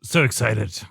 So excited.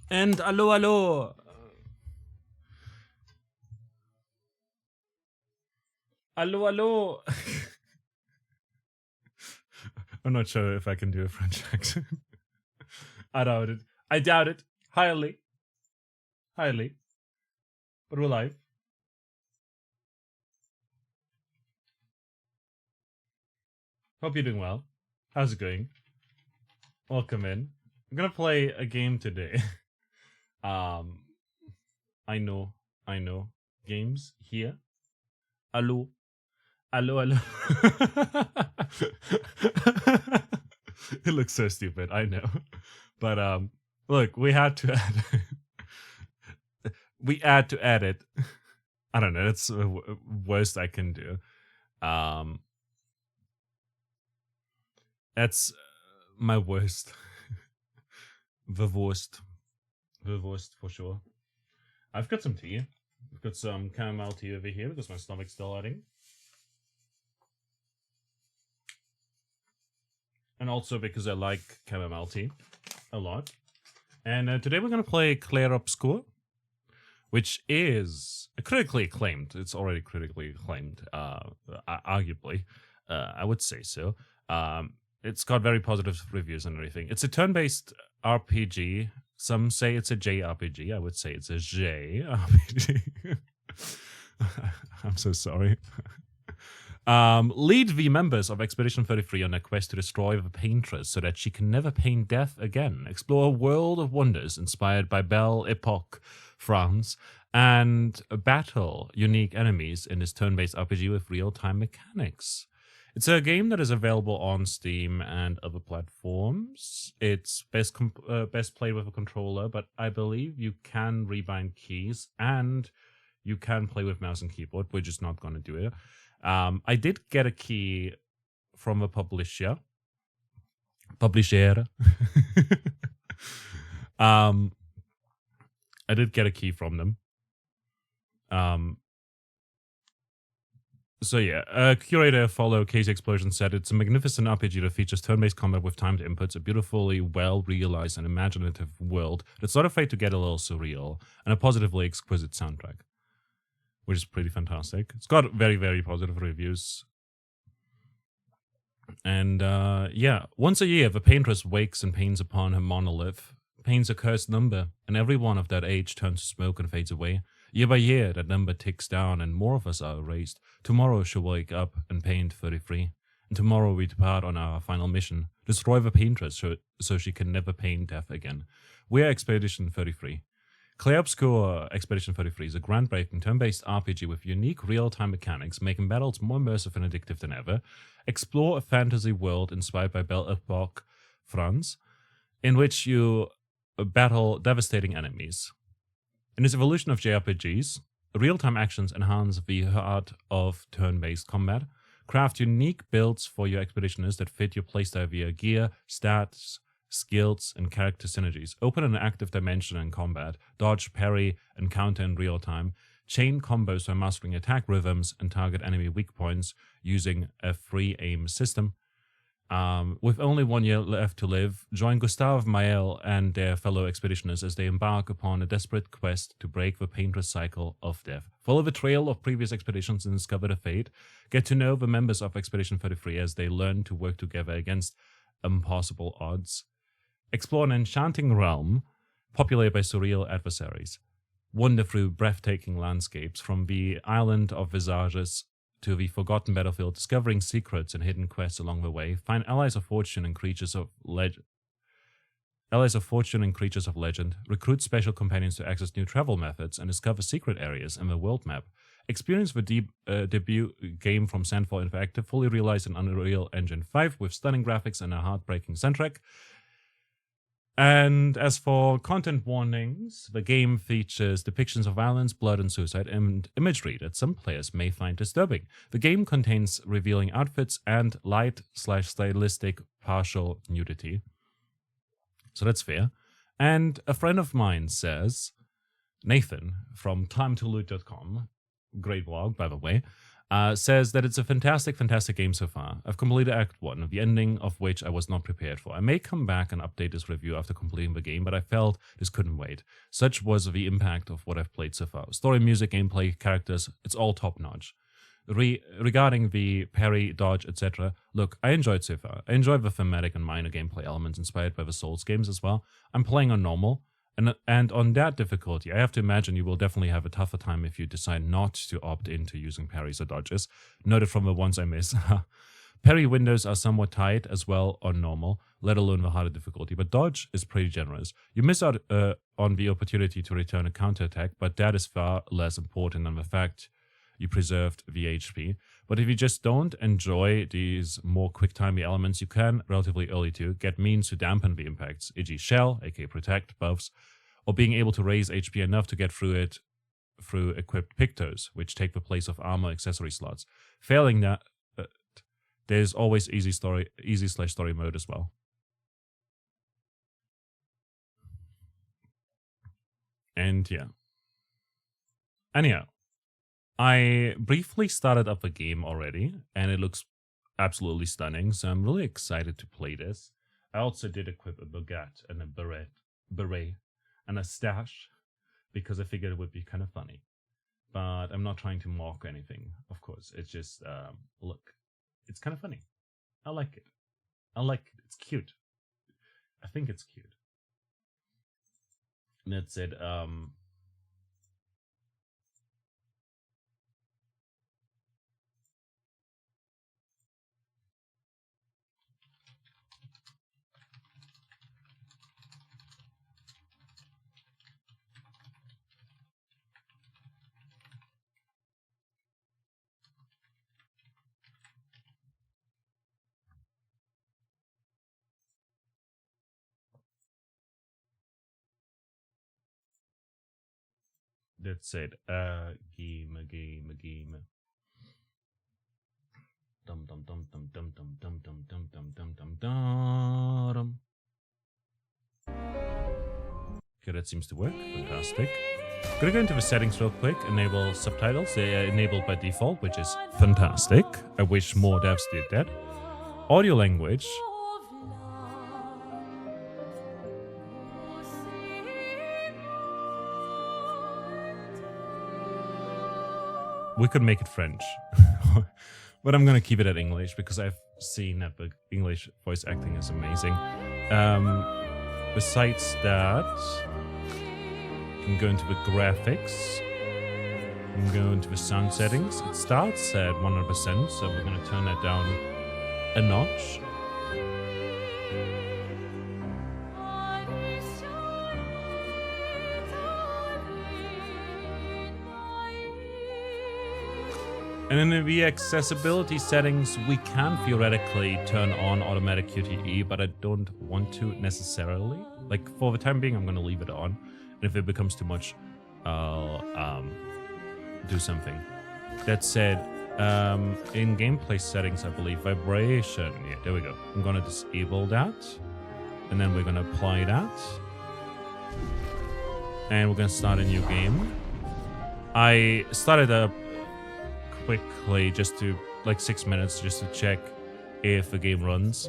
And allo, allo. Allo, allo. I'm not sure if I can do a French accent. I doubt it. I doubt it. Highly. Highly. But we're live. Hope you're doing well. How's it going? Welcome in. I'm gonna play a game today. I know. Games here. Allo. Allo, allo. It looks so stupid, I know. But look, we had to add we had to add it. I don't know, that's the worst I can do. That's my worst. The worst. The worst for sure. I've got some tea. I've got some chamomile tea over here because my stomach's still hurting. And also because I like chamomile tea a lot. And today we're going to play Clair Obscur, which is critically acclaimed. It's already critically acclaimed, arguably. I would say so. It's got very positive reviews and everything. It's a turn-based RPG. Some say it's a JRPG. I would say it's a JRPG. I'm so sorry. Lead the members of Expedition 33 on a quest to destroy the paintress so that she can never paint death again. Explore a world of wonders inspired by Belle Epoque, France, and battle unique enemies in this turn-based RPG with real-time mechanics. It's a game that is available on Steam and other platforms. It's best played with a controller, but I believe you can rebind keys and you can play with mouse and keyboard. We're just not going to do it. I did get a key from a publisher. I did get a key from them. So yeah, curator follow Case Explosion said it's a magnificent RPG that features turn-based combat with timed inputs, a beautifully well-realized and imaginative world that's not afraid to get a little surreal, and a positively exquisite soundtrack, which is pretty fantastic. It's got very, very positive reviews. And yeah, once a year, the paintress wakes and paints upon her monolith, paints a cursed number, and every one of that age turns to smoke and fades away. Year by year, that number ticks down and more of us are erased. Tomorrow she'll wake up and paint 33. And tomorrow we depart on our final mission, destroy the paintress so she can never paint death again. We're Expedition 33. Clair Obscur Expedition 33 is a groundbreaking turn-based RPG with unique real-time mechanics, making battles more immersive and addictive than ever. Explore a fantasy world inspired by Belle Epoque, France, in which you battle devastating enemies. In its evolution of JRPGs, real-time actions enhance the heart of turn-based combat. Craft unique builds for your expeditioners that fit your playstyle via gear, stats, skills, and character synergies. Open an active dimension in combat, dodge, parry, and counter in real time, chain combos by mastering attack rhythms, and target enemy weak points using a free aim system. With only 1 year left to live, join Gustave Mael and their fellow expeditioners as they embark upon a desperate quest to break the paintress cycle of death. Follow the trail of previous expeditions and discover their fate. Get to know the members of Expedition 33 as they learn to work together against impossible odds. Explore an enchanting realm populated by surreal adversaries. Wander through breathtaking landscapes from the island of visages to the forgotten battlefield, discovering secrets and hidden quests along the way. Find allies of fortune and creatures of legend. Recruit special companions to access new travel methods and discover secret areas in the world map. Experience the debut game from Sandfall Interactive, fully realized in Unreal Engine 5 with stunning graphics and a heartbreaking soundtrack. And as for content warnings, the game features depictions of violence, blood, and suicide, and imagery that some players may find disturbing. The game contains revealing outfits and light/stylistic partial nudity. So that's fair. And a friend of mine says, Nathan from climbtoloot.com, great vlog, by the way, says that it's a fantastic, fantastic game so far. I've completed Act 1, the ending of which I was not prepared for. I may come back and update this review after completing the game, but I felt this couldn't wait. Such was the impact of what I've played so far. Story, music, gameplay, characters, it's all top-notch. Regarding the parry, dodge, etc., look, I enjoyed so far. I enjoyed the thematic and minor gameplay elements inspired by the Souls games as well. I'm playing on normal, and on that difficulty, I have to imagine you will definitely have a tougher time if you decide not to opt into using parries or dodges. Noted from the ones I miss. Parry windows are somewhat tight as well on normal, let alone the harder difficulty, but dodge is pretty generous. You miss out on the opportunity to return a counterattack, but that is far less important than the fact you preserved the HP. But if you just don't enjoy these more quick-timey elements, you can, relatively early too, get means to dampen the impacts, e.g. shell, aka protect, buffs, or being able to raise HP enough to get through it through equipped pictos, which take the place of armor accessory slots. Failing that, there's always easy/story mode as well. And yeah. Anyhow, I briefly started up a game already, and it looks absolutely stunning, so I'm really excited to play this. I also did equip a baguette and a beret, and a stash, because I figured it would be kind of funny. But I'm not trying to mock anything, of course. It's just, look, it's kind of funny. I like it. I like it. It's cute. I think it's cute. And that's it. That's it. Game. Dum dum dum dum dum dum dum dum dum dum dum dum dum. Okay, that seems to work. Fantastic. Gonna go into the settings real quick. Enable subtitles. They are enabled by default, which is fantastic. I wish more devs did that. Audio language. We could make it French, but I'm gonna keep it at English because I've seen that the English voice acting is amazing. Besides that, you can go into the graphics. You can go into the sound settings. It starts at 100%, so we're gonna turn that down a notch. And in the accessibility settings, we can theoretically turn on automatic QTE, but I don't want to necessarily. Like, for the time being, I'm going to leave it on. And if it becomes too much, I'll do something. That said, in gameplay settings, I believe, vibration. Yeah, there we go. I'm going to disable that. And then we're going to apply that. And we're going to start a new game. I started a quickly, just to like 6 minutes, just to check if the game runs.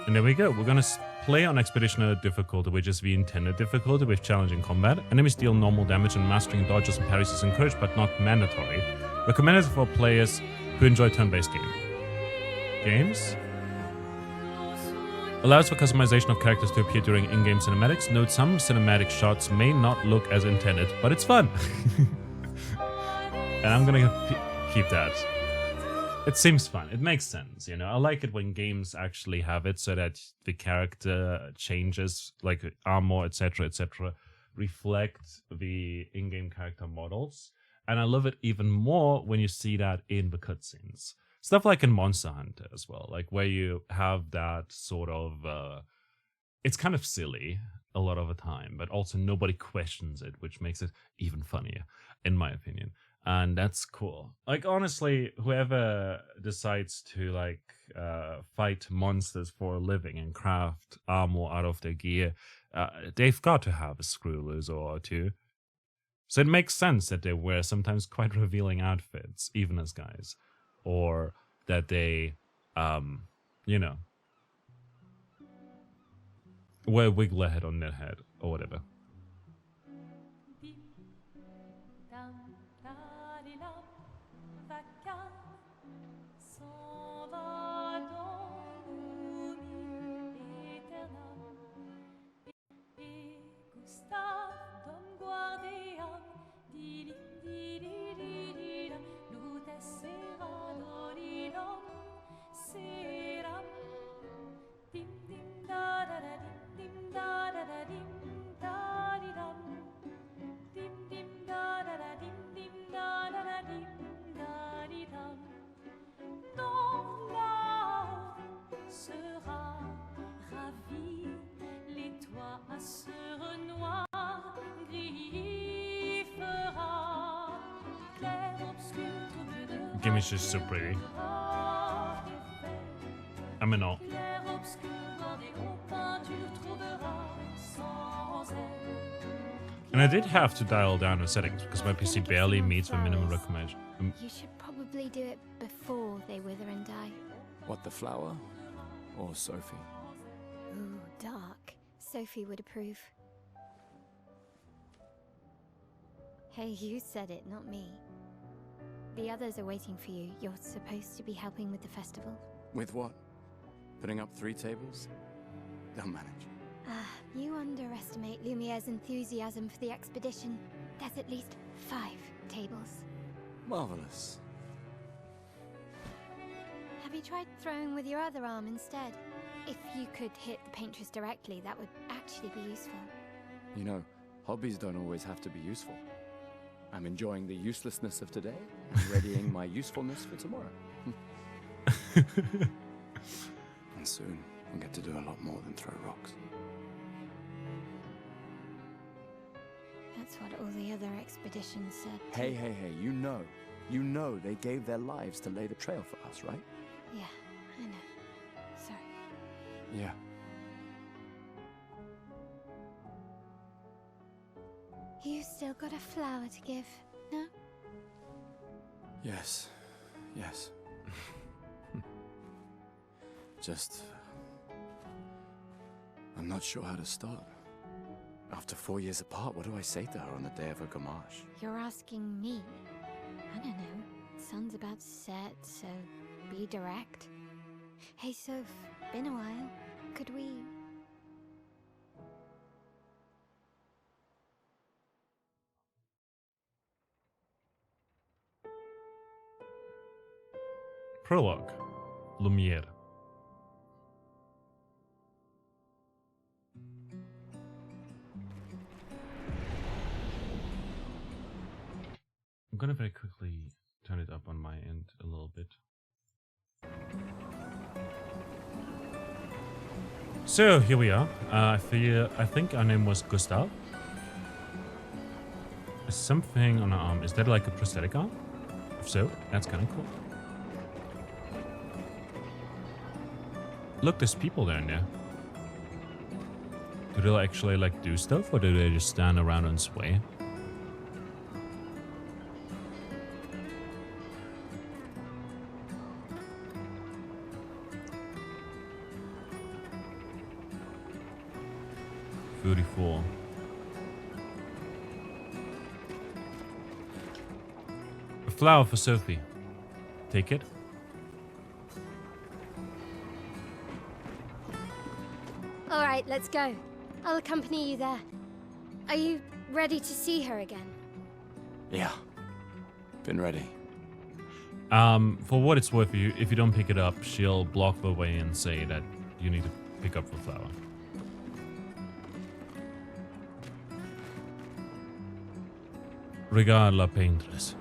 And there we go. We're gonna play on Expeditioner difficulty, which is the intended difficulty with challenging combat. Enemies deal normal damage, and mastering dodges and parries is encouraged but not mandatory. Recommended for players who enjoy turn-based games. Allows for customization of characters to appear during in-game cinematics. Note some cinematic shots may not look as intended, but it's fun. And I'm gonna keep that. It seems fun. It makes sense, you know. I like it when games actually have it so that the character changes, like armor, etc., reflect the in-game character models. And I love it even more when you see that in the cutscenes. Stuff like in Monster Hunter as well, like where you have that sort of, it's kind of silly a lot of the time, but also nobody questions it, which makes it even funnier, in my opinion. And that's cool. Like, honestly, whoever decides to, like, fight monsters for a living and craft armor out of their gear, they've got to have a screw loser or two. So it makes sense that they wear sometimes quite revealing outfits, even as guys. Or that they, you know, wear a wiggle head on their head, or whatever. Gimmy's just so pretty. I mean, all. And I did have to dial down the settings because my PC barely meets the minimum recommendation. You should probably do it before they wither and die. What, the flower? Or Sophie? Ooh, dark. Sophie would approve. Hey, you said it, not me. The others are waiting for you. You're supposed to be helping with the festival. With what? Putting up 3 tables? They'll manage. You underestimate Lumiere's enthusiasm for the expedition. There's at least 5 tables. Marvelous. Have you tried throwing with your other arm instead? If you could hit the paintress directly, that would actually be useful. You know, hobbies don't always have to be useful. I'm enjoying the uselessness of today and readying my usefulness for tomorrow. And soon, I'll get to do a lot more than throw rocks. That's what all the other expeditions said. Hey, you know they gave their lives to lay the trail for us, right? Yeah, I know. Sorry. Yeah. You still got a flower to give, no? Yes. Just... I'm not sure how to start. After 4 years apart, what do I say to her on the day of her gamache? You're asking me? I don't know. Sun's about to set, so be direct. Hey, Soph, been a while. Could we... Prologue. Lumiere. I'm gonna very quickly turn it up on my end a little bit. So here we are. I think our name was Gustav. Something on our arm. Is that like a prosthetic arm? If so, that's kind of cool. Look, there's people down there. Do they actually like do stuff, or do they just stand around and sway? Beautiful. A flower for Sophie. Take it. All right, let's go. I'll accompany you there. Are you ready to see her again? Yeah. Been ready. For what it's worth, if you don't pick it up, she'll block the way and say that you need to pick up the flower. Regard la paintress.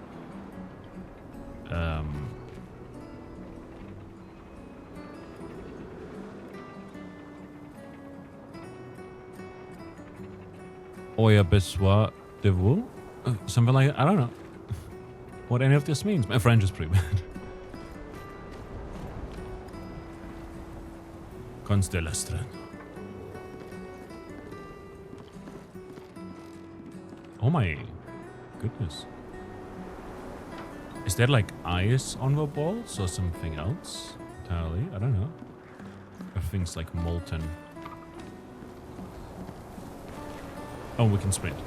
Oya besoin de vous? Something like that. I don't know what any of this means. My French is pretty bad. Constellastre. Oh my. goodness. Is there like ice on the balls or something else? Entirely? I don't know. Or things like molten. Oh, we can sprint.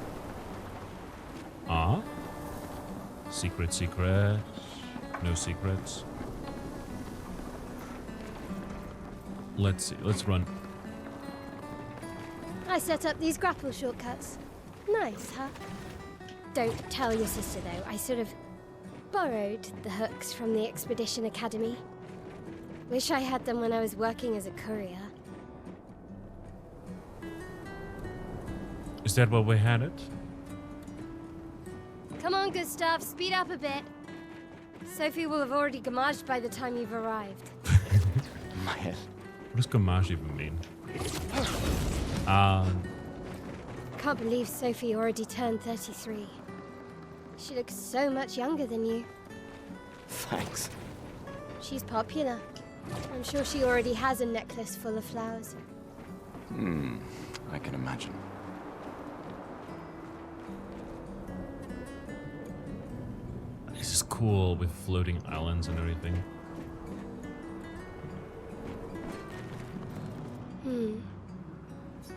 Ah. Secret, secret. No secrets. Let's see. Let's run. I set up these grapple shortcuts. Nice, huh? Don't tell your sister, though. I sort of borrowed the hooks from the Expedition Academy. Wish I had them when I was working as a courier. Is that where we had it? Come on, Gustav, speed up a bit. Sophie will have already gamaged by the time you've arrived. My head. What does gamage even mean? Can't believe Sophie already turned 33. She looks so much younger than you. Thanks. She's popular. I'm sure she already has a necklace full of flowers. I can imagine. This is cool with floating islands and everything.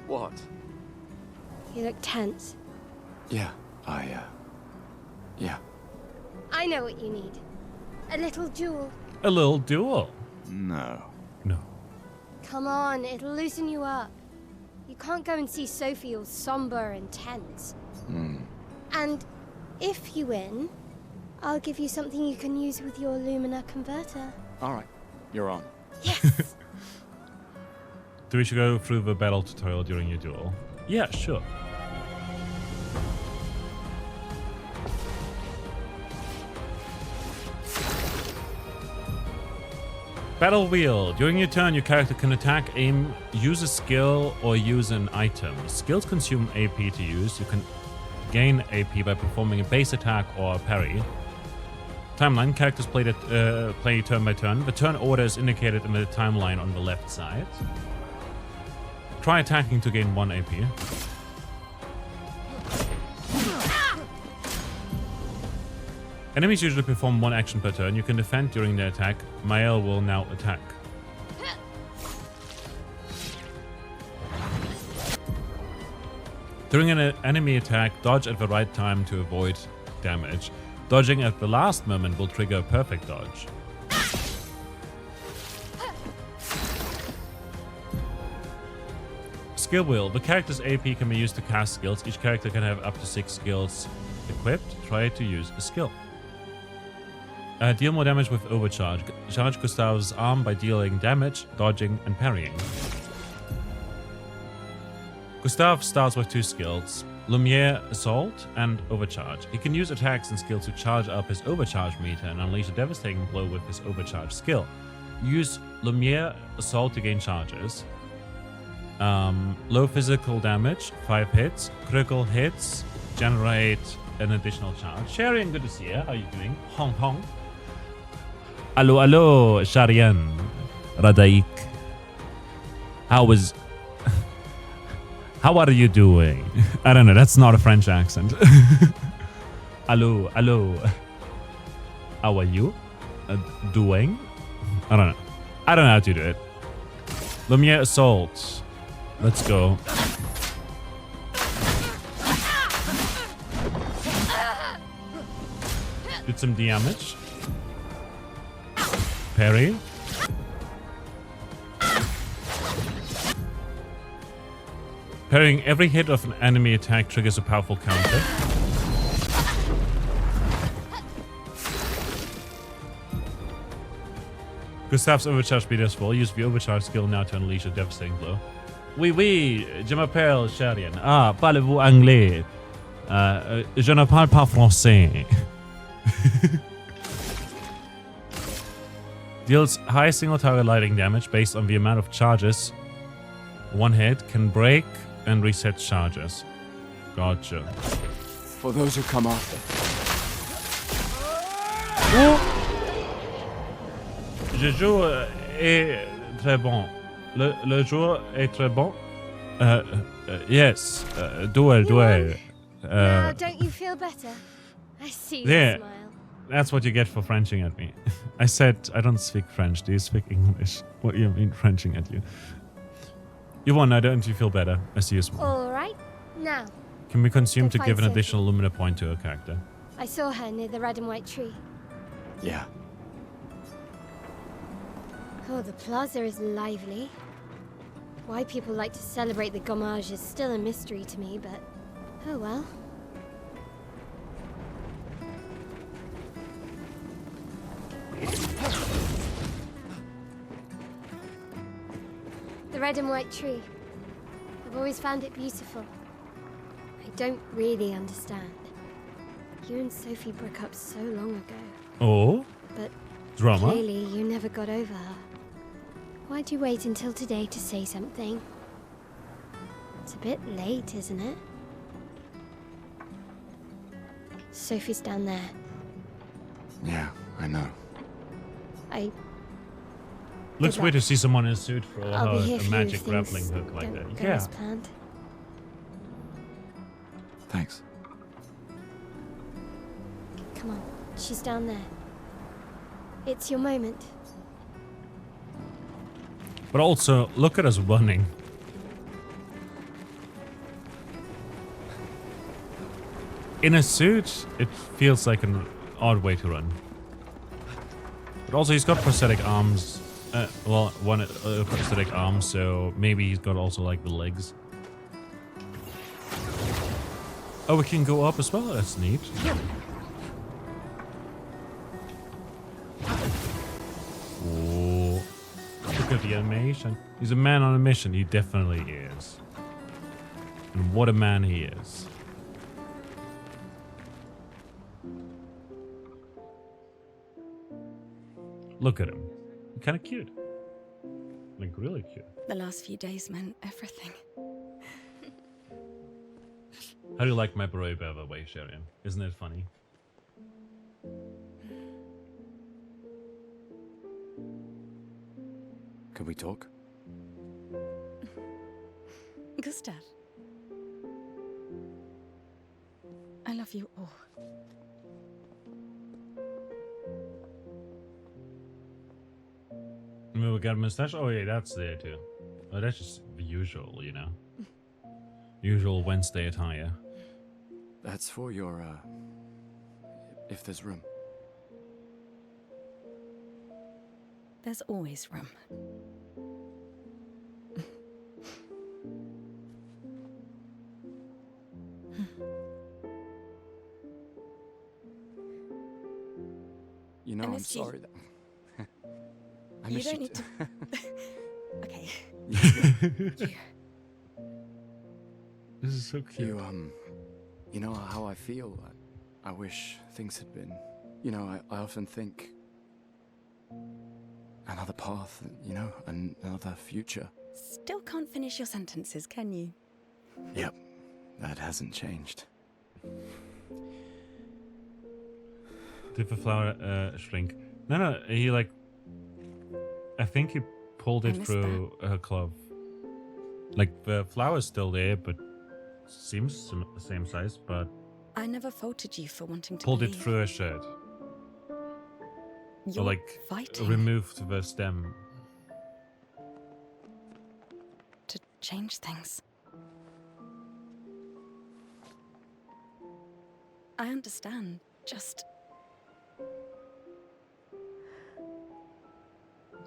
What? You look tense. Yeah, yeah. I know what you need. A little jewel. A little duel. No. No. Come on, it'll loosen you up. You can't go and see Sophie all somber and tense. And if you win, I'll give you something you can use with your Lumina converter. All right, you're on. Yes! Do we should go through the battle tutorial during your duel? Yeah, sure. Battle wheel. During your turn, your character can attack, aim, use a skill, or use an item. Skills consume AP to use. You can gain AP by performing a base attack or a parry. Timeline. Characters play turn by turn. The turn order is indicated in the timeline on the left side. Try attacking to gain 1 AP. Enemies usually perform 1 action per turn. You can defend during their attack. Mael will now attack. During an enemy attack, dodge at the right time to avoid damage. Dodging at the last moment will trigger a perfect dodge. Skill wheel. The character's AP can be used to cast skills. Each character can have up to 6 skills equipped. Try to use a skill. Deal more damage with overcharge. Charge Gustav's arm by dealing damage, dodging, and parrying. Gustav starts with 2 skills, Lumiere Assault and Overcharge. He can use attacks and skills to charge up his overcharge meter and unleash a devastating blow with his overcharge skill. Use Lumiere Assault to gain charges. Low physical damage, 5 hits. Critical hits generate an additional charge. Sharian, good to see you. How are you doing? Hong Hong. Allo, allo, Sharian. Radaik. How are you doing? I don't know, that's not a French accent. Allo, allo. How are you doing? I don't know. I don't know how to do it. Lumiere Assault. Let's go. Did some damage. Parry. Parrying every hit of an enemy attack triggers a powerful counter. Gustav's overcharge speed is full. Use the overcharge skill now to unleash a devastating blow. Oui, oui, je m'appelle Sharian. Ah, parlez-vous anglais? Je ne parle pas français. Deals high single target lightning damage based on the amount of charges. 1 hit can break and reset charges. Gotcha. For those who come after. Le jeu est très bon. Le jeu est très bon. Yes. Duel. Now, don't you feel better? I see There. you smile. That's what you get for Frenching at me. I said I don't speak French. Do you speak English? What do you mean Frenching at you? You won. Now don't you feel better? I see you smile. All right, now. Can we consume Go to find give an Sophie. additional Lumina point to a character? I saw her near the red and white tree. Yeah. Oh, the plaza is lively. Why people like to celebrate the gommage is still a mystery to me, but oh well. The red and white tree. I've always found it beautiful. I don't really understand. You and Sophie broke up so long ago, Oh, but drama. clearly you never got over her. Why'd you wait until today to say something? It's a bit late, isn't it? Sophie's down there. Yeah, I know. Looks Good weird to luck. see someone in a suit for I'll be here a for you magic if grappling things hook like don't that. go as planned. Thanks. Come on, she's down there. It's your moment. But also, look at us running. In a suit, it feels like an odd way to run. But also, he's got prosthetic arms. Well, one prosthetic arm, so maybe he's got also like the legs. Oh, we can go up as well. That's neat. Oh, look at the animation. He's a man on a mission. He definitely is. And what a man he is. Look at him. Kind of cute. Like, really cute. The last few days meant everything. How do you like my beret, by the way, Sherian? Isn't it funny? Can we talk? Gustav. I love you all. We got a mustache? Oh, yeah, that's there too. Oh, that's just the usual, you know? Usual Wednesday attire. That's for your, if there's room. There's always room. You know, I I'm missed you. sorry that... I You miss don't you need too. Okay. You. This is so cute. You know how I feel? I wish things had been... You know, I often think... Another path, you know, another future. Still can't finish your sentences, can you? Yep, that hasn't changed. Did the flower shrink? No, he like... I think he pulled I it missed through her glove. Like, the flower's still there, but seems the same size, but I never faulted you for wanting to pulled it believe. through her shirt. You're Or like, fighting removed the stem. to change things. I understand. Just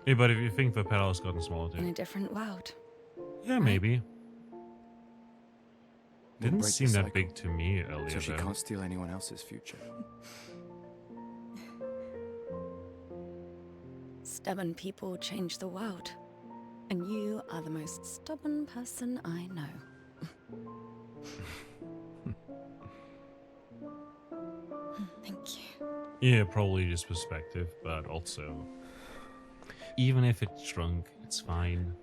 Yeah, but if you think the petal has gotten smaller in too. a different world. Yeah, maybe. We'll Didn't break the seem that cycle, big to me earlier, so she though. can't steal anyone else's future. Stubborn people change the world. And you are the most stubborn person I know. Thank you. Yeah, probably just perspective, but also... Even if it shrunk, it's fine.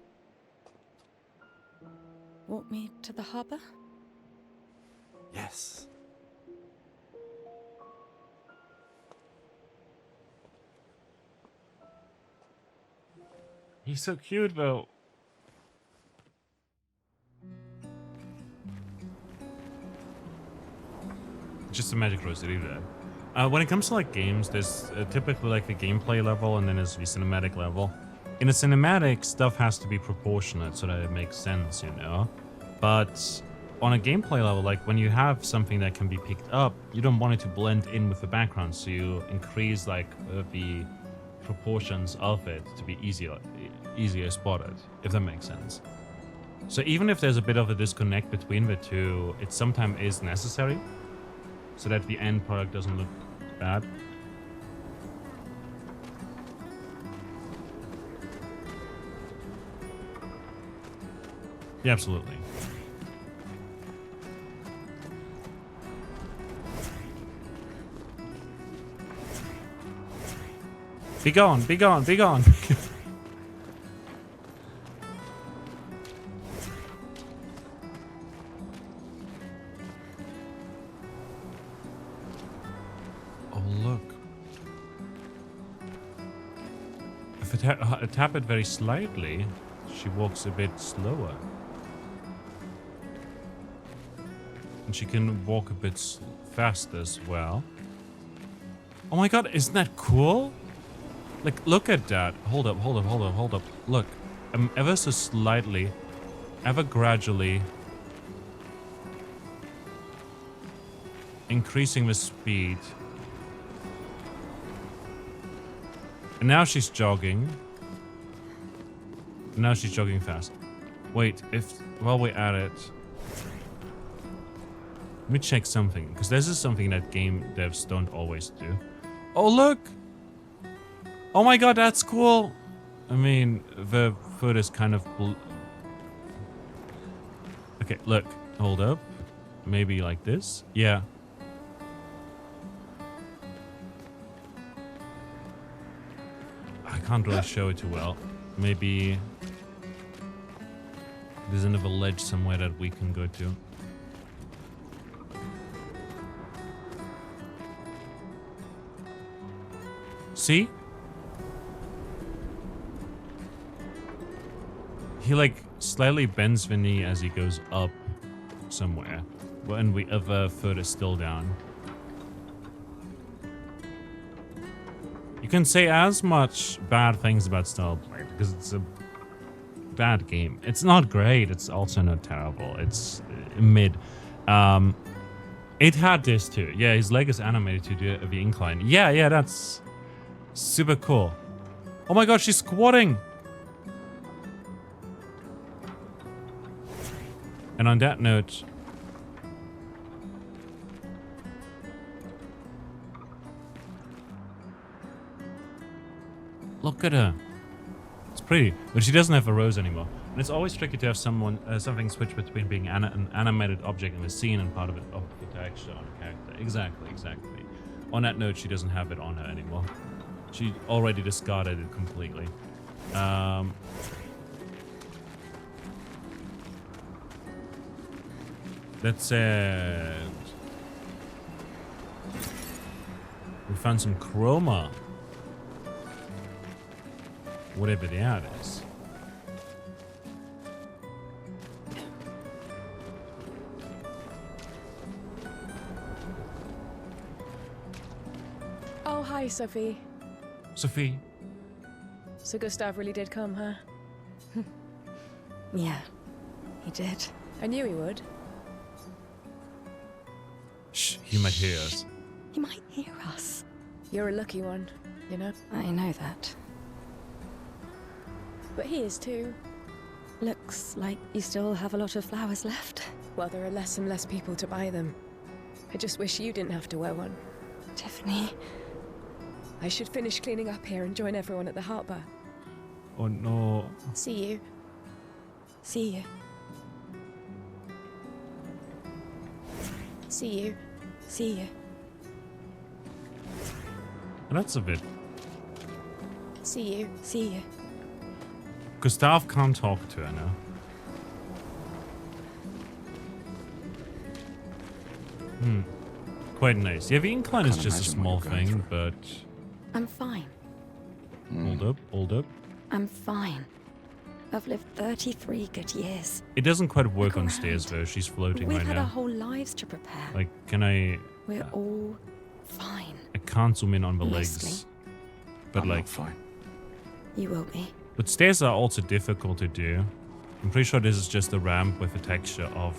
Walk me to the harbor? Yes. He's so cute, though. Just a magic rose, did he do that? When it comes to like games, there's typically like the gameplay level and then there's the cinematic level. In a cinematic, stuff has to be proportionate so that it makes sense, you know? But on a gameplay level, like when you have something that can be picked up, you don't want it to blend in with the background, so you increase like the proportions of it to be easier spotted, if that makes sense. So even if there's a bit of a disconnect between the two, it sometimes is necessary so that the end product doesn't look bad. Yeah, absolutely. Be gone, be gone, be gone. Oh, look. If I tap it very slightly, she walks a bit slower. And she can walk a bit faster as well. Oh my god, isn't that cool? Like, look at that. Hold up, hold up, hold up, hold up. Look, I'm ever so slightly, ever gradually increasing the speed. And now she's jogging. Now she's jogging fast. Wait, while we're at it, let me check something, because this is something that game devs don't always do. Oh, look! Oh my god, that's cool! I mean, the foot is kind of... Okay, look. Hold up. Maybe like this? Yeah. I can't really show it too well. Maybe... there's another ledge somewhere that we can go to. See? He like slightly bends the knee as he goes up somewhere, when the other foot is still down. You can say as much bad things about Starblade because it's a bad game. It's not great. It's also not terrible. It's mid. It had this too. Yeah, his leg is animated to do the incline. Yeah, that's super cool. Oh my god, she's squatting. And on that note, look at her. It's pretty, but she doesn't have a rose anymore. And it's always tricky to have something switch between being an animated object in the scene and part of it of the texture on a character. Exactly. On that note, she doesn't have it on her anymore. She already discarded it completely. That's it. We found some chroma. Whatever that is. Oh, hi, Sophie. Sophie. So Gustav really did come, huh? Yeah, he did. I knew he would. Shh, he might hear us. He might hear us. You're a lucky one, you know? I know that. But he is too. Looks like you still have a lot of flowers left. Well, there are less and less people to buy them. I just wish you didn't have to wear one. Tiffany. I should finish cleaning up here and join everyone at the Heart Bar. Oh no. See you. See you. See you. See you. That's a bit. See you. See you. Gustav can't talk to her now. Quite nice. Yeah, the incline is Can't just a imagine what small you're going thing, but... I'm fine. Hold up. I'm fine. I've lived 33 good years. It doesn't quite work Look on around. stairs though, she's floating We've right had our now. whole lives to prepare. Like, can I... We're all fine. I can't zoom in on the Mostly. legs. But I'm like, not fine. You will be. but stairs are also difficult to do. I'm pretty sure this is just a ramp with the texture of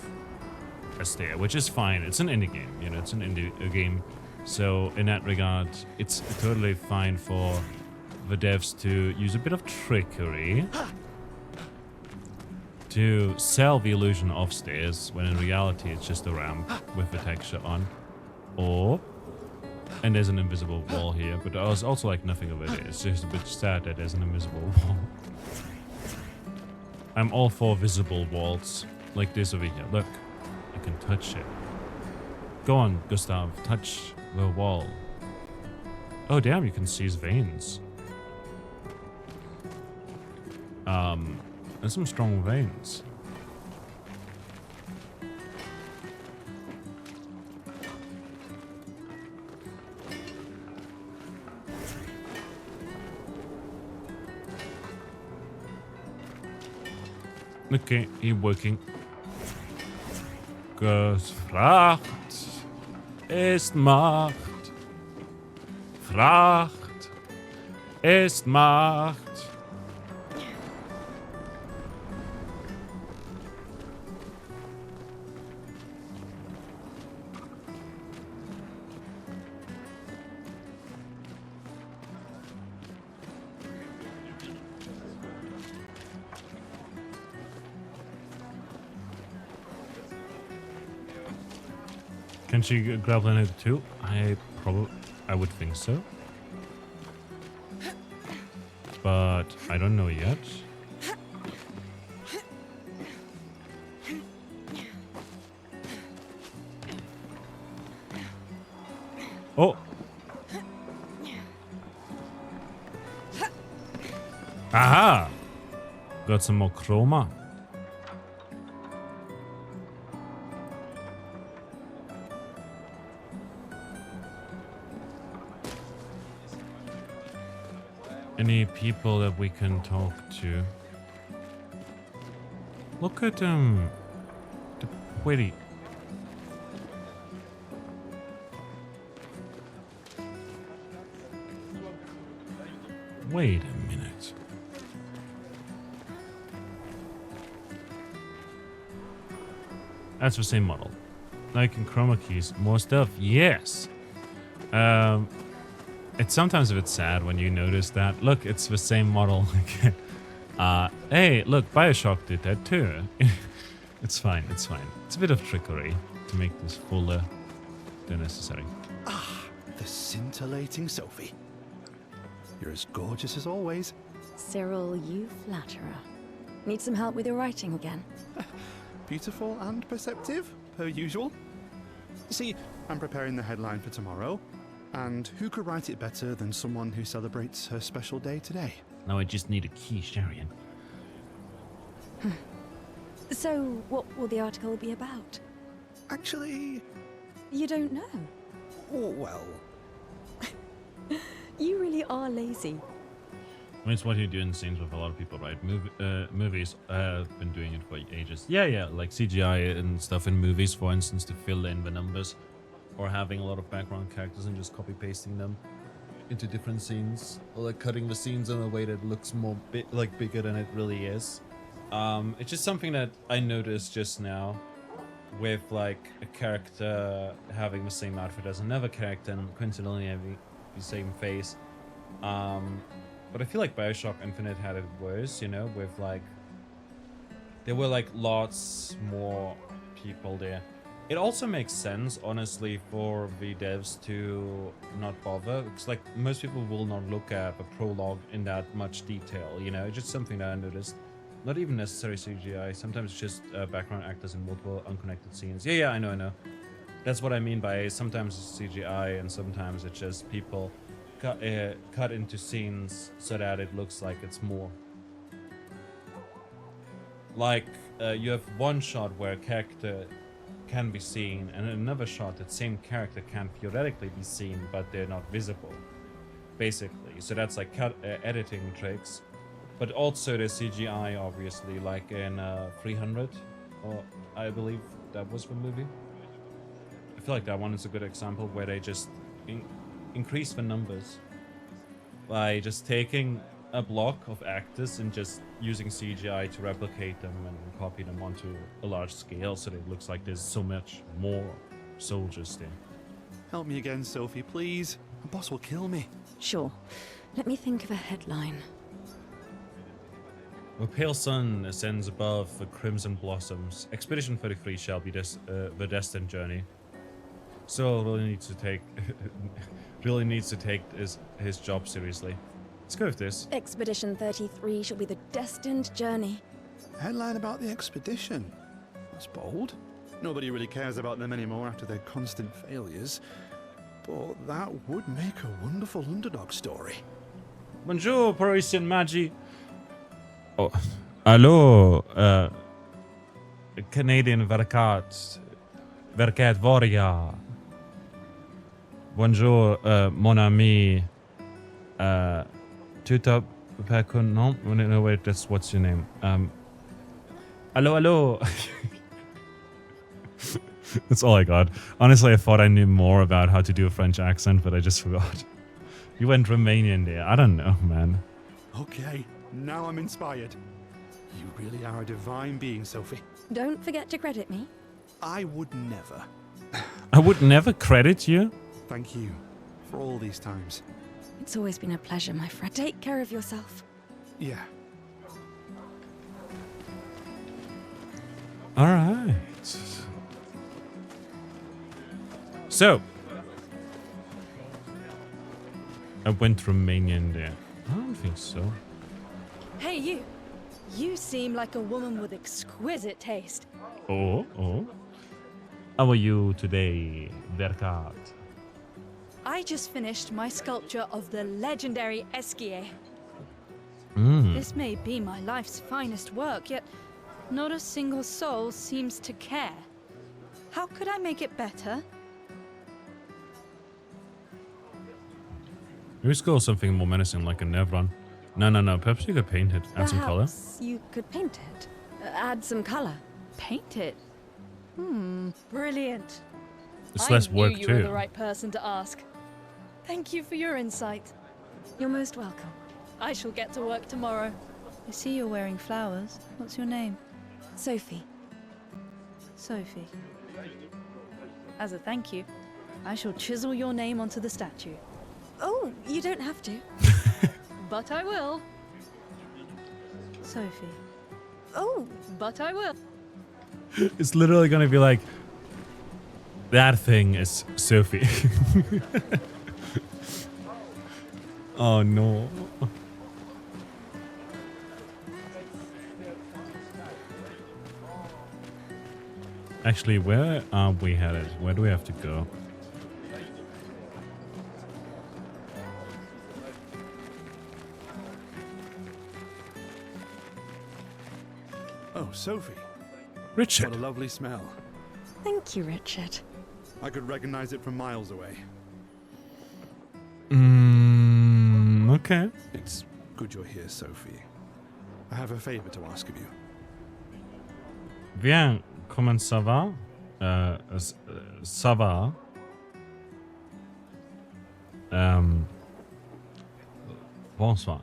a stair, which is fine. It's an indie game, you know, it's an indie game. So in that regard, it's totally fine for the devs to use a bit of trickery to sell the illusion of stairs, when in reality it's just a ramp with the texture on. Or, and there's an invisible wall here, but I was also like, nothing of it is. It's just a bit sad that there's an invisible wall. I'm all for visible walls, like this over here. Look, I can touch it. Go on, Gustav, touch the wall. Oh damn, you can see his veins. There's some strong veins. Okay, he's working. Gefragt ist Macht. Fracht ist Macht. Can she grab Leonard too? I would think so. But I don't know yet. Oh! Aha! Got some more chroma. Any people that we can talk to? Look at the pretty. Wait a minute. That's the same model. Like in chroma keys, more stuff. Yes. It's sometimes a bit sad when you notice that. Look, it's the same model. Hey, look, Bioshock did that too. It's fine, it's fine. It's a bit of trickery to make this fuller than necessary. Ah, the scintillating Sophie. You're as gorgeous as always. Cyril, you flatterer. Need some help with your writing again? Beautiful and perceptive, per usual. See, I'm preparing the headline for tomorrow. And who could write it better than someone who celebrates her special day today? Now I just need a key, Sharian. So, what will the article be about? Actually, You don't know. oh, well, You really are lazy. I mean, it's what you do in scenes with a lot of people, right? Movies have been doing it for ages. Yeah, like CGI and stuff in movies, for instance, to fill in the numbers. Or having a lot of background characters and just copy-pasting them into different scenes. Or like cutting the scenes in a way that looks more bigger than it really is. It's just something that I noticed just now. With like a character having the same outfit as another character and coincidentally having the same face. But I feel like Bioshock Infinite had it worse, you know, with like... There were like lots more people there. It also makes sense, honestly, for the devs to not bother. It's like most people will not look at the prologue in that much detail, you know? It's just something that I noticed. Not even necessary CGI. Sometimes it's just background actors in multiple unconnected scenes. Yeah, I know. That's what I mean by sometimes it's CGI and sometimes it's just people cut into scenes so that it looks like it's more. Like, you have one shot where a character can be seen, and in another shot that same character can theoretically be seen, but they're not visible, basically. So that's like editing tricks. But also the CGI, obviously, like in 300, or I believe that was the movie. I feel like that one is a good example where they just increase the numbers by just taking a block of actors and just using CGI to replicate them and copy them onto a large scale so that it looks like there's so much more soldiers there. Help me again, Sophie, please. The boss will kill me. Sure. Let me think of a headline. The pale sun ascends above the crimson blossoms. Expedition 33 shall be the destined journey. So really needs to take his job seriously. Let's go with this. Expedition 33 shall be the destined journey. Headline about the expedition. That's bold. Nobody really cares about them anymore after their constant failures. But that would make a wonderful underdog story. Bonjour, Parisian Magi. Oh, hello, Canadian Verkat Warrior. Bonjour, mon ami. Tuta Pekun. No, wait, that's what's your name? Hello. That's all I got. Honestly, I thought I knew more about how to do a French accent, but I just forgot. You went Romanian there. I don't know, man. Okay, now I'm inspired. You really are a divine being, Sophie. Don't forget to credit me. I would never. I would never credit you. Thank you for all these times. It's always been a pleasure, my friend. Take care of yourself. Yeah. All right. So, I went Romanian there. I don't think so. Hey, you. You seem like a woman with exquisite taste. Oh. How are you today, Verkat? I just finished my sculpture of the legendary Esquier. Mm. This may be my life's finest work, yet not a single soul seems to care. How could I make it better? Maybe score something more menacing like a Nevron. No. Perhaps you could paint it. Add some color. Perhaps you could paint it. Add some color. Paint it? Brilliant. It's less work I knew you too. were the right person to ask. Thank you for your insight. You're most welcome. I shall get to work tomorrow. I see you're wearing flowers. What's your name? Sophie. Sophie. As a thank you, I shall chisel your name onto the statue. Oh, you don't have to. But I will. Sophie. Oh, But I will. It's literally gonna be like, that thing is Sophie. Oh no. Actually, where are we headed? Where do we have to go? Oh, Sophie. Richard. What a lovely smell. thank you, Richard. I could recognize it from miles away. Okay. It's good you're here, Sophie. I have a favor to ask of you. Bien, comment ça va? Ça va. Bonsoir.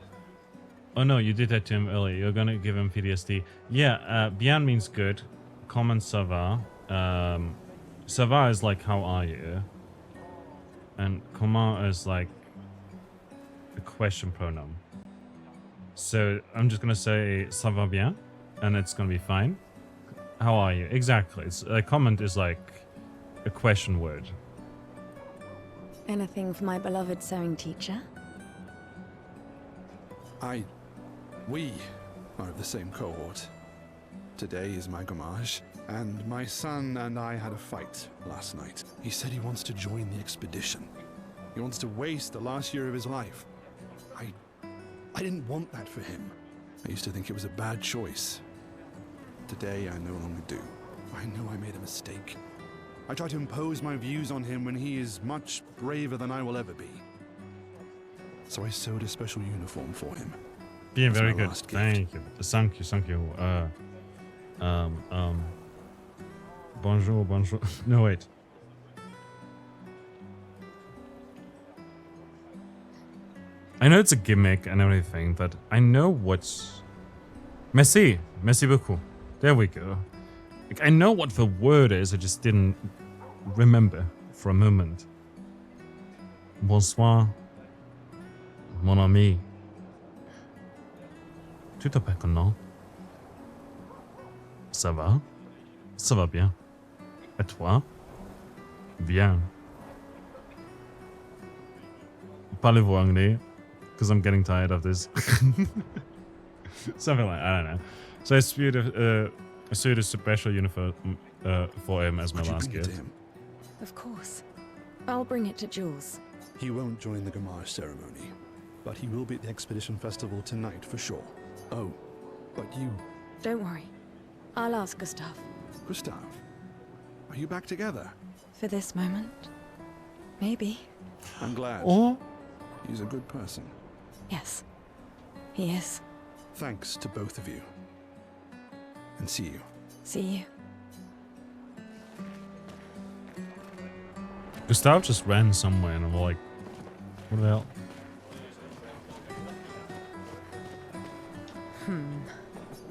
Oh no, you did that to him earlier. You're gonna give him PTSD. Yeah, bien means good. Comment ça va? Ça va is like, how are you? And comment is like a question pronoun. So I'm just gonna say ça va bien, and it's gonna be fine. How are you? Exactly. It's, a comment is like a question word. Anything for my beloved sewing teacher? We are of the same cohort. Today is my gommage, and my son and I had a fight last night. He said he wants to join the expedition. He wants to waste the last year of his life. I didn't want that for him. I used to think it was a bad choice. Today, I no longer do. I know I made a mistake. I try to impose my views on him when he is much braver than I will ever be. So I sewed a special uniform for him. Being That's very my good. last gift. Thank you. Thank you. Bonjour. No, wait. I know it's a gimmick and everything, but I know what's... Merci beaucoup. There we go. Like, I know what the word is, I just didn't remember for a moment. Bonsoir, mon ami. Tu t'appelles comment? Ça va? Ça va bien. Et toi? Bien. Parlez-vous anglais? Because I'm getting tired of this. Something like, I don't know. So I spewed a special uniform for him as my last Bring it to gift. him. Of course. I'll bring it to Jules. He won't join the Gamage ceremony, but he will be at the Expedition Festival tonight for sure. Oh, but you, Don't worry. I'll ask Gustav. Gustav, are you back together? For this moment. Maybe. I'm glad. Or He's a good person. Yes. He is. Thanks to both of you. And see you. See you. Gustav just ran somewhere and I'm like, what the hell?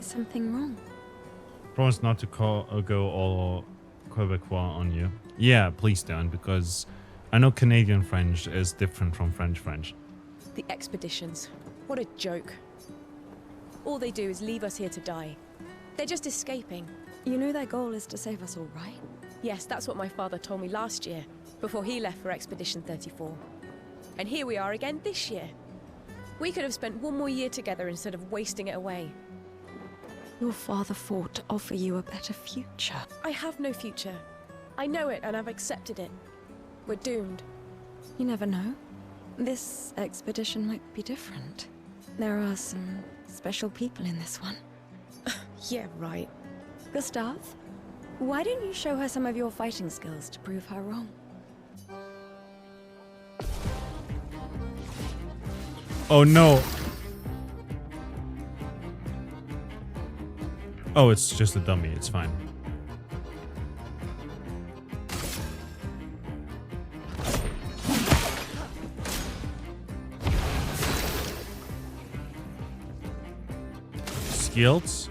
Something wrong? Promise not to go all Quebecois on you. Yeah, please don't, because I know Canadian French is different from French. The expeditions. What a joke. All they do is leave us here to die. They're just escaping. You know their goal is to save us all, right? Yes, that's what my father told me last year, before he left for Expedition 34. And here we are again this year. We could have spent one more year together instead of wasting it away. Your father fought to offer you a better future. I have no future. I know it and I've accepted it. We're doomed. You never know. This expedition might be different. There are some special people in this one. Yeah, right. Gustav, why don't you show her some of your fighting skills to prove her wrong? Oh no! Oh, it's just a dummy, it's fine. Skills?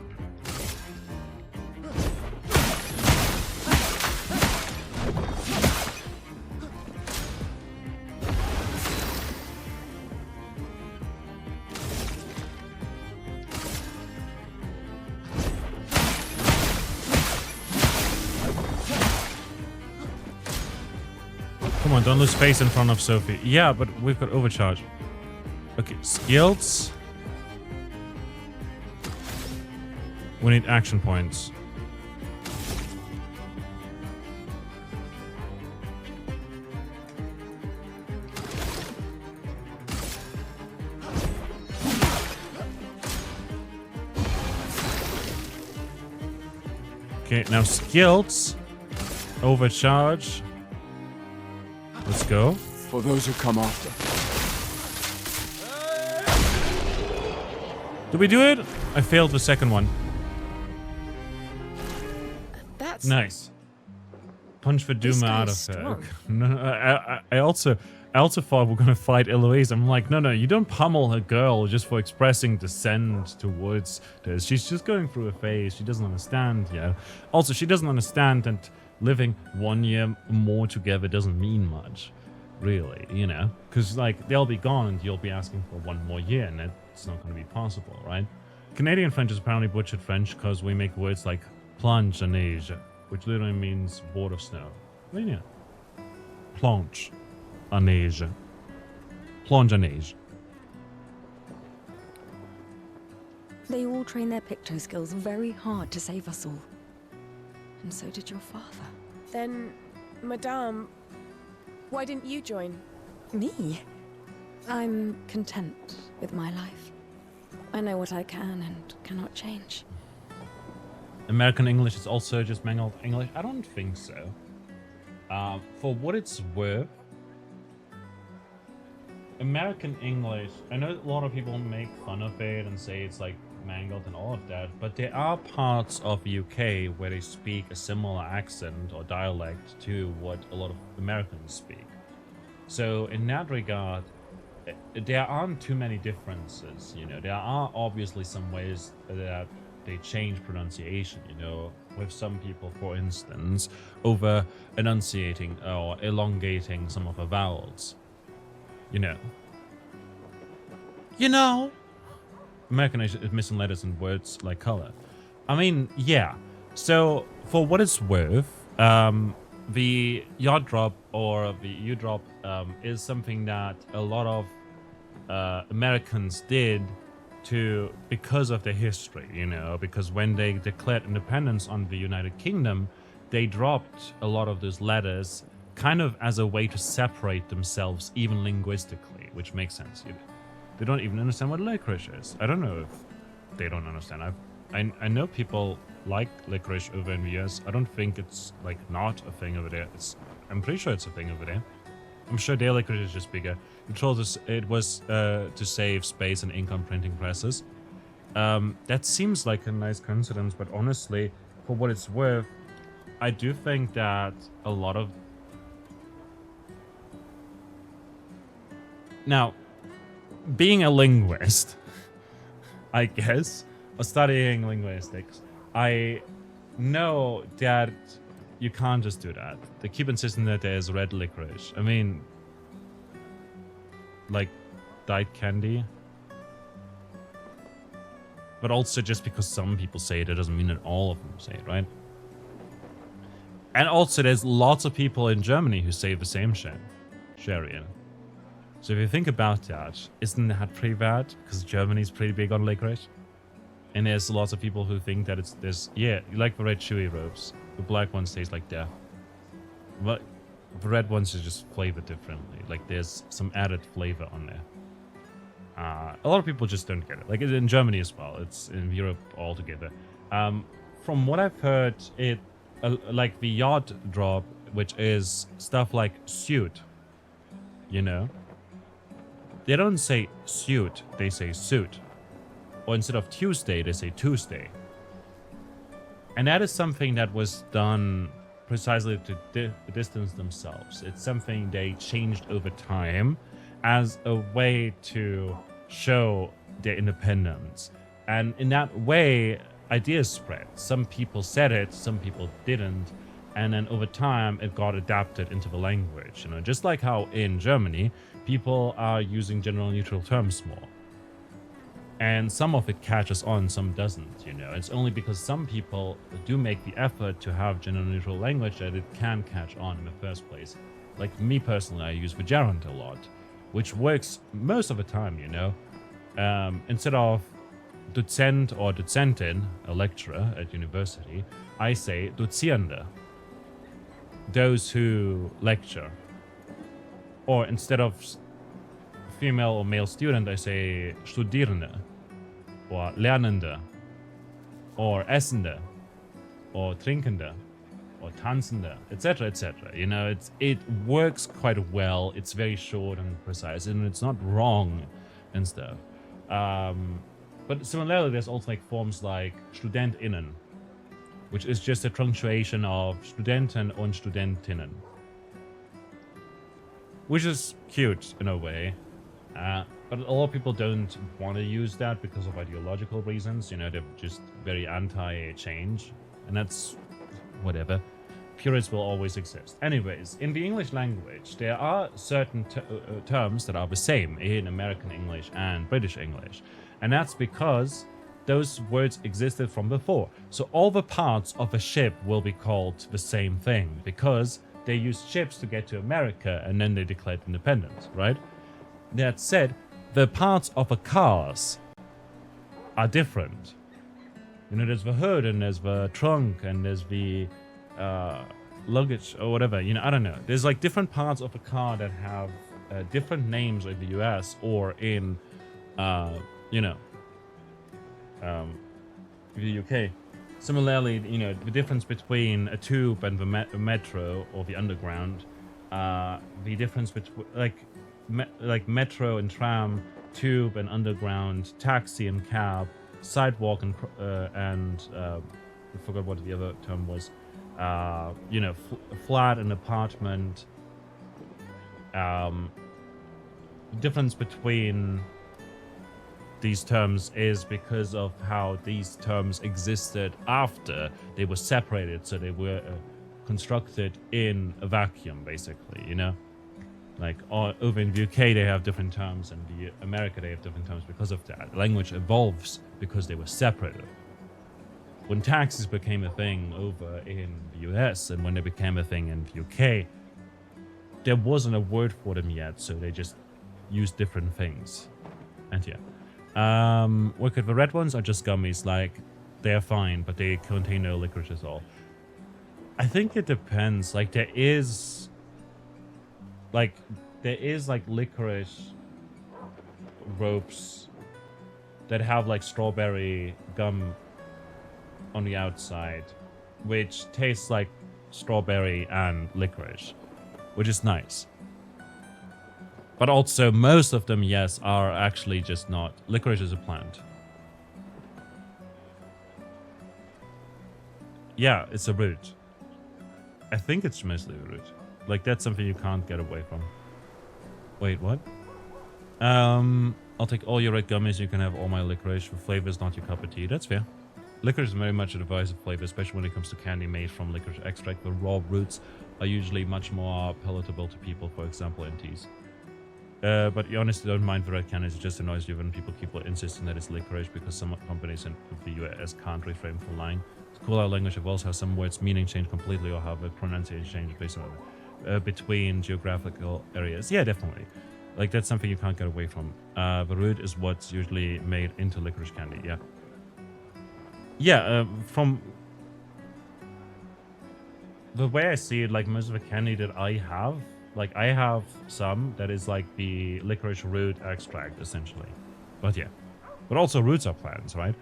Come on, don't lose space in front of Sophie. Yeah, but we've got overcharge. Okay, skills. We need action points. Okay, now skills. Overcharge. Let's go. For those who come after. Did we do it? I failed the second one. That's... Nice. Punch the This Doom guy out is of her. strong. No, I also thought we are gonna fight Eloise. I'm like, no, you don't pummel a girl just for expressing dissent towards this. She's just going through a phase. She doesn't understand, Also, she doesn't understand that living 1 year more together doesn't mean much, really, Because, like, they'll be gone and you'll be asking for 1 more year, and it's not going to be possible, right? Canadian French is apparently butchered French because we make words like planche à neige, which literally means board of snow. Well, yeah. Planche à neige. Planche à neige. They all train their picto skills very hard to save us all. And so did your father. Then, Madame, why didn't you join? Me? I'm content with my life. I know what I can and cannot change. American English is also just mangled English? I don't think so. For what it's worth, American English, I know a lot of people make fun of it and say it's like mangled and all of that, but there are parts of UK where they speak a similar accent or dialect to what a lot of Americans speak. So in that regard, there aren't too many differences, you know. There are obviously some ways that they change pronunciation, you know, with some people, for instance, over enunciating or elongating some of the vowels, you know. You know, American is missing letters and words like color. I mean, yeah. So for what it's worth, the yacht drop or the U drop is something that a lot of Americans did because of their history, you know, because when they declared independence on the United Kingdom, they dropped a lot of those letters kind of as a way to separate themselves even linguistically, which makes sense. They don't even understand what licorice is. I don't know if they don't understand. I know people like licorice over in the US. I don't think it's like not a thing over there. I'm pretty sure it's a thing over there. I'm sure their licorice is just bigger. It told us it was to save space and ink on printing presses. That seems like a nice coincidence, but honestly, for what it's worth, I do think that a lot of... Now, being a linguist, I guess, or studying linguistics, I know that you can't just do that. They keep insisting that there's red licorice. I mean, like dyed candy. But also just because some people say it doesn't mean that all of them say it, right? And also there's lots of people in Germany who say the same sherry. So if you think about that, isn't that pretty bad? Because Germany's pretty big on licorice. And there's lots of people who think that it's this, yeah, you like the red chewy robes. The black ones taste like death. But the red ones are just flavored differently. Like there's some added flavor on there. A lot of people just don't get it. Like in Germany as well. It's in Europe altogether. From what I've heard, like the yacht drop, which is stuff like suit, you know, they don't say suit, they say suit. Or instead of Tuesday, they say Tuesday. And that is something that was done precisely to distance themselves. It's something they changed over time as a way to show their independence. And in that way, ideas spread. Some people said it, some people didn't. And then over time, it got adapted into the language. You know, just like how in Germany, people are using general neutral terms more. And some of it catches on, some doesn't, you know. It's only because some people do make the effort to have general neutral language that it can catch on in the first place. Like me personally, I use the gerund a lot, which works most of the time, you know. Instead of Dozent or Dozentin, a lecturer at university, I say Dozierende, those who lecture. Or instead of female or male student, I say Studierende, or Lernende, or Essende, or Trinkende, or Tanzende, etc., etc. You know, it works quite well. It's very short and precise, and it's not wrong and stuff. But similarly, there's also like forms like Studentinnen, which is just a truncation of Studenten und Studentinnen, which is cute in a way. But a lot of people don't want to use that because of ideological reasons. You know, they're just very anti-change, and that's whatever. Purists will always exist. Anyways, in the English language, there are certain terms that are the same in American English and British English. And that's because those words existed from before. So all the parts of a ship will be called the same thing because they used ships to get to America and then they declared independence, right? That said, the parts of a cars are different. You know, there's the hood and there's the trunk and there's the luggage or whatever. You know, I don't know. There's like different parts of a car that have different names in the US or in, you know, the UK. Similarly, you know, the difference between a tube and the metro or the underground, the difference between like metro and tram, tube and underground, taxi and cab, sidewalk and I forgot what the other term was. You know, flat and apartment. the difference between these terms is because of how these terms existed after they were separated, so they were constructed in a vacuum, basically, you know? Like, over in the UK, they have different terms, and the America, they have different terms because of that. Language evolves because they were separated. When taxis became a thing over in the US, and when they became a thing in the UK, there wasn't a word for them yet, so they just used different things. And yeah. Wicked, the red ones are just gummies, like, they're fine, but they contain no licorice at all. I think it depends. Like, there is like licorice ropes that have like strawberry gum on the outside, which tastes like strawberry and licorice, which is nice. But also, most of them, yes, are actually just not. Licorice is a plant. Yeah, it's a root. I think it's mostly a root. Like, that's something you can't get away from. Wait, what? I'll take all your red gummies. You can have all my licorice. The flavor is not your cup of tea. That's fair. Licorice is very much a divisive flavor, especially when it comes to candy made from licorice extract. The raw roots are usually much more palatable to people, for example, in teas. But you honestly don't mind the red candies. It just annoys you when people keep insisting that it's licorice because some companies in the US can't refrain from lying. It's cool how language evolves, how some words' meaning change completely, or how the pronunciation changes based on between geographical areas. Yeah, definitely. Like, that's something you can't get away from. The root is what's usually made into licorice candy. Yeah. Yeah. From the way I see it, like, most of the candy that I have. Like, I have some that is like the licorice root extract, essentially. But yeah. But also roots are plants, right?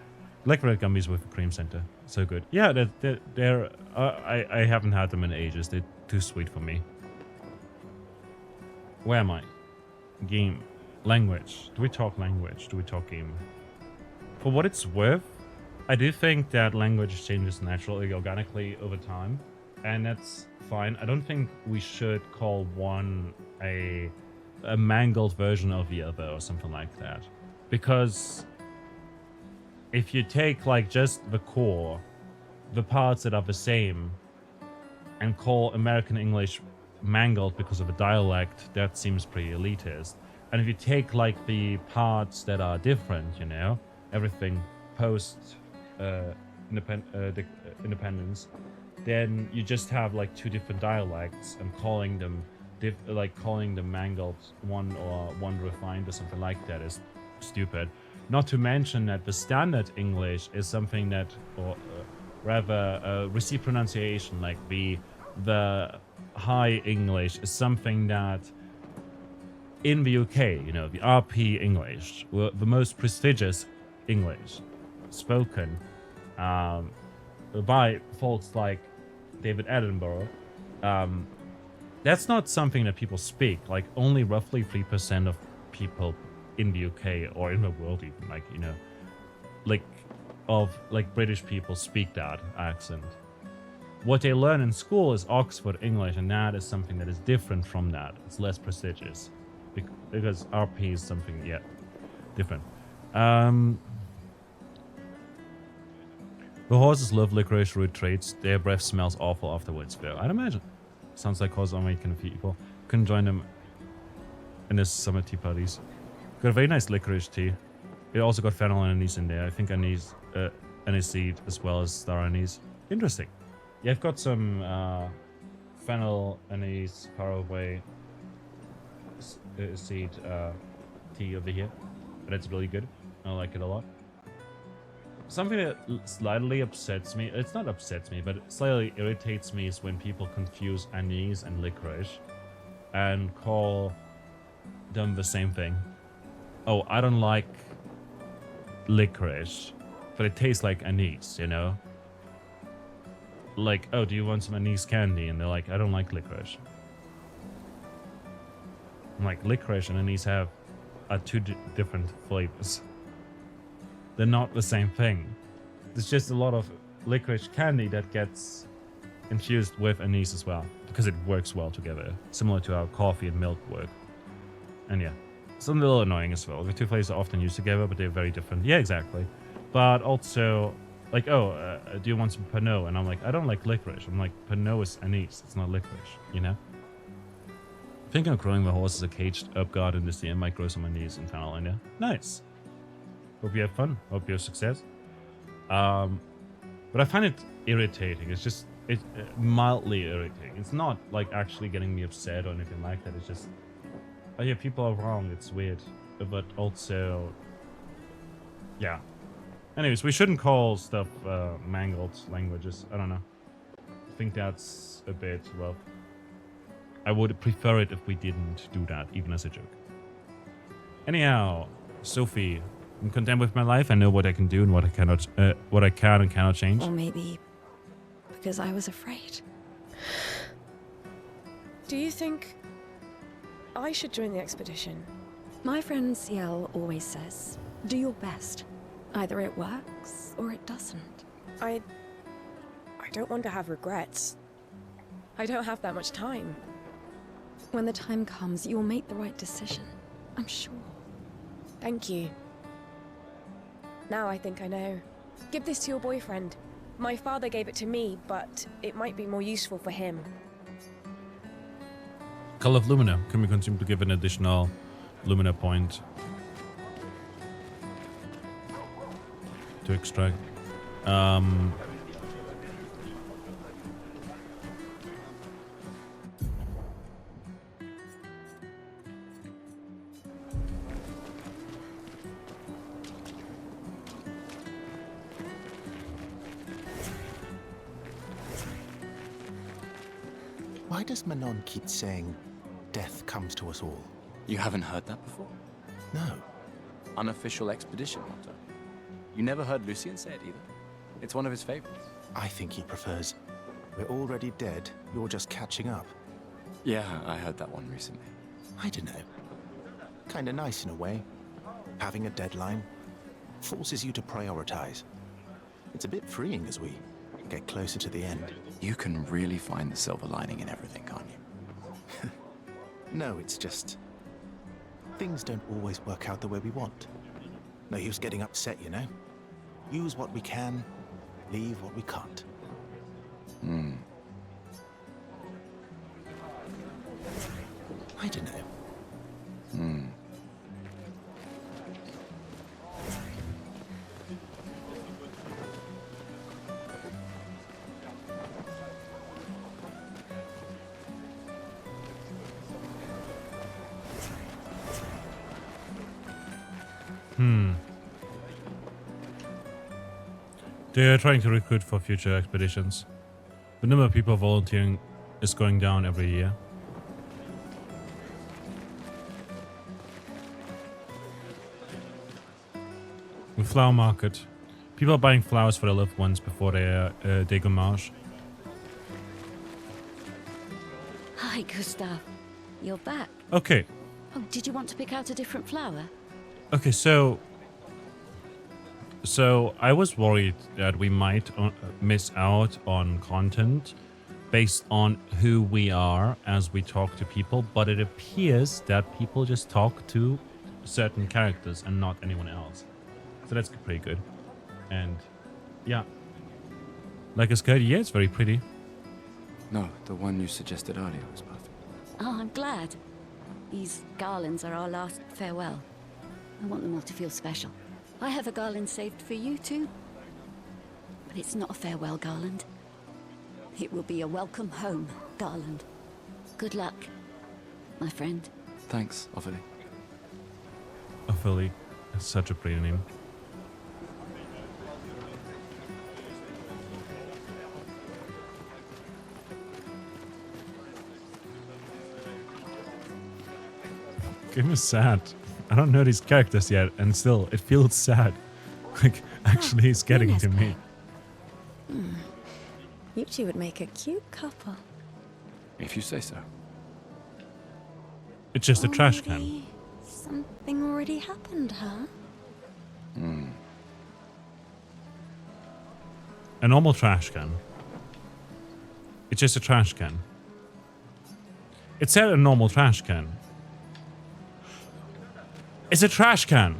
Licorice gummies with a cream center. So good. Yeah, they're I haven't had them in ages. They're too sweet for me. Where am I? Game. Language. Do we talk language? Do we talk game? For what it's worth, I do think that language changes naturally, organically over time. And that's fine. I don't think we should call one a mangled version of the other or something like that. Because if you take like just the core, the parts that are the same, and call American English mangled because of a dialect, that seems pretty elitist. And if you take like the parts that are different, you know, everything post independence, then you just have like two different dialects and calling them mangled one or one refined or something like that is stupid. Not to mention that the standard English is something that, or rather received pronunciation, like the high English is something that in the UK, you know, the RP English, the most prestigious English spoken by folks like David Attenborough, that's not something that people speak. Like, only roughly 3% of people in the UK or in the world even, like, you know, like British people speak that accent. What they learn in school is Oxford English, and that is something that is different from that. It's less prestigious because RP is something, yeah, different. The horses love licorice root treats. Their breath smells awful afterwards. Fair, I'd imagine. Sounds like horses American people. Couldn't join them in this summer tea parties. Got a very nice licorice tea. It also got fennel and anise in there. I think anise seed as well as star anise. Interesting. Yeah, I've got some fennel, anise, caraway seed tea over here. But it's really good. I like it a lot. Something that slightly upsets me, it's not upsets me, but it slightly irritates me is when people confuse anise and licorice and call them the same thing. Oh, I don't like licorice, but it tastes like anise, you know? Like, oh, do you want some anise candy? And they're like, I don't like licorice. I'm like, licorice and anise are two different flavors. They're not the same thing. There's just a lot of licorice candy that gets infused with anise as well, because it works well together, similar to how coffee and milk work. And yeah, it's a little annoying as well. The two flavors are often used together, but they're very different. Yeah, exactly. But also, like, do you want some Pernod? And I'm like, I don't like licorice. I'm like, Pernod is anise. It's not licorice, you know? Thinking of growing my horse as a caged up garden this year might grow some on these in Town India. Nice. Hope you have fun. Hope you have success. But I find it irritating. It's mildly irritating. It's not like actually getting me upset or anything like that. It's just, oh yeah, people are wrong. It's weird. But also, yeah. Anyways, we shouldn't call stuff mangled languages. I don't know. I think that's a bit rough. I would prefer it if we didn't do that, even as a joke. Anyhow, Sophie, I'm content with my life. I know what I can do and what I cannot, what I can and cannot change. Or maybe because I was afraid. Do you think I should join the expedition? My friend Ciel always says, do your best. Either it works or it doesn't. I don't want to have regrets. I don't have that much time. When the time comes, you'll make the right decision. I'm sure. Thank you. Now I think I know. Give this to your boyfriend. My father gave it to me, but it might be more useful for him. Call of Lumina. Can we continue to give an additional Lumina point to extract? Why does Manon keep saying death comes to us all? You haven't heard that before? No. Unofficial expedition motto. You never heard Lucien say it either? It's one of his favorites. I think he prefers, we're already dead, you're just catching up. Yeah, I heard that one recently. I don't know. Kinda nice in a way. Having a deadline forces you to prioritize. It's a bit freeing as we get closer to the end. You can really find the silver lining in everything, can't you? No, it's just things don't always work out the way we want. No use getting upset, you know? Use what we can, leave what we can't. I don't know. They are trying to recruit for future expeditions. The number of people volunteering is going down every year. The flower market. People are buying flowers for their loved ones before their dégommage. Hi, Gustav. You're back. Okay. Oh, did you want to pick out a different flower? Okay, so I was worried that we might miss out on content based on who we are as we talk to people, but it appears that people just talk to certain characters and not anyone else. So that's pretty good. And yeah. Like a skirt, yeah, it's very pretty. No, the one you suggested earlier was perfect. Oh, I'm glad. These garlands are our last farewell. I want them all to feel special. I have a garland saved for you too. But it's not a farewell garland. It will be a welcome home garland. Good luck, my friend. Thanks, Ophelie. Ophelie. That's such a pretty name. Game is sad. I don't know these characters yet, and still, it feels sad. Like, actually, it's getting to me. You two would make a cute couple. If you say so. It's just a Or trash maybe can. something already happened, huh? A normal trash can. It's just a trash can. It said a normal trash can. It's a trash can.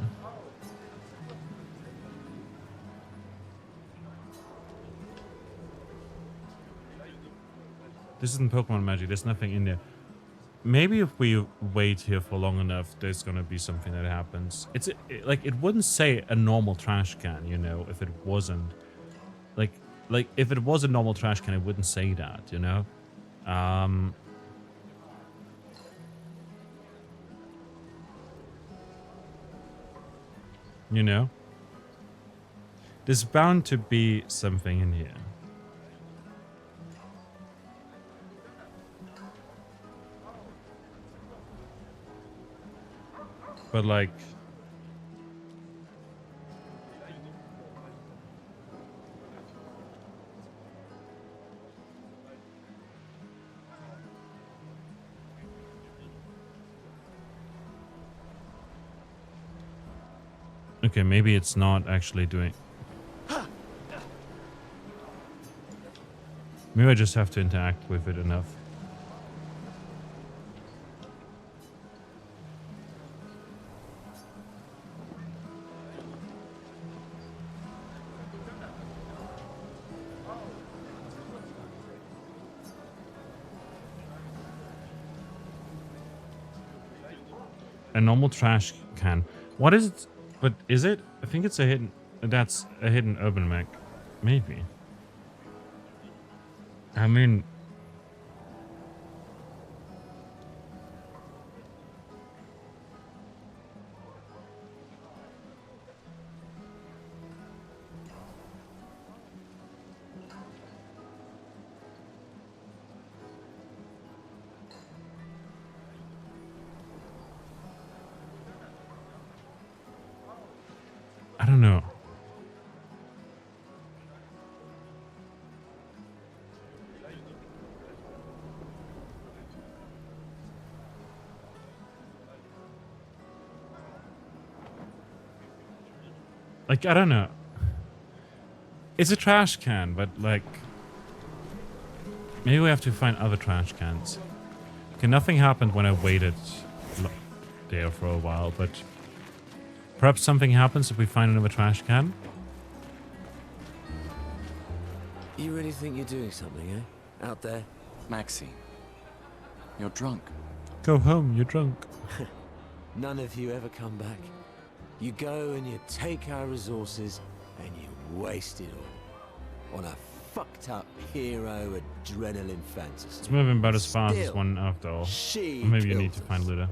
This isn't Pokemon magic. There's nothing in there. Maybe if we wait here for long enough, there's gonna be something that happens. Like it wouldn't say a normal trash can, you know, if it wasn't. Like if it was a normal trash can, it wouldn't say that, you know. You know, there's bound to be something in here. But like, okay, maybe it's not actually doing. Maybe I just have to interact with it enough. A normal trash can. What is it? But is it? I think it's a hidden. That's a hidden urban mech. Maybe. I mean. I don't know. Like, I don't know. It's a trash can, but like... Maybe we have to find other trash cans. Okay, nothing happened when I waited there for a while, but... Perhaps something happens if we find another trash can? You really think you're doing something, eh? Out there? Maxine, you're drunk. Go home, you're drunk. None of you ever come back. You go and you take our resources and you waste it all on a fucked up hero adrenaline fantasy. It's moving about as fast as one after all. Or maybe you need to find Luda.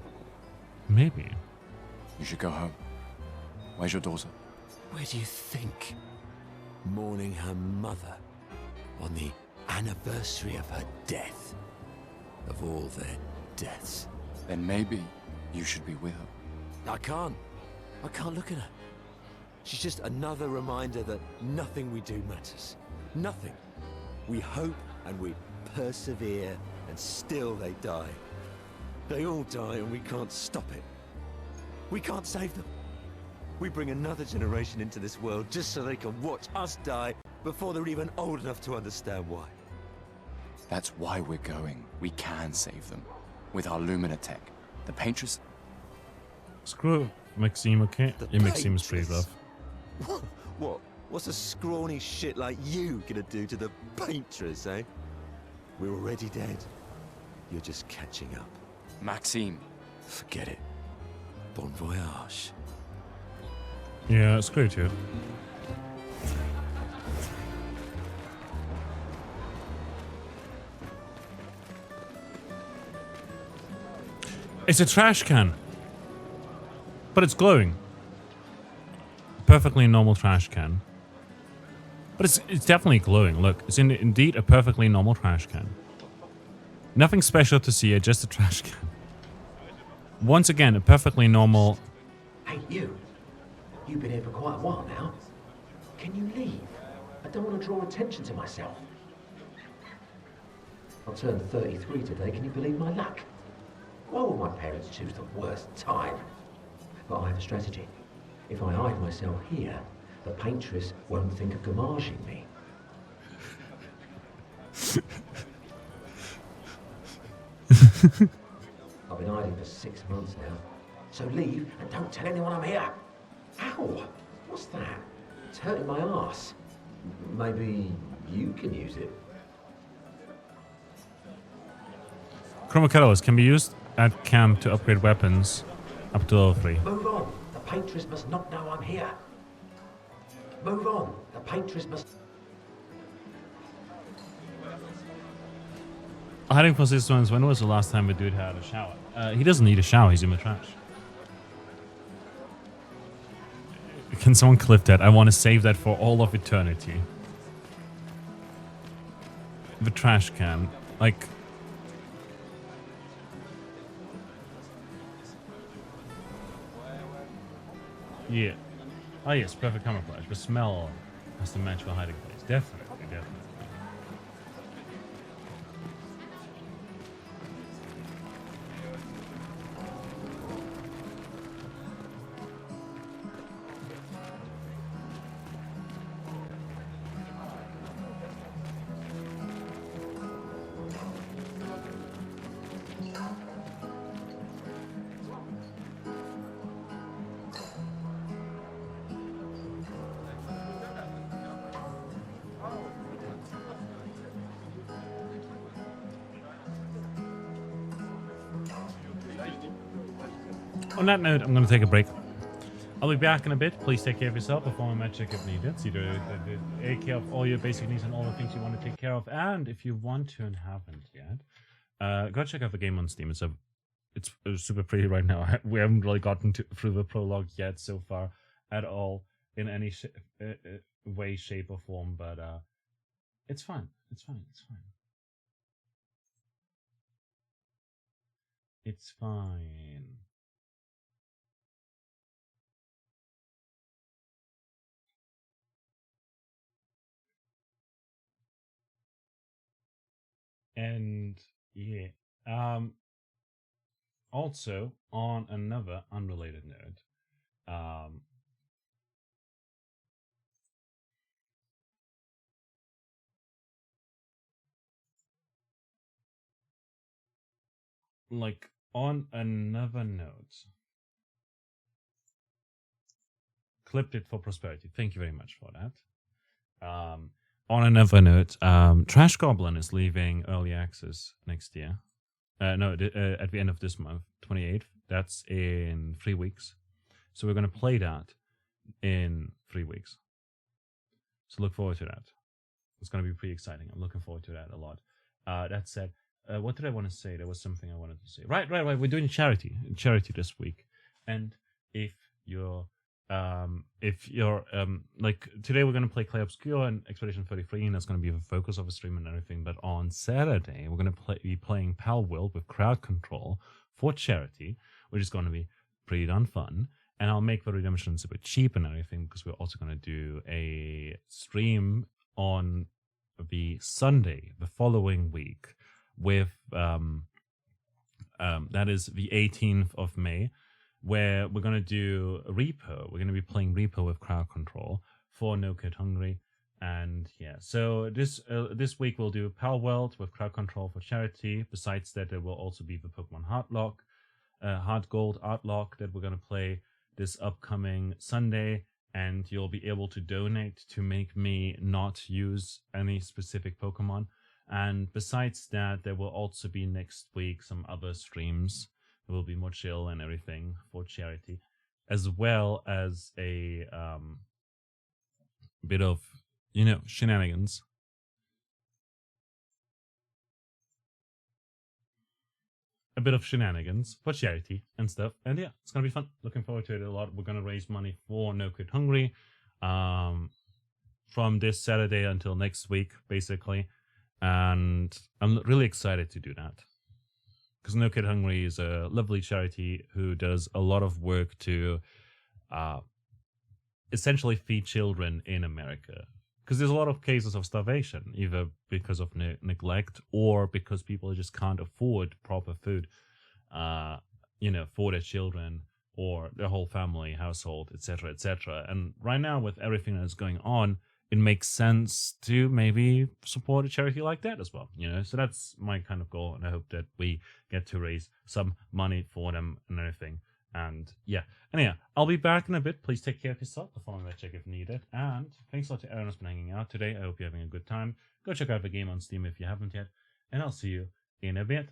Maybe. You should go home. Where's your daughter? Where do you think? Mourning her mother on the anniversary of her death. Of all their deaths. Then maybe you should be with her. I can't look at her. She's just another reminder that nothing we do matters. Nothing. We hope and we persevere and still they die. They all die and we can't stop it. We can't save them. We bring another generation into this world just so they can watch us die before they're even old enough to understand why. That's why we're going. We can save them. With our Lumina tech. The Paintress... Screw Maxime, okay? Yeah, Maxime is pretty rough. What? What's a scrawny shit like you gonna do to the Paintress, eh? We're already dead. You're just catching up. Maxime. Forget it. Bon voyage. Yeah, screw you. It's a trash can. But it's glowing. Perfectly normal trash can. But it's definitely glowing. Look, it's indeed a perfectly normal trash can. Nothing special to see here, just a trash can. Once again, a perfectly normal... Hey, you. You've been here for quite a while now. Can you leave? I don't want to draw attention to myself. I turned 33 today, can you believe my luck? Why would my parents choose the worst time? But I have a strategy. If I hide myself here, the Paintress won't think of gommaging me. I've been hiding for 6 months now. So leave and don't tell anyone I'm here. Ow! What's that? It's hurting my arse. Maybe you can use it. Chroma catalyst can be used at camp to upgrade weapons up to level 3. Move on. The paintress must not know I'm here. Move on. The paintress must... Hiding for 6 months. When was the last time a dude had a shower? He doesn't need a shower. He's in the trash. Can someone clip that? I want to save that for all of eternity. The trash can. Like... Yeah. Oh yes, perfect camouflage. The smell has to match the hiding place. Definitely, definitely. On that note, I'm going to take a break. I'll be back in a bit. Please take care of yourself, perform a magic if needed. So you take care of all your basic needs and all the things you want to take care of. And if you want to and haven't yet, go check out the game on Steam. It's super pretty right now. We haven't really gotten through the prologue yet so far at all in any way, shape, or form. But it's fine. It's fine. It's fine. It's fine. And yeah, also on another unrelated note, like on another note, clipped it for prosperity. Thank you very much for that. On another note, Trash Goblin is leaving early access next year. No, at the end of this month, 28th. That's in 3 weeks. So we're going to play that in 3 weeks. So look forward to that. It's going to be pretty exciting. I'm looking forward to that a lot. That said, what did I want to say? There was something I wanted to say. Right. We're doing charity this week. And if you're like today we're going to play Clair Obscur and Expedition 33, and that's going to be the focus of the stream and everything. But on Saturday, we're going to be playing Pal World with crowd control for charity, which is going to be pretty darn fun. And I'll make the redemptions a bit cheap and everything, because we're also going to do a stream on the Sunday, the following week, with that is the 18th of May, where we're going to do Repo. We're going to be playing Repo with crowd control for No Kid Hungry. And yeah, so this week we'll do Pal World with crowd control for charity. Besides that, there will also be the Pokemon Heart Gold Art Lock that we're going to play this upcoming Sunday. And you'll be able to donate to make me not use any specific Pokemon. And besides that, there will also be next week some other streams. It will be more chill and everything for charity, as well as a bit of, shenanigans. A bit of shenanigans for charity and stuff. And yeah, it's going to be fun. Looking forward to it a lot. We're going to raise money for No Kid Hungry from this Saturday until next week, basically. And I'm really excited to do that. Because No Kid Hungry is a lovely charity who does a lot of work to essentially feed children in America. Because there's a lot of cases of starvation, either because of neglect or because people just can't afford proper food, for their children or their whole family, household, etc., etc. And right now, with everything that's going on, it makes sense to maybe support a charity like that as well, So that's my kind of goal, and I hope that we get to raise some money for them and everything. And yeah, anyhow, I'll be back in a bit. Please take care of yourself. The following check if needed. And thanks a lot to everyone who's been hanging out today. I hope you're having a good time. Go check out the game on Steam if you haven't yet. And I'll see you in a bit.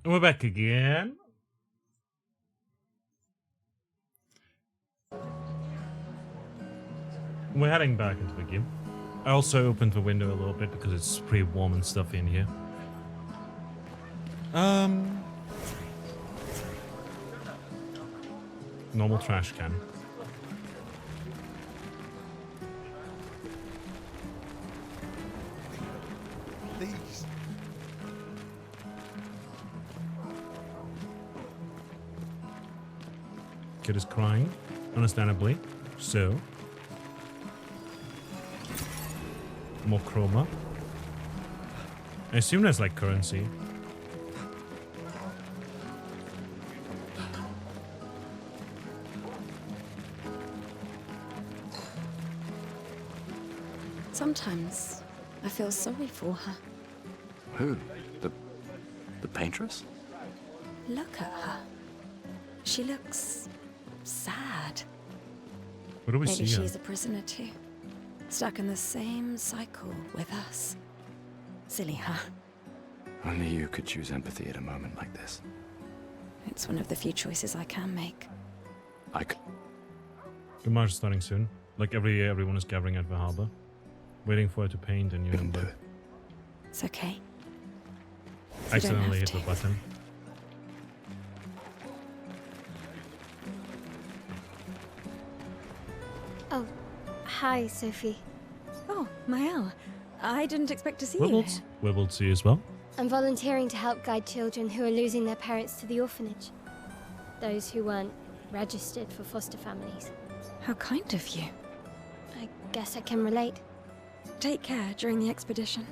And we're back again. We're heading back into the game. I also opened the window a little bit because it's pretty warm and stuffy in here. Normal trash can. These. Kid is crying, understandably. So. More chroma. I assume that's like currency. Sometimes I feel sorry for her. Who? The paintress? Look at her. She looks sad. Where do we Maybe see her? she's a prisoner too. Stuck in the same cycle with us. Silly her. Only you could choose empathy at a moment like this. It's one of the few choices I can make. I could. The march is starting soon. Like every year, everyone is gathering at the harbor, waiting for it to paint a new number. It's okay. Accidentally hit the button. Oh, hi, Sophie. Oh, Mael. I didn't expect to see you. Wibbles? Wibbles see you as well. I'm volunteering to help guide children who are losing their parents to the orphanage. Those who weren't registered for foster families. How kind of you. I guess I can relate. Take care during the expedition.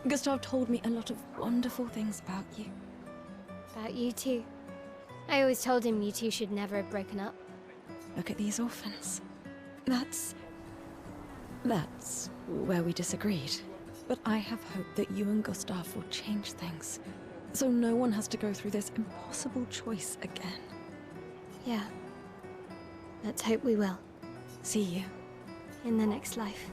Gustav told me a lot of wonderful things about you. About you too. I always told him you two should never have broken up. Look at these orphans. That's where we disagreed. But I have hope that you and Gustav will change things, so no one has to go through this impossible choice again. Yeah. Let's hope we will. See you. In the next life.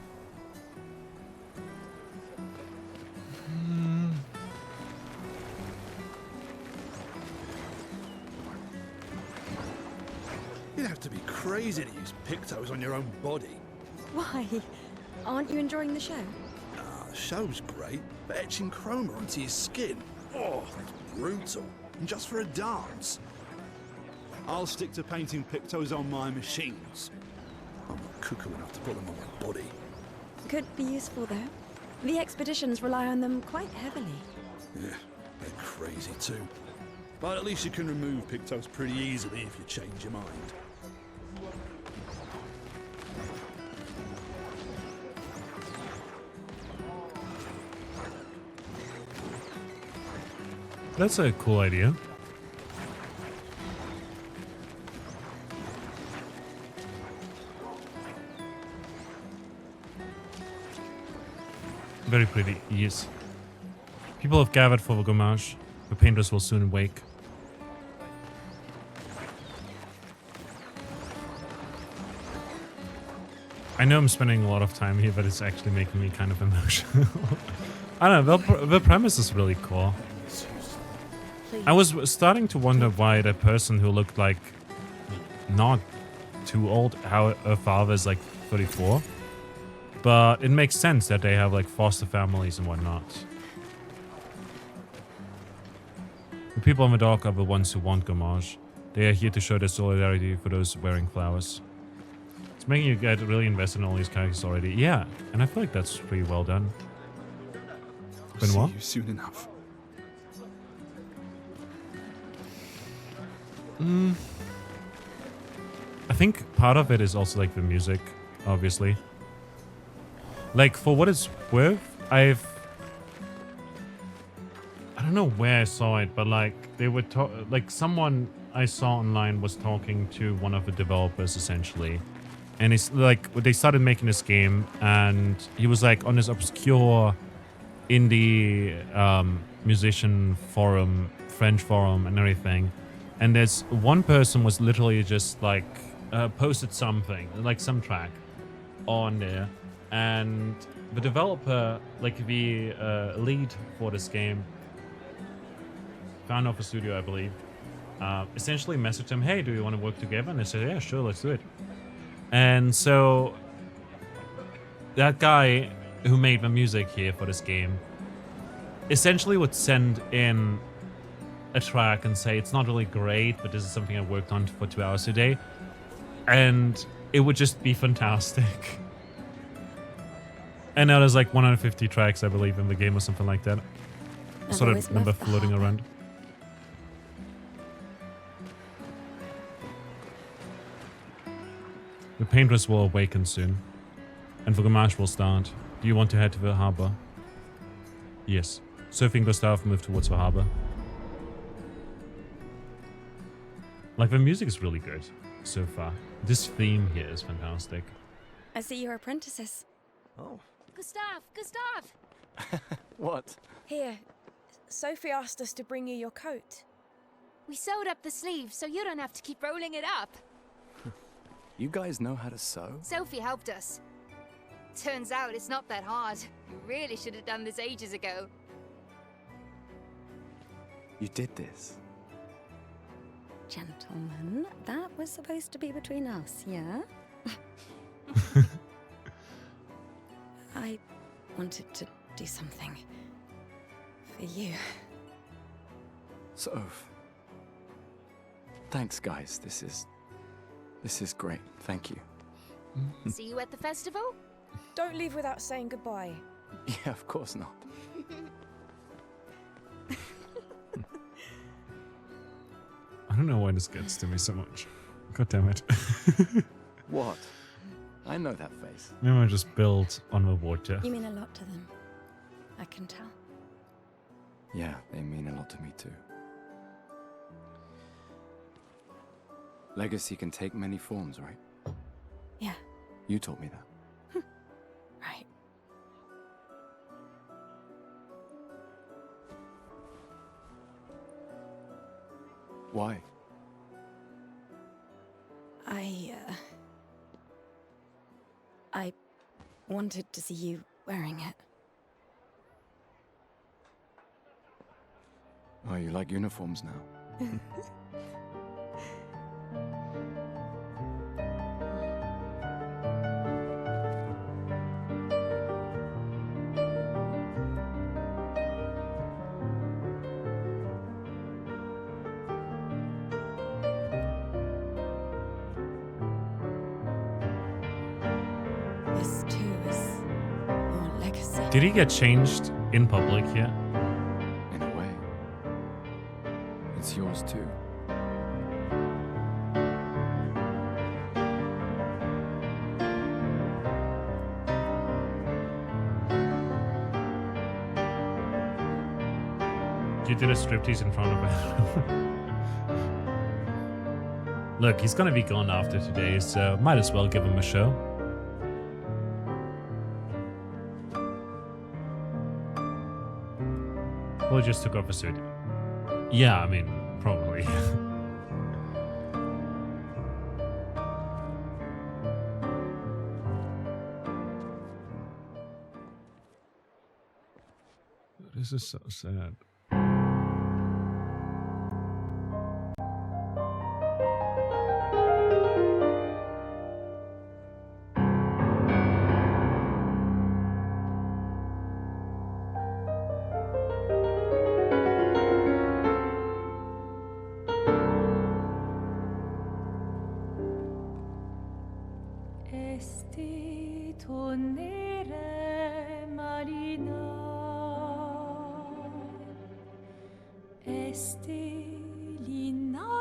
You'd have to be crazy to use pictos on your own body. Why? Aren't you enjoying the show? The show's great, but etching chroma onto your skin, oh, that's brutal. And just for a dance. I'll stick to painting pictos on my machines. I'm not cuckoo enough to put them on my body. Could be useful though. The expeditions rely on them quite heavily. Yeah, they're crazy too. But at least you can remove pictos pretty easily if you change your mind. That's a cool idea. Very pretty, yes. People have gathered for the gommage. The painters will soon wake. I know I'm spending a lot of time here, but it's actually making me kind of emotional. I don't know, the premise is really cool. I was starting to wonder why that person who looked like not too old, how her father is like 34. But it makes sense that they have like foster families and whatnot. The people on the dock are the ones who want gommage. They are here to show their solidarity for those wearing flowers. It's making you get really invested in all these characters already. Yeah, and I feel like that's pretty well done. Benoit? See you soon enough. I think part of it is also like the music, obviously. Like, for what it's worth, I don't know where I saw it, but like they were like someone I saw online was talking to one of the developers essentially, and it's like they started making this game, and he was like on this obscure indie musician forum, French forum, and everything. And there's one person was literally just like posted something, like some track on there. And the developer, like the lead for this game, founder of the studio, I believe, essentially messaged him, hey, do you want to work together? And they said, yeah, sure, let's do it. And so that guy who made the music here for this game essentially would send in a track and say, it's not really great, but this is something I worked on for 2 hours today. And it would just be fantastic. And now there's like 150 tracks, I believe, in the game or something like that. I sort of remember floating around. The painters will awaken soon, and the Gamache will start. Do you want to head to the harbor? Yes. Sophie and Gustav move towards the harbor. Like, the music is really good so far. This theme here is fantastic. I see you're apprentices. Oh. Gustav! What? Here, Sophie asked us to bring you your coat. We sewed up the sleeves so you don't have to keep rolling it up. You guys know how to sew? Sophie helped us. Turns out it's not that hard. You really should have done this ages ago. You did this? Gentlemen, that was supposed to be between us, yeah? I wanted to do something for you. Soph. Thanks, guys. This is great. Thank you. See you at the festival? Don't leave without saying goodbye. Yeah, of course not. I don't know why this gets to me so much. God damn it. What? I know that face. Maybe I just build on the water. You mean a lot to them. I can tell. Yeah, they mean a lot to me too. Legacy can take many forms, right? Yeah. You told me that. Right. Why? I wanted to see you wearing it. Oh, you like uniforms now? This too is your legacy. Did he get changed in public yet? In a way. It's yours too. You did a striptease in front of him. Look, he's gonna be gone after today, so might as well give him a show. Well, he just took off a suit. Yeah, I mean, probably. This is so sad.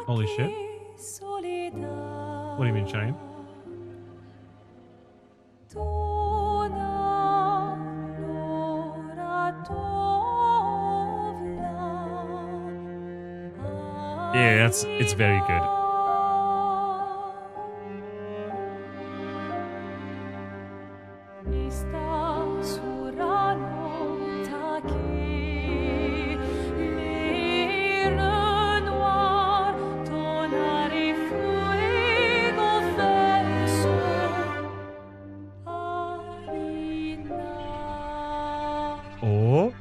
Holy shit. What do you mean, Shane? Yeah, it's very good. Oh.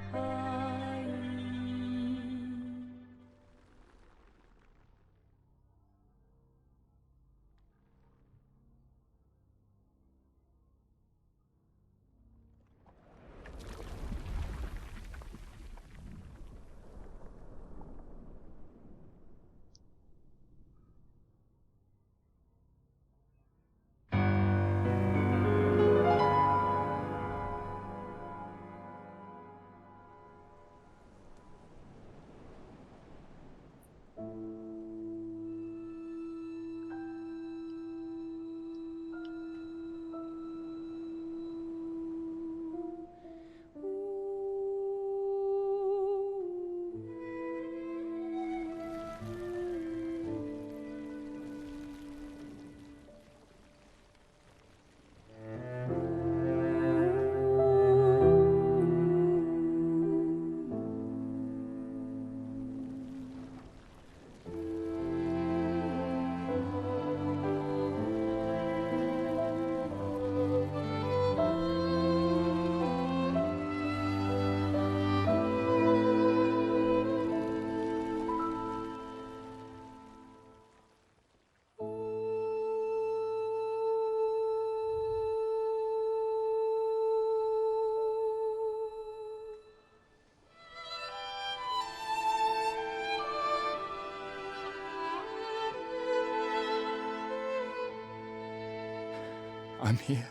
I'm here.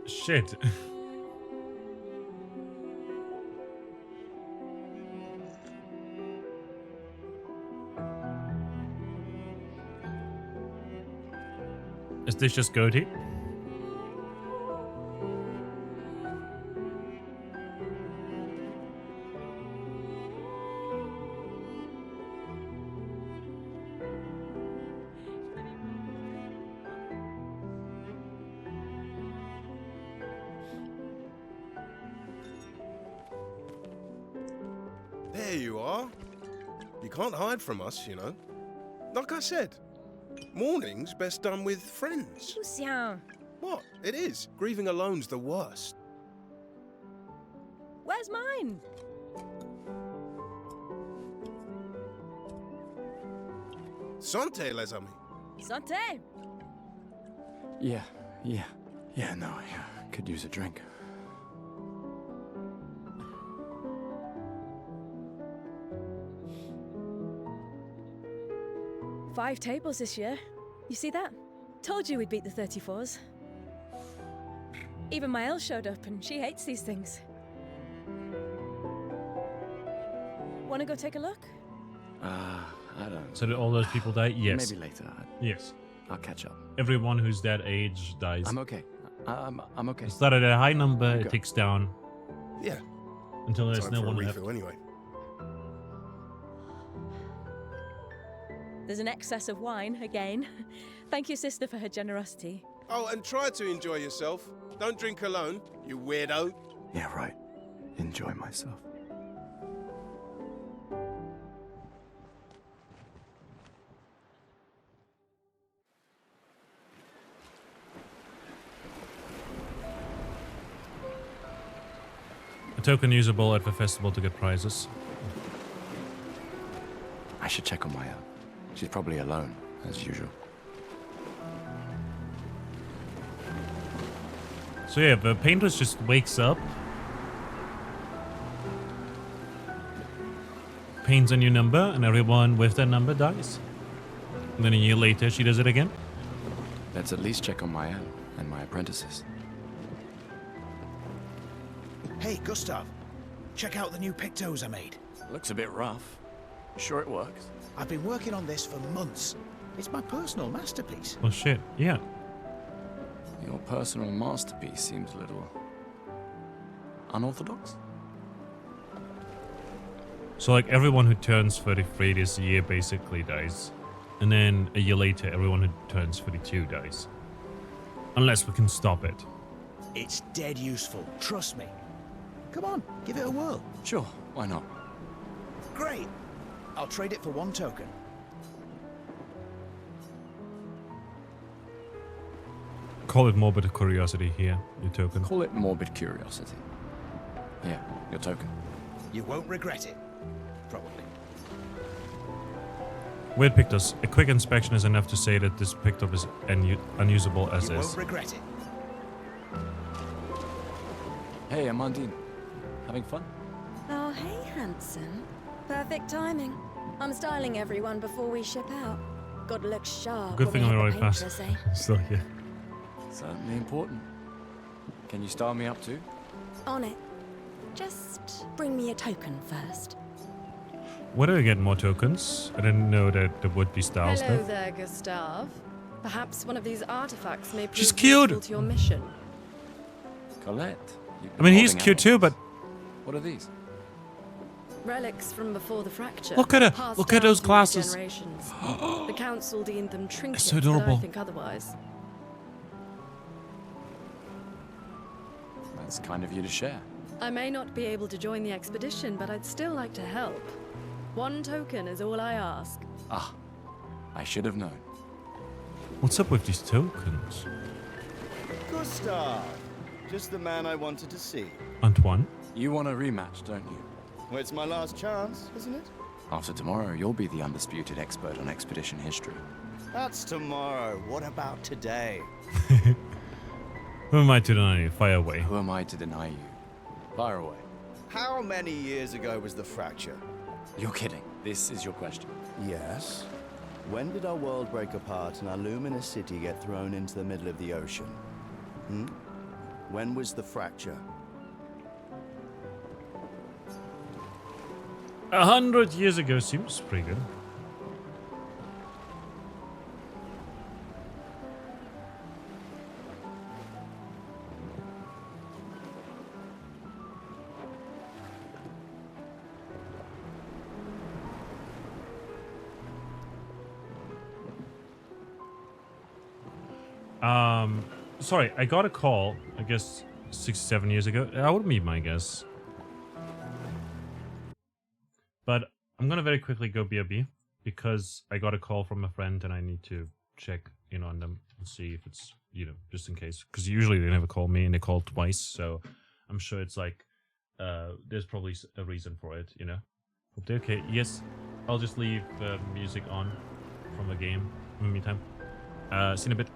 Shit. Is this just Gertie? There you are. You can't hide from us, you know. Like I said, mourning's best done with friends. Lucien, What? It is. Grieving alone's the worst. where's mine? Santé, les amis. Santé. Yeah, no, I could use a drink. Five tables this year. You see that? Told you we'd beat the 34s. Even my Elle showed up, and she hates these things. Wanna go take a look? I don't... So did all those people die? Yes. Maybe later. Yes. I'll catch up. Everyone who's that age dies. I'm okay. I'm okay. It started at a high number, it ticks down. Yeah. Until there's Time no for a one left. refill anyway. There's an excess of wine, again. Thank you, sister, for her generosity. Oh, and try to enjoy yourself. Don't drink alone, you weirdo. Yeah, right. Enjoy myself. A token usable at the festival to get prizes. I should check on Maya. She's probably alone, as usual. So yeah, the paintress just wakes up, paints a new number, and everyone with that number dies. And then a year later, she does it again. Let's at least check on Maya and my apprentices. Hey, Gustav. Check out the new pictos I made. Looks a bit rough. Sure it works? I've been working on this for months. It's my personal masterpiece. Oh shit, yeah. Your personal masterpiece seems a little... unorthodox? So like everyone who turns 33 this year basically dies. And then a year later, everyone who turns 32 dies. Unless we can stop it. It's dead useful, trust me. Come on, give it a whirl. Sure, why not? Great. I'll trade it for one token. Call it morbid curiosity here, your token. Call it morbid curiosity. Here, your token. You won't regret it. Probably. Weird pictures. A quick inspection is enough to say that this picture is unusable as You is. won't regret it. Hey, Amandine. Having fun? Oh, hey, handsome. Perfect timing. I'm styling everyone before we ship out. Gotta look sharp. Good when thing we I'm hit already the fast. paintress, eh? Still here. Certainly important. Can you style me up too? On it. Just bring me a token first. Where do I get more tokens? I didn't know that there would be style Hello stuff. there, Gustav. Perhaps one of these artifacts may She's prove cute. useful to your mission. Colette. I mean, he's cute too, but What are these? Relics from before the fracture. Look at her. passed Look at down those through glasses. generations. The council deemed them trinkets, so but I adorable. think otherwise. That's kind of you to share. I may not be able to join the expedition, but I'd still like to help. One token is all I ask. Ah, I should have known. what's up with these tokens? Gustav! Just the man I wanted to see. Antoine? You want a rematch, don't you? Well, it's my last chance, isn't it? After tomorrow, you'll be the undisputed expert on expedition history. That's tomorrow. What about today? Who am I to deny you? Fire away. Who am I to deny you? Fire away. How many years ago was the fracture? You're kidding. This is your question. Yes. When did our world break apart and our luminous city get thrown into the middle of the ocean? Hmm? When was the fracture? 100 years ago seems pretty good. Sorry, I got a call, I guess 6-7 years ago. I would be my guess. But I'm gonna very quickly go BRB because I got a call from a friend and I need to check in on them and see if it's, you know, just in case. Because usually they never call me and they call twice, so I'm sure it's like, there's probably a reason for it, you know. Hope they're okay. Yes, I'll just leave music on from the game in the meantime. See you in a bit.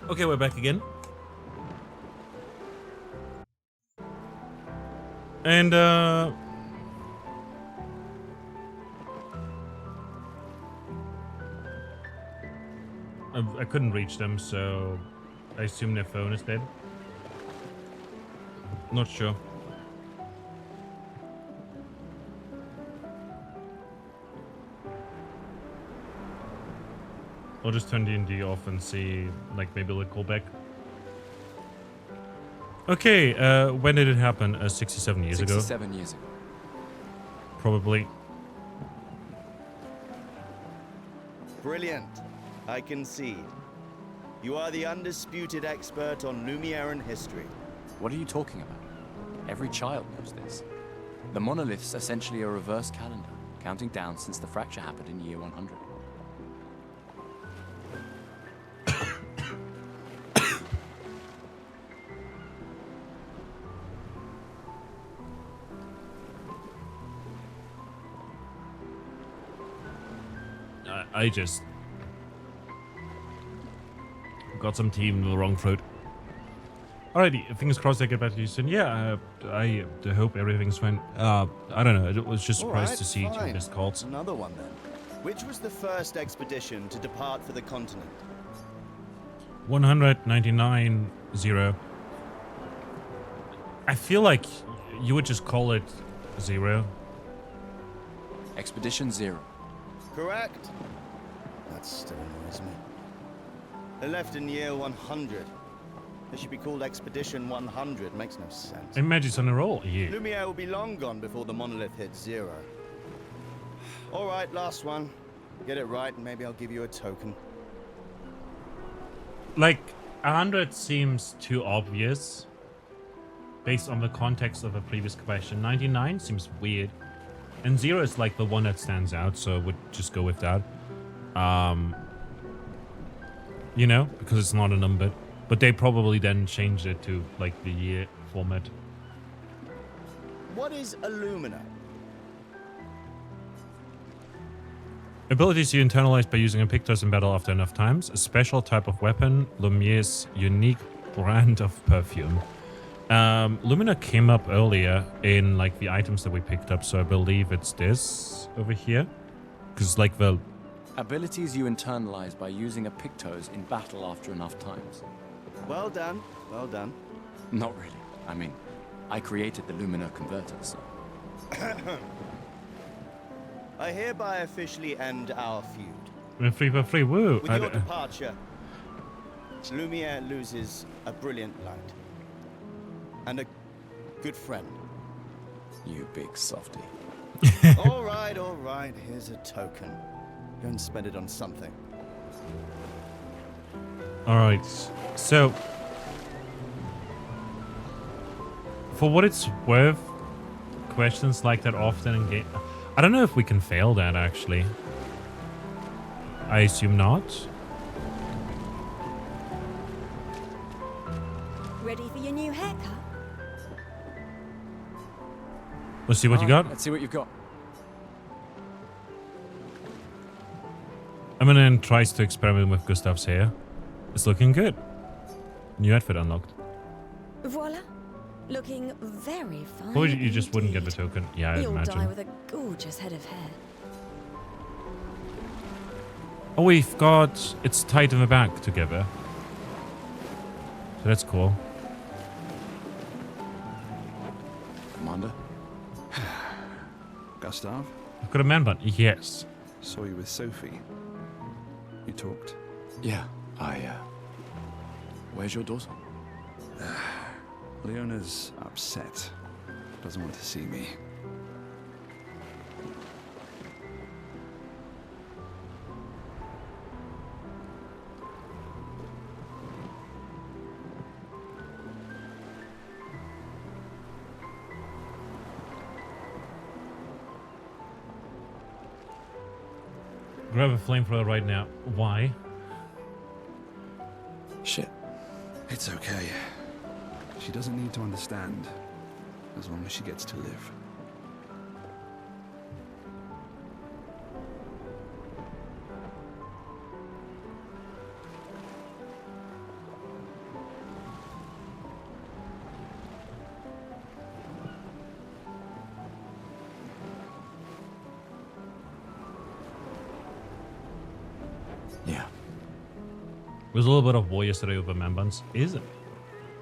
Okay, we're back again. And I couldn't reach them, so I assume their phone is dead. Not sure. I'll just turn D&D off and see, like, maybe they'll call back. Okay, when did it happen? 67 years ago? 67 years ago. Probably. Brilliant. I concede. You are the undisputed expert on Lumieran history. What are you talking about? Every child knows this. The monolith's essentially a reverse calendar, counting down since the fracture happened in year 100. I just got some tea in the wrong throat. Alrighty, fingers crossed I get back to you soon. Yeah, I hope everything's fine. I don't know, I was just surprised to see two missed calls. Another one then. Which was the first expedition to depart for the continent? 199-0. I feel like you would just call it 0. Expedition 0. Correct. That still annoys me. They left in year 100. They should be called Expedition 100. Makes no sense. Imagine on a roll, yeah. Lumiere will be long gone before the monolith hits 0. All right, last one. Get it right, and maybe I'll give you a token. Like, 100 seems too obvious based on the context of a previous question. 99 seems weird. And 0 is like the one that stands out, so I would just go with that. You know, because it's not a number. But they probably then changed it to, like, the year format. What is Illumina? Abilities you internalize by using a Pictos in battle after enough times. A special type of weapon. Lumiere's unique brand of perfume. Lumina came up earlier in, like, the items that we picked up, so I believe it's this over here. Because, like, the... Abilities you internalize by using a Pictos in battle after enough times. Well done. Well done. Not really. I mean, I created the Lumina converter, so... I hereby officially end our feud. We're 3 for 3, woo! With your departure, Lumiere loses a brilliant light. And a good friend. You big softy. all right. Here's a token. Go and spend it on something. Alright, so... For what it's worth, questions like that often in game... I don't know if we can fail that, actually. I assume not. Ready for your new haircut? Let's see what you got. Let's see what you've got. Eminem tries to experiment with Gustav's hair. It's looking good. New outfit unlocked. Voila. Looking very fine. Or you just wouldn't get the token. Yeah, I You'll imagine. die with a gorgeous head of hair. Oh, we've got... It's tied in the back together. So that's cool. Commander? Gustav? I've got a man bun. Yes. Saw you with Sophie. You talked. Yeah, Where's your daughter? Leona's upset. Doesn't want to see me. Grab a flamethrower right now. Why? Shit. It's okay. She doesn't need to understand, as long as she gets to live. was a little bit of war yesterday over Mambans.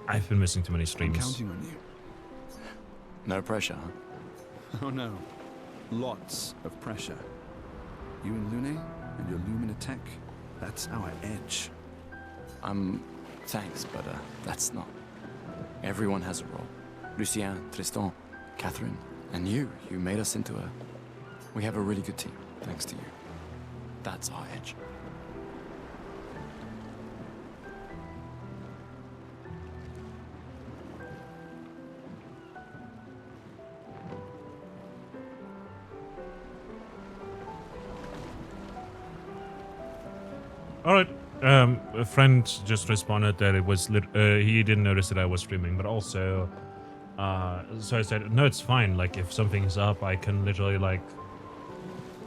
I've been missing too many I'm streams. counting on you. No pressure, huh? Oh no. Lots of pressure. You and Lune and your Lumina tech, that's our edge. Thanks, but that's not. Everyone has a role. Lucien, Tristan, Catherine, and you made us into a... We have a really good team, thanks to you. That's our edge. All right. A friend just responded that it was he didn't notice that I was streaming, but also, so I said, no, it's fine. Like, if something's up, I can literally like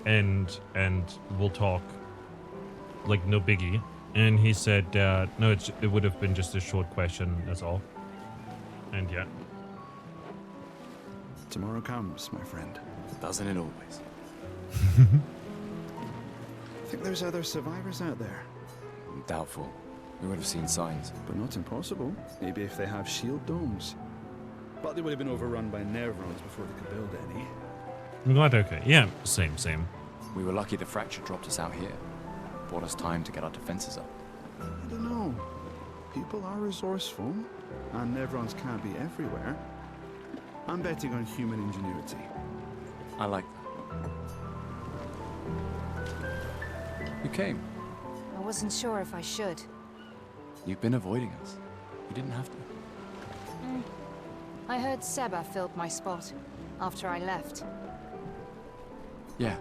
end and we'll talk. Like, no biggie. And he said, no, it would have been just a short question. That's all. And yeah. Tomorrow comes, my friend. Doesn't it always? Think there's other survivors out there? Doubtful. We would have seen signs. But not impossible. Maybe if they have shield domes. But they would have been overrun by Nevrons before they could build any. I'm glad, okay. Yeah, same. We were lucky the fracture dropped us out here. Bought us time to get our defenses up. I don't know. People are resourceful, and Nevrons can't be everywhere. I'm betting on human ingenuity. I like that. You came. I wasn't sure if I should. You've been avoiding us. You didn't have to. I heard Seba filled my spot after I left. Yeah.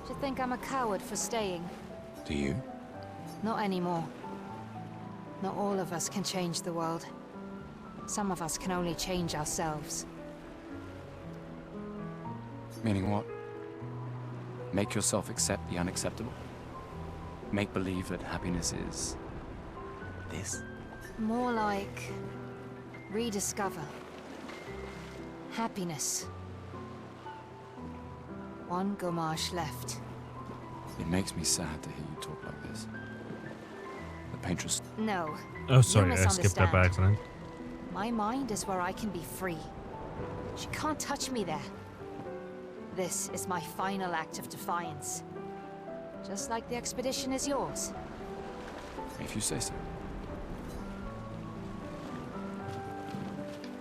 Do you think I'm a coward for staying? Do you? Not anymore. Not all of us can change the world. Some of us can only change ourselves. Meaning what? Make yourself accept the unacceptable? Make believe that happiness is... this? More like... rediscover. Happiness. One Gomash left. It makes me sad to hear you talk like this. The paintress... No. Oh, sorry, you I skipped that by accident. My mind is where I can be free. She can't touch me there. This is my final act of defiance. Just like the expedition is yours. If you say so.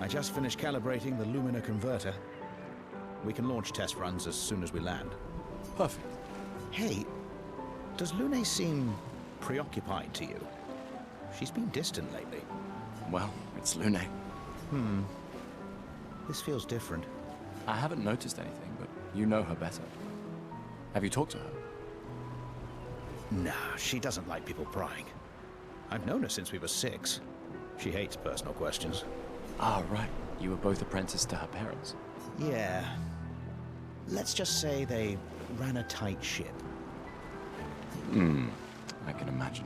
I just finished calibrating the Lumina converter. We can launch test runs as soon as we land. Perfect. Hey, does Lune seem preoccupied to you? She's been distant lately. Well, it's Lune. This feels different. I haven't noticed anything, but you know her better. Have you talked to her? Nah, she doesn't like people prying. I've known her since we were 6. She hates personal questions. Ah, right. You were both apprenticed to her parents. Yeah. Let's just say they ran a tight ship. I can imagine.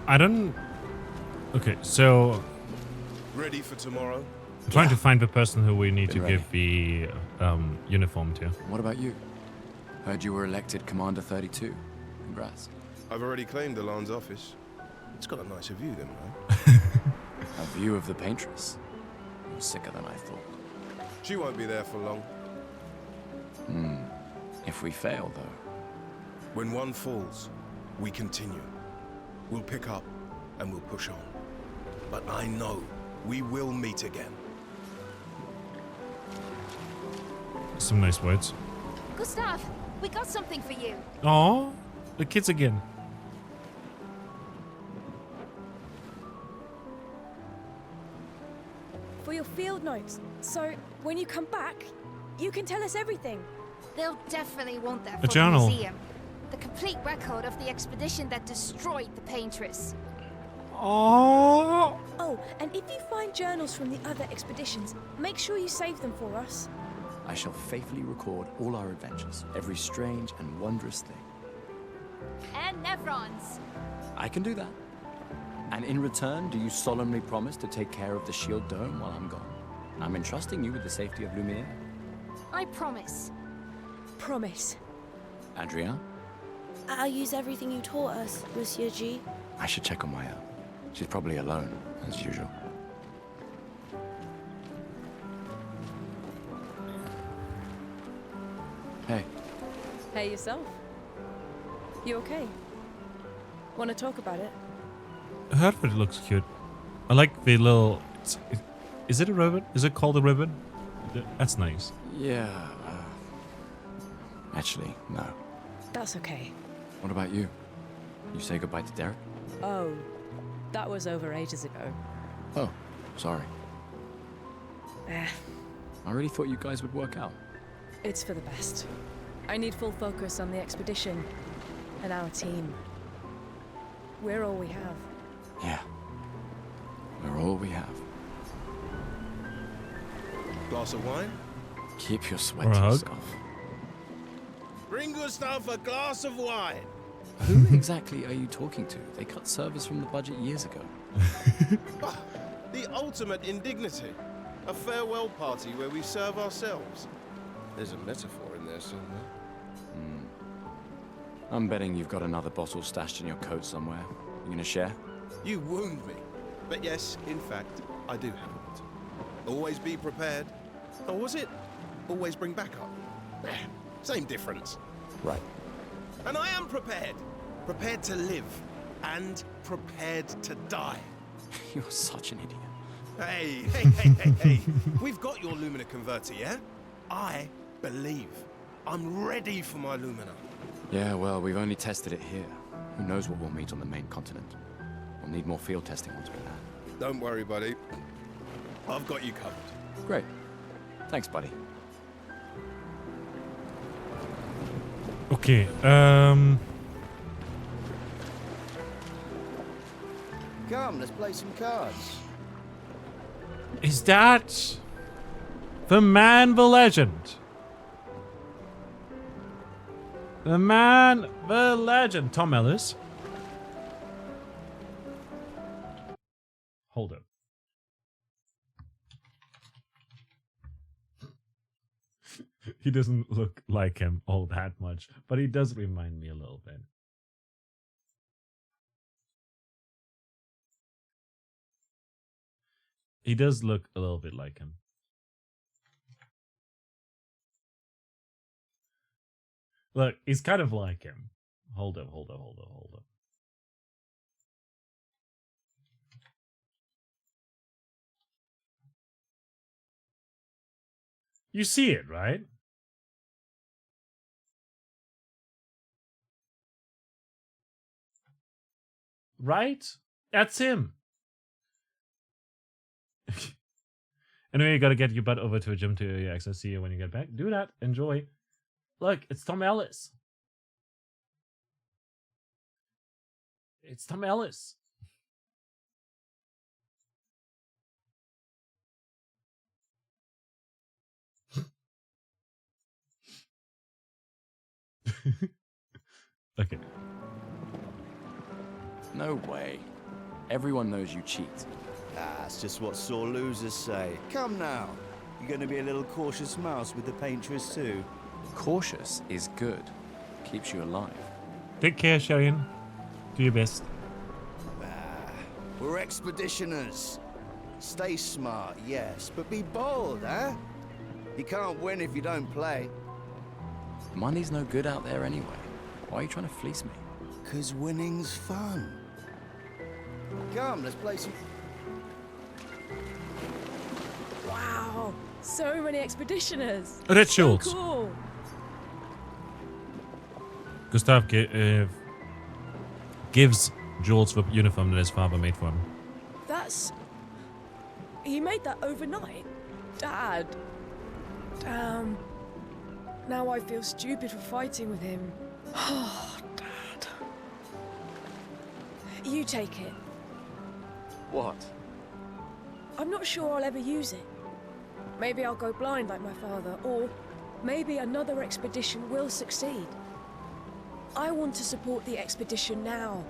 I don't... Okay, so... Ready for tomorrow? I'm trying to find the person who we need Been to ready. give the uniform to. What about you? Heard you were elected Commander 32. Congrats. I've already claimed Alon's office. It's got a nicer view than mine. A view of the Paintress. You're sicker than I thought. She won't be there for long. If we fail, though. When one falls, we continue. We'll pick up and we'll push on. But I know we will meet again. Some nice words. Gustav, we got something for you. Oh, the kids again. For your field notes. So, when you come back, you can tell us everything. They'll definitely want that A for the journal. museum. The complete record of the expedition that destroyed the Paintress. Oh. Oh, and if you find journals from the other expeditions, make sure you save them for us. I shall faithfully record all our adventures, every strange and wonderous thing. And Nevrons. I can do that. And in return, do you solemnly promise to take care of the shield dome while I'm gone? I'm entrusting you with the safety of Lumiere. I promise. Promise. Adrien? I'll use everything you taught us, Monsieur G. I should check on Maya. She's probably alone, as usual. Hey. Hey, yourself. You okay? Want to talk about it? Her outfit looks cute. I like the little... Is it a ribbon? Is it called a ribbon? That's nice. Yeah. Actually, no. That's okay. What about you? You say goodbye to Derek? Oh, that was over ages ago. Oh, sorry. Eh, I really thought you guys would work out. it's for the best. I need full focus on the expedition and our team. We're all we have. Yeah. We're all we have. Glass of wine? Keep your sweat Or a to hug? yourself. Bring Gustav a glass of wine. Who exactly are you talking to? They cut service from the budget years ago. Ah, the ultimate indignity. A farewell party where we serve ourselves. There's a metaphor in there somewhere. I'm betting you've got another bottle stashed in your coat somewhere. You gonna share? You wound me. But yes, in fact, I do have a bottle. Always be prepared. Or was it? Always bring backup. Same difference. Right. And I am prepared. Prepared to live. And prepared to die. You're such an idiot. Hey. We've got your Lumina converter, yeah? I believe. I'm ready for my Lumina. Yeah, well, we've only tested it here. Who knows what we'll meet on the main continent? We'll need more field testing once we're there. Don't worry, buddy. I've got you covered. Great. Thanks, buddy. Okay, Come, let's play some cards. is that the man, the legend? The man, the legend. Tom Ellis. Hold up. He doesn't look like him all that much, but he does remind me a little bit. He does look a little bit like him. Look, he's kind of like him. Hold up. You see it, right? Right? That's him. Anyway, you gotta get your butt over to a gym to access. See you when you get back. Do that. Enjoy. Look, it's Tom Ellis. It's Tom Ellis. Okay. No way. Everyone knows you cheat. That's just what sore losers say. Come now. You're going to be a little cautious mouse with the paintress too. Cautious is good. Keeps you alive. Take care, Sharian. Do your best. We're expeditioners. Stay smart, yes, but be bold, huh? You can't win if you don't play. Money's no good out there anyway. Why are you trying to fleece me? 'Cause winning's fun. Come, let's play some... Wow, so many expeditioners. Red So Shields. cool. Gustav gives Jules the uniform that his father made for him. That's... He made that overnight? Dad. Damn. Now I feel stupid for fighting with him. Oh, Dad. You take it. What? I'm not sure I'll ever use it. Maybe I'll go blind like my father, or maybe another expedition will succeed. I want to support the expedition now.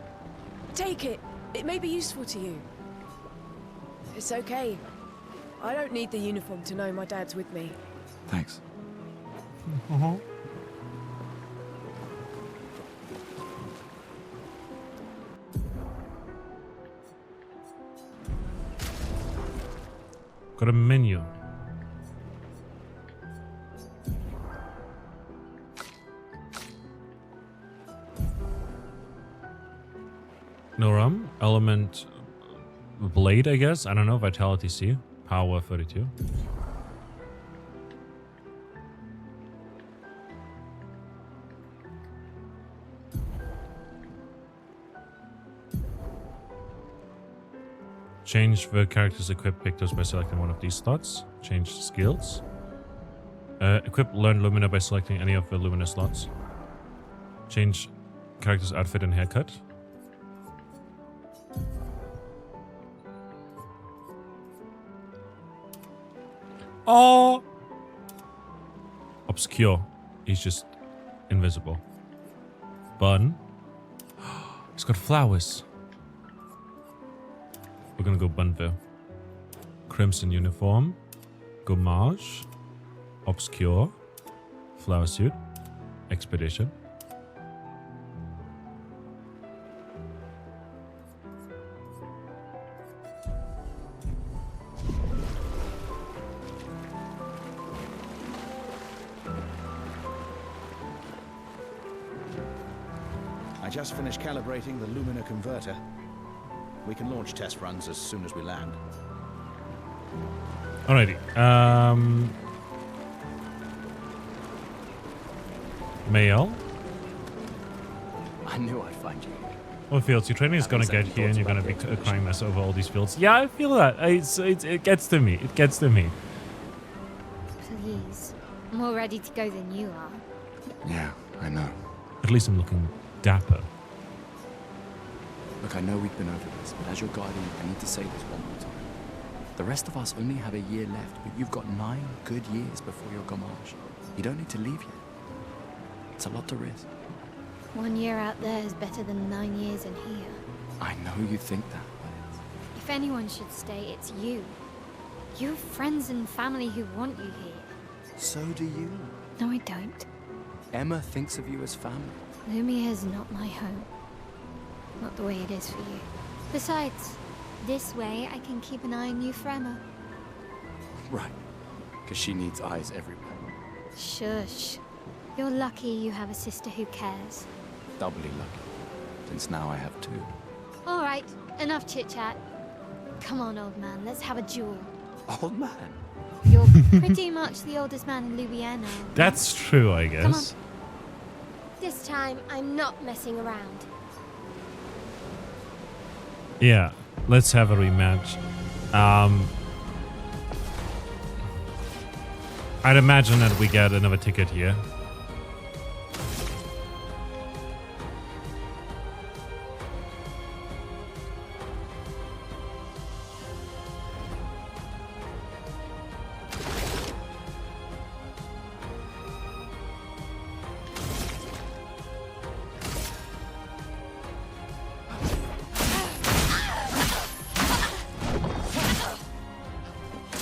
Take it. It may be useful to you. It's okay. I don't need the uniform to know my dad's with me. Thanks. Got a menu. No rum. Element blade, I guess. I don't know. Vitality C. Power 32. Change the character's equipped pictures by selecting one of these slots. Change skills. Equip learn Lumina by selecting any of the Lumina slots. Change character's outfit and haircut. Oh! Obscure. He's just invisible. Bun. He's got flowers. We're gonna go Bunville. Crimson uniform. Gommage. Obscure. Flower suit. Expedition. I just finished calibrating the Lumina converter. We can launch test runs as soon as we land. Alrighty. Mail. I knew I'd find you. Well, Fields, your training is gonna get here and you're gonna be a crying mess over all these fields. Yeah, I feel that. It gets to me. It gets to me. Please. I'm more ready to go than you are. Yeah, I know. At least I'm looking dapper. Look, I know we've been over this, but as your guardian, I need to say this one more time. The rest of us only have a year left, but you've got 9 good years before your gommage. You don't need to leave yet. It's a lot to risk. 1 year out there is better than 9 years in here. I know you think that, but If anyone should stay, it's you. You have friends and family who want you here. so do you. No, I don't. Emma thinks of you as family. Lumia is not my home. Not the way it is for you. Besides, this way I can keep an eye on you for Emma. Right. Because she needs eyes everywhere. Shush. You're lucky you have a sister who cares. Doubly lucky. Since now I have 2. All right, enough chit-chat. Come on, old man, let's have a duel. Old man? You're pretty much the oldest man in Louisiana now. That's true, I guess. Come on. This time, I'm not messing around. Yeah, let's have a rematch. I'd imagine that we get another ticket here.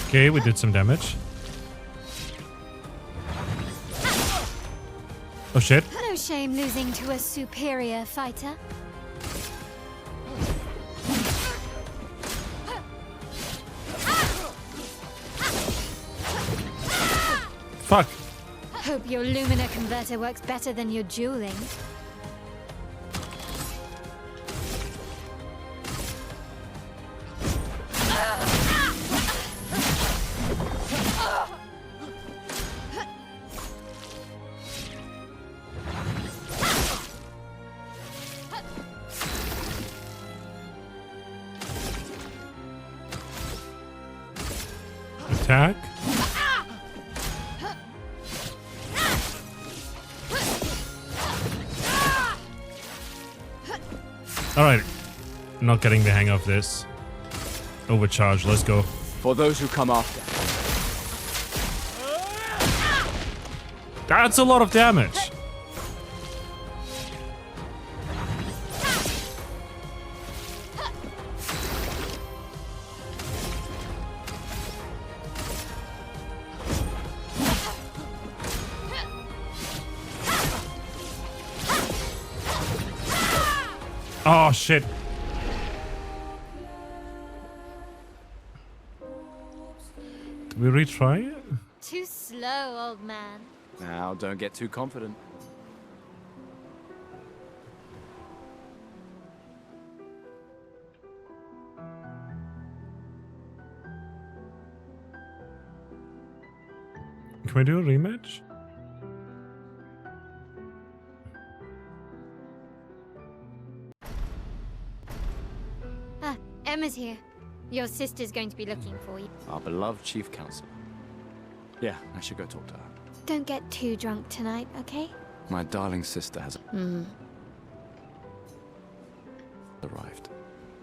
Okay, we did some damage. Oh shit. No shame losing to a superior fighter. Fuck. Hope your Lumina converter works better than your dueling. Attack. Alright. Not getting the hang of this. Overcharge, let's go. For those who come after. That's a lot of damage. Oh shit. Do we retry it? Too slow, old man. Now, don't get too confident. Can we do a rematch? Ah, Emma's here. Your sister's going to be looking for you. Our beloved chief counselor. Yeah, I should go talk to her. Don't get too drunk tonight, okay? My darling sister has arrived.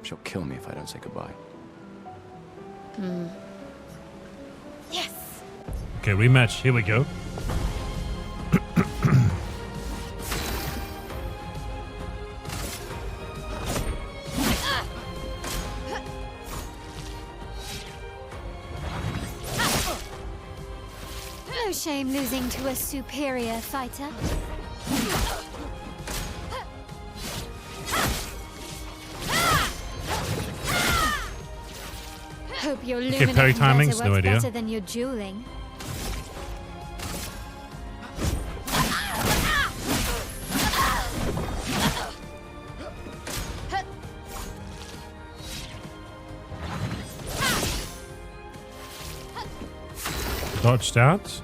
She'll kill me if I don't say goodbye. Yes! Okay, rematch. Here we go. No shame losing to a superior fighter. Hope your Okay, Lumina parry converter timings, no works idea. better than your dueling. Dodged out.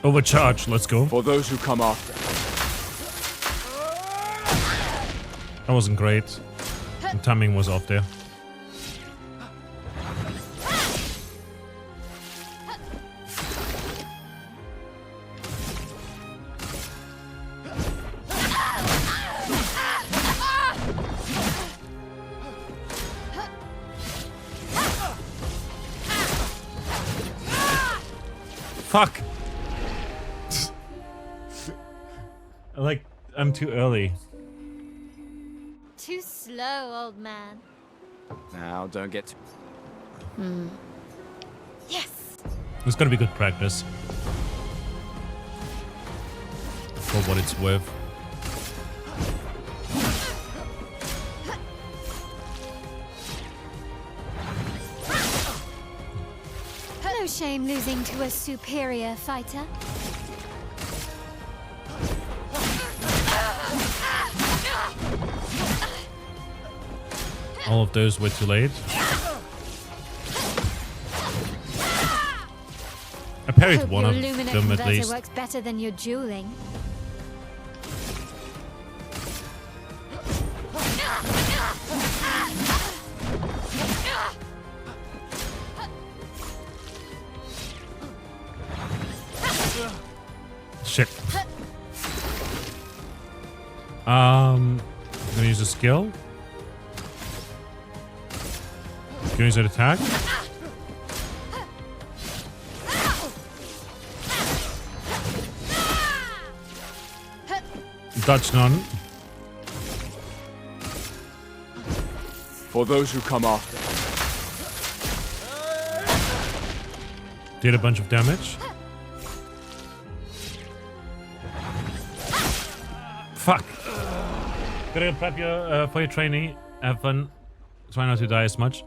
Overcharge, let's go. For those who come after. That wasn't great. The timing was off there. Fuck! I'm too early. Too slow, old man. Now, don't get too... Yes! It's gonna be good practice. For what it's worth. No shame losing to a superior fighter. All of those were too late. I parried Hope one your of Lumina them at converter least. works better than your dueling. Shit. I'm gonna use a skill. Can use an attack. Dodge none. For those who come after. Did a bunch of damage. Fuck. Gotta prep your for your training. Have fun. Try not to die as much.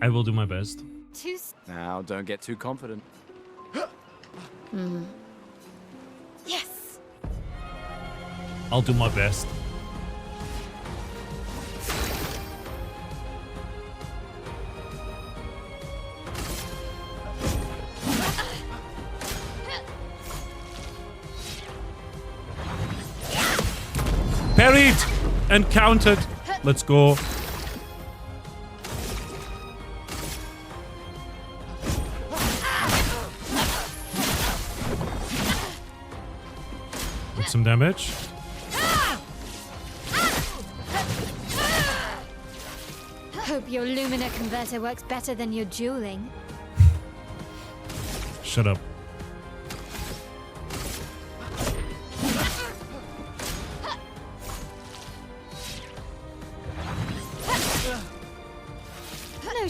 I will do my best. Now, don't get too confident. Yes! I'll do my best. Parried and countered. Let's go. With some damage. Hope your Lumina converter works better than your dueling. Shut up.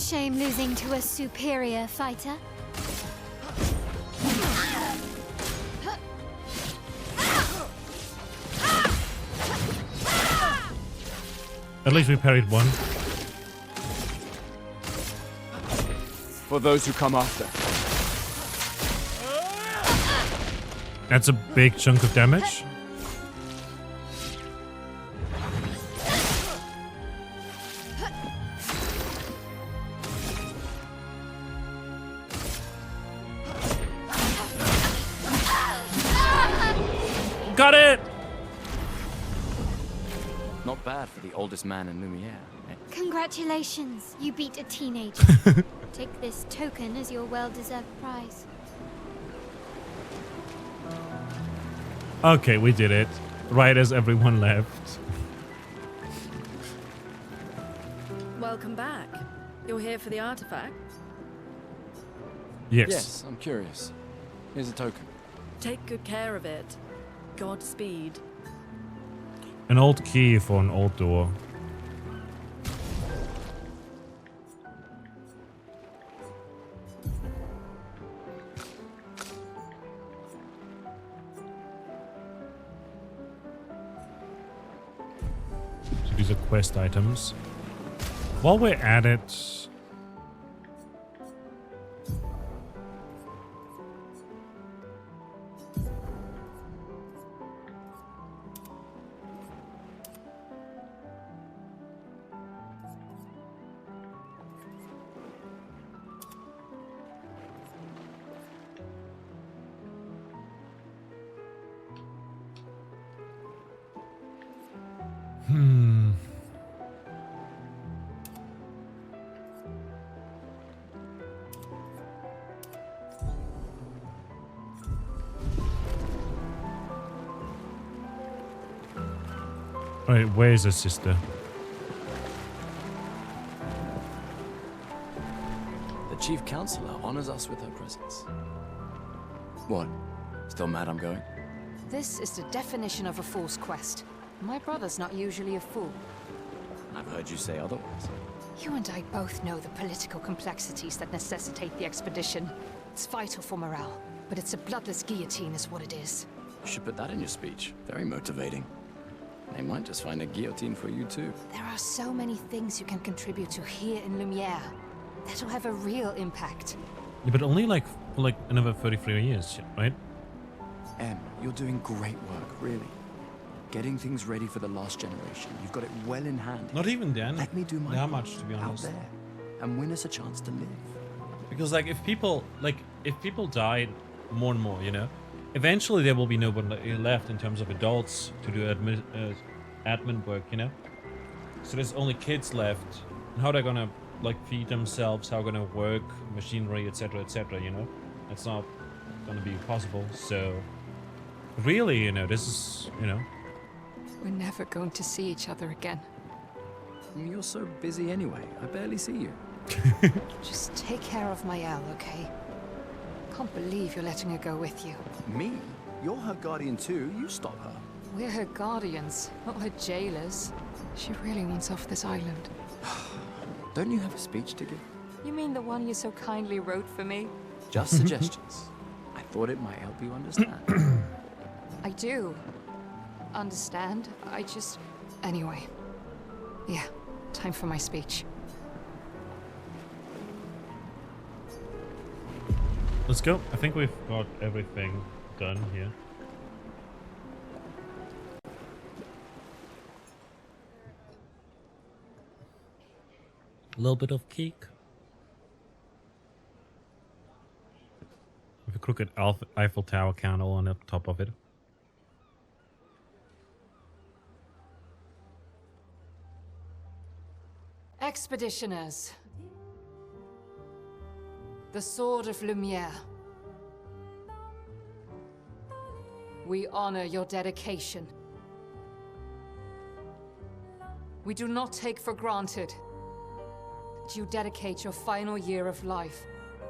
shame losing to a superior fighter. At least we parried one. For those who come after. That's a big chunk of damage. Got it! Not bad for the oldest man in Lumiere. Eh? Congratulations, you beat a teenager. Take this token as your well-deserved prize. Okay, we did it. Right as everyone left. Welcome back. You're here for the artifact? Yes. Yes, I'm curious. Here's a token. Take good care of it. Godspeed. An old key for an old door. So these are quest items. While we're at it... Alright, where's her sister? The chief counselor honors us with her presence. What? Still mad I'm going? This is the definition of a fool's quest. My brother's not usually a fool. I've heard you say otherwise. You and I both know the political complexities that necessitate the expedition. It's vital for morale, but it's a bloodless guillotine is what it is. You should put that in your speech. Very motivating. They might just find a guillotine for you too. There are so many things you can contribute to here in Lumiere. That'll have a real impact. Yeah, but only like for like another 33 years, right? Em, you're doing great work, really. Getting things ready for the last generation. You've got it well in hand. Not even then. Let me do my that part much, to be honest. out there and win us a chance to live. Because like if people died more and more, you know, eventually there will be no one left in terms of adults to do admin work, you know. So there's only kids left, and how they're gonna like feed themselves, how they're gonna work, machinery, etc., etc. You know, it's not gonna be possible. So really, you know, this is, you know, we're never going to see each other again. You're so busy anyway. I barely see you. Just take care of Mayel, okay? Can't believe you're letting her go with you. Me? You're her guardian too. You stop her. We're her guardians, not her jailers. She really wants off this island. Don't you have a speech to give? You mean the one you so kindly wrote for me? Just suggestions. I thought it might help you understand. I do. Understand? I just... Anyway. Yeah, time for my speech. let's go. I think we've got everything done here. A little bit of cake. With a crooked Eiffel Tower candle on the top of it. Expeditioners. The Sword of Lumiere. We honor your dedication. We do not take for granted that you dedicate your final year of life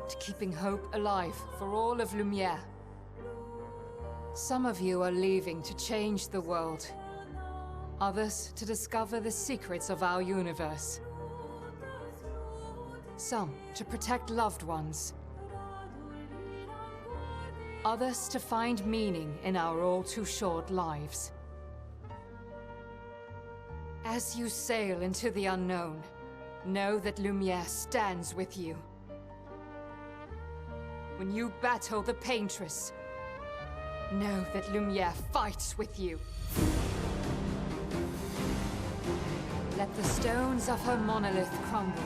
to keeping hope alive for all of Lumiere. Some of you are leaving to change the world. Others to discover the secrets of our universe. Some to protect loved ones. Others to find meaning in our all too short lives. As you sail into the unknown, know that Lumiere stands with you. When you battle the Paintress, know that Lumiere fights with you. Let the stones of her monolith crumble.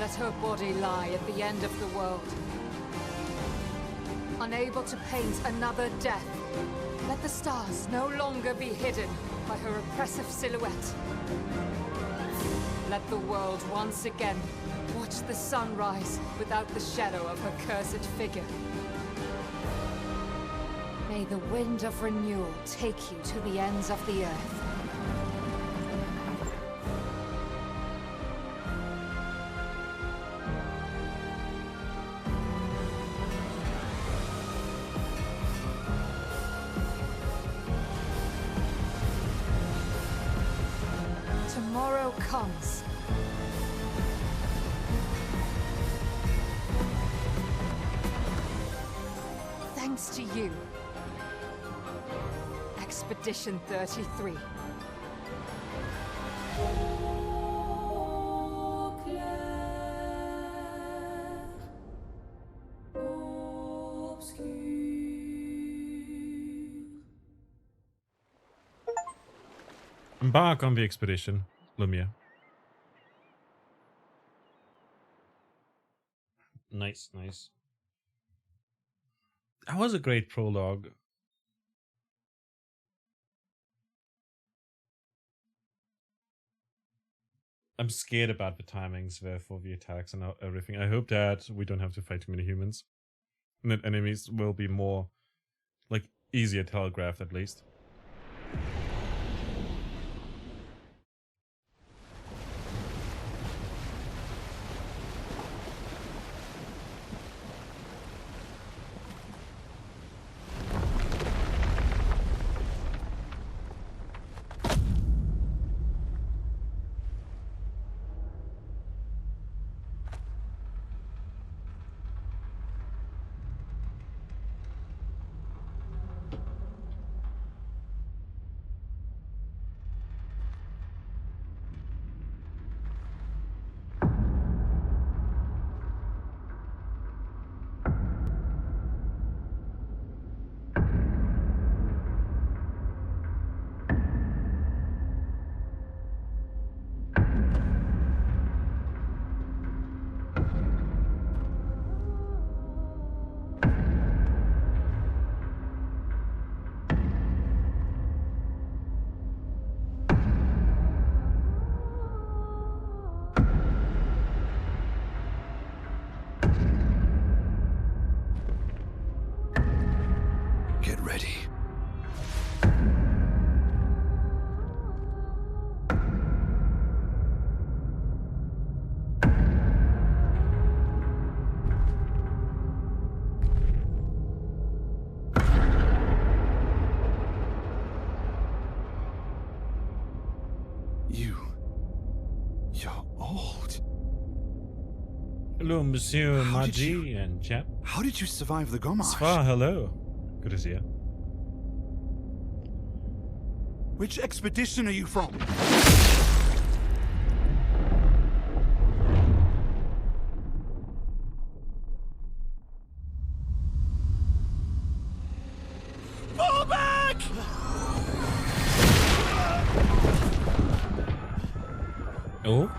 Let her body lie at the end of the world. Unable to paint another death, let the stars no longer be hidden by her oppressive silhouette. Let the world once again watch the sun rise without the shadow of her cursed figure. May the wind of renewal take you to the ends of the earth. Tomorrow comes. Thanks to you. Expedition 33. Embark on the expedition, Lumiere. Nice, nice. That was a great prologue. I'm scared about the timings there for the attacks and everything. I hope that we don't have to fight too many humans. And that enemies will be more, like, easier telegraphed at least. Get ready. You're old. Hello, Monsieur Maji and chap. How did you survive the Gomage? Svar, hello. Good to see you. Which expedition are you from? Fall back! Oh?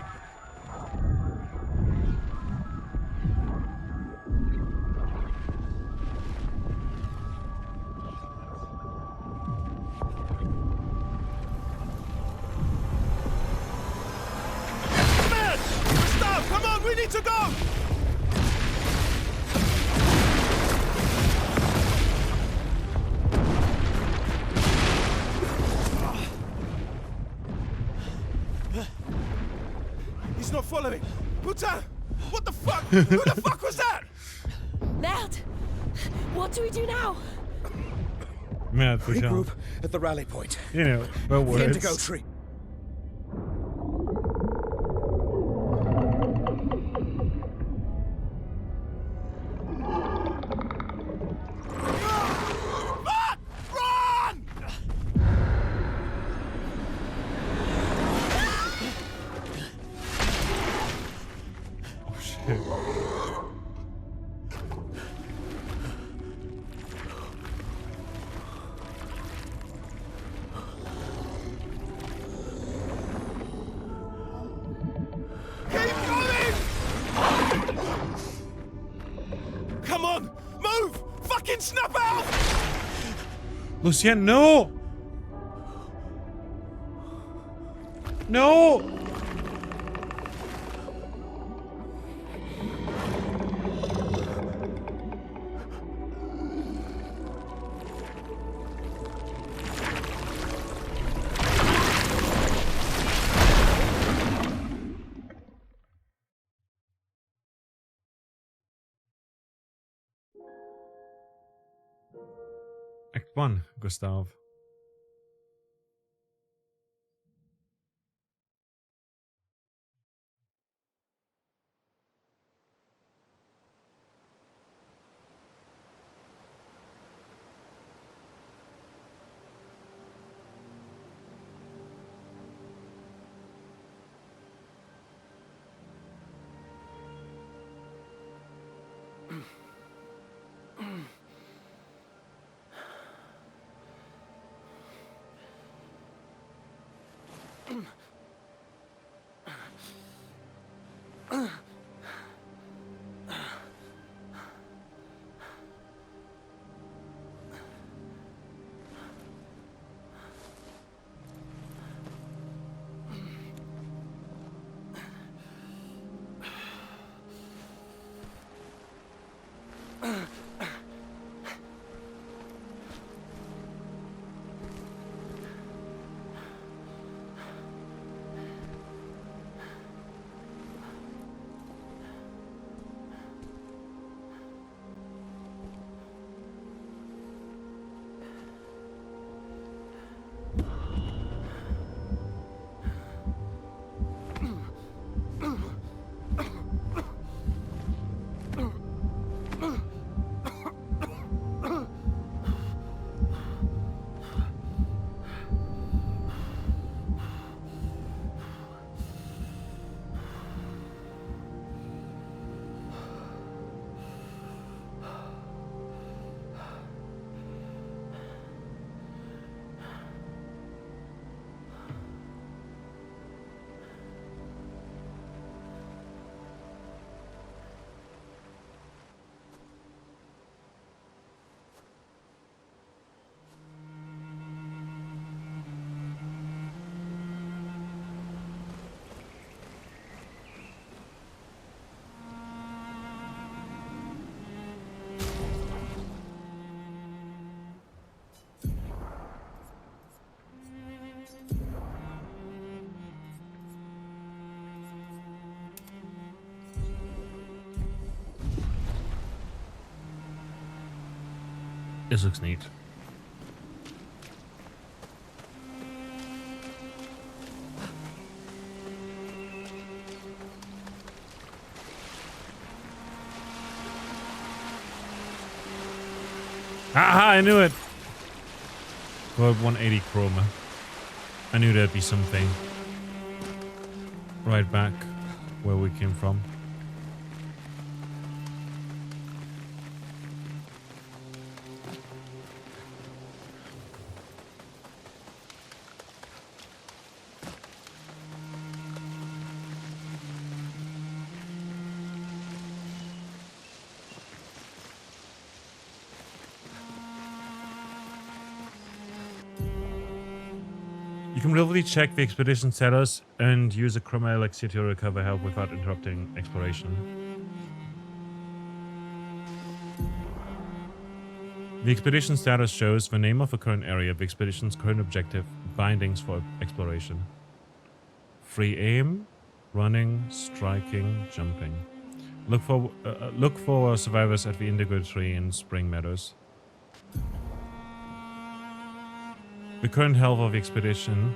Come on, we need to go! He's not following. Putain! What the fuck? Who the fuck was that? Merde! What do we do now? Merde, regroup at the rally point. You know, well The words. Indigo Tree. Okay. Come on! Move! Fucking snap out! Lucien, no! No! Act 1, Gustav. This looks neat. Aha, I knew it! Go up 180 chroma. I knew there'd be something. Right back where we came from. You can reliably check the expedition status and use a chroma elixir to recover health without interrupting exploration. The expedition status shows the name of the current area, the expedition's current objective, bindings for exploration. Free aim, running, striking, jumping. Look for survivors at the Indigo Tree in Spring Meadows. The current health of the expedition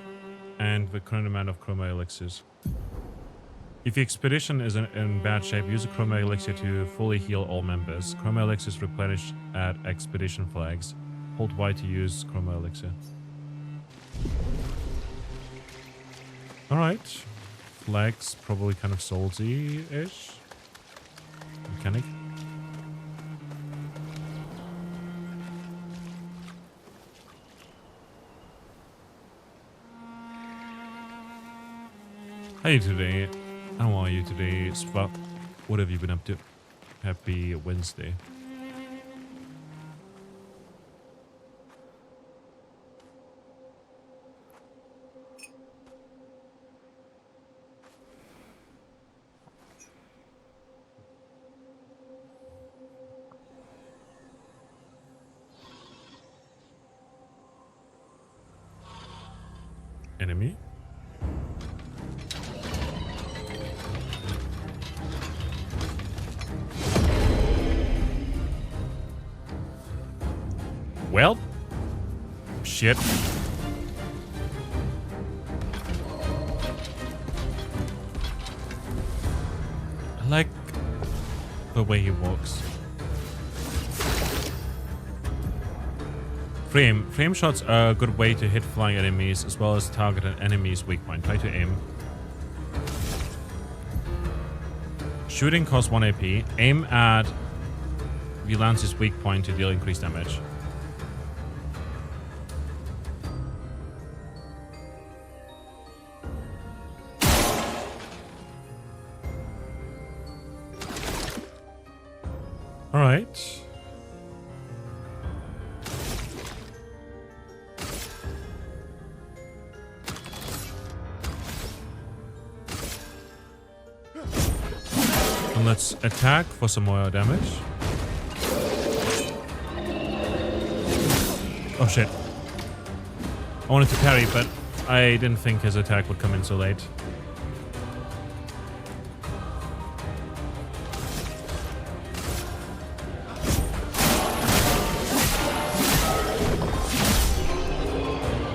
and the current amount of chroma elixirs. If the expedition is in bad shape, use a chroma elixir to fully heal all members. Chroma elixirs replenish at expedition flags. Hold Y to use chroma elixir. Alright. Flags probably kind of salty-ish. Mechanic. Hey today. How are you today, Swap? What have you been up to? Happy Wednesday. Enemy? Well, shit. I like the way he walks. Frame shots are a good way to hit flying enemies as well as target an enemy's weak point. Try to aim. Shooting costs 1 AP. Aim at Vilance's weak point to deal increased damage. Alright. And let's attack for some more damage. Oh shit. I wanted to parry, but I didn't think his attack would come in so late.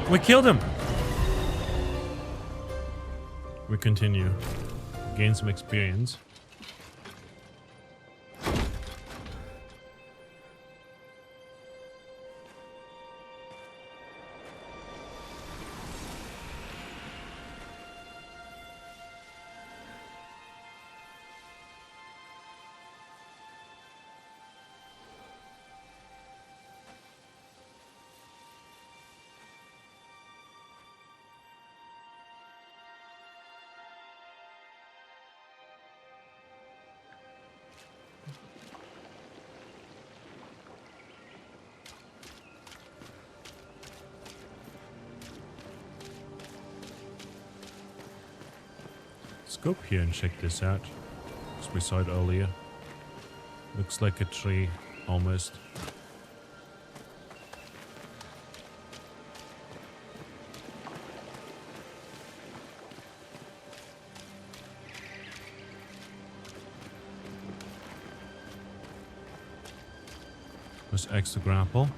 We killed him! We continue. Gain some experience. Let's go up here and check this out. As we saw it earlier. Looks like a tree, almost. There's X to grapple.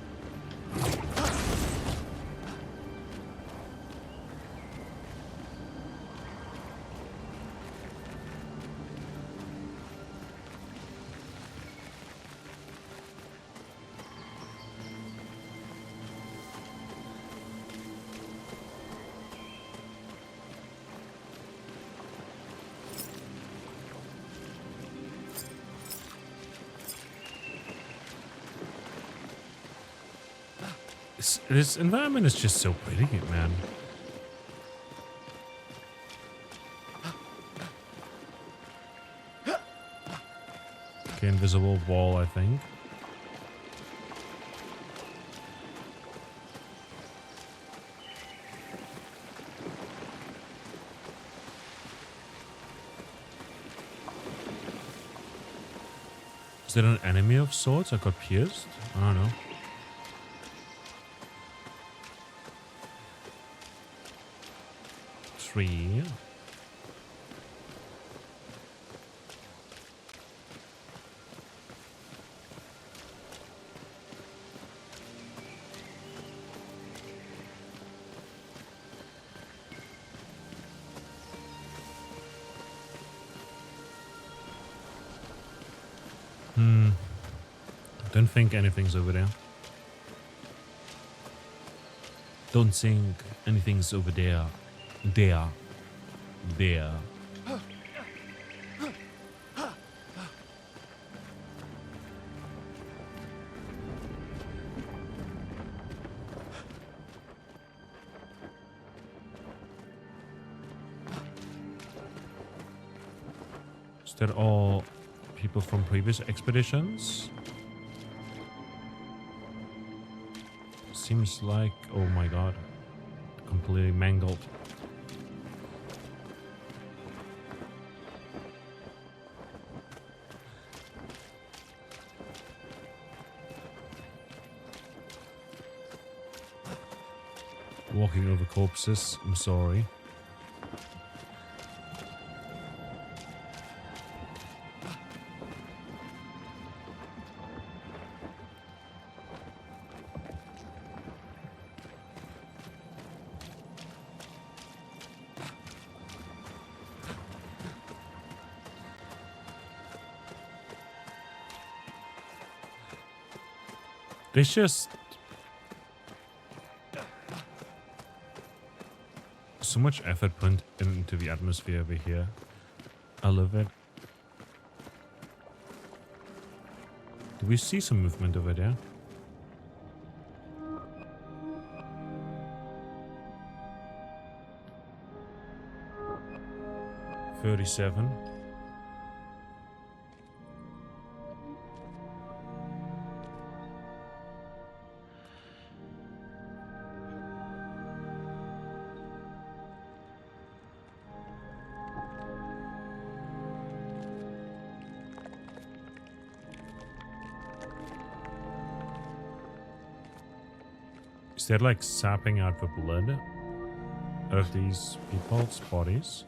This environment is just so pretty, man. Okay, invisible wall, I think. Is there an enemy of sorts? I got pierced? I don't know. Tree. Don't think anything's over there. Don't think anything's over there. There. Is that all people from previous expeditions? Seems like, oh my god, completely mangled. Walking over corpses, I'm sorry. There's just so much effort put into the atmosphere over here. I love it. Do we see some movement over there? $37. Is that like sapping out the blood of these people's bodies?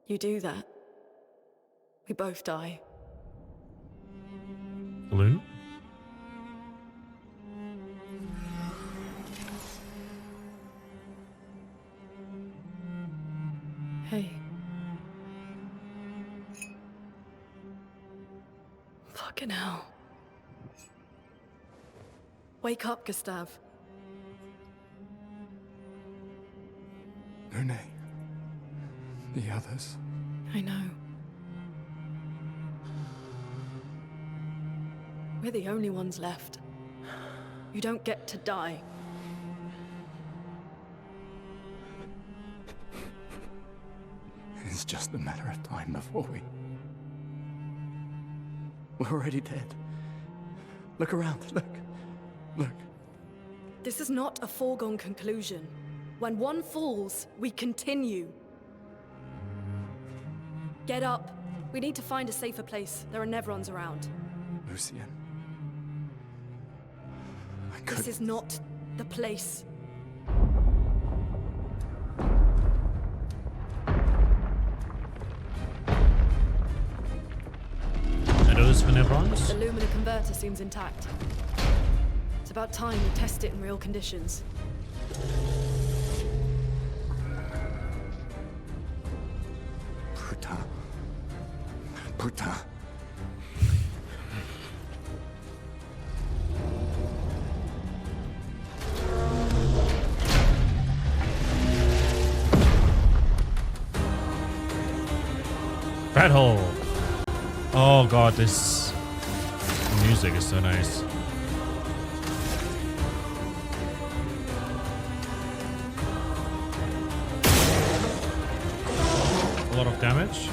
You do that, we both die. Balloon? Hey. Fucking hell. Wake up, Gustave. Lune. The others. I know. We're the only ones left. You don't get to die. It's just a matter of time before we're already dead. Look around, look. This is not a foregone conclusion. When one falls, we continue. Get up. We need to find a safer place. There are Nevrons around. Lucien. This is not the place. Are those the Nevrons? The Lumina converter seems intact. It's about time we test it in real conditions. Putain. Battle! Oh god, this music is so nice. A lot of damage.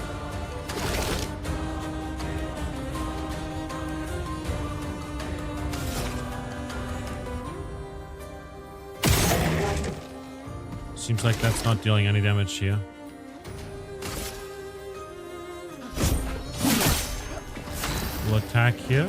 Seems like that's not dealing any damage here. We'll attack here.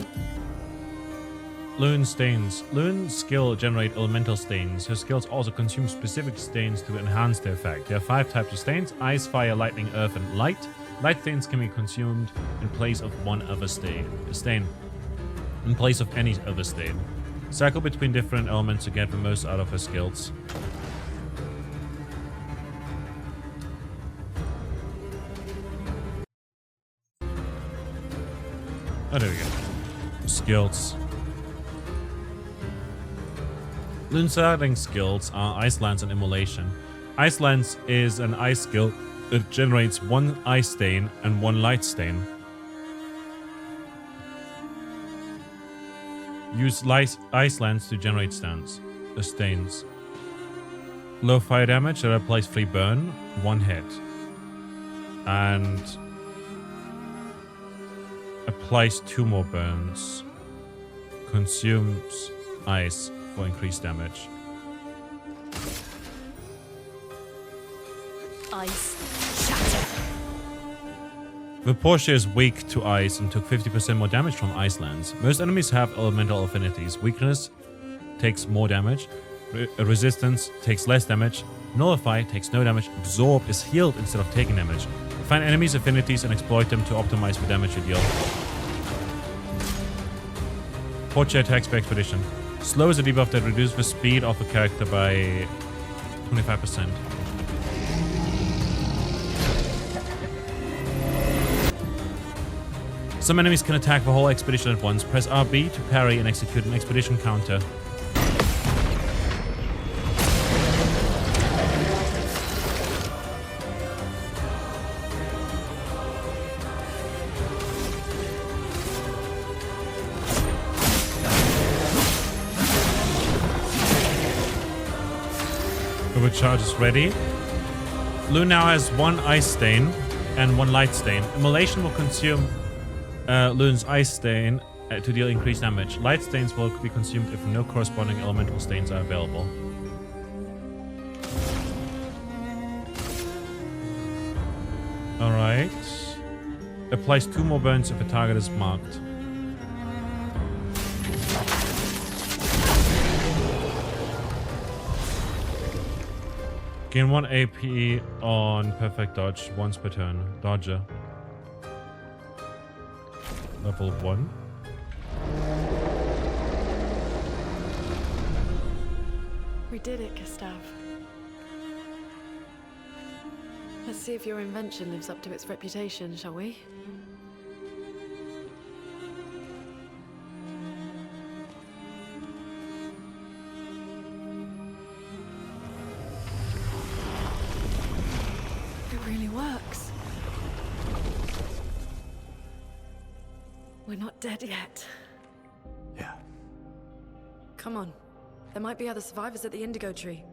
Lune stains. Lune's skill generate elemental stains. Her skills also consume specific stains to enhance their effect. There are 5 types of stains: ice, fire, lightning, earth, and light. Light stains can be consumed in place of one other stain. in place of any other stain. Cycle between different elements to get the most out of her skills. Oh, there we go. Skills. Lune's adding skills are Ice Lance and Immolation. Ice Lance is an ice skill that generates 1 ice stain and 1 light stain. Use Ice Lance to generate stains. Low fire damage that applies 3 burn, 1 hit. And applies 2 more burns. Consumes ice for increased damage. Ice shatter. The Porsche is weak to ice and took 50% more damage from Ice Lance. Most enemies have elemental affinities. Weakness takes more damage. Resistance takes less damage. Nullify takes no damage. Absorb is healed instead of taking damage. Find enemies' affinities and exploit them to optimize the damage you deal. Porsche attacks by Expedition. Slow is a debuff that reduces the speed of a character by 25%. Some enemies can attack the whole expedition at once. Press RB to parry and execute an expedition counter. Overcharge is ready. Lune now has 1 ice stain and 1 light stain. Immolation will consume Lune's ice stain to deal increased damage. Light stains will be consumed if no corresponding elemental stains are available. Alright. Applies 2 more burns if a target is marked. Gain 1 AP on perfect dodge once per turn. Dodger. Level 1. We did it, Gustav. Let's see if your invention lives up to its reputation, shall we? It really works. We're not dead yet. Yeah. Come on. There might be other survivors at the Indigo Tree.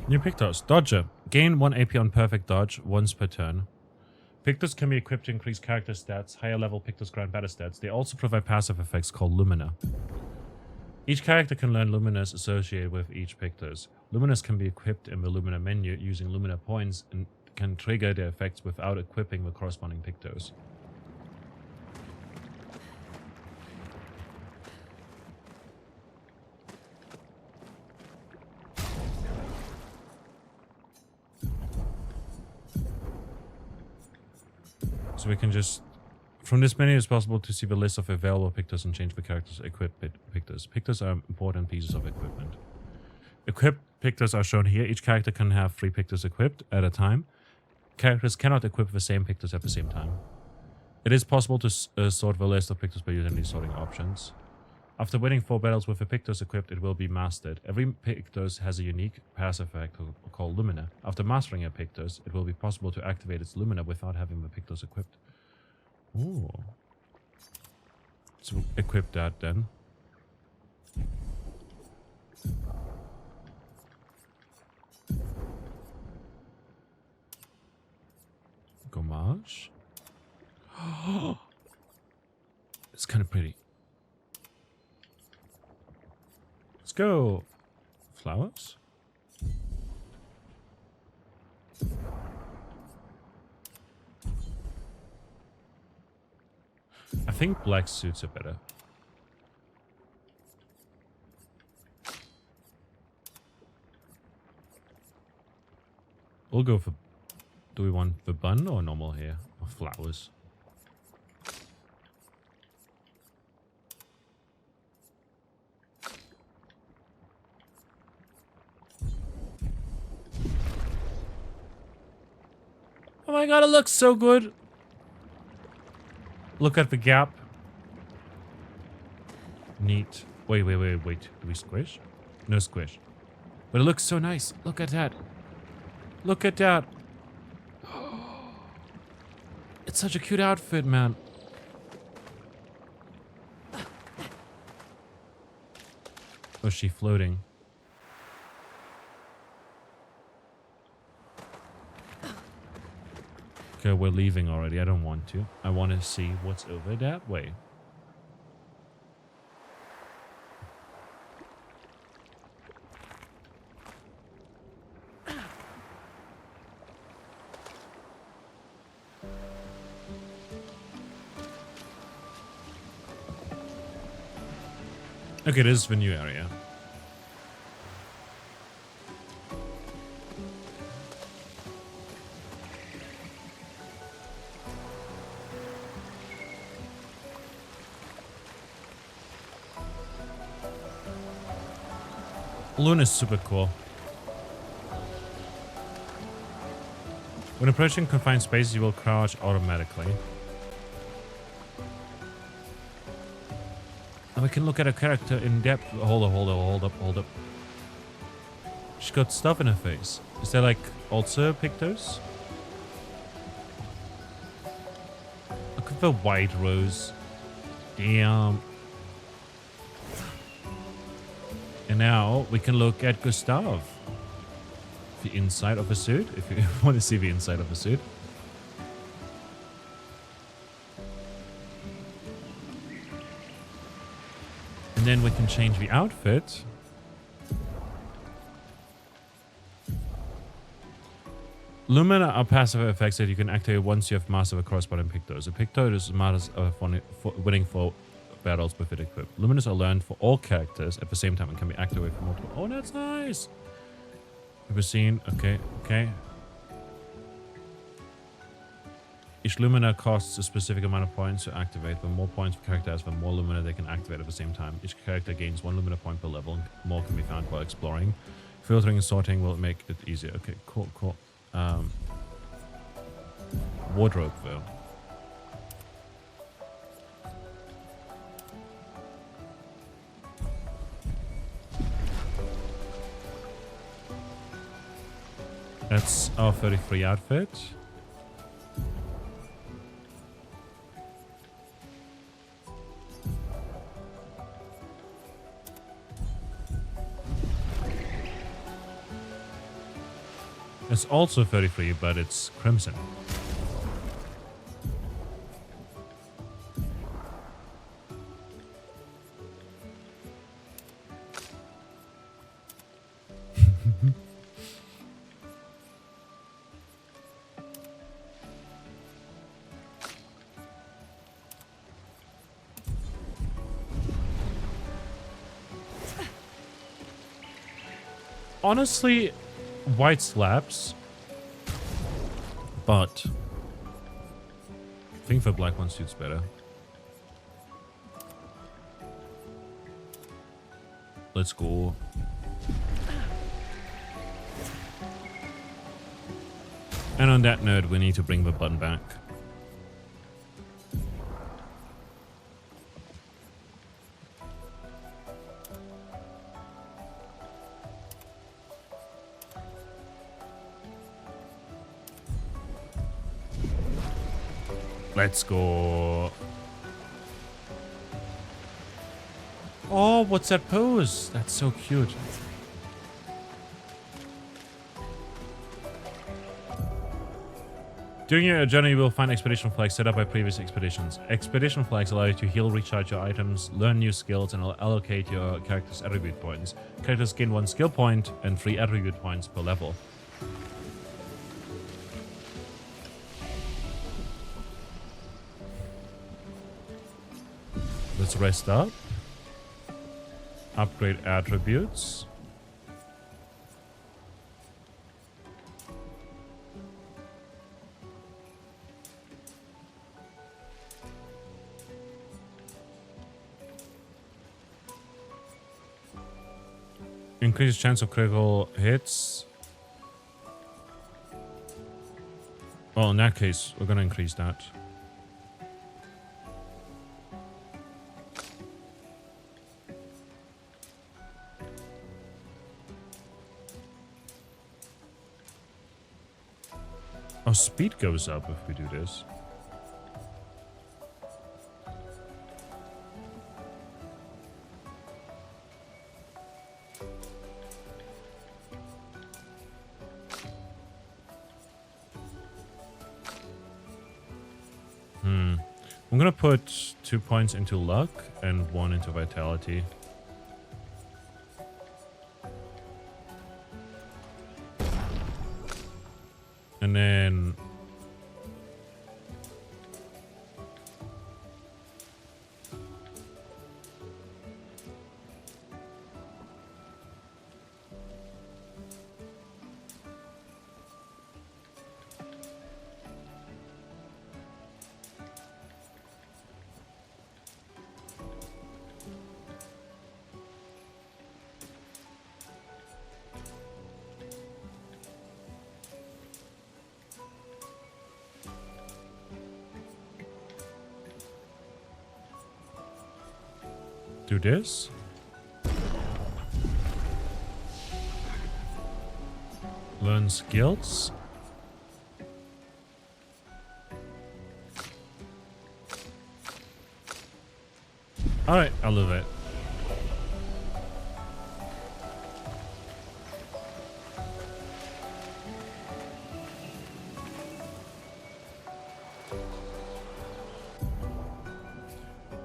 New Pictos. Dodger. Gain 1 AP on perfect dodge once per turn. Pictos can be equipped to increase character stats. Higher level Pictos grant better stats. They also provide passive effects called Lumina. Each character can learn Luminas associated with each Pictos. Luminas can be equipped in the Lumina menu using Lumina points and can trigger their effects without equipping the corresponding Pictos. So we can just... From this menu, it's possible to see the list of available Pictos and change the character's equipped Pictos. Pictos are important pieces of equipment. Equipped Pictos are shown here. Each character can have 3 Pictos equipped at a time. Characters cannot equip the same Pictos at the same time. It is possible to sort the list of Pictos by using these sorting options. After winning 4 battles with a Pictos equipped, it will be mastered. Every Pictos has a unique passive effect called Lumina. After mastering a Pictos, it will be possible to activate its Lumina without having the Pictos equipped. Ooh. So equip that then. Gommage. It's kind of pretty. Let's go. Flowers. I think black suits are better. We'll go for... Do we want the bun or normal hair? Or flowers? Oh my god, it looks so good. Look at the gap. Neat. Wait. Do we squish? No squish. But it looks so nice. Look at that. Look at that. It's such a cute outfit, man. Oh, is she floating? Okay, we're leaving already. I don't want to. I want to see what's over that way. Okay, this is the new area. Balloon is super cool. When approaching confined spaces, you will crouch automatically. And we can look at a character in depth. Hold up. She's got stuff in her face. Is that like also pictos? Look at the white rose. Damn. And now we can look at Gustav. The inside of a suit, if you want to see the inside of a suit. And then we can change the outfit. Lumina are passive effects that you can activate once you have mastered a corresponding pictos. A picto is matters for winning for battles with it equipped. Luminous are learned for all characters at the same time and can be activated for multiple. Oh, that's nice. Have we seen? Okay. Each Lumina costs a specific amount of points to activate. The more points the character has, the more Lumina they can activate at the same time. Each character gains 1 Lumina point per level. More can be found while exploring. Filtering and sorting will make it easier. Okay, cool. Wardrobe, though. That's our 33 outfit. It's also 33, but it's crimson. Honestly, white slaps, but I think the black one suits better. Let's go. And on that note, we need to bring the button back. Let's go. Oh, what's that pose? That's so cute. During your journey, you will find expedition flags set up by previous expeditions. Expedition flags allow you to heal, recharge your items, learn new skills, and allocate your character's attribute points. Characters gain 1 skill point and 3 attribute points per level. Let's rest up. Upgrade attributes. Increased chance of critical hits. Well, in that case, we're gonna increase that. Our speed goes up if we do this. I'm gonna put 2 points into luck and 1 into vitality. And then do this. Learn skills. Alright, I love it.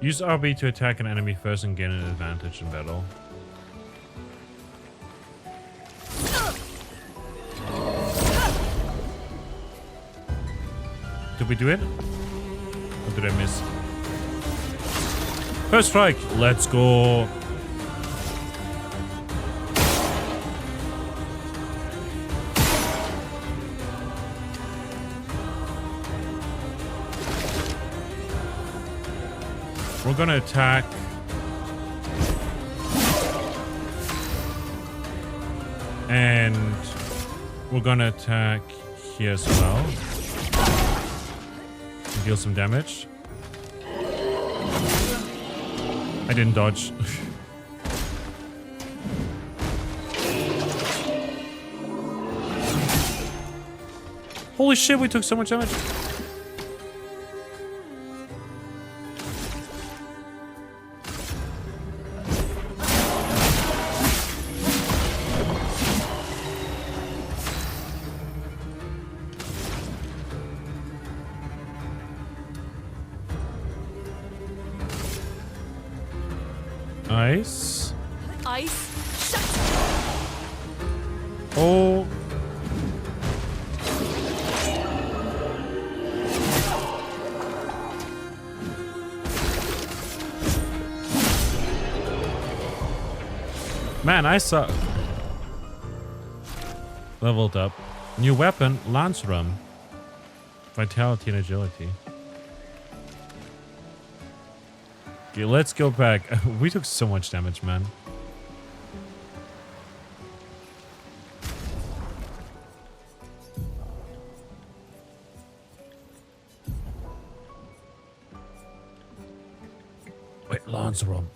Use RB to attack an enemy first and gain an advantage in battle. Did we do it? Or did I miss? First strike! Let's go! We're gonna attack. And we're gonna attack here as well. And deal some damage. I didn't dodge. Holy shit, we took so much damage. Ice. Ice. Shut. Oh. Man, I suck. Leveled up. New weapon, Lance Rum. Vitality and agility. Okay, let's go back. We took so much damage, man. Wait, Lance Rum.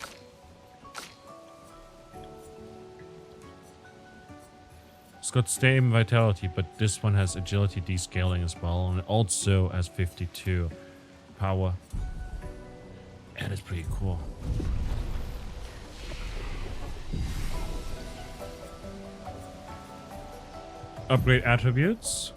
It's got same vitality, but this one has agility descaling as well, and it also has 52 power. And it's pretty cool. Upgrade attributes.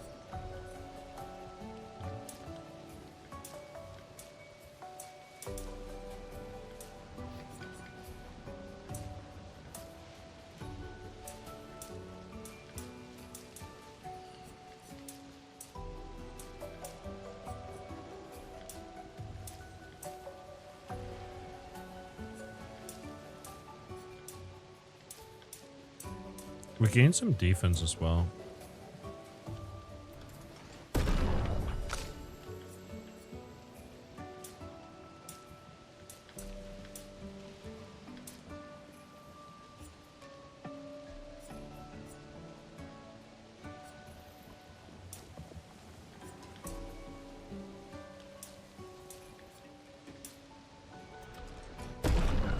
We gained some defense as well.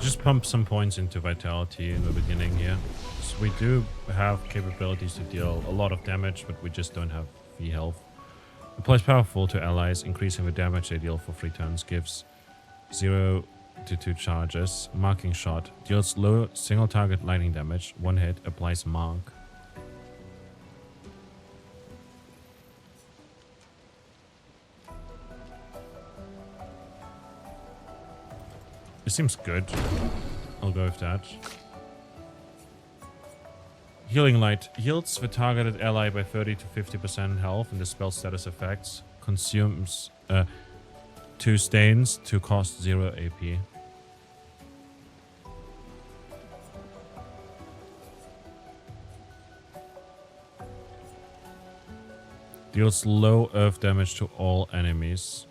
Just pump some points into vitality in the beginning here. So we do have capabilities to deal a lot of damage, but we just don't have V health. Applies powerful to allies, increasing the damage they deal for 3 turns. Gives 0 to 2 charges. Marking shot. Deals low single target lightning damage. 1 hit. Applies mark. It seems good. I'll go with that. Healing Light. Heals the targeted ally by 30 to 50% health in the spell status effects. Consumes 2 stains to cost 0 AP. Deals low earth damage to all enemies.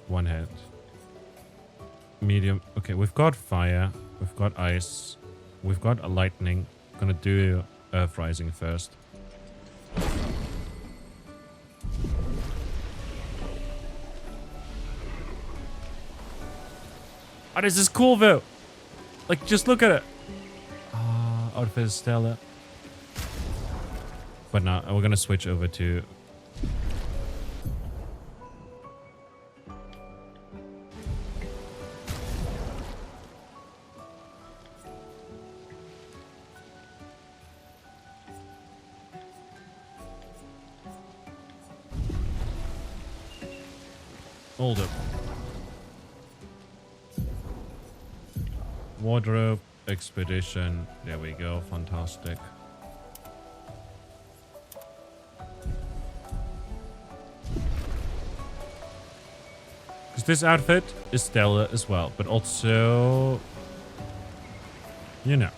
1 hit. Medium. Okay, we've got fire. We've got ice. We've got a lightning. Gonna do earth rising first. Oh, this is cool though. Like, just look at it. Outfit is stellar. But now we're gonna switch over to hold up. Wardrobe, expedition. There we go. Fantastic. Because this outfit is stellar as well, but also, you know,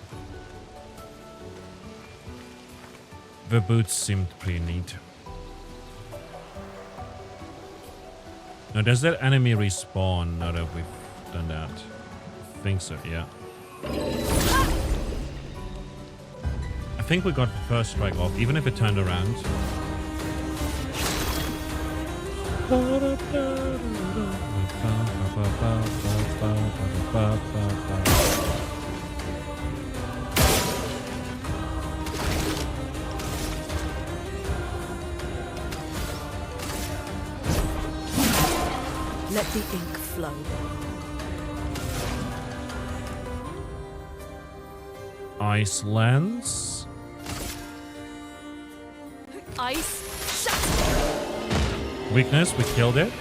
the boots seemed pretty neat. Now, does that enemy respawn now that we've done that? I think so, yeah. I think we got the first strike off, even if it turned around. Let the ink flow. Ice lens. Ice shut. Weakness, we killed it.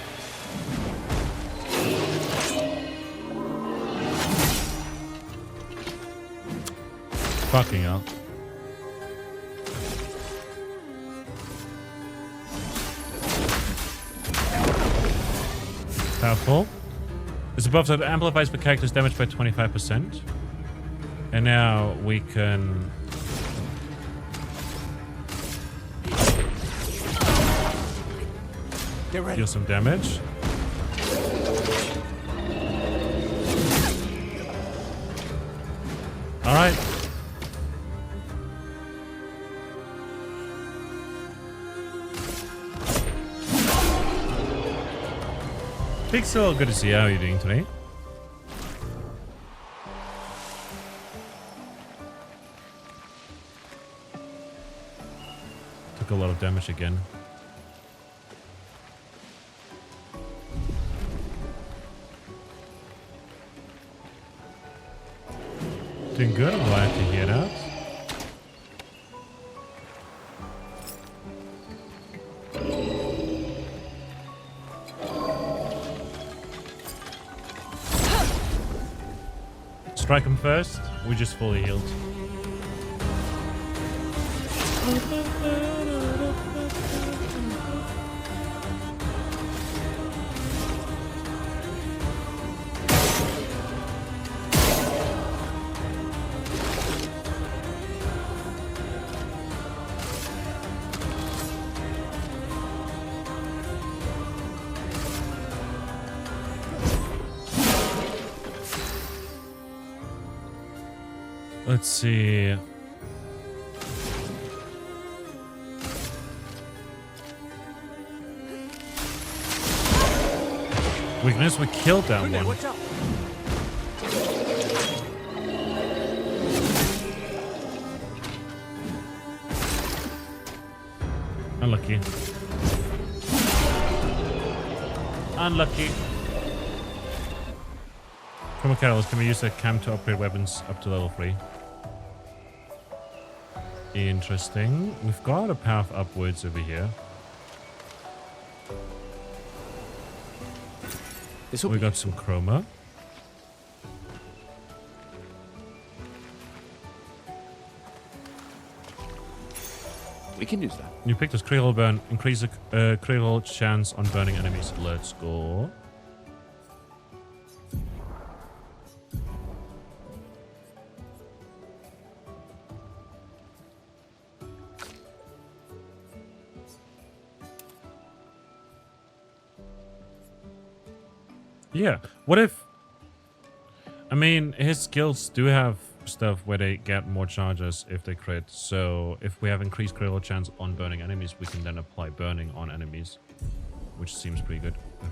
Fucking hell. Powerful. It's a buff that amplifies the character's damage by 25%. And now we can deal some damage. Alright. Pixel, good to see you. How are you doing today? Took a lot of damage again. Doing good, I'm glad to hear that. Strike him first, we just fully healed. Let's see. Weakness, we killed that one. Unlucky. Unlucky. From a catalyst, can we use the cam to upgrade weapons up to level 3? Interesting. We've got a path upwards over here. We got some chroma. We can use that. You picked this critical burn. Increase the critical chance on burning enemies. Let's go. Yeah. What if... I mean, his skills do have stuff where they get more charges if they crit. So if we have increased critical chance on burning enemies, we can then apply burning on enemies. Which seems pretty good, I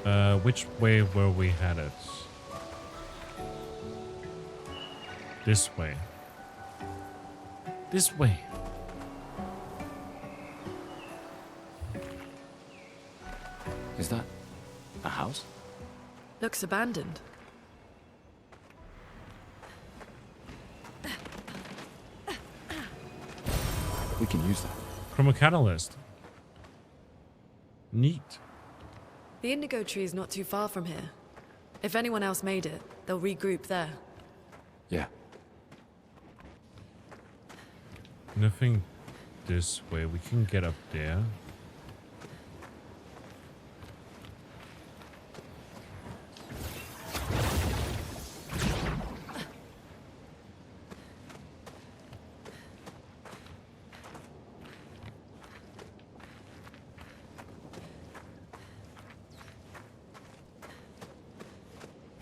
think. Which way were we headed? This way. This way. Is that a house? Looks abandoned. We can use that. Chroma catalyst. Neat. The indigo tree is not too far from here. If anyone else made it, they'll regroup there. Yeah. Nothing this way. We can get up there.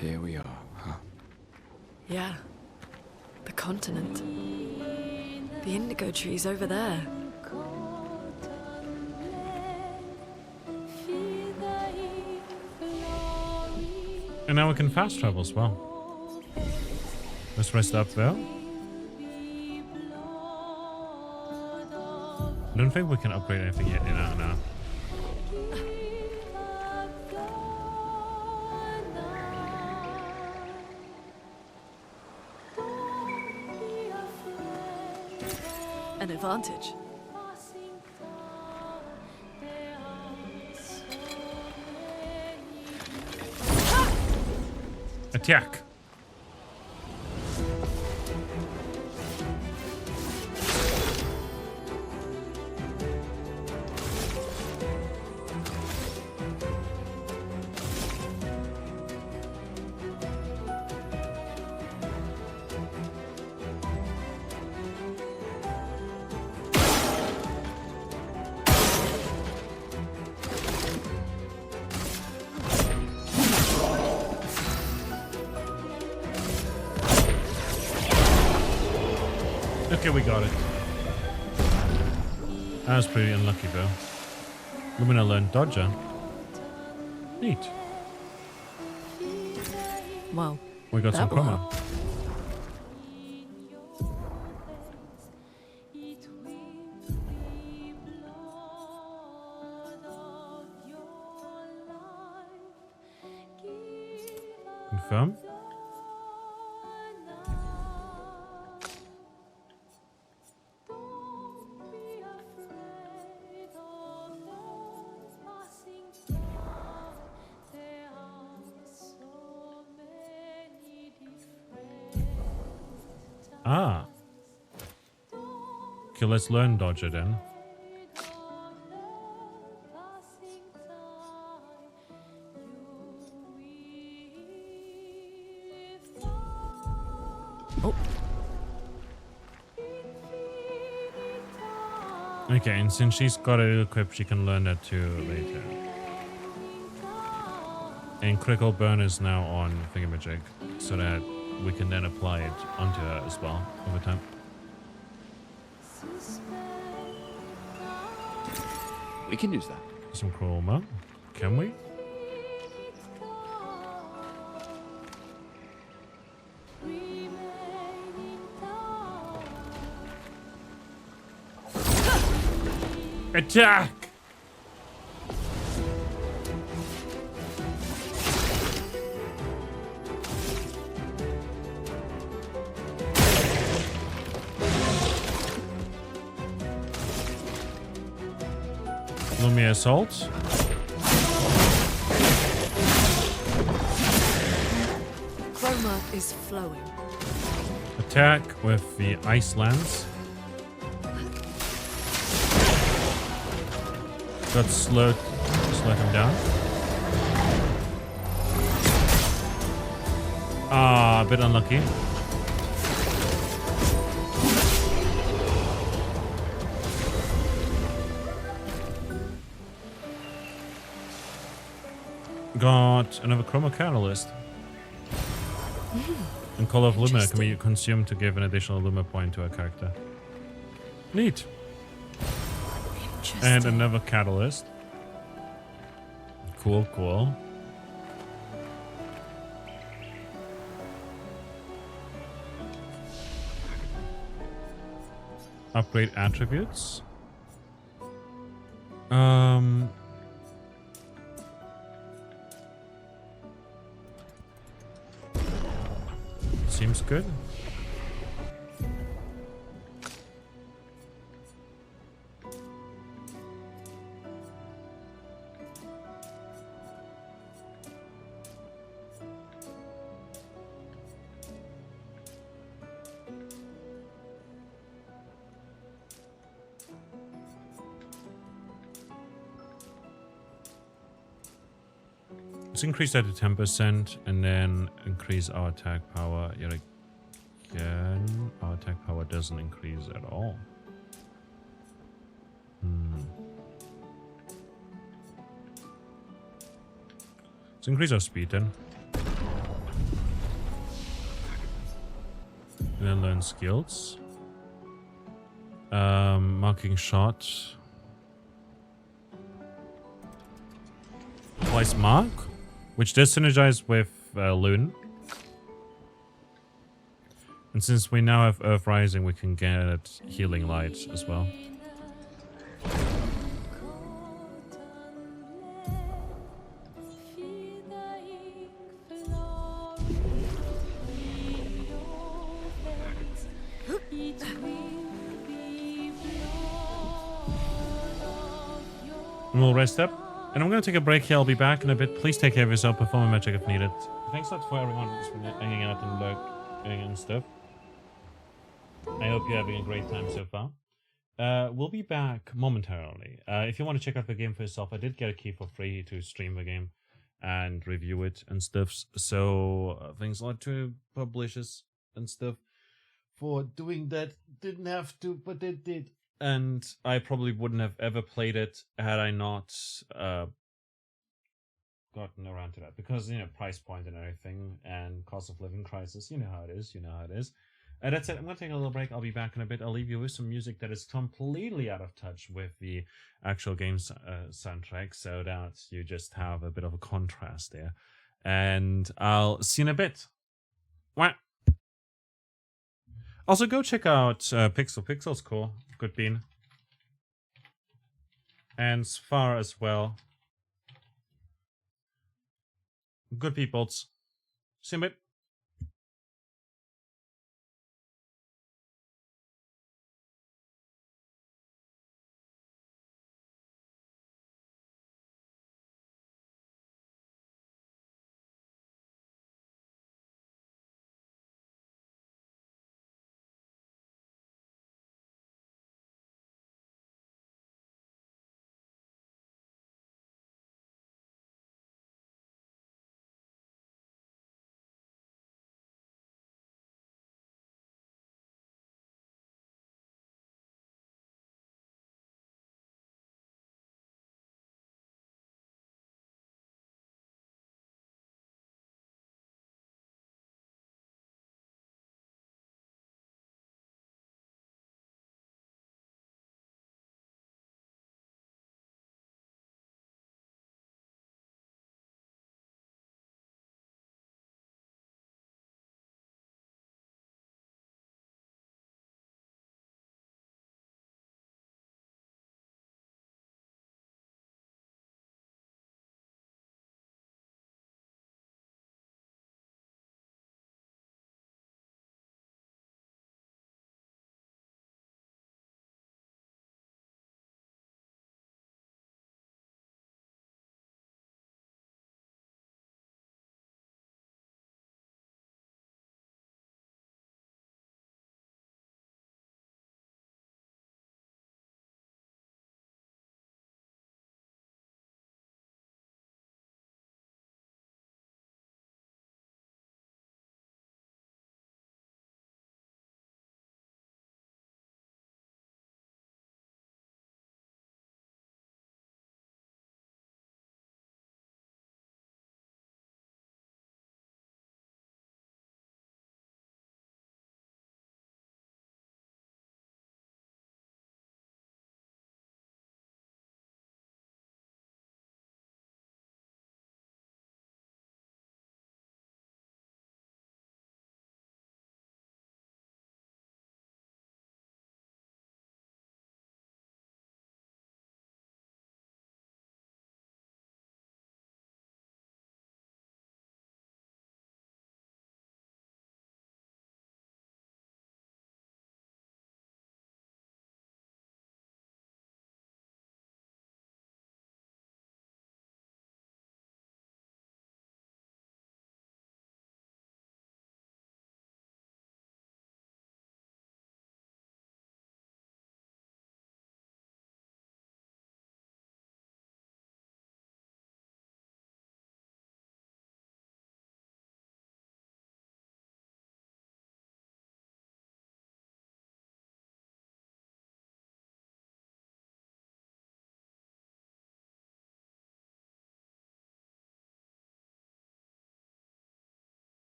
Here we are, huh? Yeah. The continent. The indigo tree's over there. And now we can fast travel as well. Let's rest up there. I don't think we can upgrade anything yet. No. An advantage. Attack. Okay, we got it. That was pretty unlucky though. Lumina learned Dodger. Neat. Wow. We got some that will chroma. help. Confirm. Ah. Okay, let's learn Dodger then. Oh. Okay, and since she's got it equipped, she can learn that too later. And critical burn is now on Thingamajig, so that we can then apply it onto her as well over time. We can use that. Some chroma. Can we? Attack! Lumiere assault. Chroma is flowing. Attack with the ice lance. Got slowed him down. Ah, a bit unlucky. Got another Chroma Catalyst. And Call of Luma can be consumed to give an additional Luma point to a character. Neat. And another Catalyst. Cool, cool. Upgrade attributes. Seems good. Let's increase that to 10% and then increase our attack power yet again. Our attack power doesn't increase at all. Let's increase our speed then. And then learn skills. Marking shot. Twice mark, which does synergize with Loon. And since we now have Earth Rising, we can get Healing Light as well. And we'll rest up. And I'm going to take a break here. I'll be back in a bit. Please take care of yourself. Perform a magic if needed. Thanks a lot for everyone who's been hanging out and lurking and stuff. I hope you're having a great time so far. We'll be back momentarily. If you want to check out the game for yourself, I did get a key for free to stream the game and review it and stuff. So thanks a lot to publishers and stuff for doing that. Didn't have to, but they did. And I probably wouldn't have ever played it had I not gotten around to that. Because, you know, price point and everything and cost of living crisis. You know how it is. You know how it is. That's it. I'm going to take a little break. I'll be back in a bit. I'll leave you with some music that is completely out of touch with the actual game's soundtrack. So that you just have a bit of a contrast there. And I'll see you in a bit. Wah. Also, go check out Pixel. Pixel's cool. Good bean. And Sfar as well. Good peoples. See you in a bit.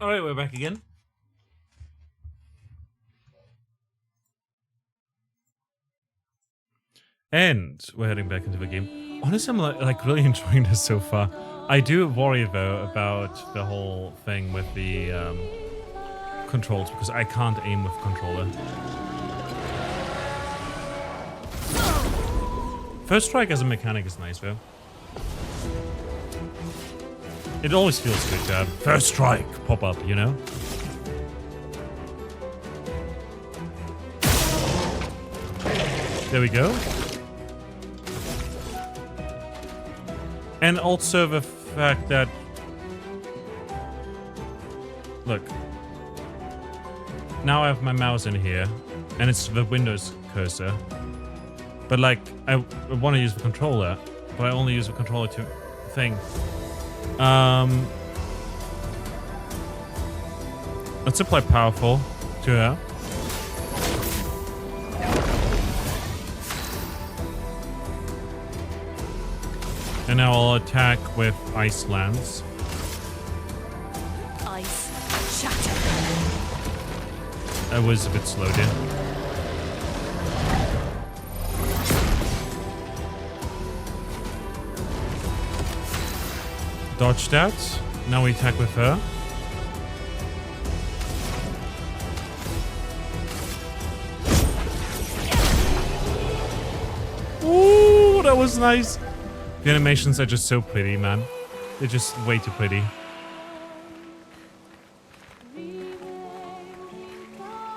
Alright, we're back again. And we're heading back into the game. Honestly, I'm like really enjoying this so far. I do worry though about the whole thing with the controls because I can't aim with controller. First strike as a mechanic is nice though. It always feels good to have first strike pop up, you know? There we go. And also the fact that... Look. Now I have my mouse in here, and it's the Windows cursor. But like, I want to use the controller, but I only use the controller to thing. Let's apply powerful to her. And now I'll attack with Ice Lance. Ice shatter. I was a bit slowed in. Dodge that. Now we attack with her. Ooh, that was nice. The animations are just so pretty, man. They're just way too pretty.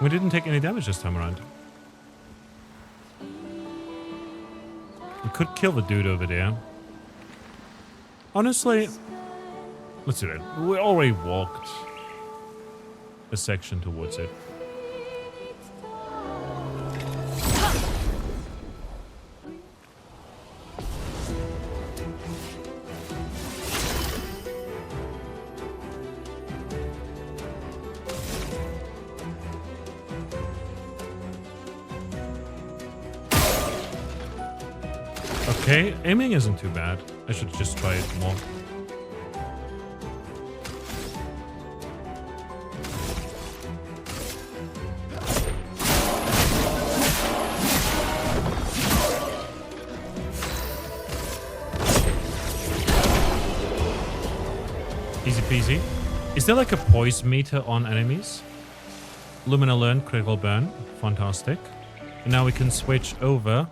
We didn't take any damage this time around. We could kill the dude over there. Honestly, let's do it. We already walked a section towards it. Okay, aiming isn't too bad. I should just try it more. Easy peasy. Is there like a poise meter on enemies? Lumina learn, critical burn. Fantastic. And now we can switch over.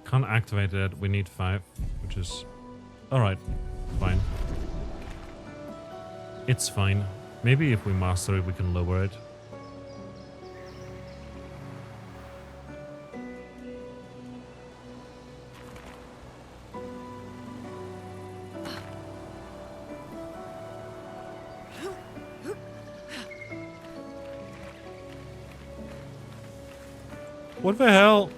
Can't activate that. We need 5, which is alright. Fine. It's fine. Maybe if we master it, we can lower it. What the hell?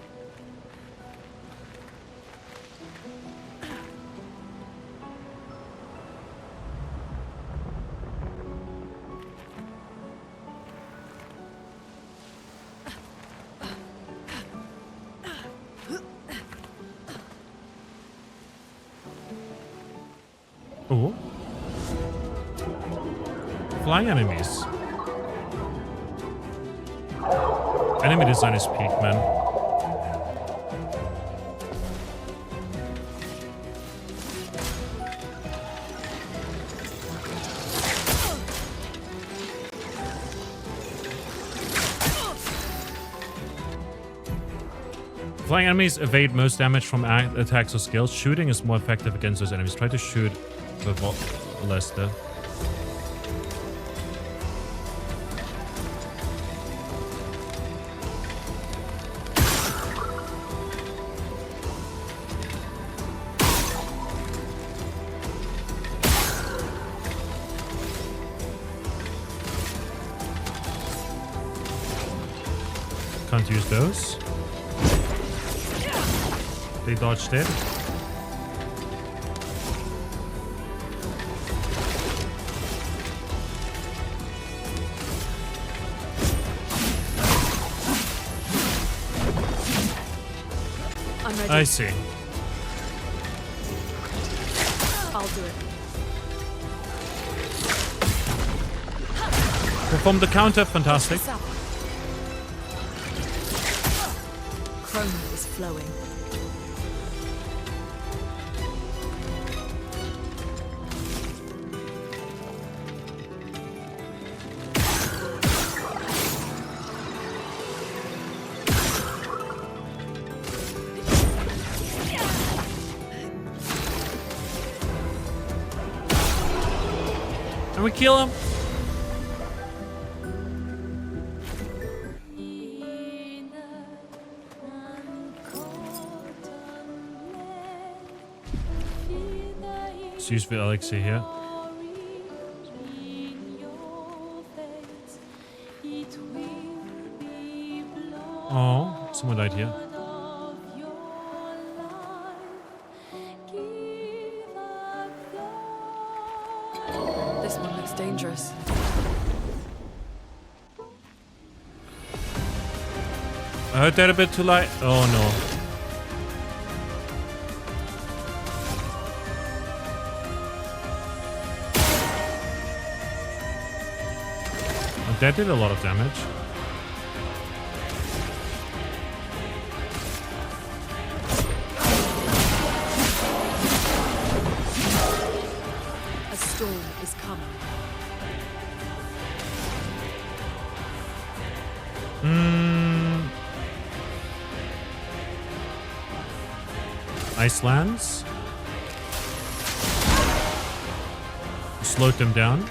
Oh. Flying enemies. Enemy design is peak, man. Flying enemies evade most damage from attacks or skills. Shooting is more effective against those enemies. Try to shoot with Lester. Can't use those. They dodged it. ready. I see. I'll do it. Perform the counter, fantastic. Chroma is flowing. And we kill him. Let's use the elixir here. Oh, someone died here. This one looks dangerous. I heard that a bit too light. Oh no. Oh, that did a lot of damage. A storm is coming. Icelands. Slowed them down.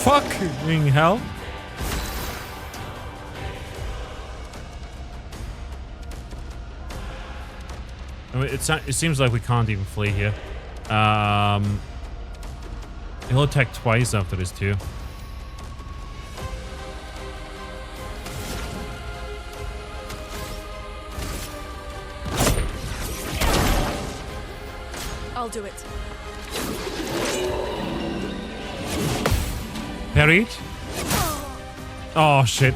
Fucking hell. I mean, it seems like we can't even flee here. He'll attack twice after this too. I'll do it. Parried. Oh shit.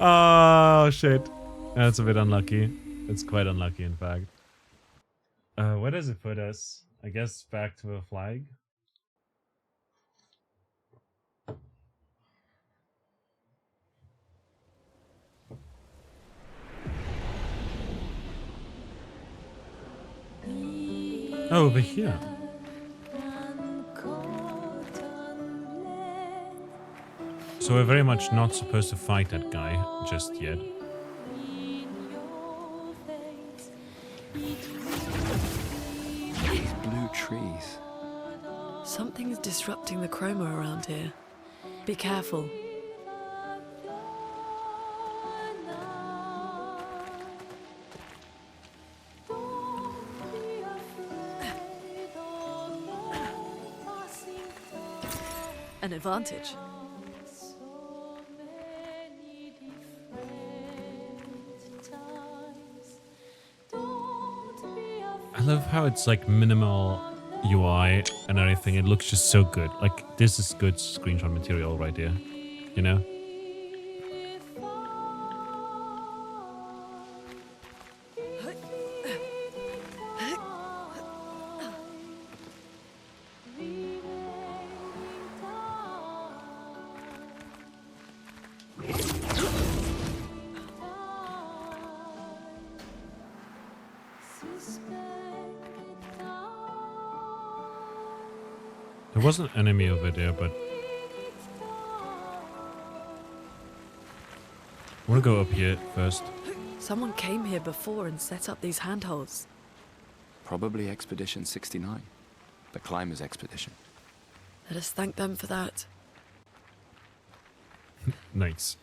Oh shit. That's a bit unlucky. It's quite unlucky, in fact. Where does it put us? I guess back to a flag. Oh, over here. So we're very much not supposed to fight that guy just yet. These blue trees. Something's disrupting the chroma around here. Be careful. An advantage. I love how it's like minimal UI and everything. It looks just so good. Like, this is good screenshot material right here. You know? There was an enemy over there, but I want to go up here first. Someone came here before and set up these handholds. Probably Expedition 69. The Climbers Expedition. Let us thank them for that. Nice.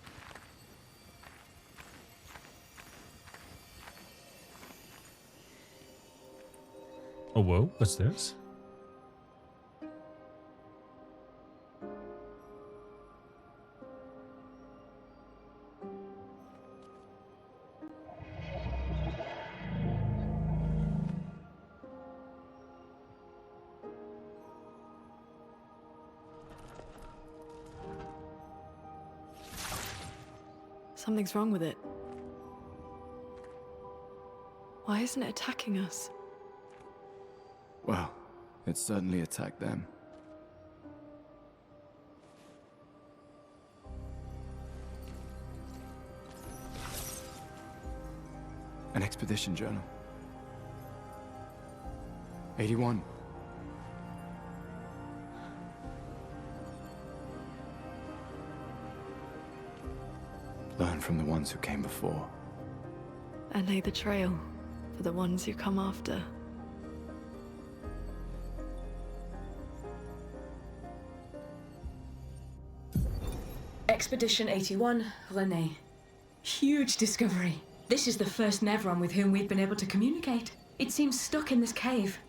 Oh, whoa, what's this? Something's wrong with it. Why isn't it attacking us? Well, it certainly attacked them. An expedition journal. 81. Learn from the ones who came before. And lay the trail for the ones who come after. Expedition 81, René. Huge discovery. This is the first Nevron with whom we've been able to communicate. It seems stuck in this cave.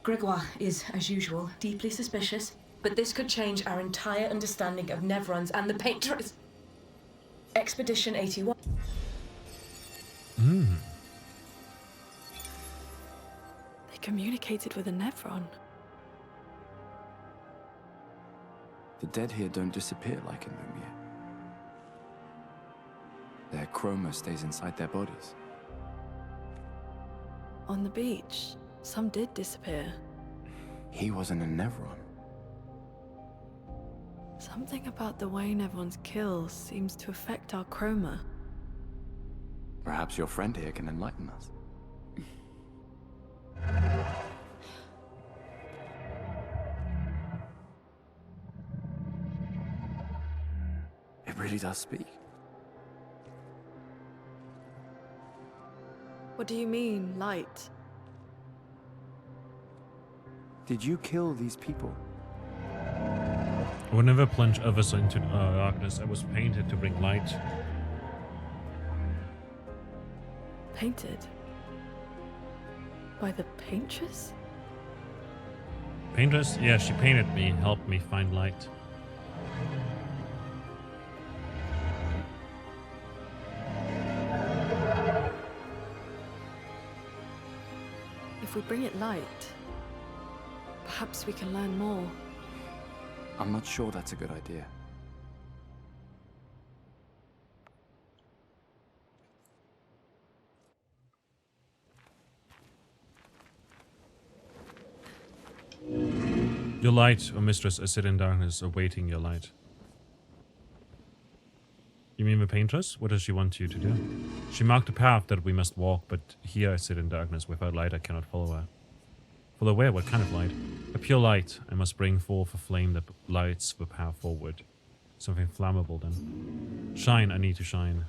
Gregoire is, as usual, deeply suspicious, but this could change our entire understanding of Nevrons and the Paintress. Expedition 81. They communicated with a Nevron. The dead here don't disappear like in Lumiere. Their chroma stays inside their bodies. On the beach, some did disappear. He wasn't a Nevron. Something about the way Nevrons kill seems to affect our chroma. Perhaps your friend here can enlighten us. It really does speak. What do you mean, light? Did you kill these people? I would never plunge others into darkness. I was painted to bring light. Painted? By the Paintress? Paintress? Yeah, she painted me, helped me find light. If we bring it light, perhaps we can learn more. I'm not sure that's a good idea. Your light, O mistress, I sit in darkness, awaiting your light. You mean the paintress? What does she want you to do? She marked a path that we must walk, but here I sit in darkness. Without light I cannot follow her. Follow where? What kind of light? A pure light. I must bring forth a flame that lights the path forward. Something flammable then. Shine, I need to shine.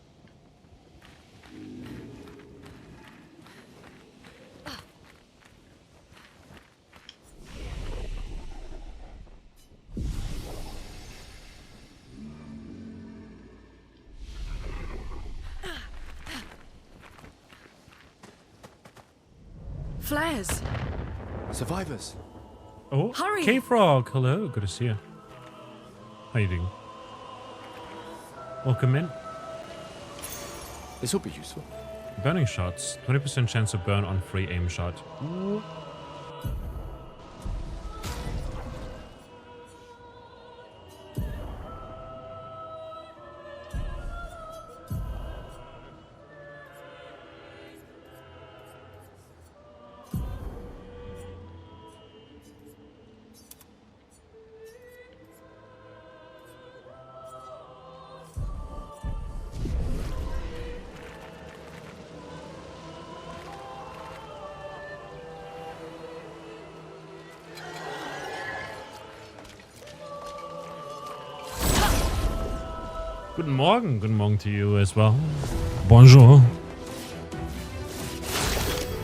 Flares! Survivors! Oh, hurry! K-Frog! Hello, good to see you. How you doing? Welcome in. This will be useful. Burning shots. 20% chance of burn on free aim shot. Ooh. Guten Morgen to you as well. Bonjour.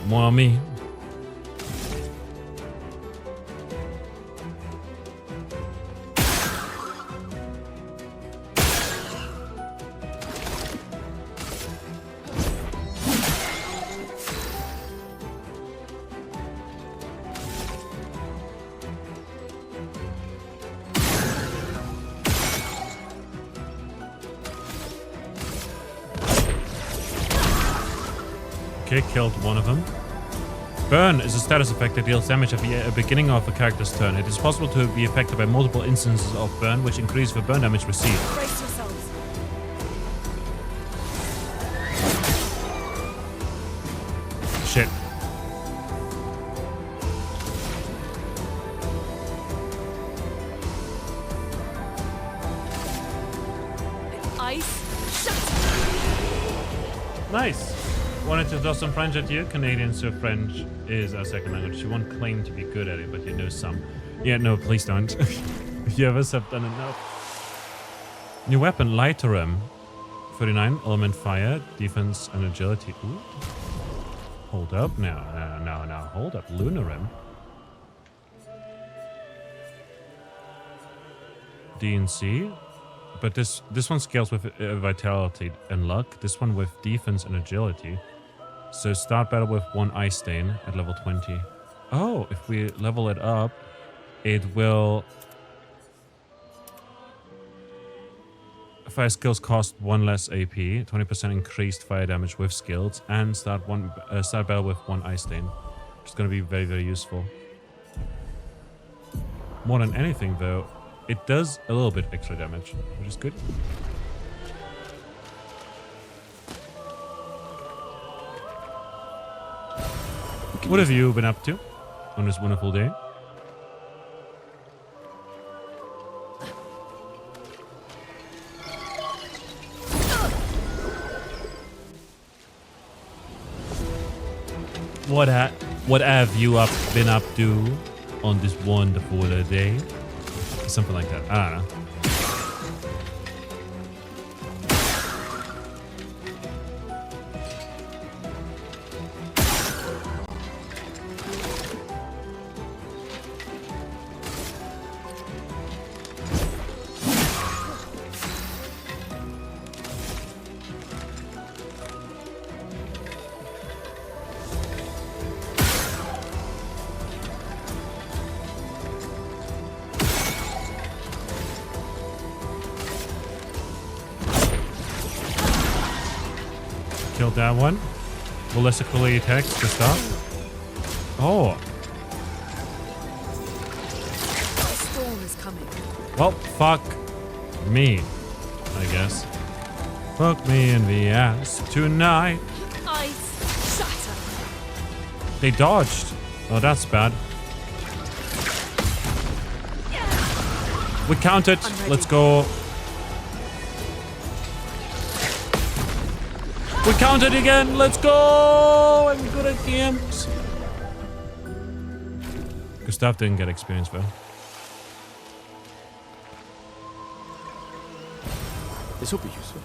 Mon ami. Okay, killed one of them. Burn is a status effect that deals damage at the beginning of a character's turn. It is possible to be affected by multiple instances of burn, which increase the burn damage received. Brace yourselves. Nice. Wanted to throw some French at you. Canadians, so French is our second language. You won't claim to be good at it, but you know some. Yeah, no, please don't. You others have done enough. New weapon, Lighterem. 39, element fire, defense and agility. Ooh. Hold up now. Hold up. Lunarem. DNC. But this one scales with vitality and luck. This one with defense and agility. So start battle with 1 ice stain at level 20. Oh, if we level it up, it will... Fire skills cost 1 less AP, 20% increased fire damage with skills, and start battle with 1 ice stain. Which is going to be very, very useful. More than anything, though, it does a little bit extra damage, which is good. What have you been up to on this wonderful day? What have you been up to on this wonderful day? Something like that. I don't know. Killed that one. Ballistically attacks to stop. Oh. The storm is coming. Well, fuck me, I guess. Fuck me in the ass tonight. Ice shatter. They dodged. Oh, that's bad. We counted. Let's go. We counted again. Let's go. I'm good at games. Gustav didn't get experience though. This will be useful.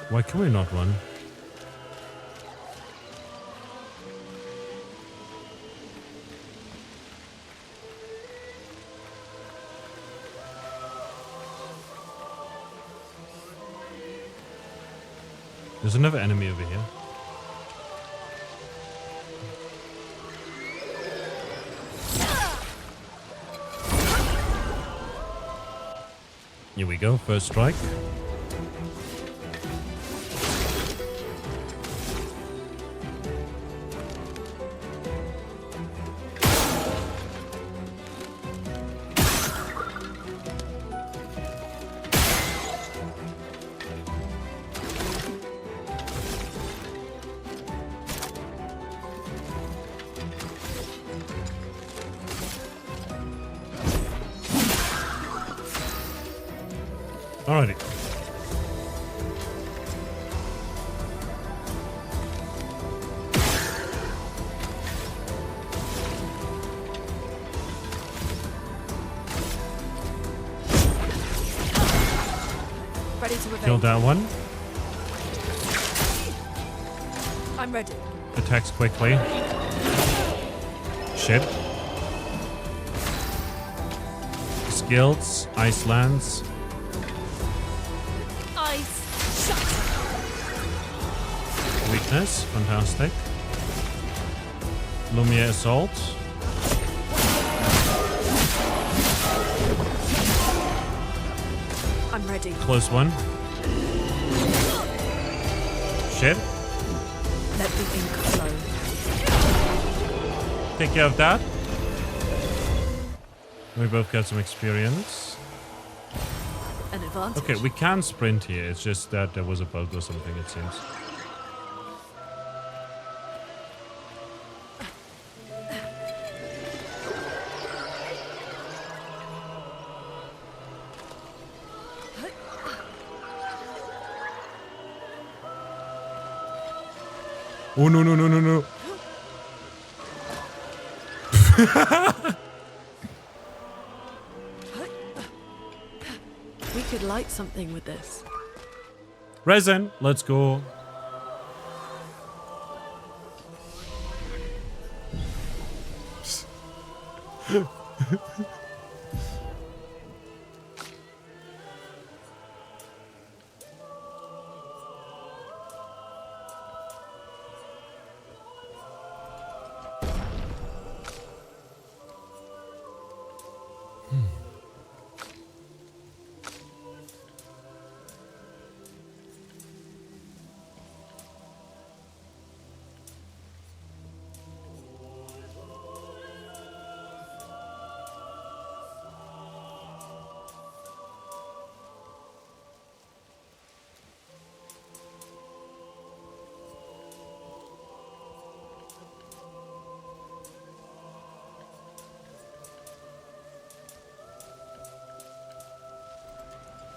Why can we not run? There's another enemy over here. Here we go, first strike. Alrighty. Ready to evade. Killed that one. I'm ready. Attacks quickly. Shit. Skills. Ice lands. Ice shatter. Weakness. Fantastic. Lumiere assault. I'm ready. Close one. Shit. Let the ink flow. Take care of that. We both got some experience. an advantage. Okay, we can sprint here. It's just that there was a bug or something, it seems. Oh no no no no no. We could light something with this. Resin, let's go.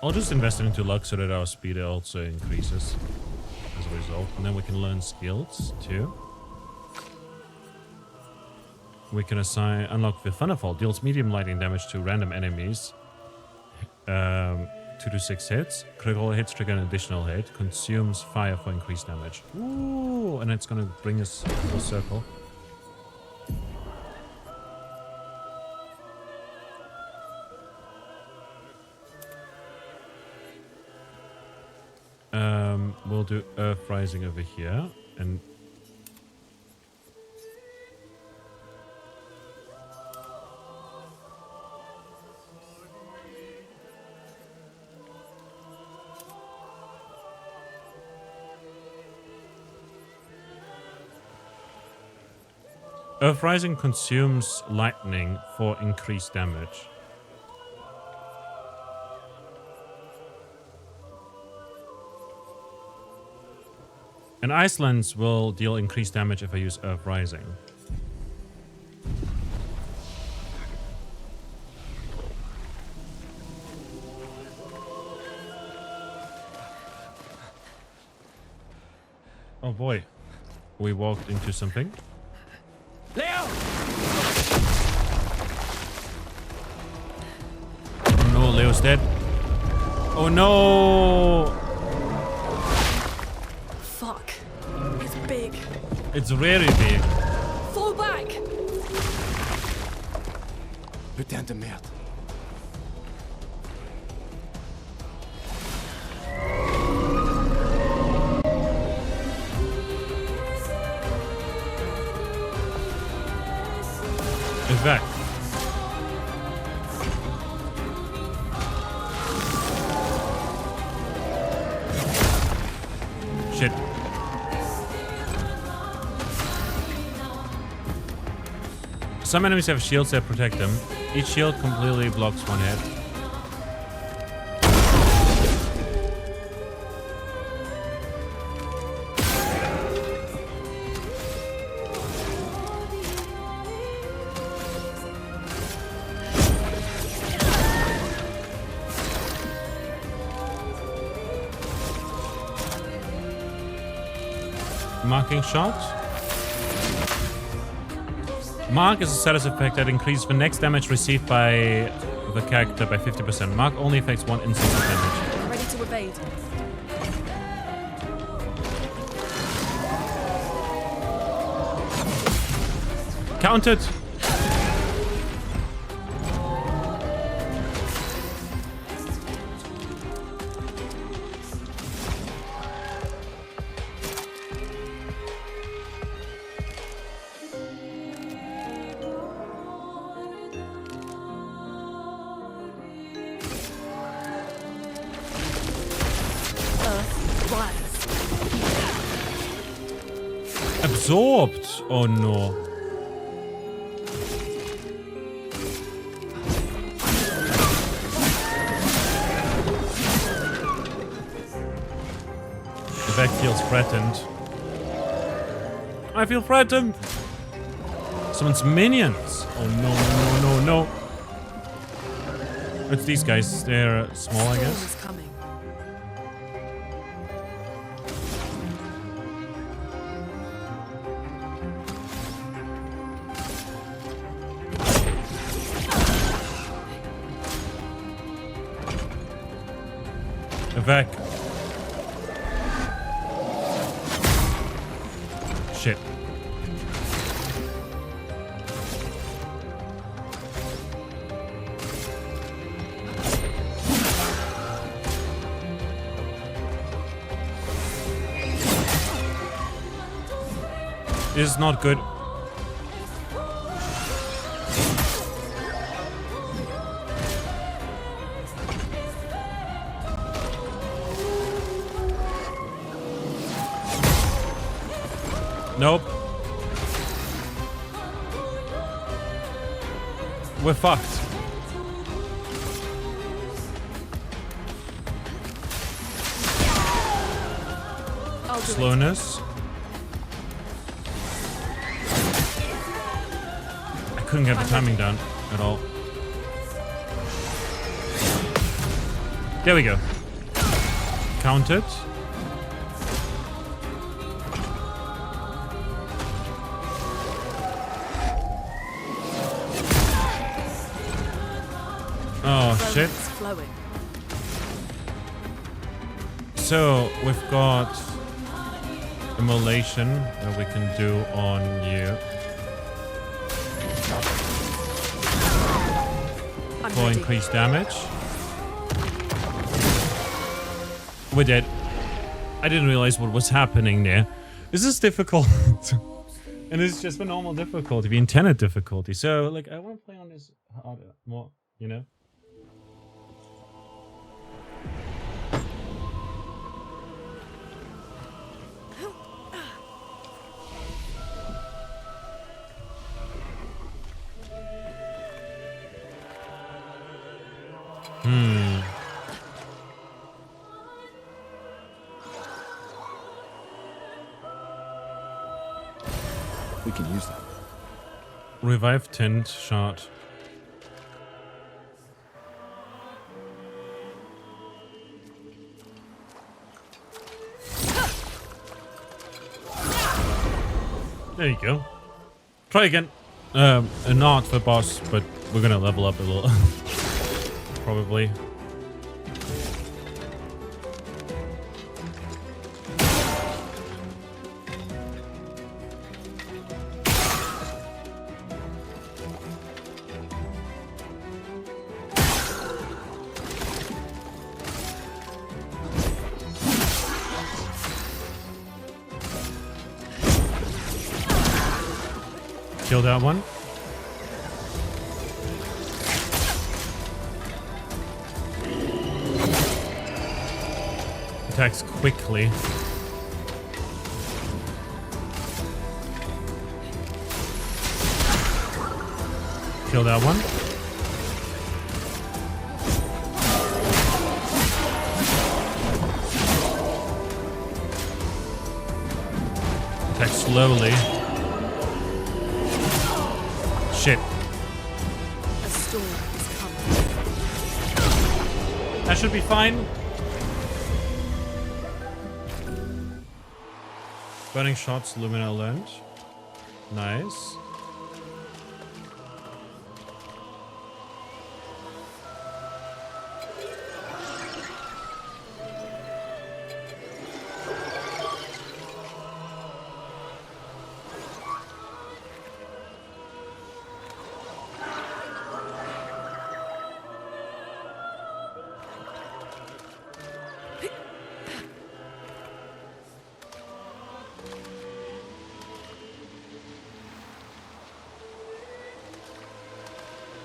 I'll just invest it into luck so that our speed also increases as a result. And then we can learn skills too. We can unlock the Thunderfall. Deals medium lightning damage to random enemies. 2 to 6 hits. Critical hits trigger an additional hit. Consumes fire for increased damage. Ooh, and it's gonna bring us to a circle. We'll do Earth Rising over here, and Earth Rising consumes lightning for increased damage. And Iceland's will deal increased damage if I use Earth Rising. Oh boy. We walked into something. Leo! Oh no, Leo's dead. Oh no! Fuck. It's big. It's really big. Fall back! Putain de merde. Evac. Shit. Some enemies have shields that protect them. Each shield completely blocks one hit. Marking shot. Mark is a status effect that increases the next damage received by the character by 50%. Mark only affects one instance of damage. Ready to evade. Counted! Absorbed! Oh no. feels threatened. I feel threatened! Someone's minions! Oh no, no, no, no. It's these guys. They're small, I guess. Evac. Shit. This is not good. Nope. We're fucked. Slowness. I couldn't get the timing down at all. There we go. Counted. Oh shit. So we've got immolation that we can do on you. For increased damage. We're dead. I didn't realize what was happening there. This is difficult. And it's just the normal difficulty, the intended difficulty. So like I want to play on this harder, more, you know? We can use that. Revive tint shot. There you go. Try again. Not for boss, but we're gonna level up a little. Probably. Kill that one. Attacks quickly. Kill that one. Attack slowly. Shit. A storm is coming. That should be fine. Burning shots, Lumina learned. Nice.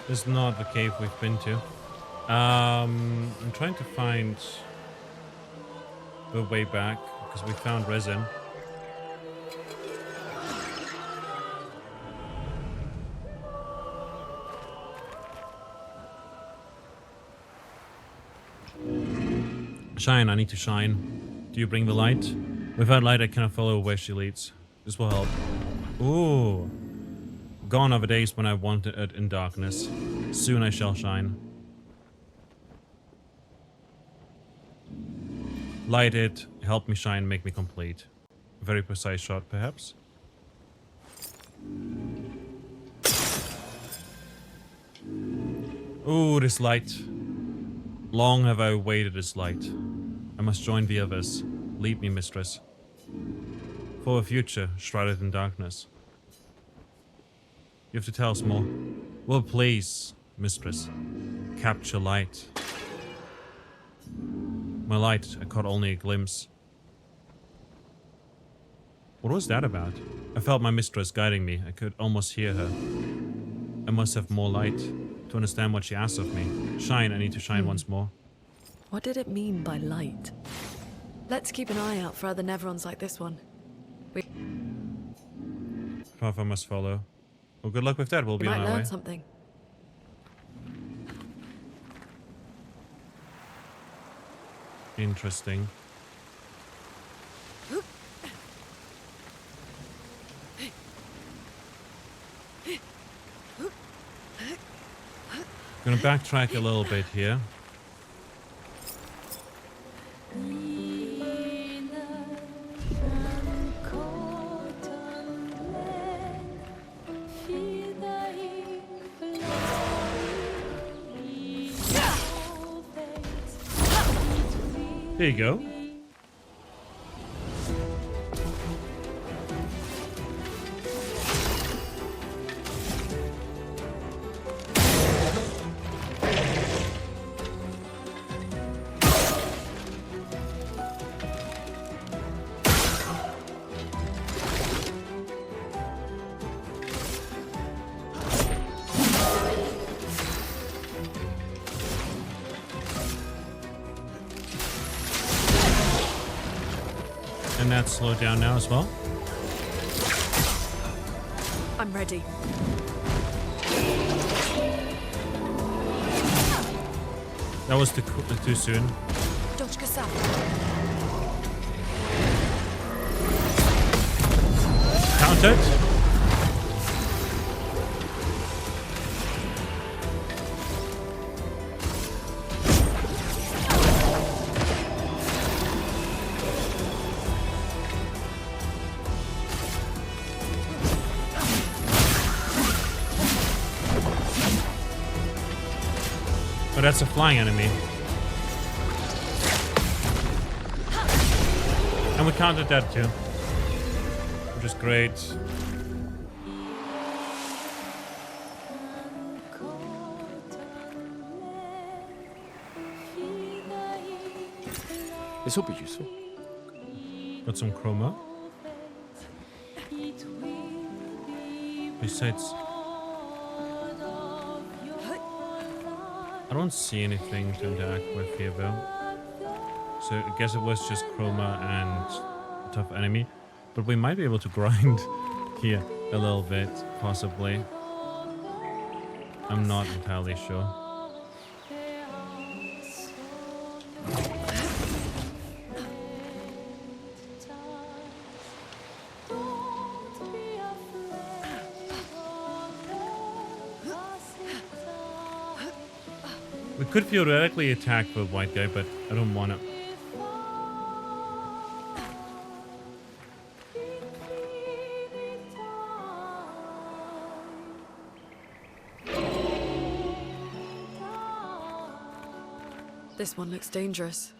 This is not the cave we've been to. I'm trying to find the way back because we found resin. Shine, I need to shine. Do you bring the light? Without light, I cannot follow where she leads. This will help. Ooh. Gone are the days when I wanted it in darkness. Soon I shall shine. Light it, help me shine, make me complete. Very precise shot, perhaps. Ooh, this light. Long have I awaited this light. I must join the others. Lead me, mistress. For a future shrouded in darkness. You have to tell us more. Well, please, mistress. Capture light. My light, I caught only a glimpse. What was that about? I felt my mistress guiding me. I could almost hear her. I must have more light to understand what she asked of me. Shine, I need to shine once more. What did it mean by light? Let's keep an eye out for other Nevrons like this one. Path I must follow. Well, good luck with that. We'll be on might our way. learn something. Interesting. Gonna backtrack a little bit here. There you go. And that's slowed down now as well. I'm ready. That was too soon. Countered. Oh, that's a flying enemy. And we countered that too. Which is great. This will be useful. Got some chroma. Besides, I don't see anything to interact with here though. So I guess it was just chroma and a tough enemy. But we might be able to grind here a little bit, possibly. I'm not entirely sure. We could theoretically attack the white guy, but I don't want to. This one looks dangerous.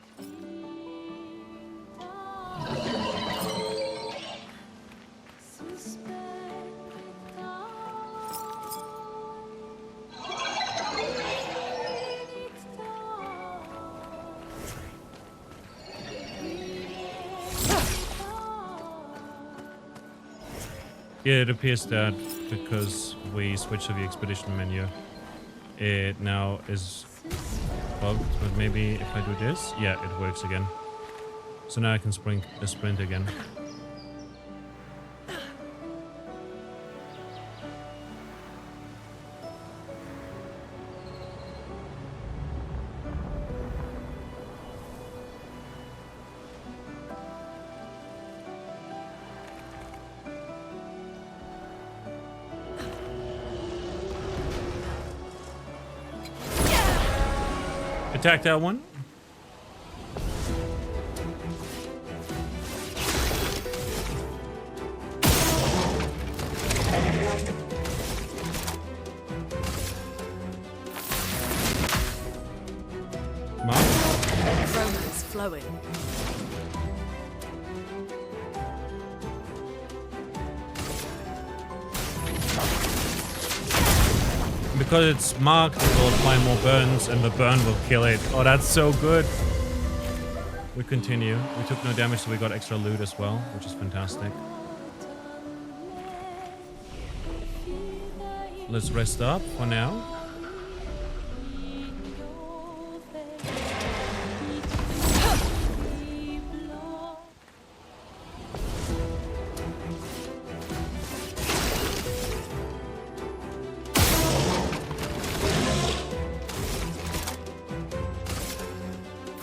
Yeah, it appears that because we switched to the expedition menu, it now is bugged, but maybe if I do this, yeah, it works again. So now I can sprint again. Attack that one. Romance flowing. Because it's marked, it will apply more burns and the burn will kill it. Oh, that's so good. We continue. We took no damage, so we got extra loot as well, which is fantastic. Let's rest up for now.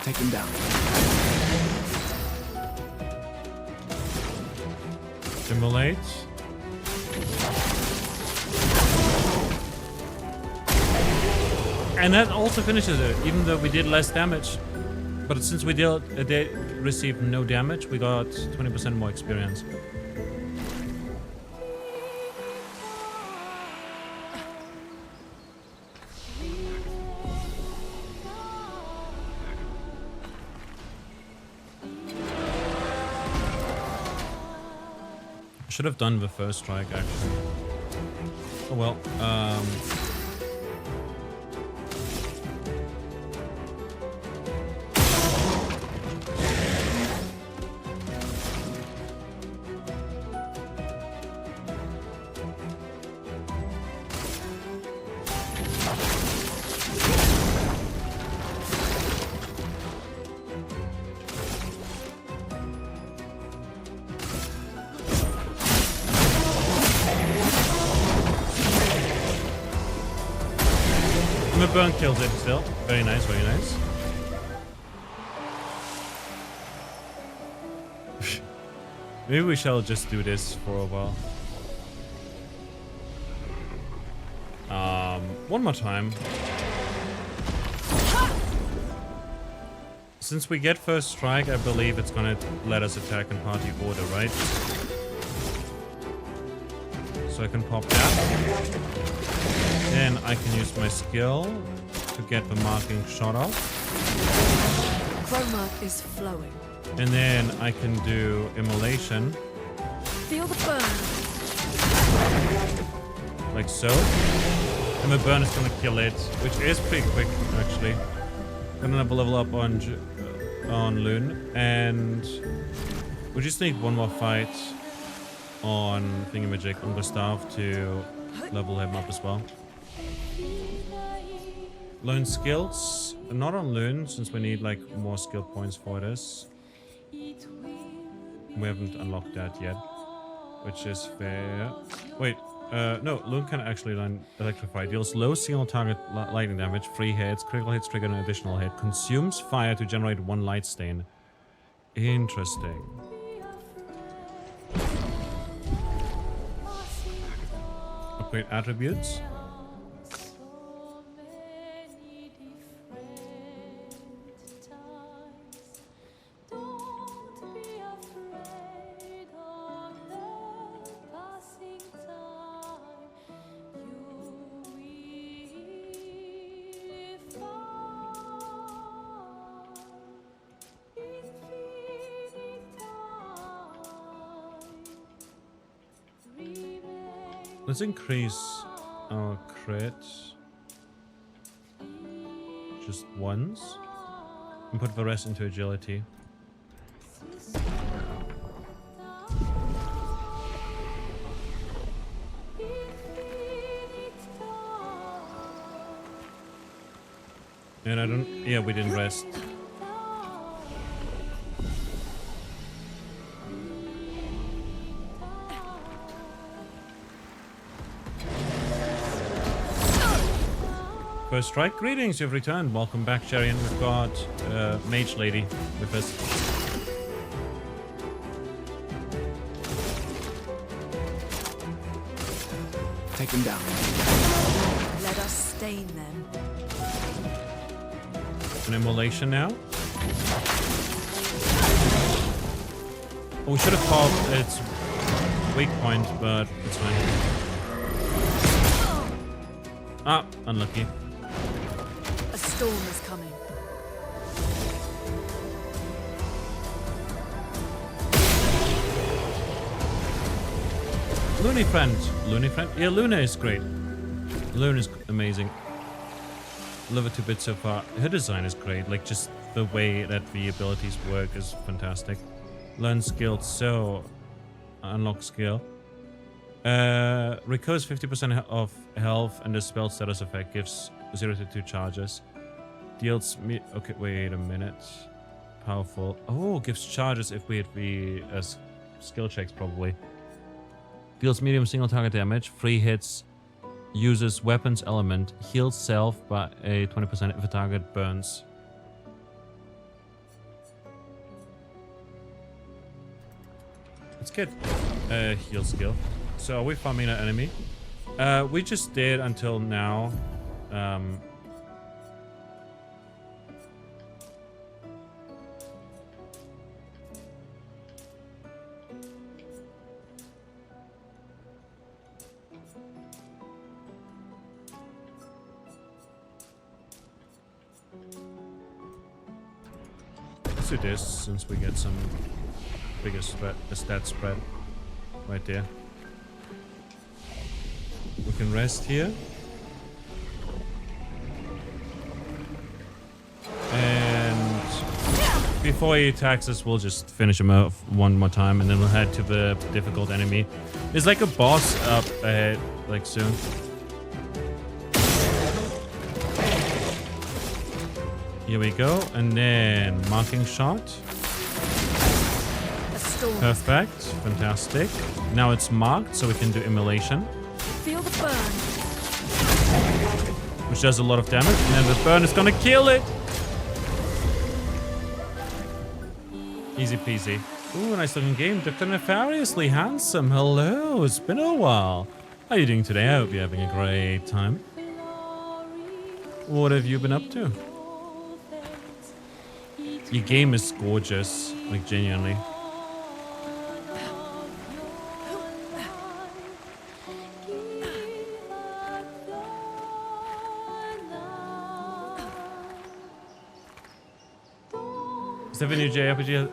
Take him down. Immolate. And that also finishes it, even though we did less damage. But since we did receive no damage, we got 20% more experience. Should have done the first strike, actually. Oh well. Burn kills it still. Very nice, very nice. Maybe we shall just do this for a while. One more time. Since we get first strike, I believe it's gonna let us attack in party order, right? So I can pop that. Then I can use my skill to get the marking shot off. Chroma is flowing. And then I can do immolation. Feel the burn. Like so. And the burn is gonna kill it, which is pretty quick actually. Gonna have a level up on Loon, and we just need one more fight on Thingamajig on Gustav to level him up as well. Loon skills, not on Loon, since we need like more skill points for this. We haven't unlocked that yet, which is fair. Wait, no, Loon can actually learn Electrify. Deals low single target lightning damage, 3 hits, critical hits trigger an additional hit, consumes fire to generate 1 light stain. Interesting. Upgrade attributes. Let's increase our crit just once and put the rest into agility. And I don't, yeah, we didn't rest. First strike, greetings, you've returned. Welcome back, Sherian. We've got Mage Lady with us. Take him down. Let us stain them. an immolation now. Oh, we should have called its weak point, but it's fine. Ah, unlucky. A storm is coming. Loony friend. Loony friend? Yeah, Luna is great. Luna is amazing. Love it a bit so far. Her design is great. Like, just the way that the abilities work is fantastic. Learn skill, so unlock skill. Recovers 50% of health and the spell status effect gives 0 to 2 charges. Deals me. Okay, wait a minute. Powerful. Oh, gives charges if we hit the skill checks, probably. Deals medium single target damage, 3 hits, uses weapons element, heals self by a 20% if a target burns. It's good. Heal skill. So are we farming an enemy? We just did until now. Let's do this since we get some bigger stat spread right there. We can rest here. And before he attacks us, we'll just finish him off one more time and then we'll head to the difficult enemy. There's like a boss up ahead, like soon. Here we go, and then marking shot. Perfect, fantastic. Now it's marked, so we can do immolation. Feel the burn. Which does a lot of damage, and then the burn is gonna kill it. Easy peasy. Ooh, nice looking game. Dr. Nefariously Handsome. Hello, it's been a while. How are you doing today? I hope you're having a great time. What have you been up to? Your game is gorgeous, like genuinely. Is that the new JRPG?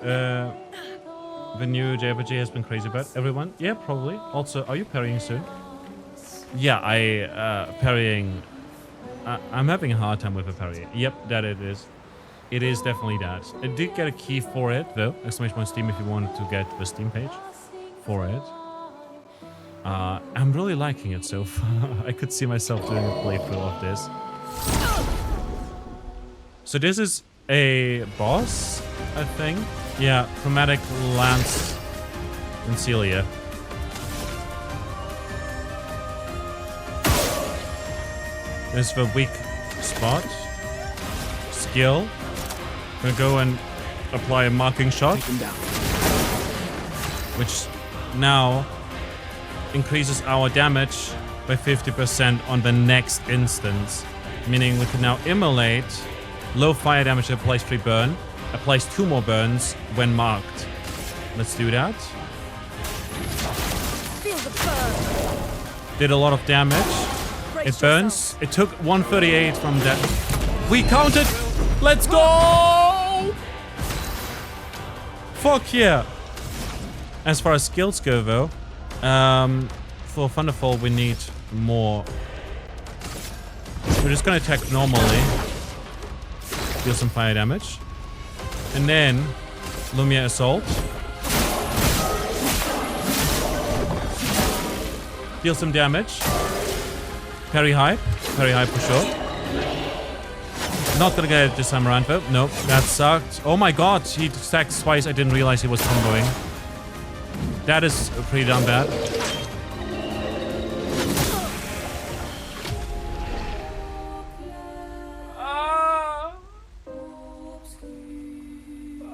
The new JRPG has been crazy about everyone? Yeah, probably. Also, are you parrying soon? Yeah, parrying. I'm having a hard time with a parry. Yep, that it is. It is definitely that. I did get a key for it, though. Exclamation point Steam if you wanted to get the Steam page for it. I'm really liking it so far. I could see myself doing a playthrough of this. So this is a boss, I think. Yeah, Chromatic Lance and Celia. There's the weak spot. Skill. Gonna go and apply a marking shot. Which now increases our damage by 50% on the next instance. Meaning we can now immolate. Low fire damage applies 3 burn. Applies 2 more burns when marked. Let's do that. Feel the burn. Did a lot of damage. It burns. It took 138 from that. We counted. Let's go! Fuck yeah. As far as skills go though, for Thunderfall we need more. We're just gonna attack normally. Deal some fire damage. And then Lumia Assault. Deal some damage. Parry high. Parry high for sure. Not gonna get it this time around though. Nope, that sucked. Oh my god, he attacked twice. I didn't realize he was comboing. That is pretty damn bad.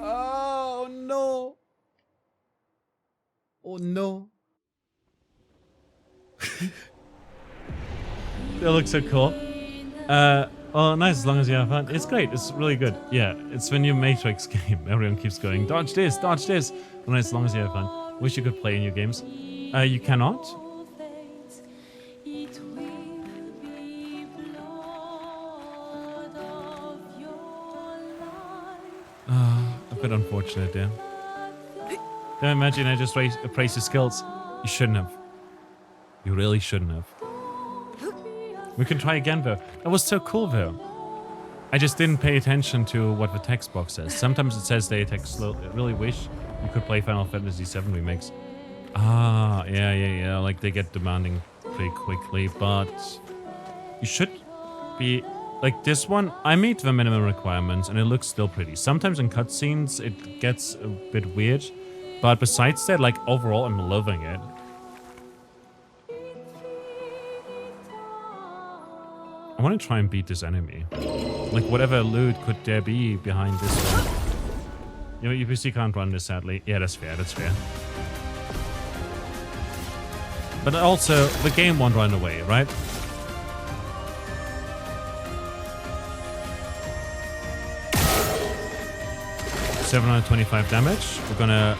Oh no. Oh no. That looks so cool. Oh, nice, as long as you have fun. It's great. It's really good. Yeah, it's the new Matrix game. Everyone keeps going, dodge this, dodge this. And as long as you have fun. Wish you could play new games. You cannot? A bit unfortunate there. Don't imagine I just praise his skills. You shouldn't have. You really shouldn't have. We can try again though. That was so cool though. I just didn't pay attention to what the text box says. Sometimes it says they attack slow. I really wish you could play Final Fantasy VII remakes. Ah, yeah. Like they get demanding pretty quickly, but you should be like this one. I made the minimum requirements and it looks still pretty. Sometimes in cutscenes it gets a bit weird, but besides that, like overall, I'm loving it. I want to try and beat this enemy. Like, whatever loot could there be behind this one? You know, UPC can't run this, sadly. Yeah, that's fair, that's fair. But also, the game won't run away, right? $725 damage. We're gonna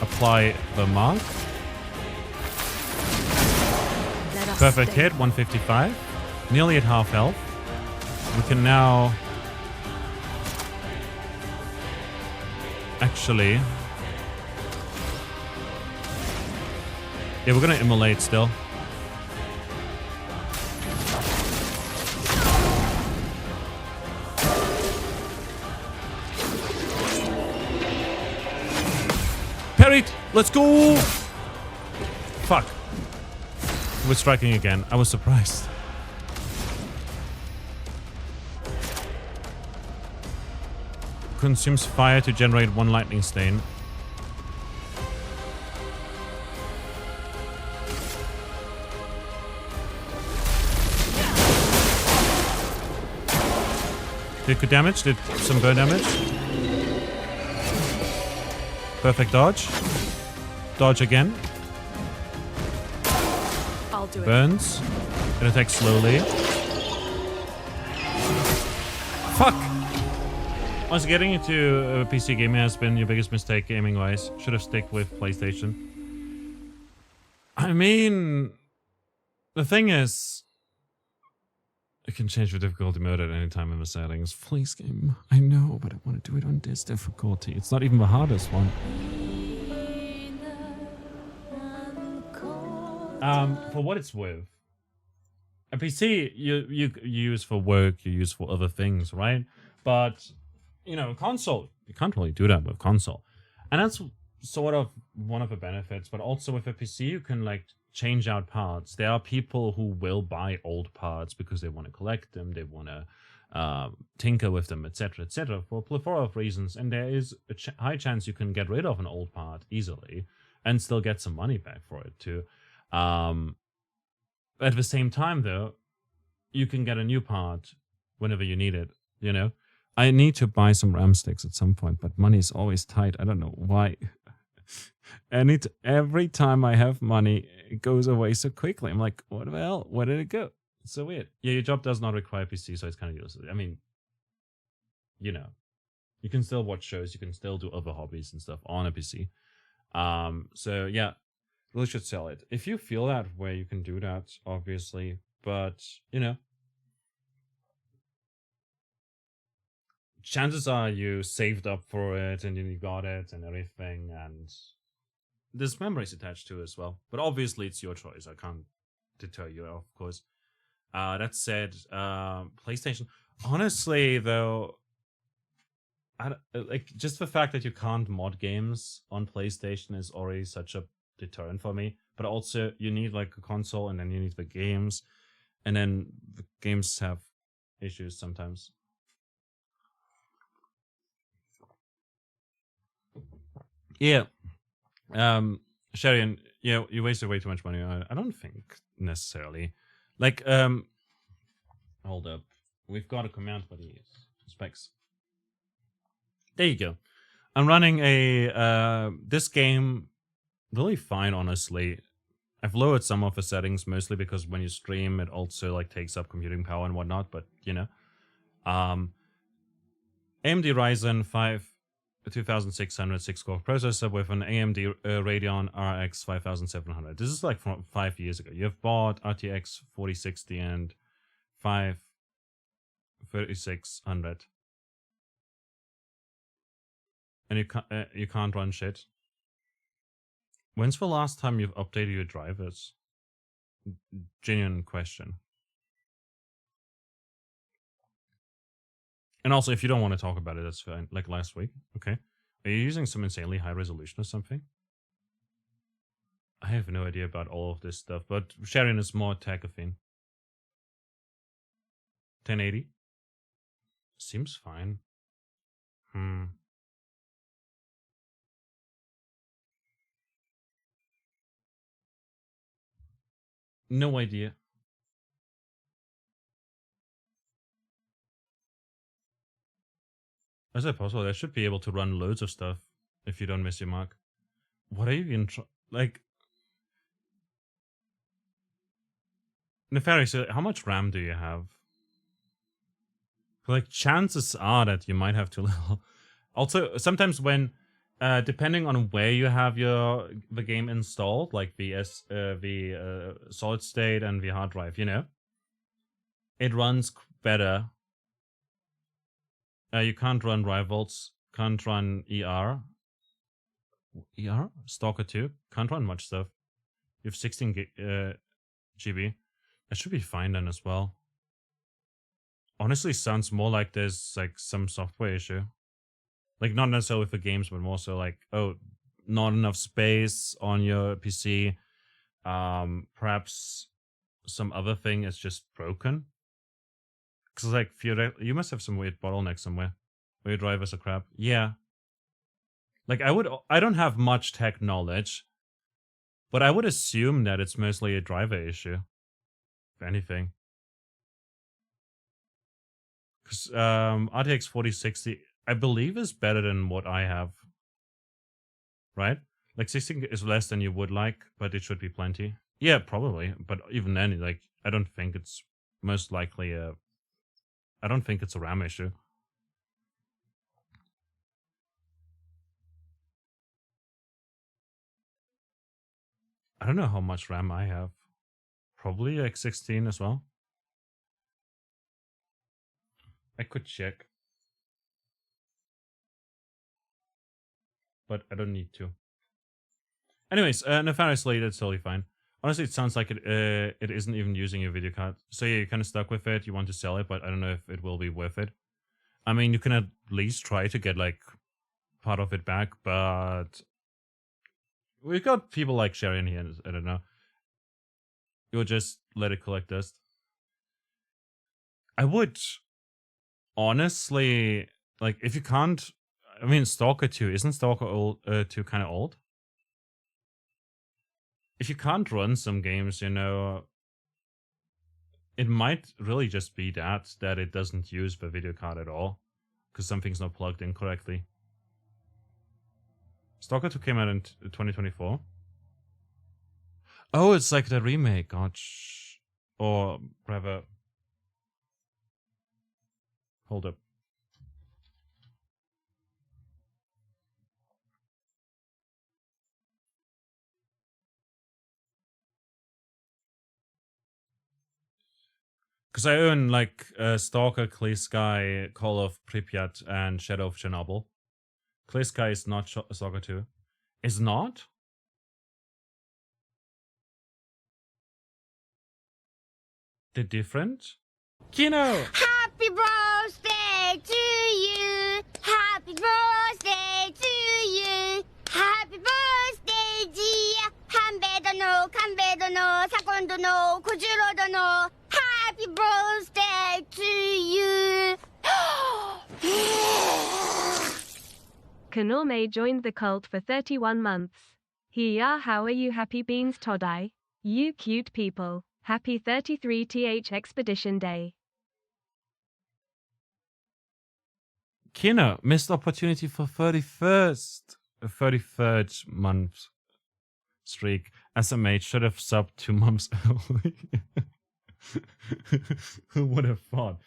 apply the mark. Perfect hit, 155. Nearly at half health. We can now actually, yeah, we're gonna immolate still. Parried! Let's go! Fuck. We're striking again. I was surprised. Consumes fire to generate 1 lightning stain. Did good damage, did some burn damage. Perfect dodge. Dodge again. I'll do it. Burns. It attacks slowly. Fuck! Honestly, getting into PC gaming has been your biggest mistake gaming-wise. Should have stuck with PlayStation. I mean, the thing is, you can change the difficulty mode at any time in the settings. Please, game. I know, but I want to do it on this difficulty. It's not even the hardest one. For what it's worth, a PC you use for work, you use for other things, right? But you know, console, you can't really do that with console. And that's sort of one of the benefits, but also with a PC, you can like change out parts. There are people who will buy old parts because they want to collect them, they want to tinker with them, etc., etc., for a plethora of reasons. And there is a high chance you can get rid of an old part easily and still get some money back for it too. At the same time, though, you can get a new part whenever you need it, you know? I need to buy some RAM sticks at some point, but money is always tight. I don't know why. And every time I have money, it goes away so quickly. I'm like, what the hell? Where did it go? It's so weird. Yeah, your job does not require PC, so it's kind of useless. I mean, you know, you can still watch shows, you can still do other hobbies and stuff on a PC. So yeah, really should sell it. If you feel that way, you can do that, obviously. But, you know, chances are you saved up for it and then you got it and everything, and there's memories attached to it as well. But obviously it's your choice. I can't deter you, of course. That said, PlayStation, honestly though, like just the fact that you can't mod games on PlayStation is already such a deterrent for me. But also you need like a console, and then you need the games, and then the games have issues sometimes. Yeah. Sharian, yeah, you wasted way too much money on it. I don't think necessarily. Like, hold up. We've got a command for these specs. There you go. I'm running a this game really fine, honestly. I've lowered some of the settings, mostly because when you stream, it also like takes up computing power and whatnot. But you know, AMD Ryzen 5 2600 6-core processor with an AMD Radeon RX 5700. This is like from 5 years ago. You've bought RTX 4060 and 3600, and you can't run shit. When's the last time you've updated your drivers? Genuine question. And also, if you don't want to talk about it, that's fine. Like last week, okay. Are you using some insanely high resolution or something? I have no idea about all of this stuff, but Sharon is more tech-affine. 1080? Seems fine. No idea. Is that possible? I should be able to run loads of stuff if you don't miss your mark. What are you even like? Nefarious, how much RAM do you have? Like, chances are that you might have too little. Also, sometimes when, depending on where you have the game installed, like the solid state and the hard drive, you know, it runs better. You can't run Rivals, can't run ER. Stalker 2, can't run much stuff. You have 16 GB. That should be fine then as well. Honestly, sounds more like there's like some software issue. Like not necessarily with the games, but more so like, oh, not enough space on your PC. Perhaps some other thing is just broken. Because like you must have some weird bottleneck somewhere where your drivers are crap. Yeah. Like I don't have much tech knowledge, but I would assume that it's mostly a driver issue, if anything. Because RTX 4060, I believe, is better than what I have. Right? Like 16 is less than you would like, but it should be plenty. Yeah, probably. But even then, like, I don't think it's most likely I don't think it's a RAM issue. I don't know how much RAM I have. Probably like 16 as well. I could check. But I don't need to. Anyways, nefariously, that's totally fine. Honestly, it sounds like it isn't even using your video card. So yeah, you're kind of stuck with it. You want to sell it, but I don't know if it will be worth it. I mean, you can at least try to get like part of it back, but we've got people like Sherry in here. I don't know. You'll just let it collect dust. I would honestly like if you can't. I mean, Stalker 2 isn't Stalker 2 kind of old? If you can't run some games, you know, it might really just be that it doesn't use the video card at all, because something's not plugged in correctly. Stalker 2 came out in 2024. Oh, it's like the remake, gosh. Or rather, hold up. Because I own like Stalker, Clear Sky, Call of Pripyat, and Shadow of Chernobyl. Clear Sky is not Stalker 2. Is not? They're different? Kino! Happy birthday to you! Happy birthday to you! Happy birthday, dear! 半兵殿、官兵殿、左近殿、小十郎殿 Happy birthday to you! Kanorme joined the cult for 31 months. Hiya, how are you, Happy Beans Todai? You cute people. Happy 33th Expedition Day. Kino, missed opportunity for 33rd month streak. SMH should have subbed 2 months early. Who would have thought?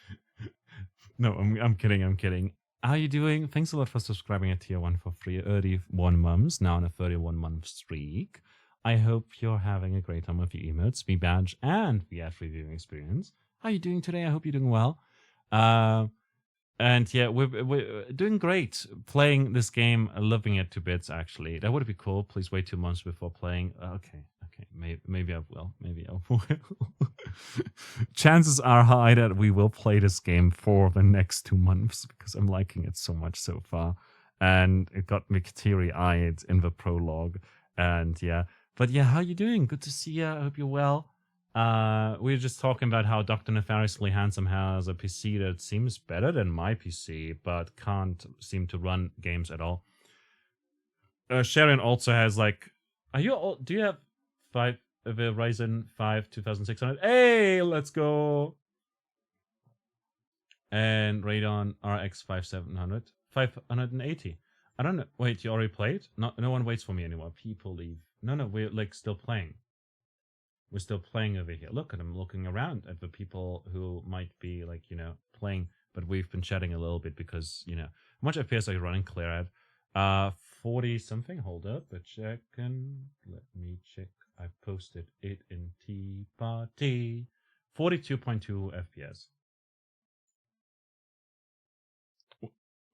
No, I'm kidding. I'm kidding. How are you doing? Thanks a lot for subscribing at tier 1 for free. 31 months, now on a 31-month streak. I hope you're having a great time with your emotes, the badge, and the ad reviewing experience. How are you doing today? I hope you're doing well. And yeah, we're doing great playing this game, loving it to bits, actually. That would be cool. Please wait 2 months before playing. Okay. Maybe I will. Maybe I will. Chances are high that we will play this game for the next 2 months because I'm liking it so much so far. And it got me teary-eyed in the prologue. And yeah. But yeah, how you doing? Good to see you. I hope you're well. We were just talking about how Dr. Nefariously Handsome has a PC that seems better than my PC, but can't seem to run games at all. Sharon also has like, do you have the Ryzen 5 2600? Hey, let's go! And Radeon RX 5700, 580. I don't know. Wait, you already played? No one waits for me anymore. People leave. No, we're like still playing. We're still playing over here. Look at them looking around at the people who might be like, playing, but we've been chatting a little bit because, how much FPS are you running Clair at? 40 something. Hold up a second. Let me check. I posted it in Tea Party. 42.2 FPS.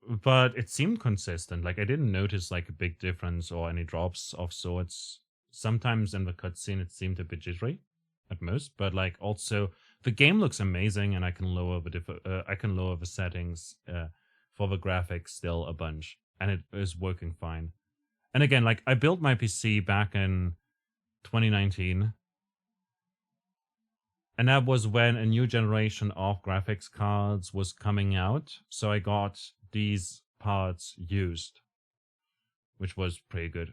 But it seemed consistent. Like I didn't notice like a big difference or any drops of sorts. Sometimes in the cutscene it seemed a bit jittery at most, but like also the game looks amazing, and I can lower the settings for the graphics still a bunch, and it is working fine. And again, like I built my PC back in 2019, and that was when a new generation of graphics cards was coming out, so I got these parts used, which was pretty good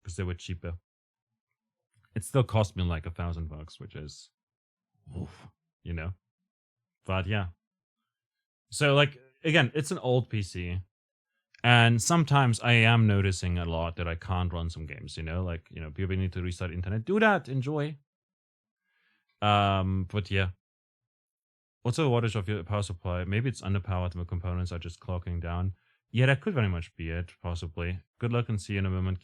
because they were cheaper. It still cost me like $1,000, which is, oof, But yeah. So like again, it's an old PC, and sometimes I am noticing a lot that I can't run some games. People need to restart internet. Do that. Enjoy. But yeah. What's the wattage of your power supply? Maybe it's underpowered and the components are just clocking down. Yeah, that could very much be it. Possibly. Good luck and see you in a moment.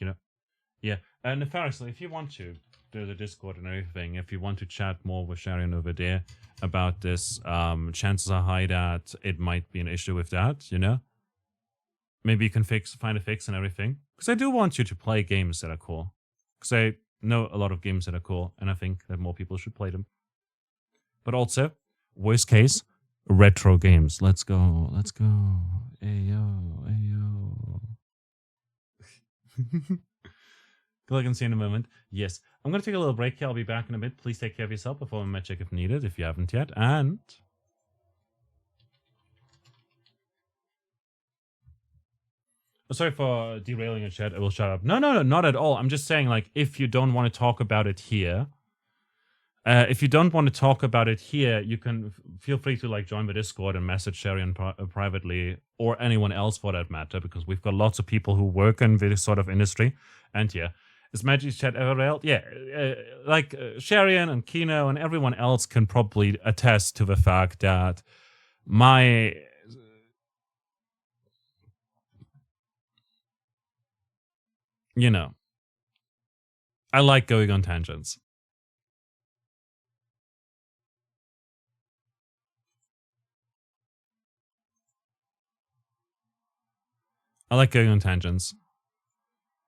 Yeah. And Nefariously, if you want to. Do the Discord and everything. If you want to chat more with Sharon over there about this, chances are high that it might be an issue with that, Maybe you can find a fix and everything. Because I do want you to play games that are cool. Because I know a lot of games that are cool, and I think that more people should play them. But also, worst case, retro games. Let's go. Let's go. Ayo. Good luck and see you in a moment. Yes, I'm going to take a little break here. I'll be back in a bit. Please take care of yourself before my check if needed, if you haven't yet. And sorry for derailing your chat. I will shut up. No, not at all. I'm just saying, like, if you don't want to talk about it here, you can feel free to like join the Discord and message Sharon privately, or anyone else for that matter, because we've got lots of people who work in this sort of industry. And yeah. Is Magic's chat ever railed? Yeah, Sharian and Kino and everyone else can probably attest to the fact that I like going on tangents.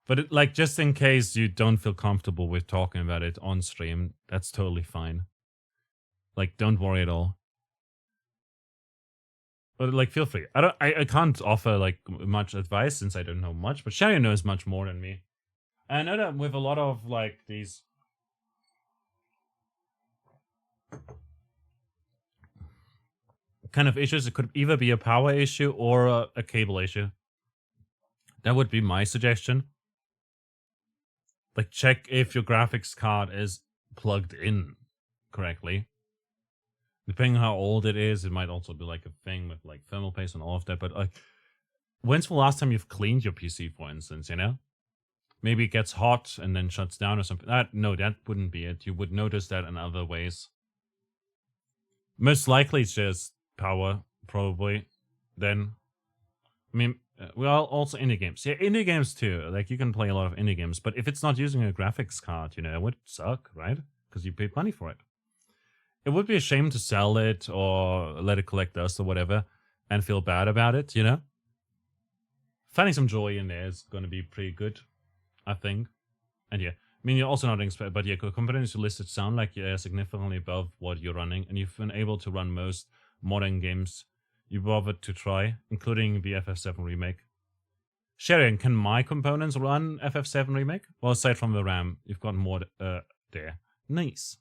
But just in case you don't feel comfortable with talking about it on stream, that's totally fine. Like, don't worry at all. But like, feel free. I can't offer like much advice since I don't know much, but Sharon knows much more than me. And I know that with a lot of like these kind of issues, it could either be a power issue or a cable issue. That would be my suggestion. Like, check if your graphics card is plugged in correctly. Depending on how old it is, it might also be like a thing with like thermal paste and all of that. But like, when's the last time you've cleaned your PC, for instance, Maybe it gets hot and then shuts down or something. No, that wouldn't be it. You would notice that in other ways. Most likely it's just power, probably. then I mean, well, also indie games. Yeah, indie games too. Like, you can play a lot of indie games, but if it's not using a graphics card, you know, it would suck, right? Because you paid money for it. It would be a shame to sell it or let it collect dust or whatever and feel bad about it, you know? Finding some joy in there is going to be pretty good, I think. And yeah, I mean, you're also not expect, but yeah, components you listed sound like you're significantly above what you're running, and you've been able to run most modern games you bothered to try, including the FF7 remake. Sharon, can my components run FF7 remake? Well, aside from the RAM, you've got more there. Nice.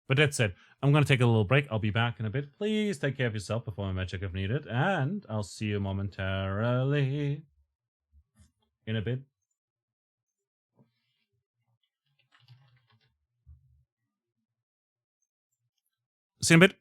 But that said, I'm going to take a little break. I'll be back in a bit. Please take care of yourself, perform a magic if needed, and I'll see you momentarily in a bit. See you in a bit.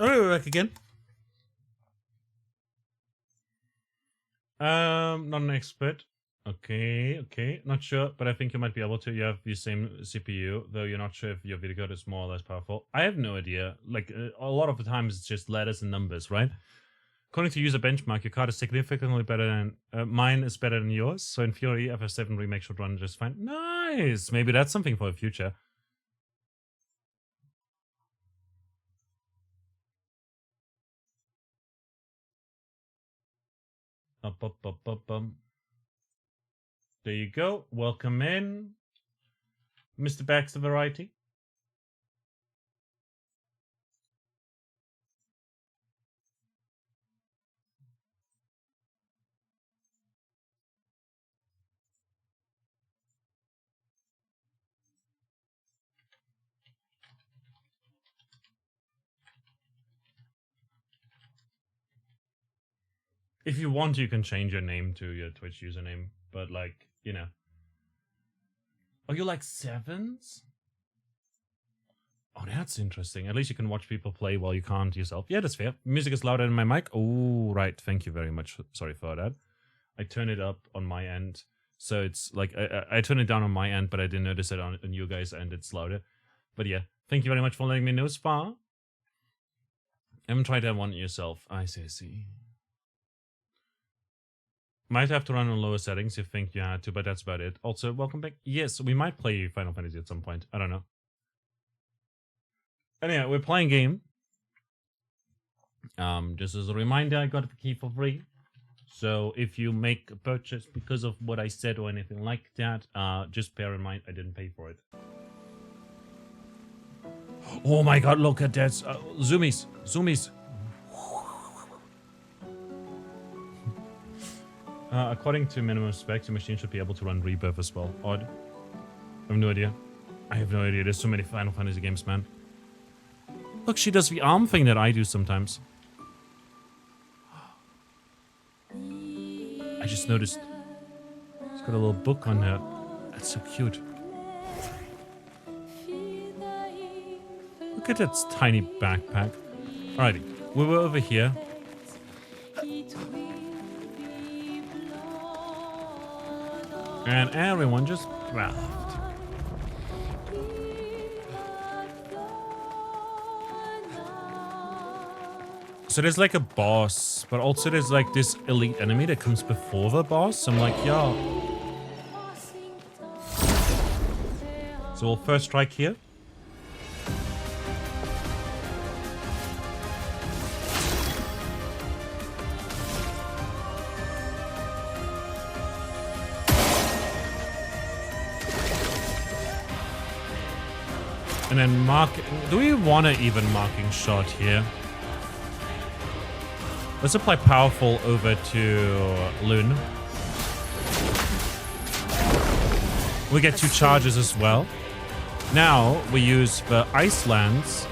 Alright, we're back again. Not an expert. Okay. Not sure, but I think you might be able to. You have the same CPU, though you're not sure if your video card is more or less powerful. I have no idea. Like, a lot of the times it's just letters and numbers, right? According to user benchmark, your card is significantly better than... mine is better than yours, so in theory, FF7 Remake should run just fine. Nice! Maybe that's something for the future. There you go. Welcome in, Mr. Baxter Variety. If you want, you can change your name to your Twitch username, but like, you know. Oh, you like sevens? Oh, that's interesting. At least you can watch people play while you can't yourself. Yeah, that's fair. Music is louder than my mic. Oh, right. Thank you very much. Sorry for that. I turn it up on my end. So it's like, I turn it down on my end, but I didn't notice it on you guys' end. It's louder. But yeah, thank you very much for letting me know, Spa. Haven't tried that one yourself. I see. Might have to run on lower settings if you think you had to, but that's about it. Also, welcome back. Yes, we might play Final Fantasy at some point. I don't know. Anyway, we're playing game. Just as a reminder, I got the key for free. So if you make a purchase because of what I said or anything like that, just bear in mind I didn't pay for it. Oh my god, look at that. Zoomies. According to minimum specs, the machine should be able to run Rebirth as well. Odd. I have no idea. There's so many Final Fantasy games, man. Look, she does the arm thing that I do sometimes. I just noticed. She's got a little book on her. That's so cute. Look at that tiny backpack. Alrighty, we were over here. And everyone just left. So there's like a boss, but also there's like this elite enemy that comes before the boss. I'm like, yo. So we'll first strike here. And then mark... Do we want to even marking shot here? Let's apply powerful over to Loon. We get 2 charges as well. Now we use the Ice Lance,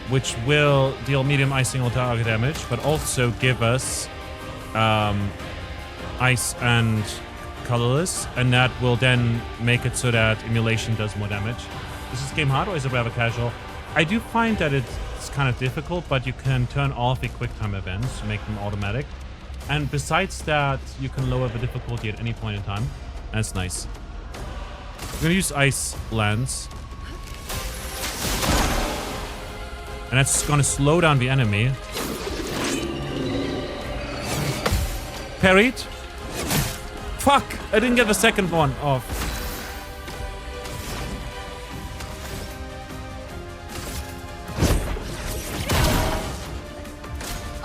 which will deal medium icing or target damage, but also give us ice and colorless, and that will then make it so that emulation does more damage. Is this game hard or is it rather casual? I do find that it's kind of difficult, but you can turn off the quick time events to make them automatic. And besides that, you can lower the difficulty at any point in time. That's nice. I'm gonna use Ice Lance. And that's gonna slow down the enemy. Parried. Fuck! I didn't get the second one off.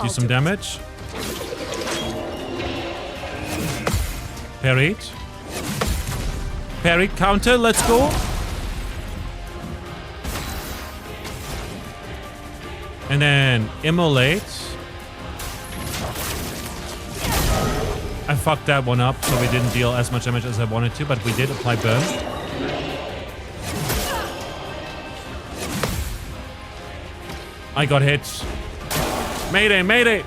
Do some damage. Parried. Parried, counter, let's go. And then immolate. I fucked that one up, so we didn't deal as much damage as I wanted to, but we did apply burn. I got hit. Mayday, mayday!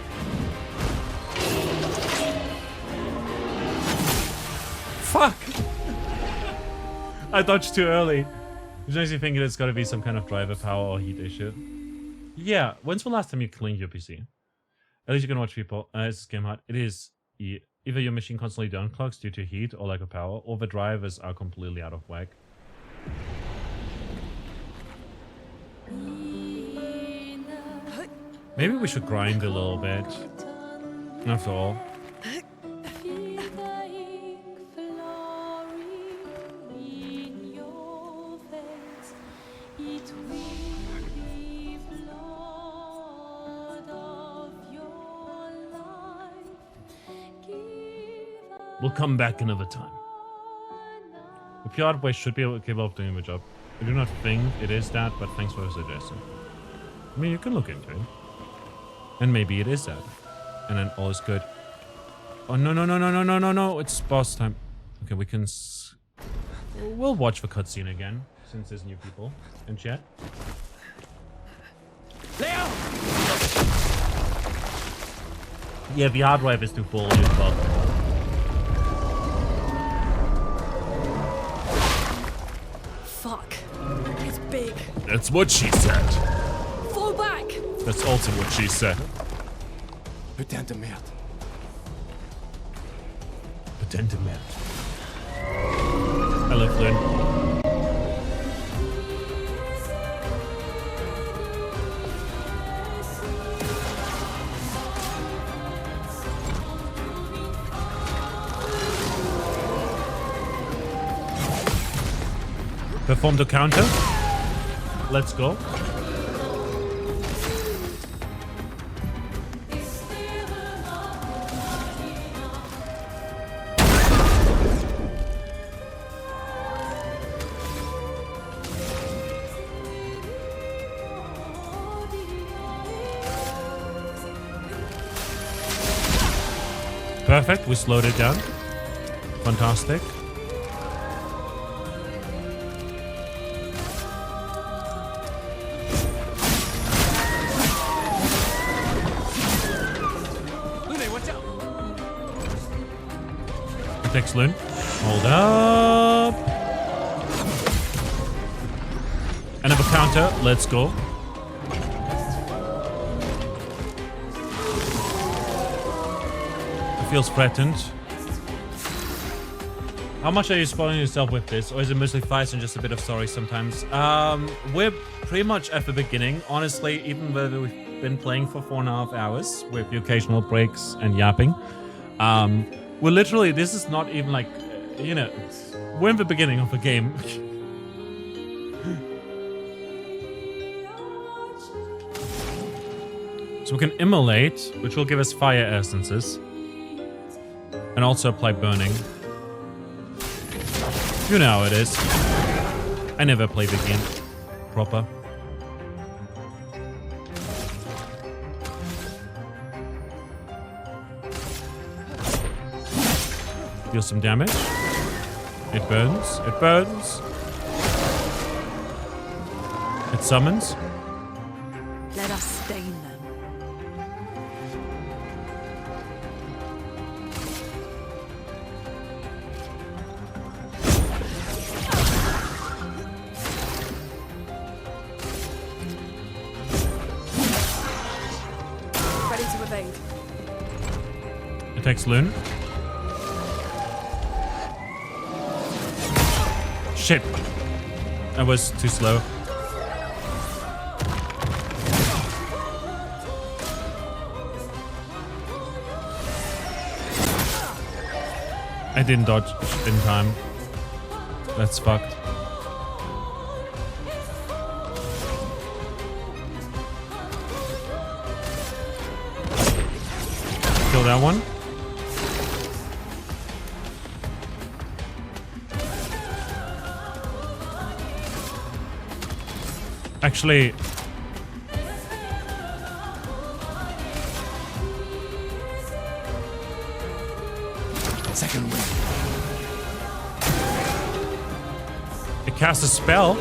Fuck! I dodged too early. Which makes me think it's gotta be some kind of driver power or heat issue. Yeah, when's the last time you cleaned your PC? At least you can watch people. It's game hard. It is either your machine constantly downclocks due to heat or lack of power, or the drivers are completely out of whack. Maybe we should grind a little bit. After all. We'll come back another time. The PR way should be capable of doing the job. I do not think it is that, but thanks for the suggestion. I mean, you can look into it. And maybe it is that. And then all is good. Oh, no, no, no, no, no, no, no, no. It's boss time. Okay, we can... We'll watch the cutscene again, since there's new people in chat. Leo! Yeah, the hard drive is too full as well. Fuck. It's big. That's what she said. Fall back! That's also what she said. Putain de merde. Putain de merde. Hello, Flynn. Perform the counter. Let's go. Perfect, we slowed it down. Fantastic. Excellent. Hold up. Another counter. Let's go. It feels threatened. How much are you spoiling yourself with this? Or is it mostly fights and just a bit of story sometimes? We're pretty much at the beginning. Honestly, even though we've been playing for 4.5 hours with the occasional breaks and yapping. We're literally, this is not even like, you know, we're in the beginning of the game. So we can immolate, which will give us fire essences. And also apply burning. You know how it is. I never play the game proper. Deal some damage. It burns. It burns. It summons. Let us stain them. Ready to evade. Attacks Loon. Shit. I was too slow. I didn't dodge in time. That's fucked. Kill that one. Actually, second win. It casts a spell.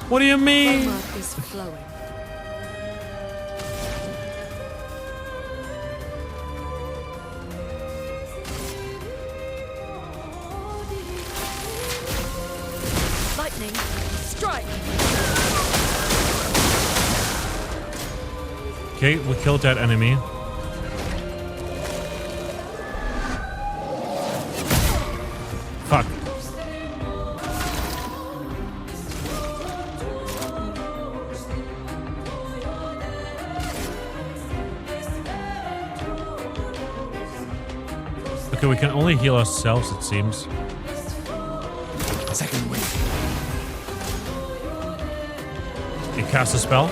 What do you mean? Framework is flowing. Okay, we killed that enemy. Fuck. Okay, we can only heal ourselves, it seems. Second wind. You cast a spell.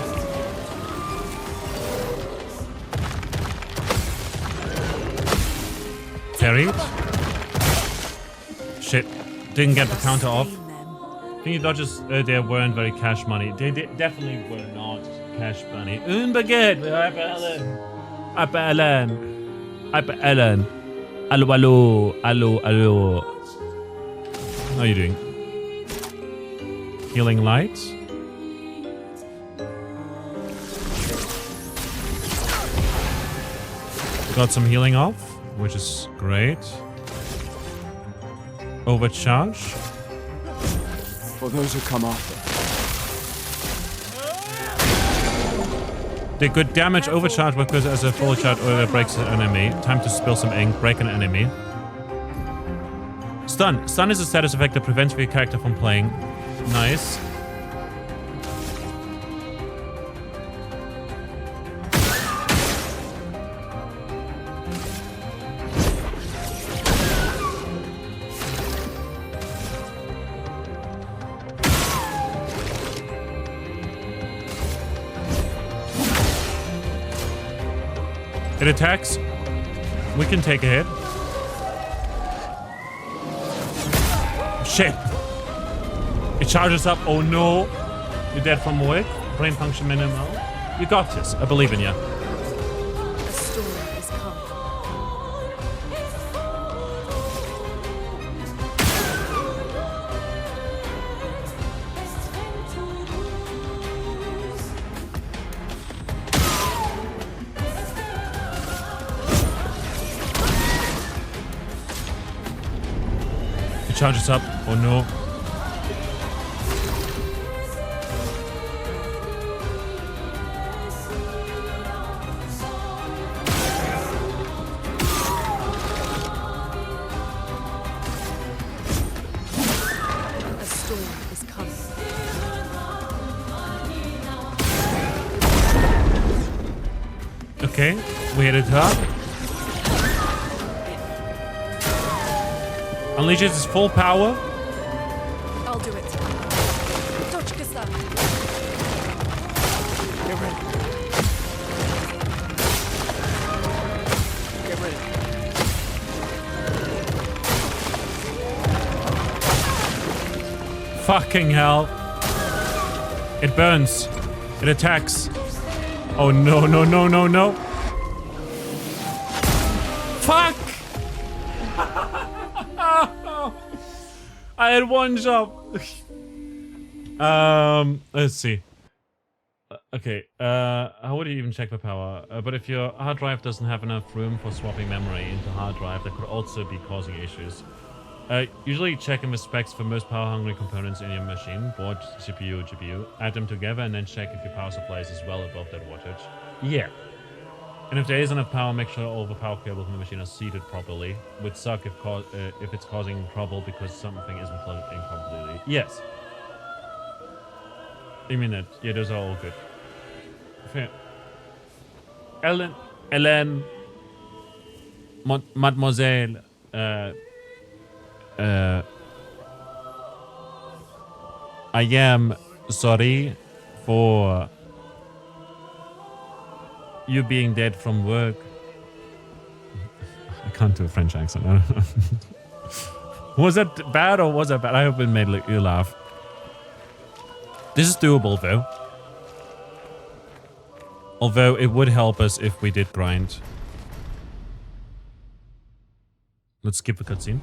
Carried. Shit. Didn't get the counter off. Thingy dodges there weren't very cash money. They definitely were not cash money. Un baguette! Ellen. Hello. How are you doing? Healing light. Got some healing off, which is great. Overcharge. For those who come after. Did good damage. Overcharge because as a full charge or breaks an enemy. Time to spill some ink. Break an enemy. Stun. Stun is a status effect that prevents your character from playing. Nice. It attacks. We can take a hit. Shit. It charges up. Oh no. You're dead from work. Brain function minimal. You got this. I believe in you. A storm is coming. It charges up. Oh no. A storm is coming. Okay. We hit it up. Unleashes its full power. I'll do it. Tochka-san. Get ready. Get ready. Fucking hell. It burns. It attacks. Oh no. Fuck! I had one shot. Let's see. Okay, how would you even check the power? But if your hard drive doesn't have enough room for swapping memory into hard drive, that could also be causing issues. Usually check in the specs for most power-hungry components in your machine, board, CPU, GPU. Add them together and then check if your power supply is well above that wattage. Yeah. And if there is enough power, make sure all the power cables in the machine are seated properly. Would suck if it's causing trouble because something isn't plugged in completely. Yes. You mean that? Yeah, those are all good. Fair. Ellen, Mademoiselle, I am sorry for you being dead from work. I can't do a French accent. I don't know. Was that bad or was that bad? I hope it made you laugh. This is doable though. Although it would help us if we did grind. Let's skip the cutscene.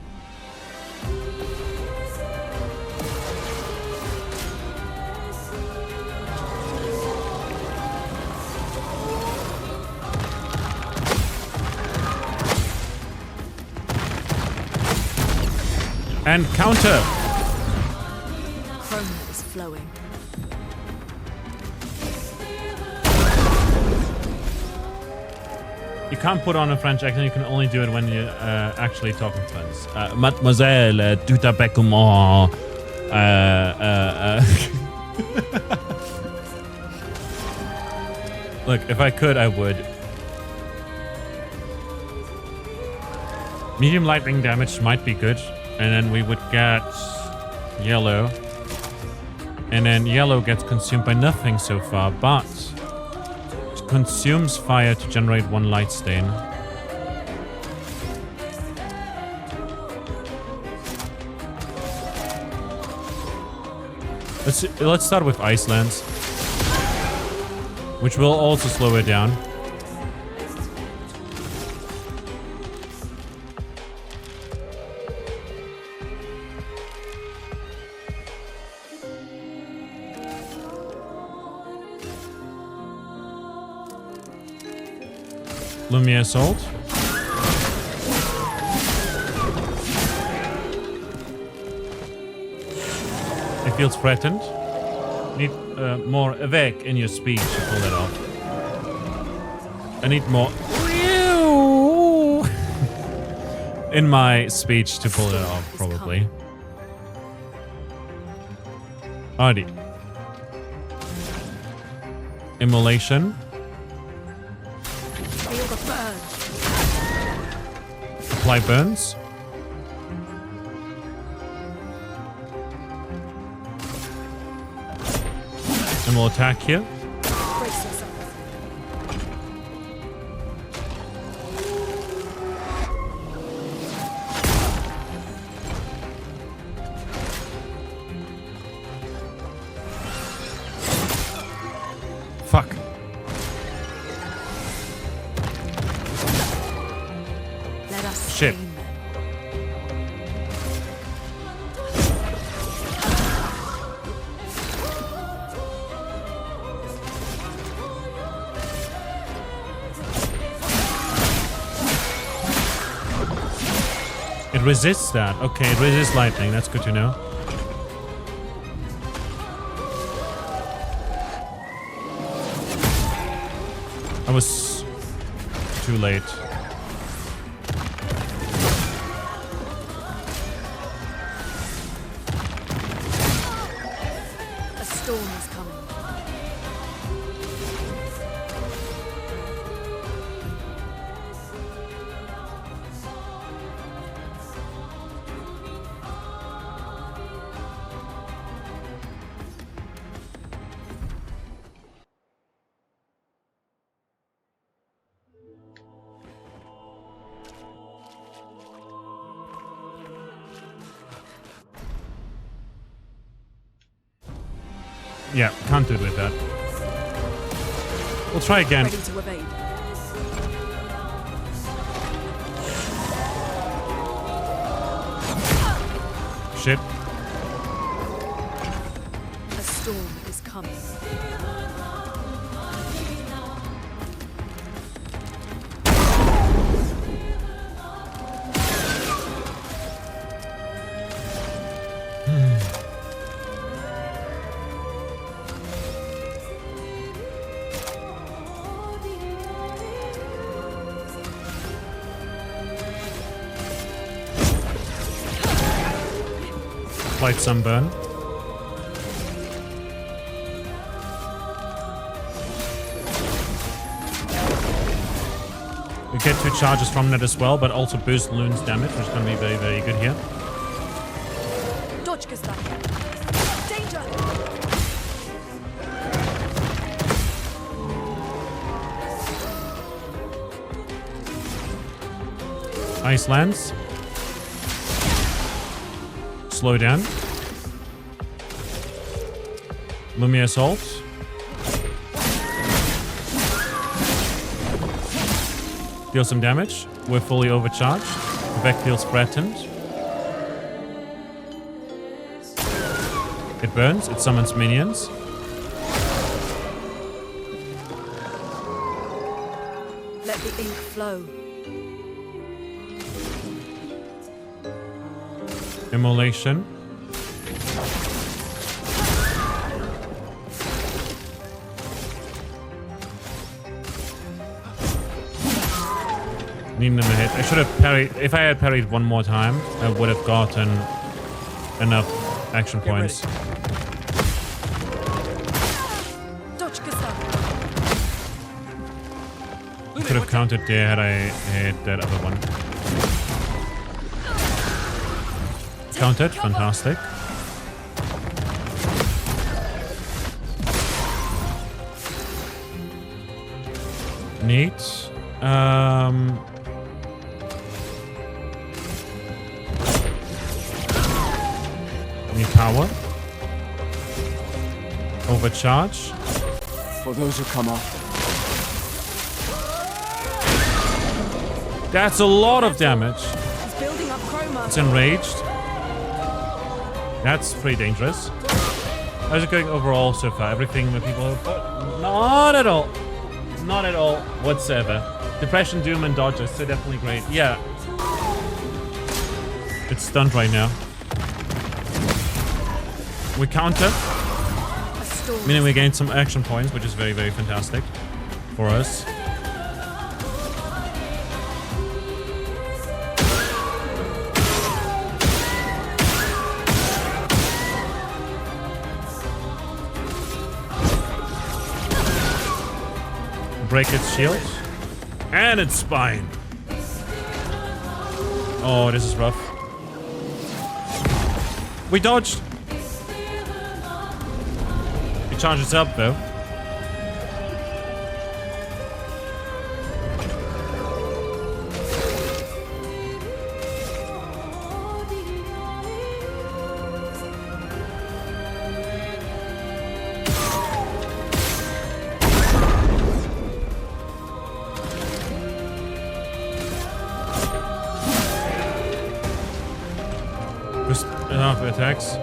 And counter. Chroma is flowing. You can't put on a French accent. You can only do it when you're actually talking French. Mademoiselle, tout à fait comment? Look, if I could, I would. Medium lightning damage might be good. And then we would get yellow. And then yellow gets consumed by nothing so far, but it consumes fire to generate 1 light stain. Let's start with Icelands, which will also slow it down. Lumiere Assault. It feels threatened. Need more avec in your speech to pull that off. I need more in my speech to pull it off, probably. Alrighty. Immolation. Apply burns. And we'll attack here. Fuck. Let us Shit. It resists that. Okay, it resists lightning. That's good to know. I was too late. A storm is coming. Yeah, can't do it with that. We'll try again. Ready to evade. Shit. A storm is coming. Applied sunburn. We get 2 charges from that as well, but also boost Loon's damage, which is going to be very, very good here. Dodge, Gustav. Danger! Ice lands. Slow down. Lumiere Assault. Deal some damage. We're fully overcharged. Vec feels threatened. It burns. It summons minions. Let the ink flow. Immolation. Needing them a hit. I should have parried. If I had parried one more time, I would have gotten enough action points. Could have counted there had I hit that other one. Counted. Fantastic. Neat. Need power. Overcharge. For those who come after. That's a lot of damage. He's building up chroma. It's enraged. That's pretty dangerous. How's it going overall so far? Everything that people have put? Not at all. Not at all whatsoever. Depression, Doom, and Dodges, so definitely great. Yeah. It's stunned right now. We counter. Meaning we gained some action points, which is very, very fantastic for us. Break its shield and its spine. Oh, this is rough. We dodged. It charges up though. Enough attacks.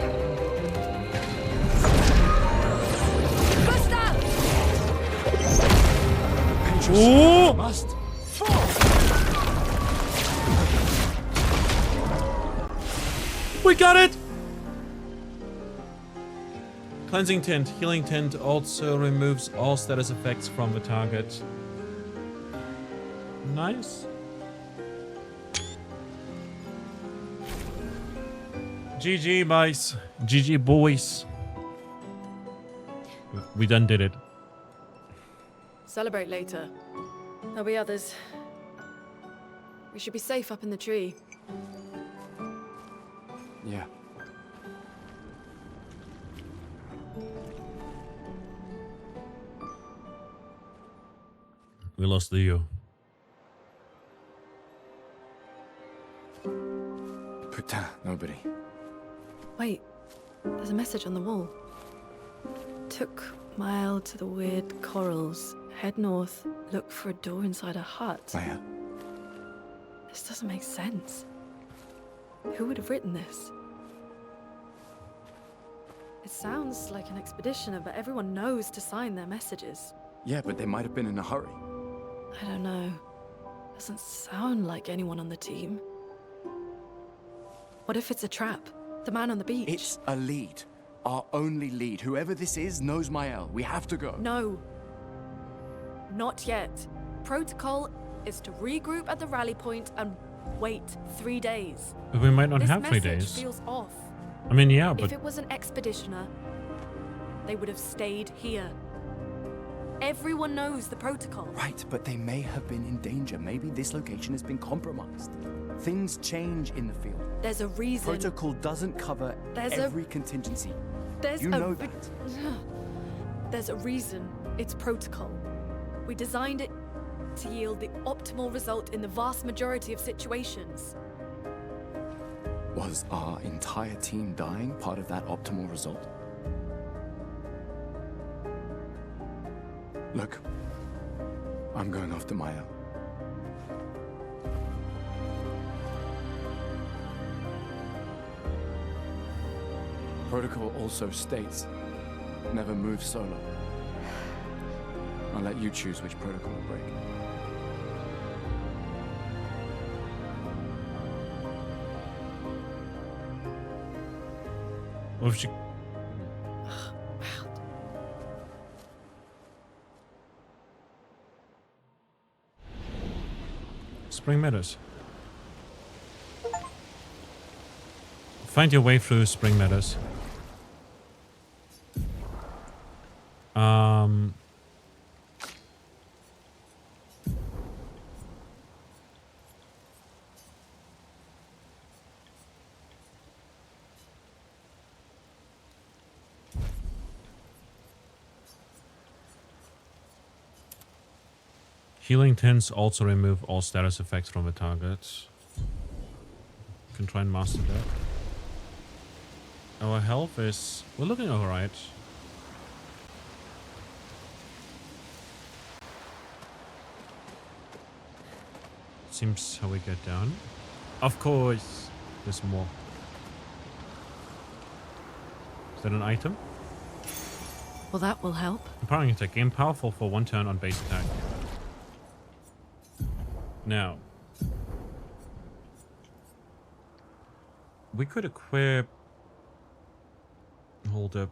Ooh! Must. We got it! Cleansing Tint. Healing Tint also removes all status effects from the target. Nice. GG, boys. GG, boys. We done did it. Celebrate later. There'll be others. We should be safe up in the tree. Yeah. We lost Leo. Putain, nobody. Wait, there's a message on the wall. Took mile to the weird corals. Head north, look for a door inside a hut. Leia. This doesn't make sense. Who would have written this? It sounds like an expeditioner, but everyone knows to sign their messages. Yeah, but they might have been in a hurry. I don't know. Doesn't sound like anyone on the team. What if it's a trap? The man on the beach? It's a lead. Our only lead. Whoever this is knows Mael. We have to go. No. Not yet. Protocol is to regroup at the rally point and wait 3 days. But we might not This have 3 message days. feels off. I mean, yeah, but If it was an expeditioner, they would have stayed here. Everyone knows the protocol. Right, but they may have been in danger. Maybe this location has been compromised. Things change in the field. There's a reason. Protocol doesn't cover every contingency. There's you a know that. There's a reason it's protocol. We designed it to yield the optimal result in the vast majority of situations. Was our entire team dying part of that optimal result? Look, I'm going after Maya. Protocol also states, never move solo. I'll let you choose which protocol to break. what if she... Spring Meadows. Find your way through Spring Meadows. Healing tints also remove all status effects from the target. Can try and master that. Our health is... we're looking alright. Seems how we get down. Of course! There's more. Is that an item? Well, that will help. Empowering attack. Gain powerful for 1 turn on base attack. Now. We could equip... hold up.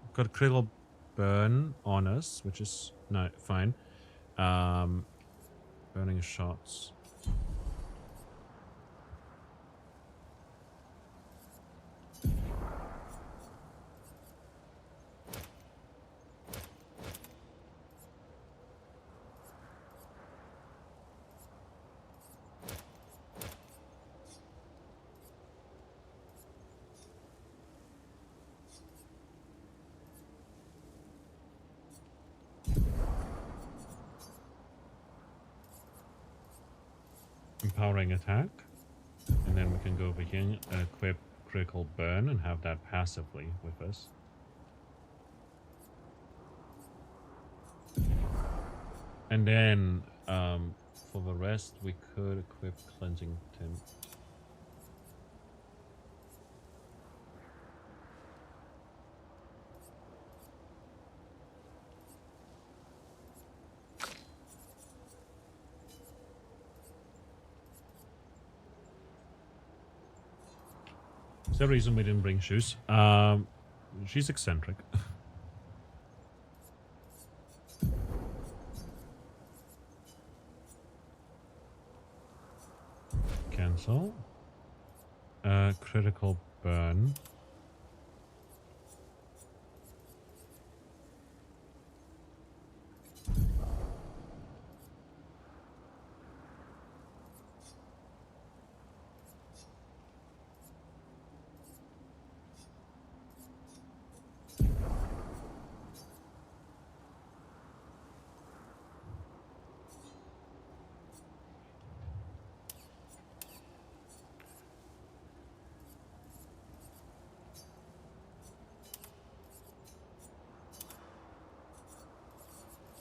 We've got a critical burn on us, which is... no, fine. Burning shots. Empowering attack, and then we can go over here and equip critical burn and have that passively with us. And then for the rest we could equip cleansing tint. Is there a reason we didn't bring shoes? She's eccentric. Cancel. Critical burn.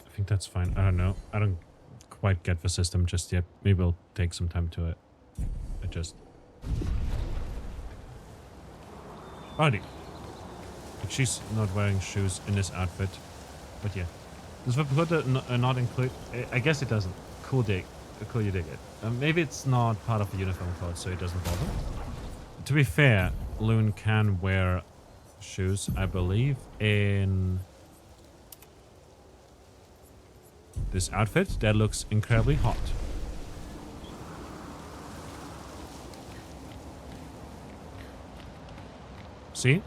I think that's fine. I don't know. I don't quite get the system just yet. Maybe it'll take some time to adjust. Alrighty. But she's not wearing shoes in this outfit. But yeah. Does the hood not include... I guess it doesn't. Cool dig. Cool you dig it. Maybe it's not part of the uniform code, so it doesn't bother. To be fair, Loon can wear shoes, I believe, in... this outfit that looks incredibly hot. See?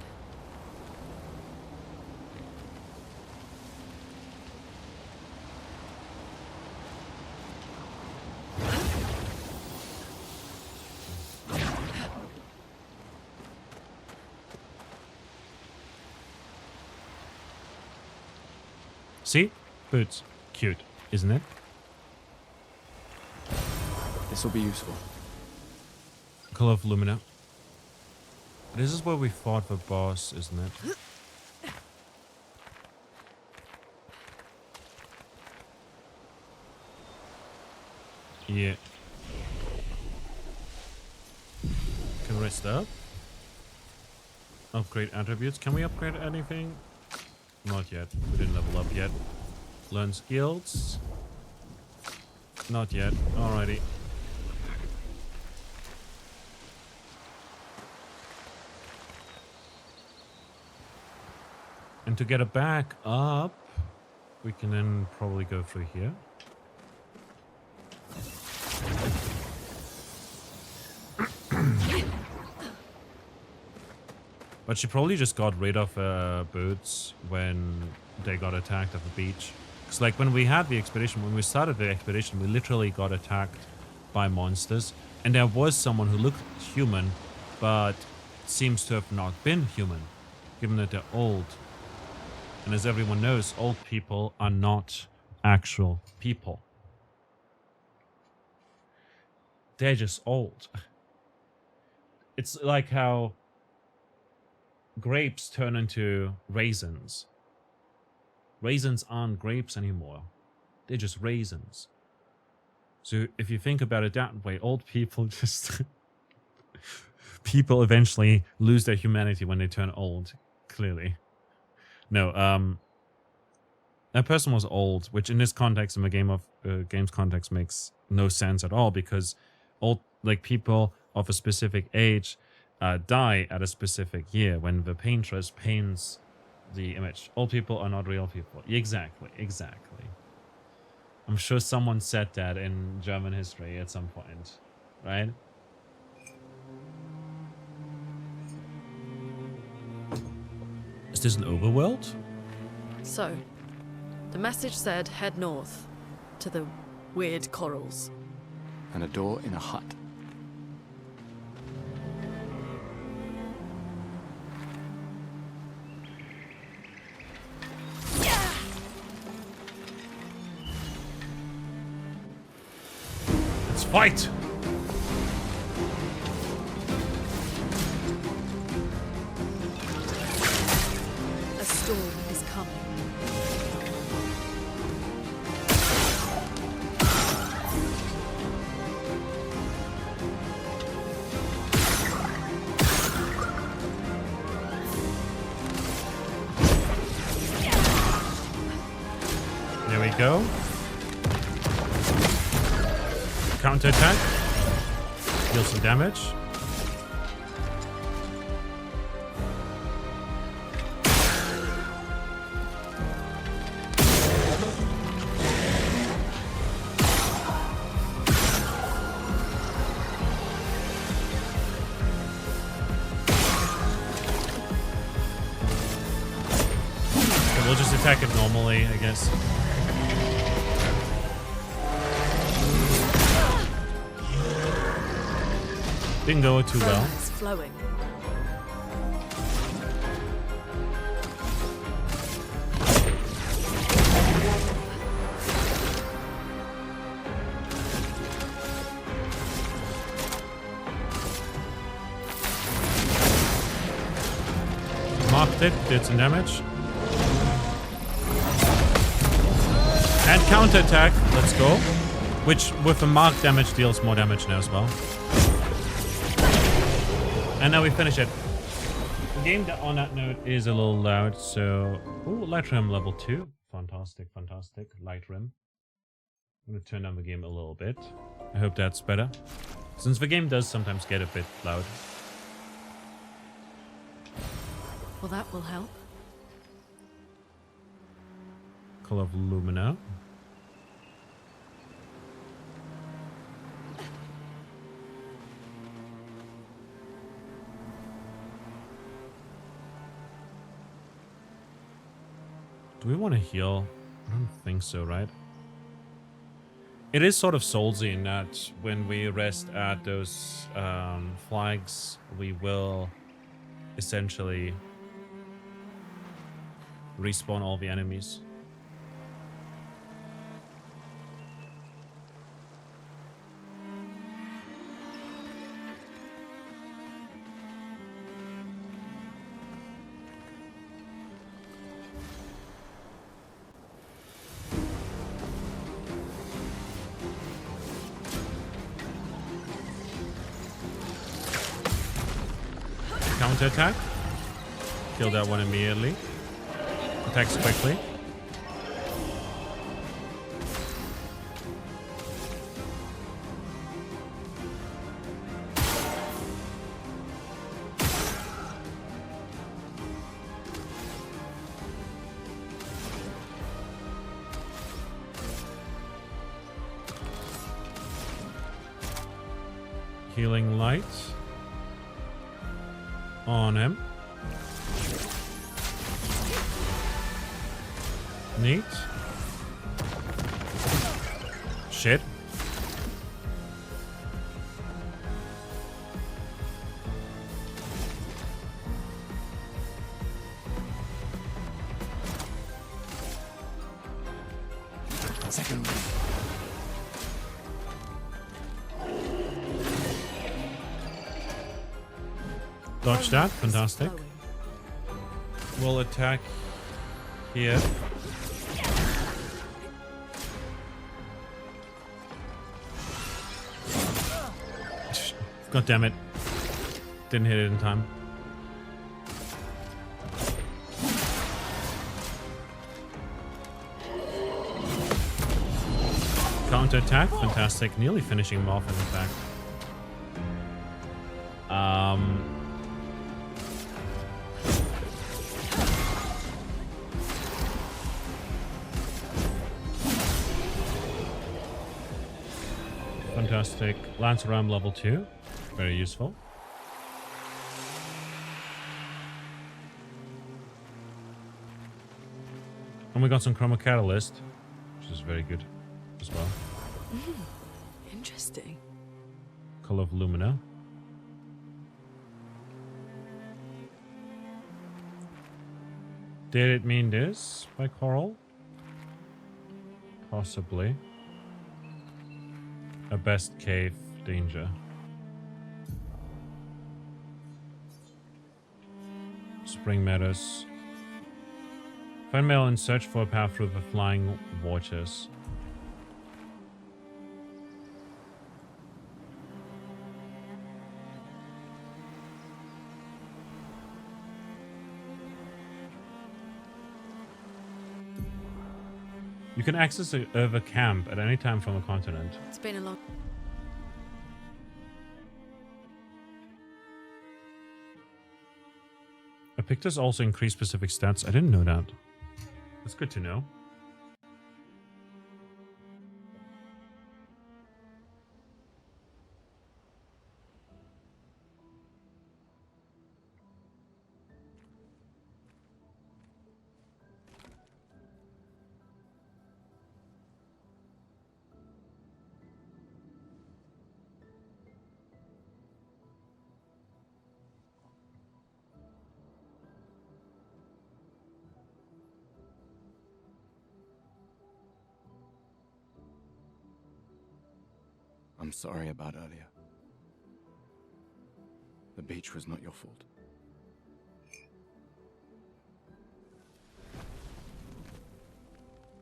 See? Boots. Cute, isn't it? This will be useful. Color of Lumina. This is where we fought the boss, isn't it? Yeah. Can rest up. Upgrade attributes. Can we upgrade anything? Not yet. We didn't level up yet. Learn skills. Not yet. Alrighty. And to get it back up, we can then probably go through here. But she probably just got rid of boots when they got attacked at the beach. Because like when we had the expedition, when we started the expedition, we literally got attacked by monsters. And there was someone who looked human, but seems to have not been human, given that they're old. And as everyone knows, old people are not actual people. They're just old. It's like how grapes turn into raisins. Raisins aren't grapes anymore. They're just raisins. So if you think about it that way, old people just... people eventually lose their humanity when they turn old, clearly. No, that person was old, which in this context, in the game's context, makes no sense at all, because old, like, people of a specific age die at a specific year when the paintress paints the image. Old people are not real people. Exactly, exactly. I'm sure someone said that in German history at some point, right? Is this an overworld? So, the message said head north to the weird corals. And a door in a hut. Let's fight! A storm is coming. There we go. Counter attack. Deal some damage. Okay, we'll just attack it normally, I guess. Didn't go too well. It's flowing. Marked it, did some damage. And counterattack, let's go. Which with the marked damage deals more damage now as well. And now we finish it. The game on that note is a little loud, so... Ooh, light rim level 2. Fantastic, fantastic. Light rim. I'm going to turn down the game a little bit. I hope that's better. Since the game does sometimes get a bit loud. Well, that will help. Color of Lumina. Do we want to heal? I don't think so, right? It is sort of soulsy in that when we rest at those flags, we will essentially respawn all the enemies. Counter attack. Kill that one immediately. Attacks quickly. Healing light on him. Neat. Shit. Second round. Dodge that. Fantastic. We'll attack here. God damn it. Didn't hit it in time. Counter attack. Fantastic. Nearly finishing him off in attack. Fantastic. Lance Ram level 2. Very useful. And we got some Chroma Catalyst, which is very good as well. Interesting. Color of Lumina. Did it mean this by Coral? Possibly. A best cave danger. Spring Meadows. Find Mail and search for a path through the flying waters. You can access the Urva camp at any time from the continent. It's been a long... Epictus also increased specific stats. I didn't know that. That's good to know. I'm sorry about earlier. The beach was not your fault.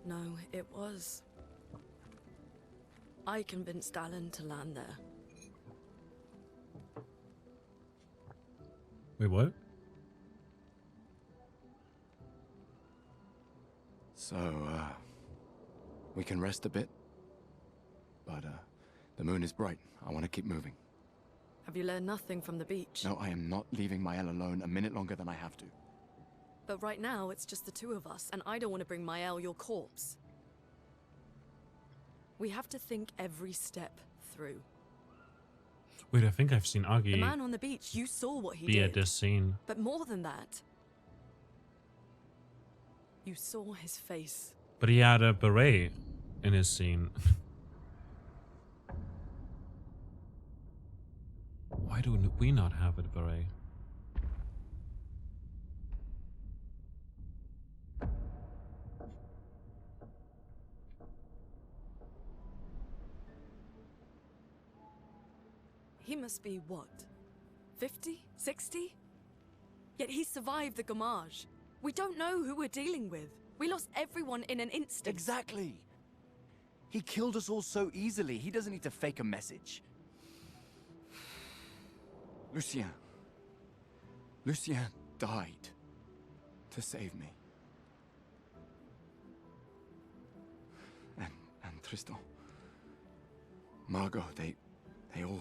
No, it was. I convinced Alan to land there. Wait, what? So, we can rest a bit. But, the moon is bright. I want to keep moving. Have you learned nothing from the beach? No, I am not leaving Mael alone a minute longer than I have to. But right now, it's just the two of us, and I don't want to bring Mael your corpse. We have to think every step through. Wait, I think I've seen The Agi man on the beach, you saw what he be did. at this scene. But more than that, you saw his face. But he had a beret in his scene. Why do we not have a beret? He must be what? 50? 60? Yet he survived the Gamage. We don't know who we're dealing with. We lost everyone in an instant. Exactly. He killed us all so easily. He doesn't need to fake a message. Lucien. Lucien died to save me. And Tristan. Margot, they all...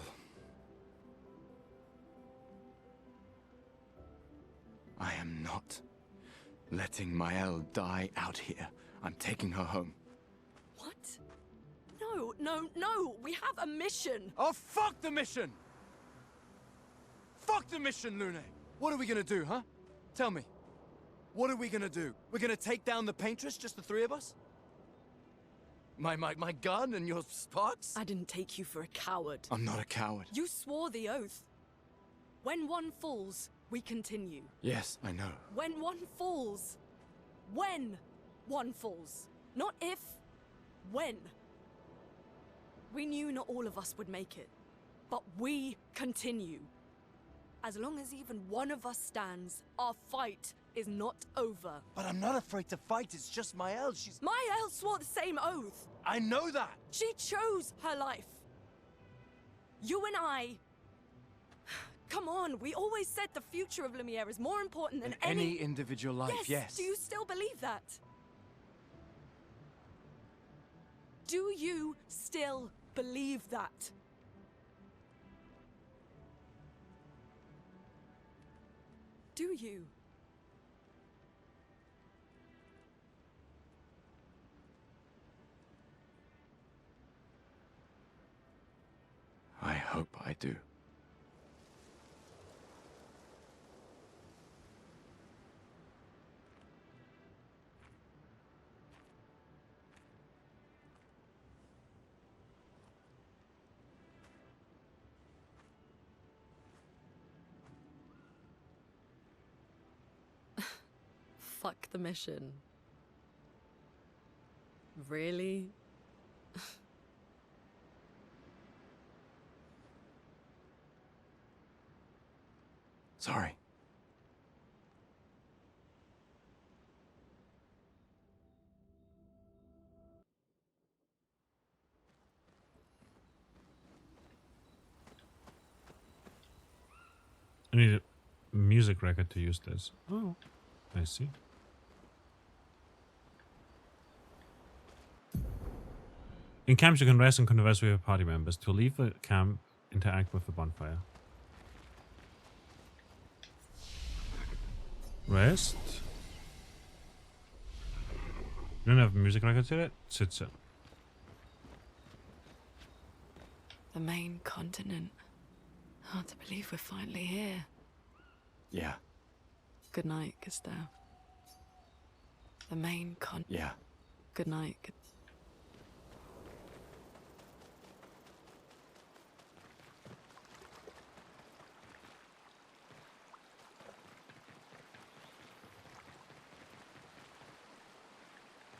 I am not letting Mael die out here. I'm taking her home. What? No, no, no! We have a mission! Oh, fuck the mission! Fuck the mission, Lune! What are we gonna do, huh? Tell me, what are we gonna do? We're gonna take down the paintress, just the three of us? My gun and your sparks? I didn't take you for a coward. I'm not a coward. You swore the oath. When one falls, we continue. Yes, I know. When one falls. When one falls. Not if. When. We knew not all of us would make it. But we continue. As long as even one of us stands, our fight is not over. But I'm not afraid to fight, it's just Mael, she's... Mael swore the same oath. I know that! She chose her life. You and I... Come on, we always said the future of Lumiere is more important than any individual life, yes. Do you still believe that? Do you still believe that? Do you? I hope I do. Fuck the mission. Really? Sorry. I need a music record to use this. Oh, I see. In camps, you can rest and converse with your party members. To leave the camp, interact with the bonfire. Rest. You don't have a music record to it? Sit. The main continent. Hard to believe we're finally here. Yeah. Good night, Gustav. The main Yeah. Good night.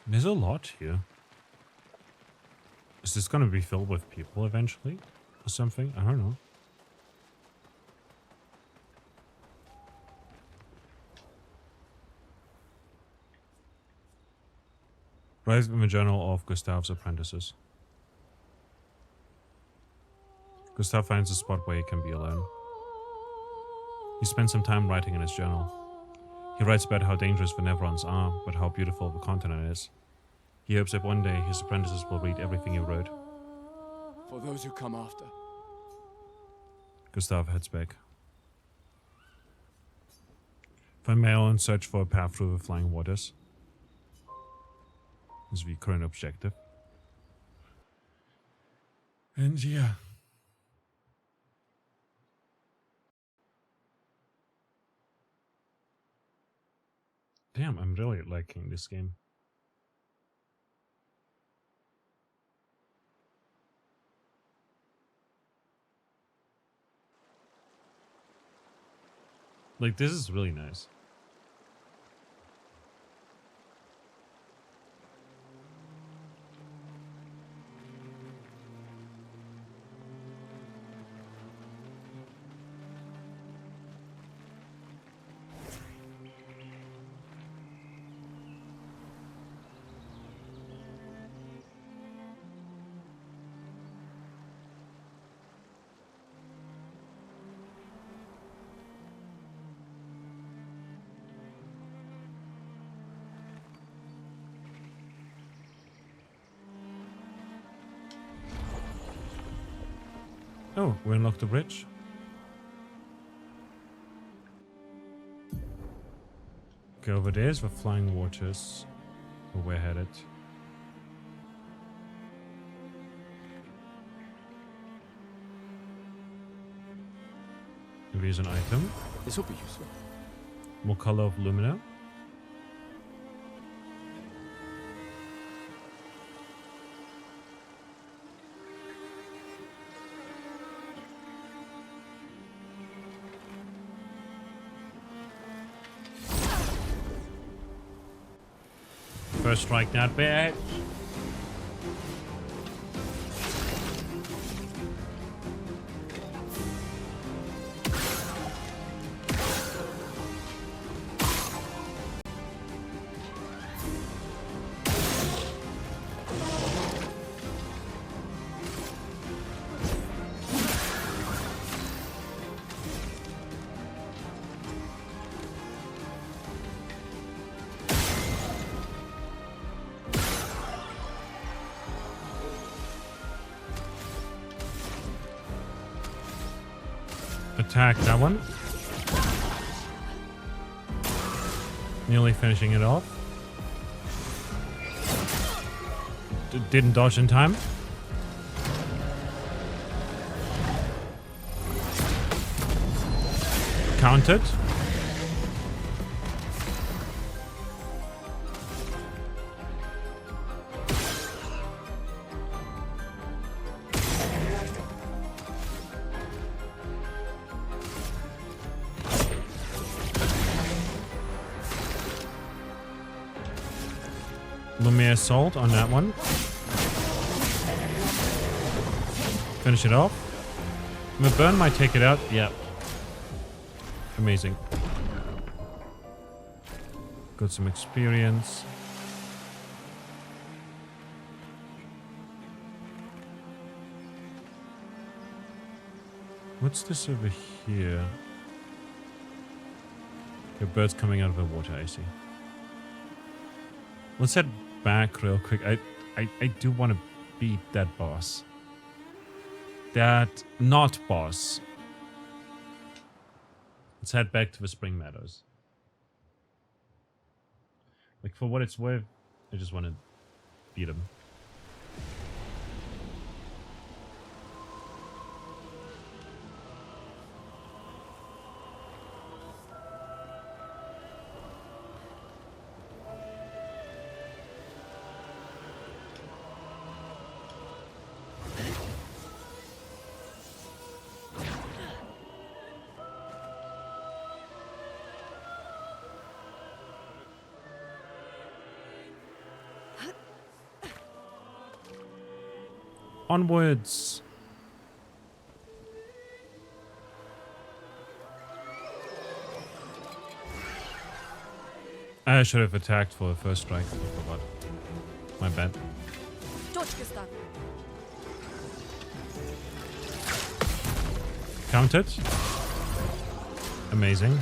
There's a lot here. Is this gonna be filled with people eventually? Or something? I don't know. Write in the journal of Gustav's apprentices. Gustav finds a spot where he can be alone. He spends some time writing in his journal. He writes about how dangerous the Neverons are, but how beautiful the continent is. He hopes that one day his apprentices will read everything he wrote. For those who come after. Gustav heads back. Find Mael and search for a path through the flying waters. This is the current objective. And yeah. Damn, I'm really liking this game. Like, this is really nice. Oh, we unlocked the bridge. Okay, over there's the flying waters where we're headed. Maybe there's an item. This will be useful. More color of Lumina. First strike, not bad. Attack that one. Nearly finishing it off. Didn't dodge in time. Counted. Lumiere Assault on that one. Finish it off. The burn might take it out. Yeah. Amazing. Got some experience. What's this over here? Okay, birds coming out of the water, I see. Let's head back real quick. I do want to beat that boss. That not boss. Let's head back to the Spring Meadows. Like, for what it's worth, I just want to beat him. Onwards. I should have attacked for the first strike. I forgot. My bad. Counted. Amazing.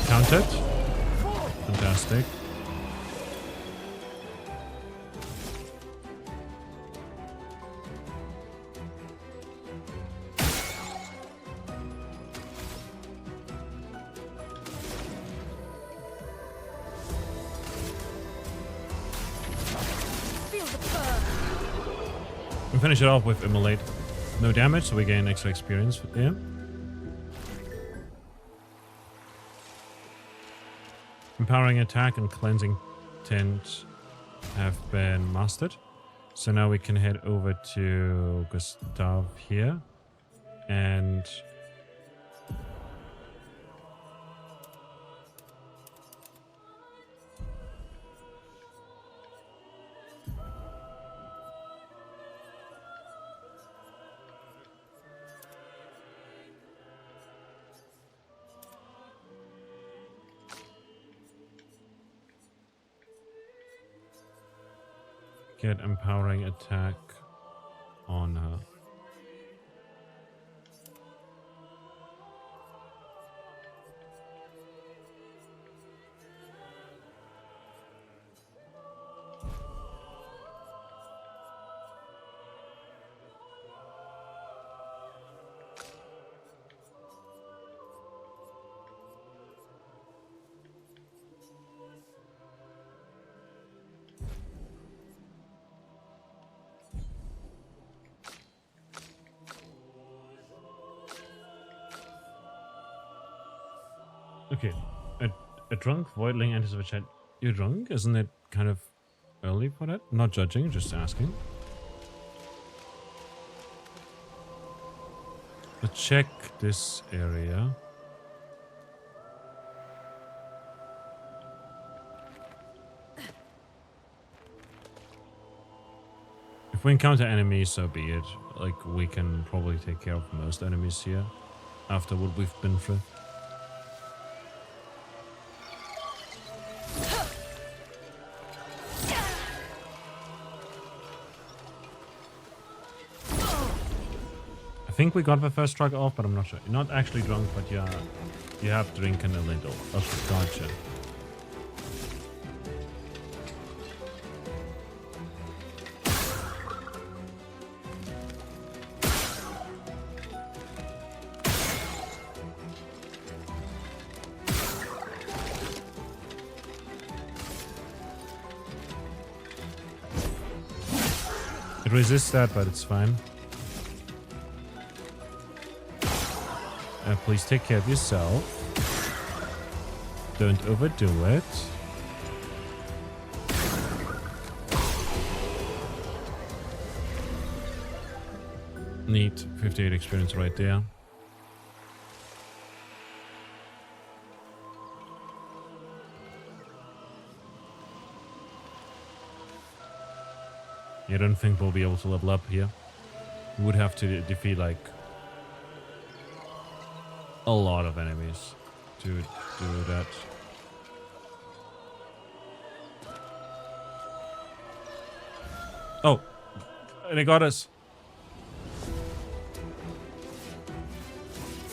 Counted. Fantastic. And finish it off with Immolate. No damage, so we gain extra experience there. Empowering attack and cleansing tint have been mastered. So now we can head over to Gustav here. And get empowering attack on her. Okay. A drunk voidling enters the chat. You're drunk? Isn't it kind of early for that? Not judging, just asking. Let's check this area. If we encounter enemies, so be it. Like, we can probably take care of most enemies here after what we've been through. I think we got the first truck off, but I'm not sure. You're not actually drunk, but you have drinking a little. Okay, gotcha. It resists that, but it's fine. Please take care of yourself. Don't overdo it. Neat. 58 experience right there. I don't think we'll be able to level up here. We would have to defeat like a lot of enemies to do that. Oh, they got us.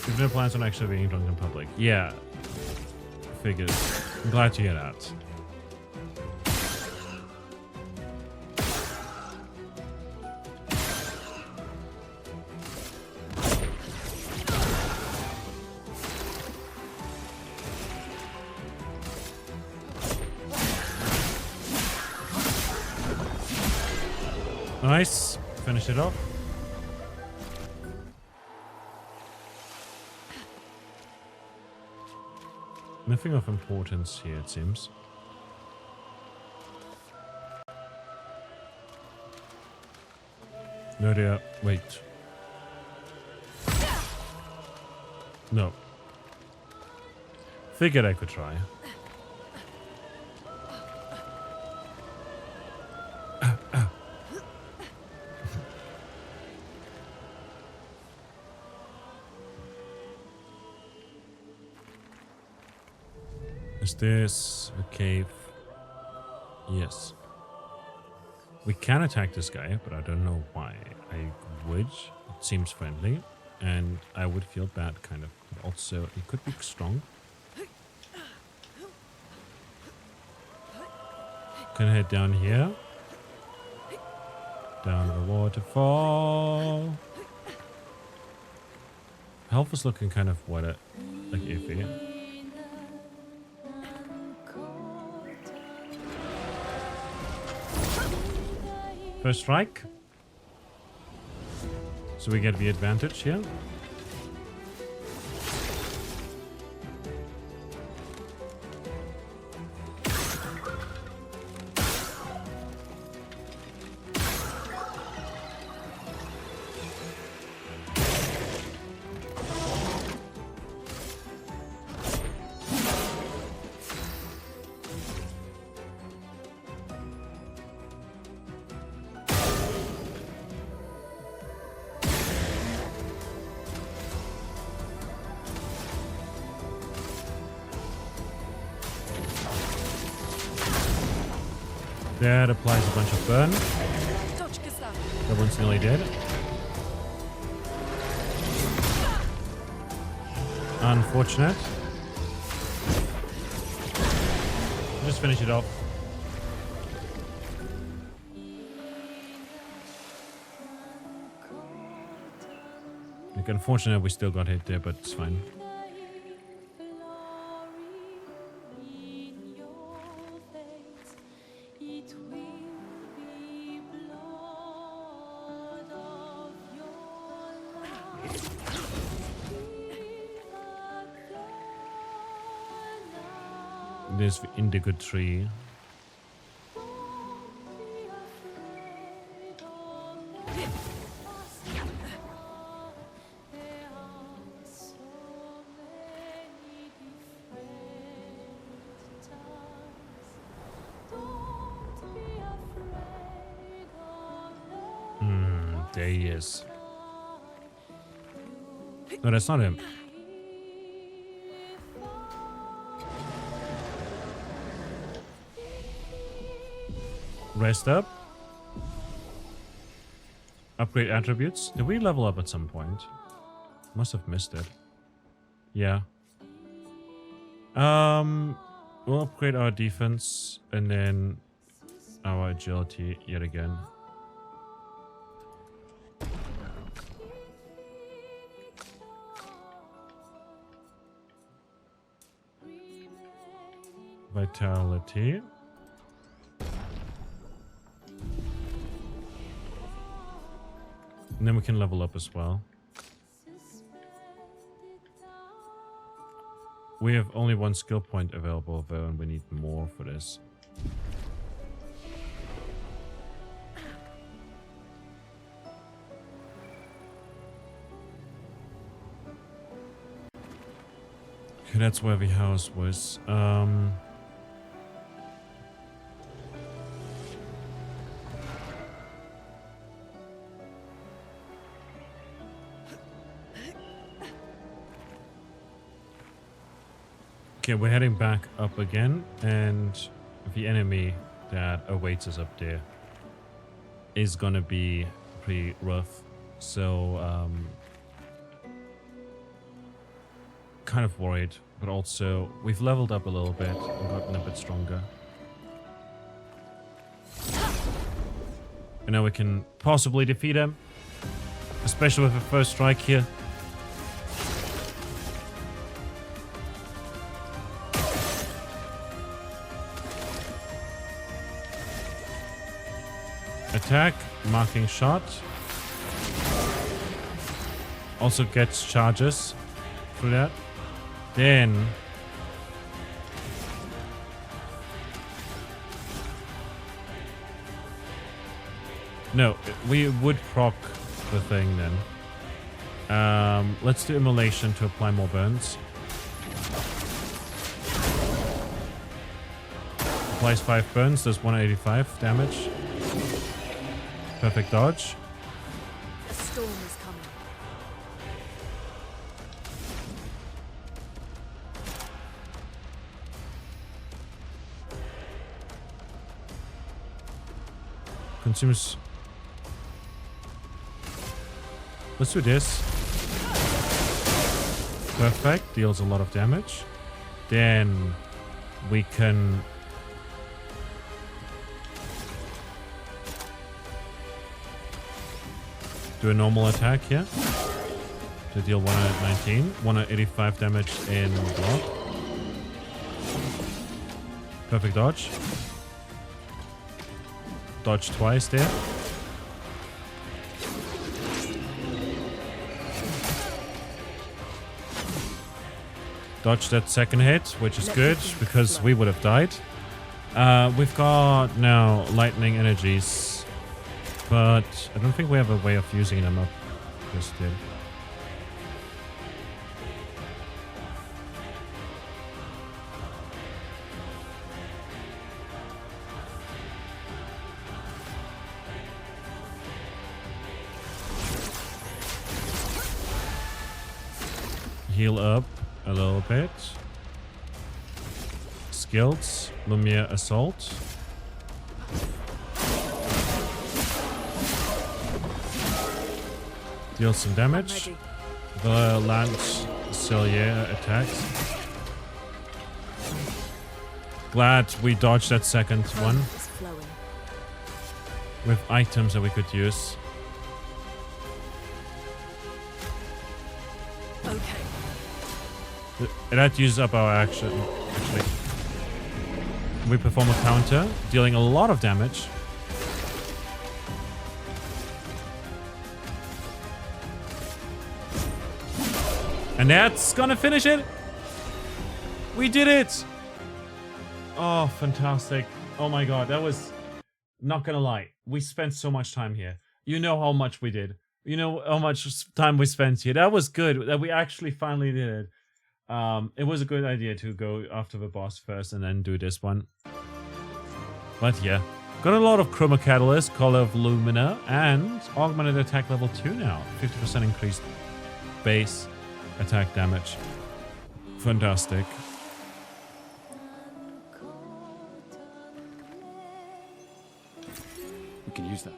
We've no plans on actually being drunk in public. Yeah, figures. I'm glad to hear that. Nice. Finish it off. Nothing of importance here, it seems. No, dear. Wait. No. Figured I could try. Is this a cave? Yes. We can attack this guy, but I don't know why. I would. It seems friendly. And I would feel bad, kind of. But also, it could be strong. Can head down here. Down the waterfall. Health is looking kind of what like iffy. First strike. So we get the advantage here. That applies a bunch of burn. That one's nearly dead. Unfortunate. Just finish it off. Like, unfortunate we still got hit there, but it's fine. is the indigo tree. There he is. No, that's not him. Rest up. Upgrade attributes. Did we level up at some point? Must have missed it. Yeah. We'll upgrade our defense and then our agility yet again. Vitality. And then we can level up as well. We have only one skill point available though, and we need more for this. Okay, that's where the house was. Okay, we're heading back up again, and the enemy that awaits us up there is gonna be pretty rough. So, kind of worried, but also we've leveled up a little bit and gotten a bit stronger. And now we can possibly defeat him, especially with the first strike here. Attack, marking shot. Also gets charges through that. Then no, we would proc the thing then. Let's do immolation to apply more burns. Applies 5 burns, does 185 damage. Perfect dodge. A storm is coming. Consumes. Let's do this. Perfect. Deals a lot of damage. Then we can do a normal attack here to deal 119, 185 damage in block. Perfect dodge. Dodge twice there. Dodge that second hit, which is good because we would have died. We've got now lightning energies, but I don't think we have a way of using them up just yet. Heal up a little bit. Skills, Lumiere Assault. Deal some damage. The Lance Cellier attacks. Glad we dodged that second one. With items that we could use. That uses up our action, actually. We perform a counter, dealing a lot of damage. And that's gonna finish it! We did it! Oh, fantastic. Oh my god, that was... Not gonna lie, we spent so much time here. You know how much we did. You know how much time we spent here. That was good, that we actually finally did it. It was a good idea to go after the boss first and then do this one. But yeah, got a lot of Chroma Catalyst, Color of Lumina, and augmented attack level 2 now. 50% increased base attack damage. Fantastic. We can use that.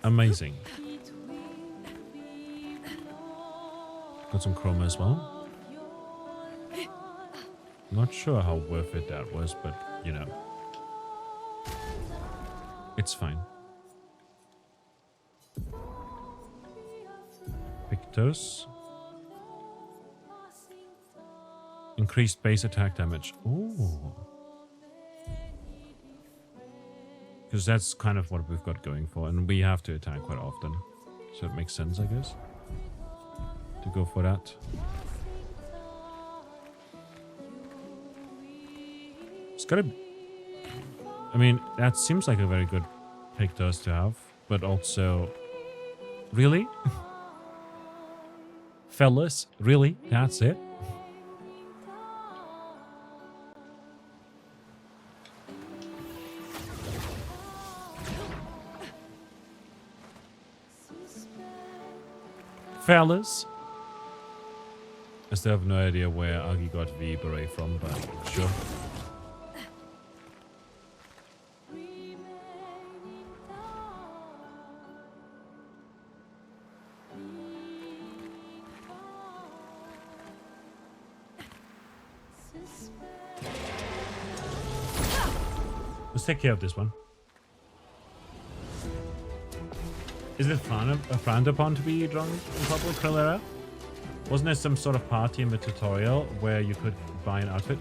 Amazing. Got some chroma as well. Not sure how worth it that was, but you know. It's fine. Pictos. Increased base attack damage. Ooh. Because that's kind of what we've got going for, and we have to attack quite often. So it makes sense, I guess, to go for that. It's gotta be... I mean, that seems like a very good Pictos to have, but also... Really? Fellas, really? That's it? Fellas? I still have no idea where Agi got the beret from, but sure. Let's take care of this one. Is it frowned upon to be drunk in public, Krillera? Wasn't there some sort of party in the tutorial where you could buy an outfit?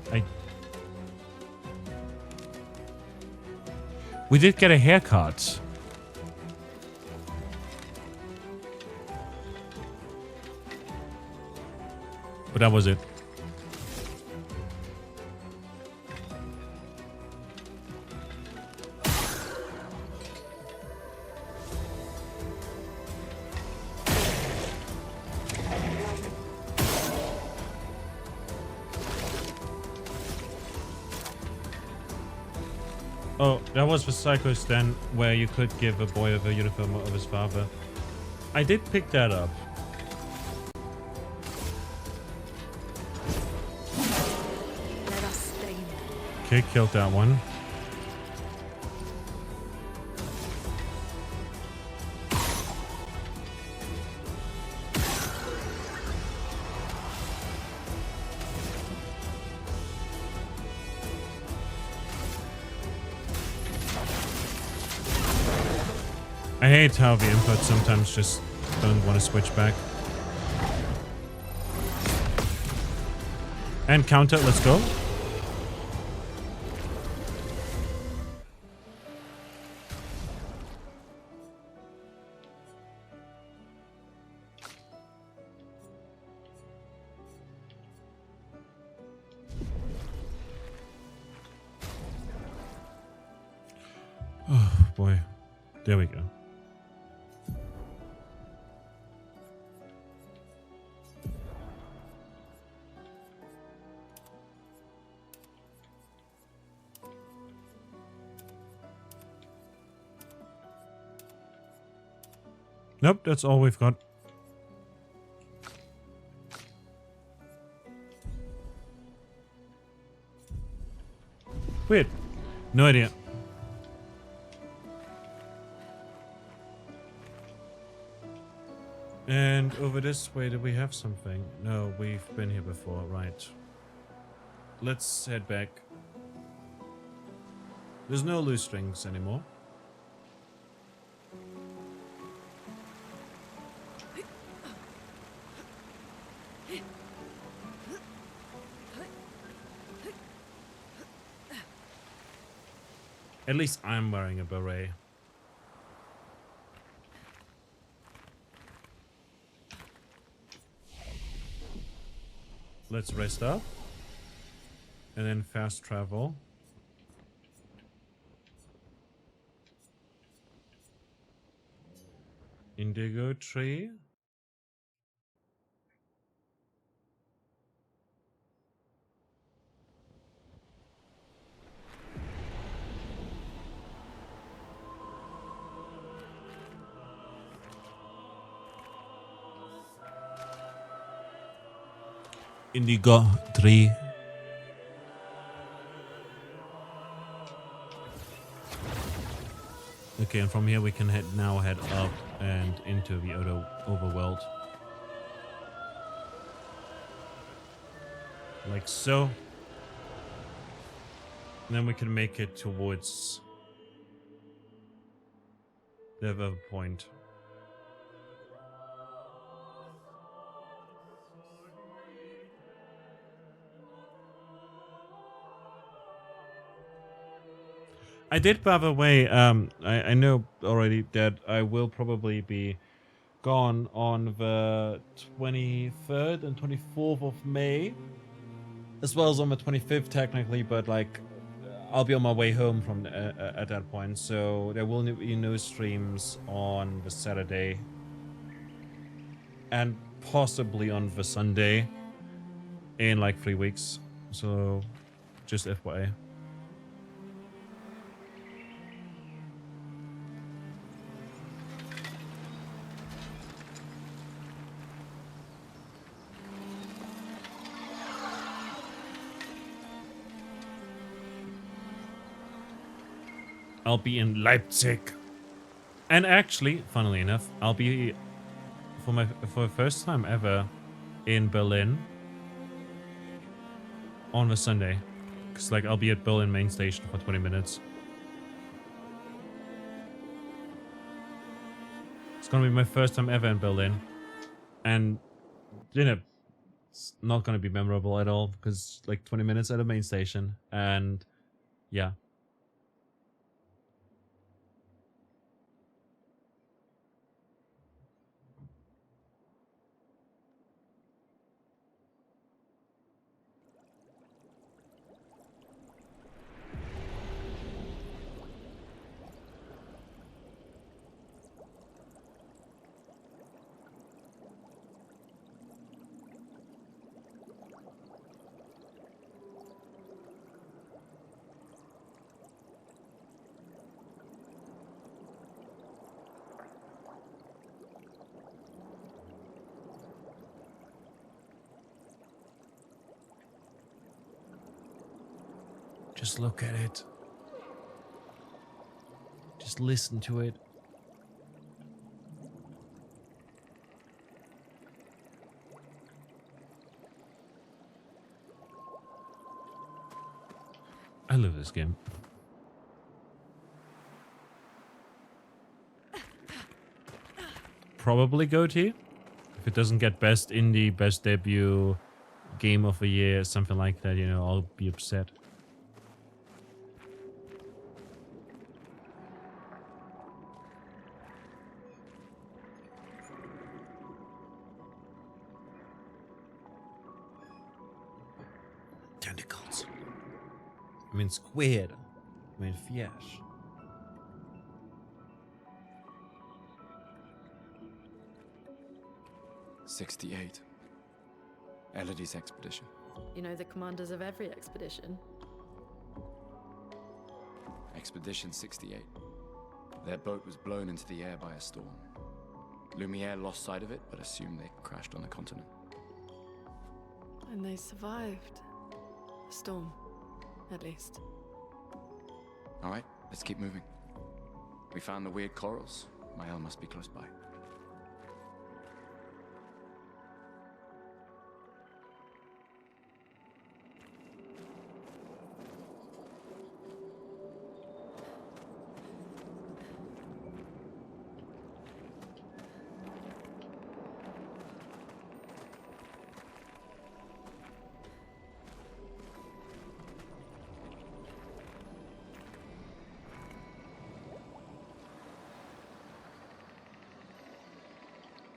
We did get a haircut. But that was it. Oh, that was the Psycho Stand where you could give a boy a uniform of his father. I did pick that up. Let us stay. Okay, killed that one. I hate how the inputs sometimes just don't want to switch back. And counter, let's go. Oh boy, there we go. Nope, that's all we've got. Weird. No idea. And over this way, do we have something? No, we've been here before, right. Let's head back. There's no loose strings anymore. At least I'm wearing a beret. let's rest up. And then fast travel. Indigo tree. Indigo tree. Okay, and from here we can head up and into the other overworld. Like so. And then we can make it towards the other point. I did, by the way, I know already that I will probably be gone on the 23rd and 24th of May, as well as on the 25th technically, but like I'll be on my way home from at that point, so there will be no streams on the Saturday and possibly on the Sunday in like 3 weeks, so just FYI. I'll be in Leipzig. And actually, funnily enough, I'll be for the first time ever in Berlin on the Sunday. Cause like I'll be at Berlin main station for 20 minutes. It's gonna be my first time ever in Berlin. And you know, it's not gonna be memorable at all because like 20 minutes at a main station and yeah. Just look at it. Just listen to it. I love this game. Probably GOTY. If it doesn't get best indie, best debut, game of the year, something like that, you know, I'll be upset. Tentacles. I mean squid. I mean fish. '68. Elodie's expedition. You know the commanders of every expedition. Expedition 68. Their boat was blown into the air by a storm. Lumiere lost sight of it, but assumed they crashed on the continent. And they survived. The storm, at least. All right, let's keep moving. We found the weird corals. Mael must be close by.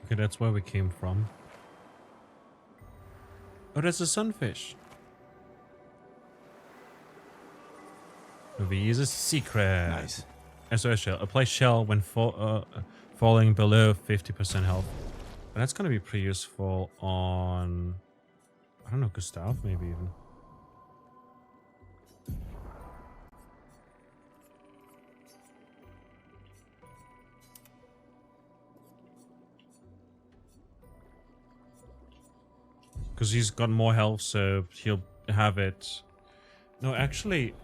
Okay, that's where we came from. Oh, that's a sunfish. V is a secret. Nice. SOS shell. Apply shell when falling below 50% health. And that's gonna be pretty useful on, I don't know, Gustav maybe even. Because he's got more health, so he'll have it. No, actually.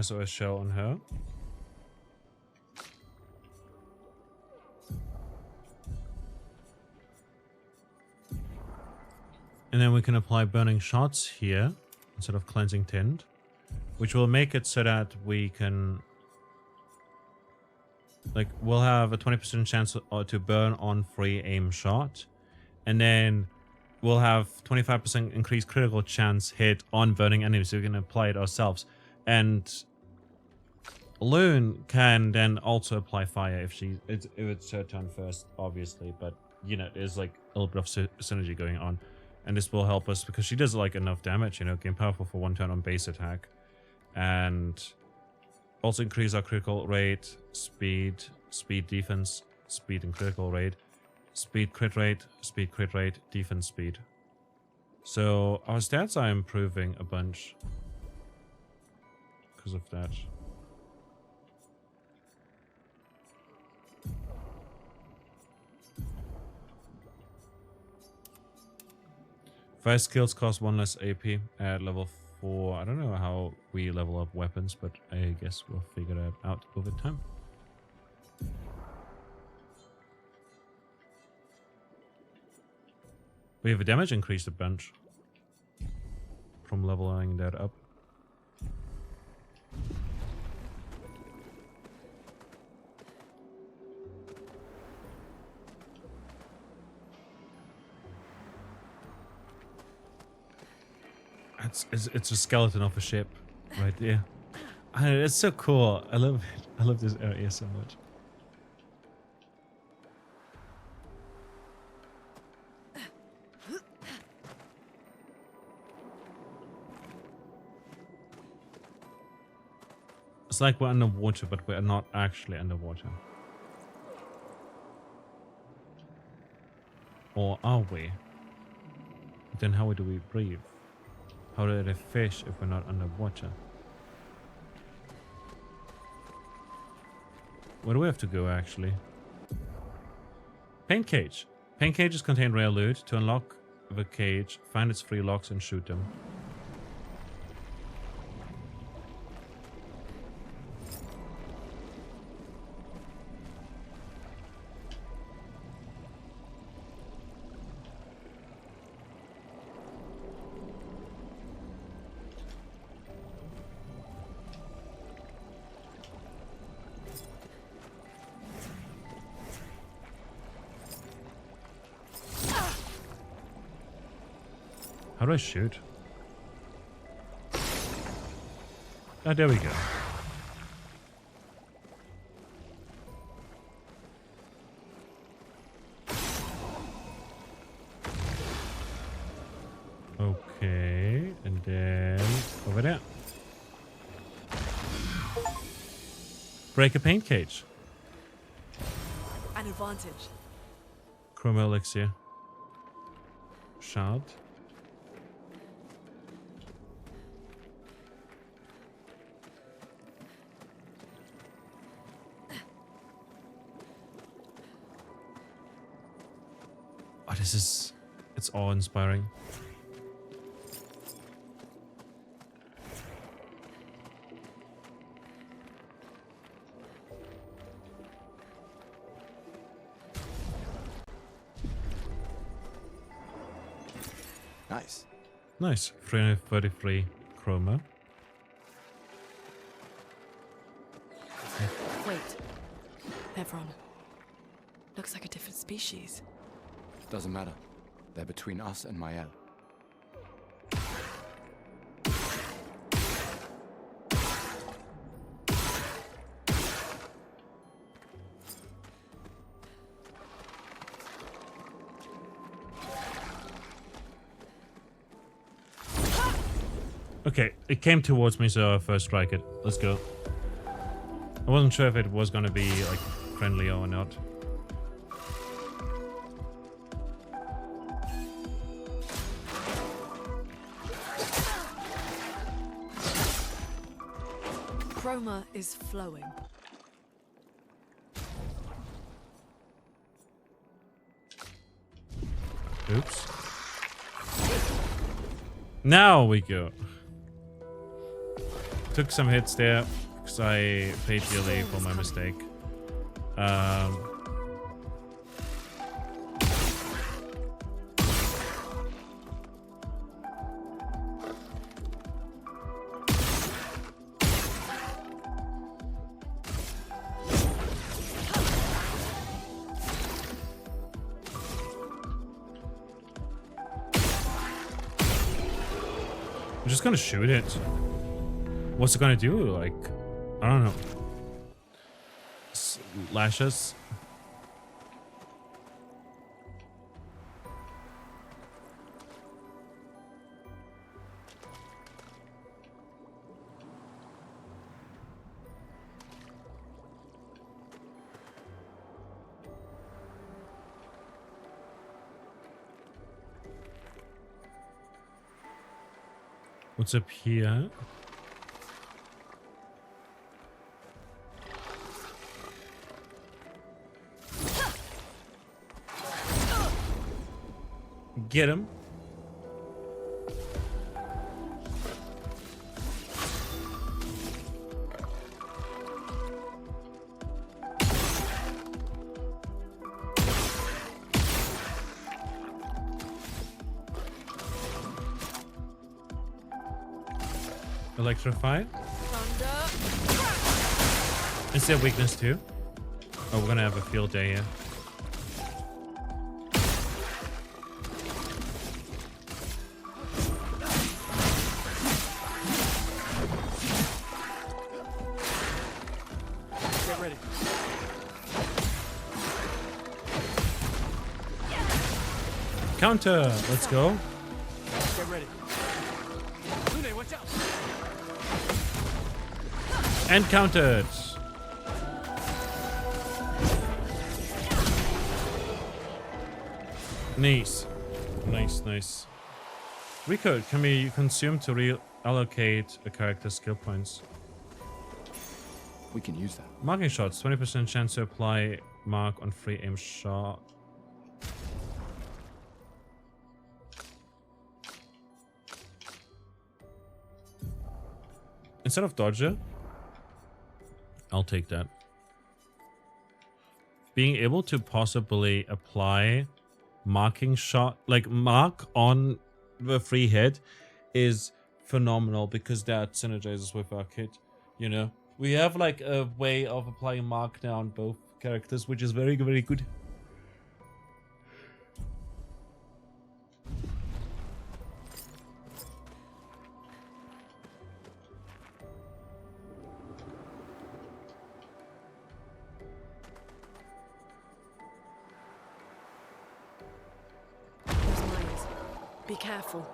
SOS shell on her. And then we can apply burning shots here instead of cleansing tint, which will make it so that we can, like, we'll have a 20% chance to burn on free aim shot, and then we'll have 25% increased critical chance hit on burning enemies, so we can apply it ourselves. And Loon can then also apply fire if it's her turn first, obviously, but you know, there's like a little bit of synergy going on, and this will help us because she does like enough damage, you know, gain powerful for 1 turn on base attack, and also increase our critical rate, speed defense, speed and critical rate, speed crit rate, defense speed. So our stats are improving a bunch because of that. Fire skills cost 1 less AP at level 4. I don't know how we level up weapons, but I guess we'll figure that out over time. We have a damage increased a bunch from leveling that up. It's a skeleton of a ship right there. It's so cool. I love it. I love this area so much. It's like we're underwater, but we're not actually underwater. Or are we? Then how do we breathe? How do they fish if we're not underwater? Where do we have to go, actually? Paint cage. Paint cages contain rare loot. To unlock the cage, find its 3 locks and shoot them. How do I shoot? Oh, there we go. Okay, and then over there. Break a paint cage. An advantage. Chroma elixir. Shard. Oh, it's awe-inspiring. Nice. Nice. 333 chroma. Wait. Nevron. Looks like a different species. Doesn't matter. They're between us and Mael. Okay, it came towards me, so I first strike it. Let's go. I wasn't sure if it was gonna be like friendly or not. Chroma is flowing. Oops. Now we go. Took some hits there because I paid dearly for my mistake. I'm just gonna shoot it. What's it gonna do? Like, I don't know. Lashes. What's up here? Get him. Electrify. Is there weakness too? Oh, we're gonna have a field day here. Get ready. Counter. Let's go. Get ready. Lune, watch out. And countered. Nice. Nice, nice. Recode can be consumed to reallocate a character's skill points. We can use that. Marking shots, 20% chance to apply mark on free aim shot. Instead of dodger, I'll take that. Being able to possibly apply marking shot, like mark on the free hit, is phenomenal because that synergizes with our kit. You know, we have like a way of applying mark now on both characters, which is very, very good. Be careful.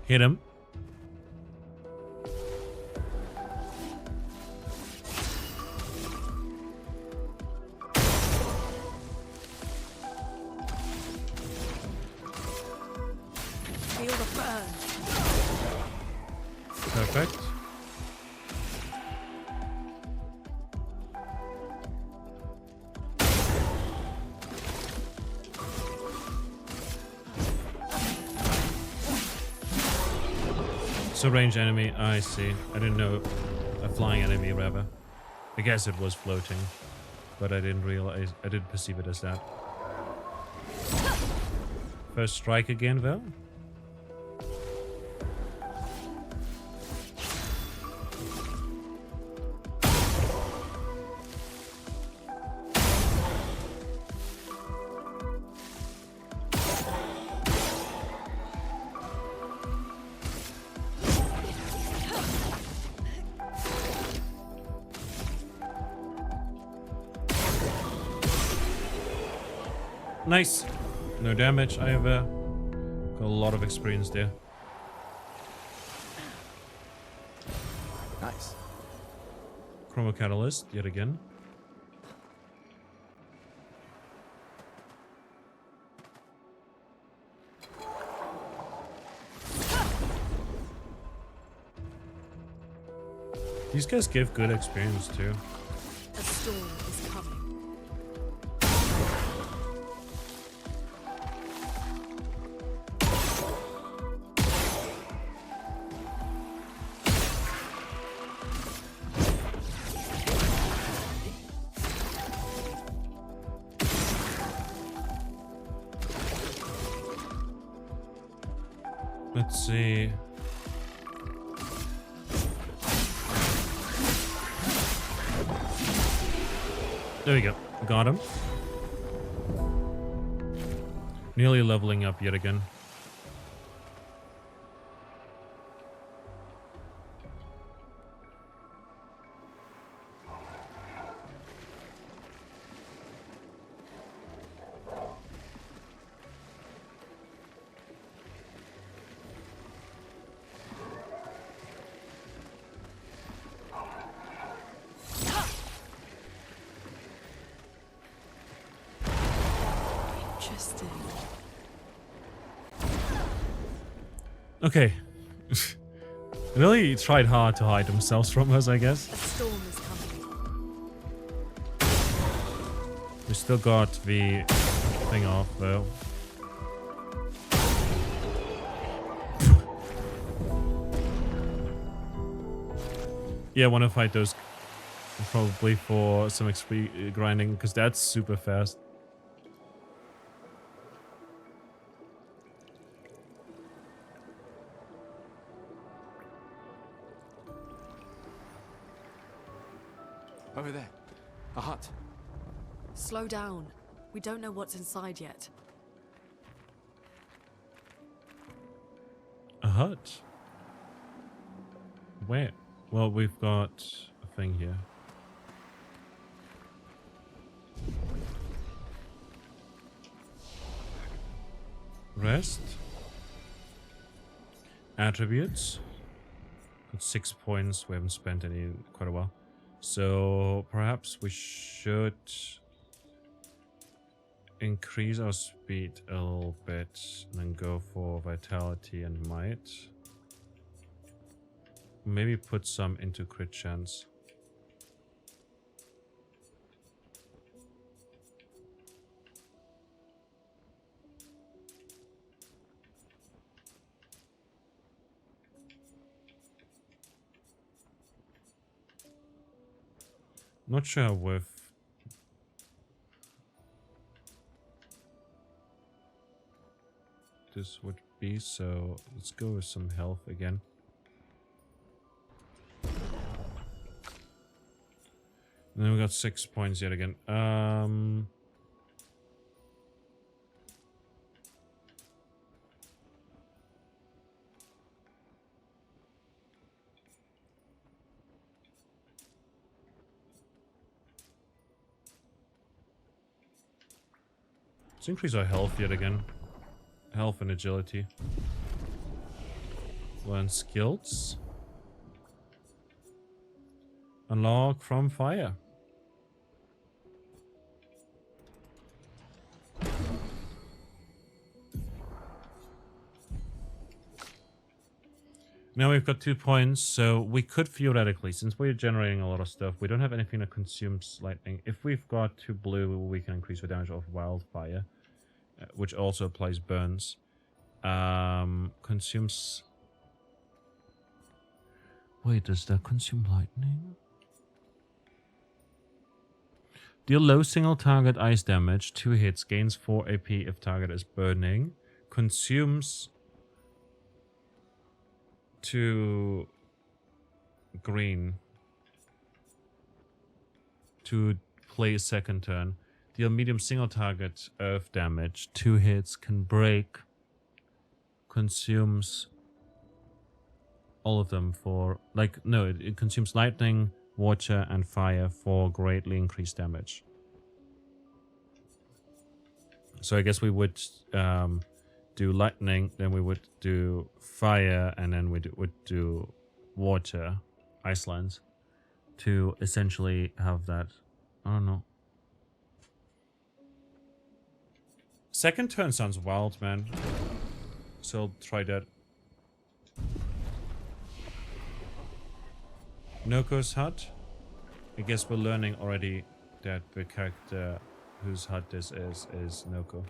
Hit him. Feel the burn. Perfect. So range enemy, I see. I didn't know a flying enemy rather. I guess it was floating, but I didn't realize, I didn't perceive it as that. First strike again though. Nice. No damage either. Got a lot of experience there. Nice. Chroma Catalyst, yet again. These guys give good experience too. A storm is coming. Let's see. There we go. Got him. Nearly leveling up yet again. Interesting. Okay. Really tried hard to hide themselves from us, I guess. A storm is coming. We still got the thing off, though. Yeah, want to fight those probably for some XP grinding, because that's super fast. Over there. A hut. Slow down. We don't know what's inside yet. A hut? Where? Well, we've got a thing here. Rest. Attributes. Got 6 points. We haven't spent any in quite a while. So perhaps we should increase our speed a little bit and then go for vitality and might. Maybe put some into crit chance. Not sure with this would be, so let's go with some health again. And then we got 6 points yet again. Let's increase our health yet again. Health and agility. Learn skills. Unlock from fire. Now we've got 2 points, so we could theoretically, since we're generating a lot of stuff, we don't have anything that consumes lightning. If we've got 2 blue, we can increase the damage of wildfire, which also applies burns. Consumes... Wait, does that consume lightning? Deal low single target ice damage, 2 hits, gains 4 AP if target is burning. Consumes 2 green to play a second turn. Deal medium single target earth damage, 2 hits, can break. Consumes all of them for, like, no, it consumes lightning, water, and fire for greatly increased damage. So I guess we would do lightning, then we would do fire, and then we would do water, Iceland, to essentially have that. I don't know. Second turn sounds wild, man. So I'll try that. Noko's hut. I guess we're learning already that the character whose hut this is Noko.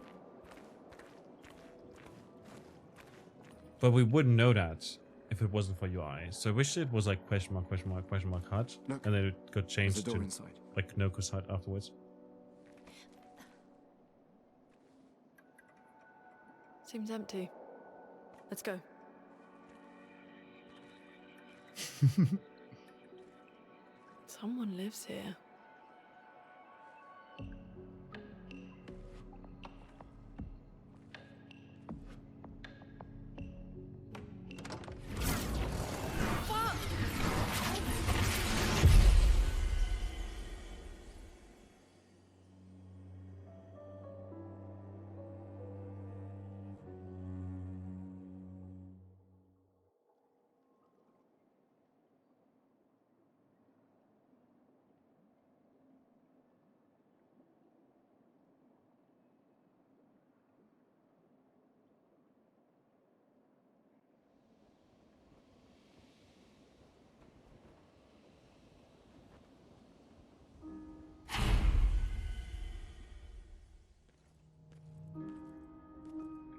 But we wouldn't know that if it wasn't for UI. So I wish it was like question mark hut. Look, and then it got changed there's a door to inside. like Noko's hut afterwards. Seems empty. Let's go. Someone lives here.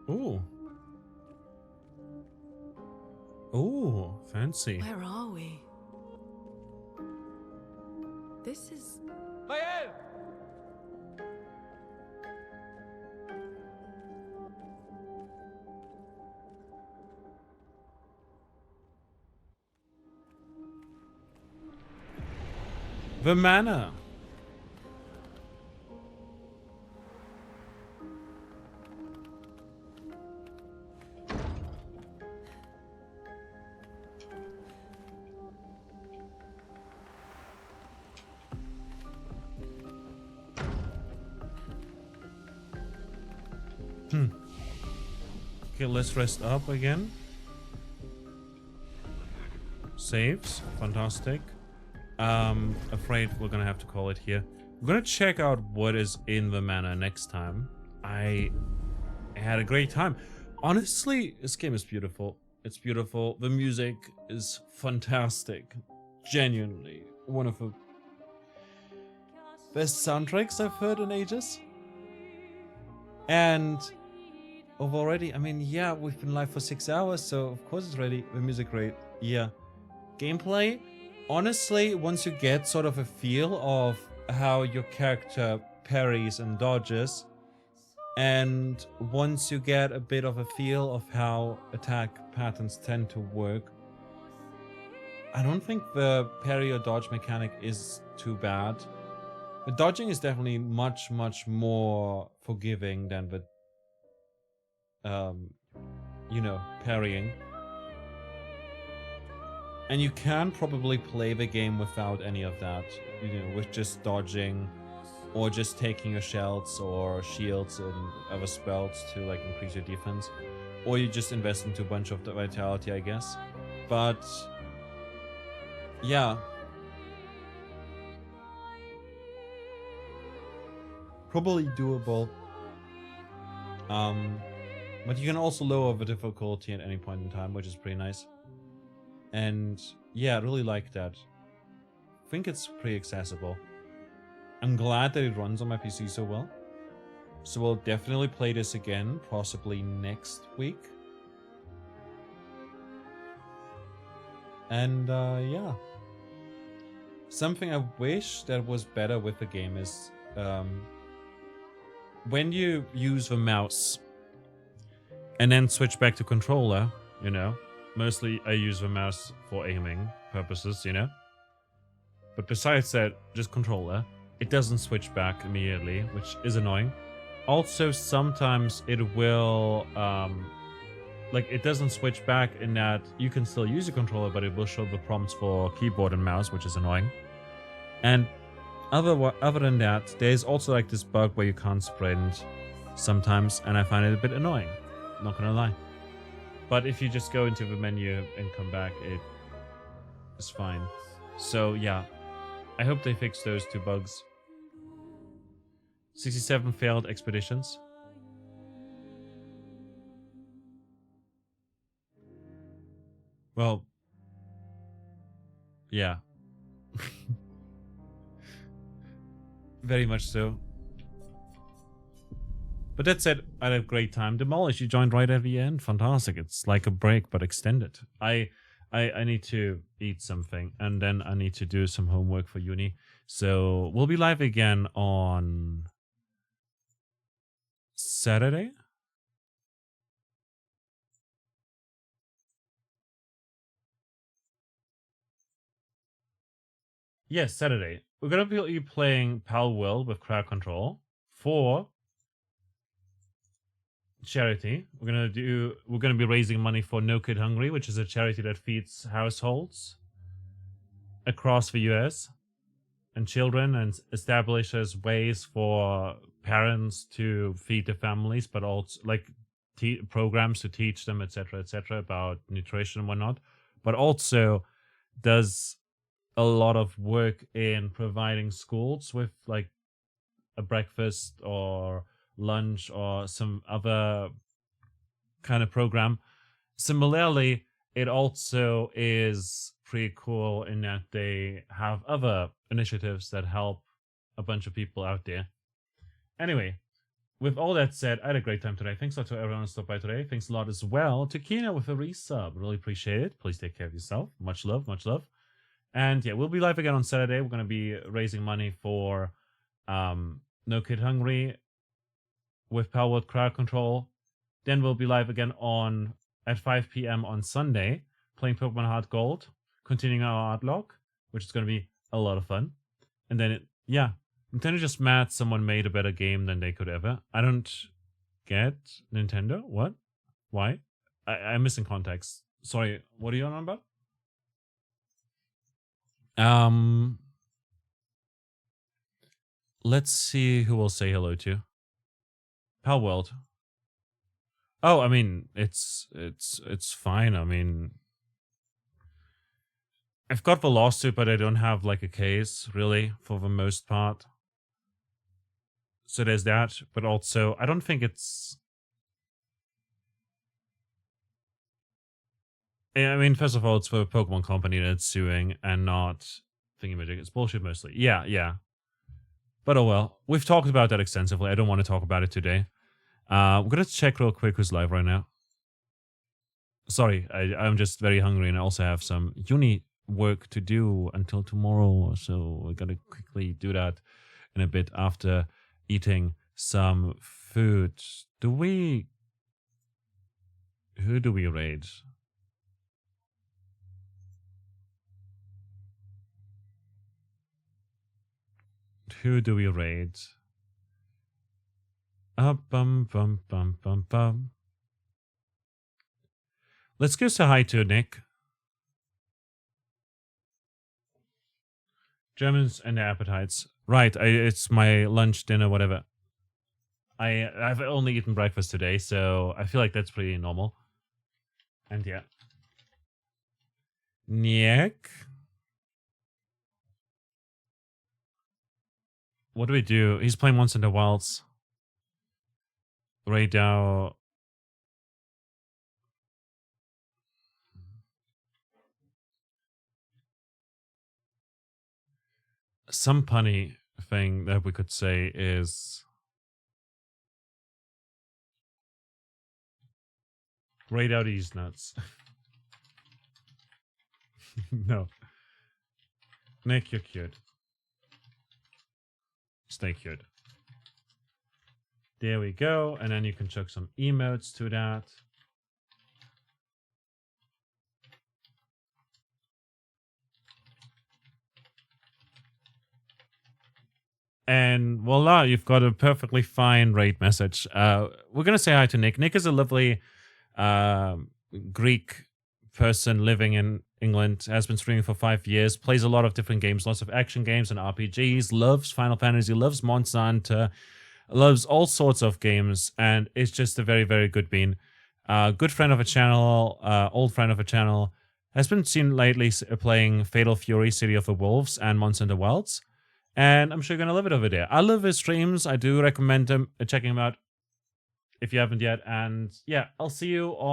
Ooh. Ooh, fancy. Where are we? This is... Mael! The manor. Okay, let's rest up again. Saves, fantastic. Afraid we're gonna have to call it here. We're gonna check out what is in the manor next time. I had a great time. Honestly, this game is beautiful. It's beautiful. The music is fantastic. Genuinely, one of the best soundtracks I've heard in ages. And already, I mean, yeah, we've been live for 6 hours, so of course it's ready. The music great. Yeah. Gameplay, honestly, once you get sort of a feel of how your character parries and dodges, and once you get a bit of a feel of how attack patterns tend to work, I don't think the parry or dodge mechanic is too bad. The dodging is definitely much more forgiving than the you know, parrying. And you can probably play the game without any of that, you know, with just dodging or just taking your shells or shields and other spells to like increase your defense, or you just invest into a bunch of the vitality, I guess. But yeah, probably doable. But you can also lower the difficulty at any point in time, which is pretty nice. And yeah, I really like that. I think it's pretty accessible. I'm glad that it runs on my PC so well. So we'll definitely play this again, possibly next week. And yeah. Something I wish that was better with the game is when you use the mouse and then switch back to controller, you know, mostly I use the mouse for aiming purposes, you know, but besides that, just controller, it doesn't switch back immediately, which is annoying. Also, sometimes it will, like, it doesn't switch back in that you can still use a controller, but it will show the prompts for keyboard and mouse, which is annoying. And other than that, there's also like this bug where you can't sprint. sometimes, and I find it a bit annoying. Not gonna lie. But if you just go into the menu and come back, it is fine. So yeah, I hope they fix those 2 bugs. 67 failed expeditions. Well, yeah. Very much so. But that said, I had a great time. Demolish, you joined right at the end. Fantastic. It's like a break, but extended. I need to eat something, and then I need to do some homework for uni. So we'll be live again on Saturday. Yes, Saturday. We're gonna be playing Pal World with crowd control for charity. We're gonna be raising money for No Kid Hungry, which is a charity that feeds households across the US and children, and establishes ways for parents to feed their families, but also like programs to teach them, etc., about nutrition and whatnot. But also does a lot of work in providing schools with like a breakfast or lunch or some other kind of program. Similarly, it also is pretty cool in that they have other initiatives that help a bunch of people out there. Anyway, with all that said, I had a great time today. Thanks a lot to everyone who stopped by today. Thanks a lot as well to Kina with a resub. Really appreciate it. Please take care of yourself. Much love, much love. And yeah, we'll be live again on Saturday. We're going to be raising money for No Kid Hungry with Pal World Crowd Control. Then we'll be live again at 5 p.m. on Sunday, playing Pokemon Heart Gold, continuing our art log, which is going to be a lot of fun. And then, Nintendo just mad someone made a better game than they could ever. I don't get Nintendo. What? Why? I'm missing context. Sorry, what are you on about? Let's see who we'll say hello to. Pal World. Oh, I mean, it's fine. I mean, I've got the lawsuit, but I don't have like a case really for the most part. So there's that, but also I don't think it's. I mean, first of all, it's for a Pokemon company that's suing and not Thingamajig. It's bullshit mostly. Yeah. But oh well. We've talked about that extensively. I don't want to talk about it today. We're going to check real quick who's live right now. Sorry, I'm just very hungry and I also have some uni work to do until tomorrow. So we're going to quickly do that in a bit after eating some food. Who do we raid? Who do we raid? Bum. Let's go say hi to Nick. Germans and their appetites. Right, it's my lunch, dinner, whatever. I've only eaten breakfast today, so I feel like that's pretty normal. And yeah. Nick? What do we do? He's playing Once in the Wilds. Right now. Some punny thing that we could say is raid out these nuts. No. Nick, you're cute. Stay cute. There we go. And then you can chuck some emotes to that. And voila, you've got a perfectly fine raid message. We're going to say hi to Nick. Nick is a lovely Greek person living in England, has been streaming for 5 years, plays a lot of different games, lots of action games and RPGs, loves Final Fantasy, loves Monster Hunter, loves all sorts of games, and is just a very, very good bean. Good friend of a channel, old friend of a channel, has been seen lately playing Fatal Fury, City of the Wolves, and Monster Hunter Wilds. And I'm sure you're going to love it over there. I love his streams. I do recommend him checking him out if you haven't yet. And yeah, I'll see you all.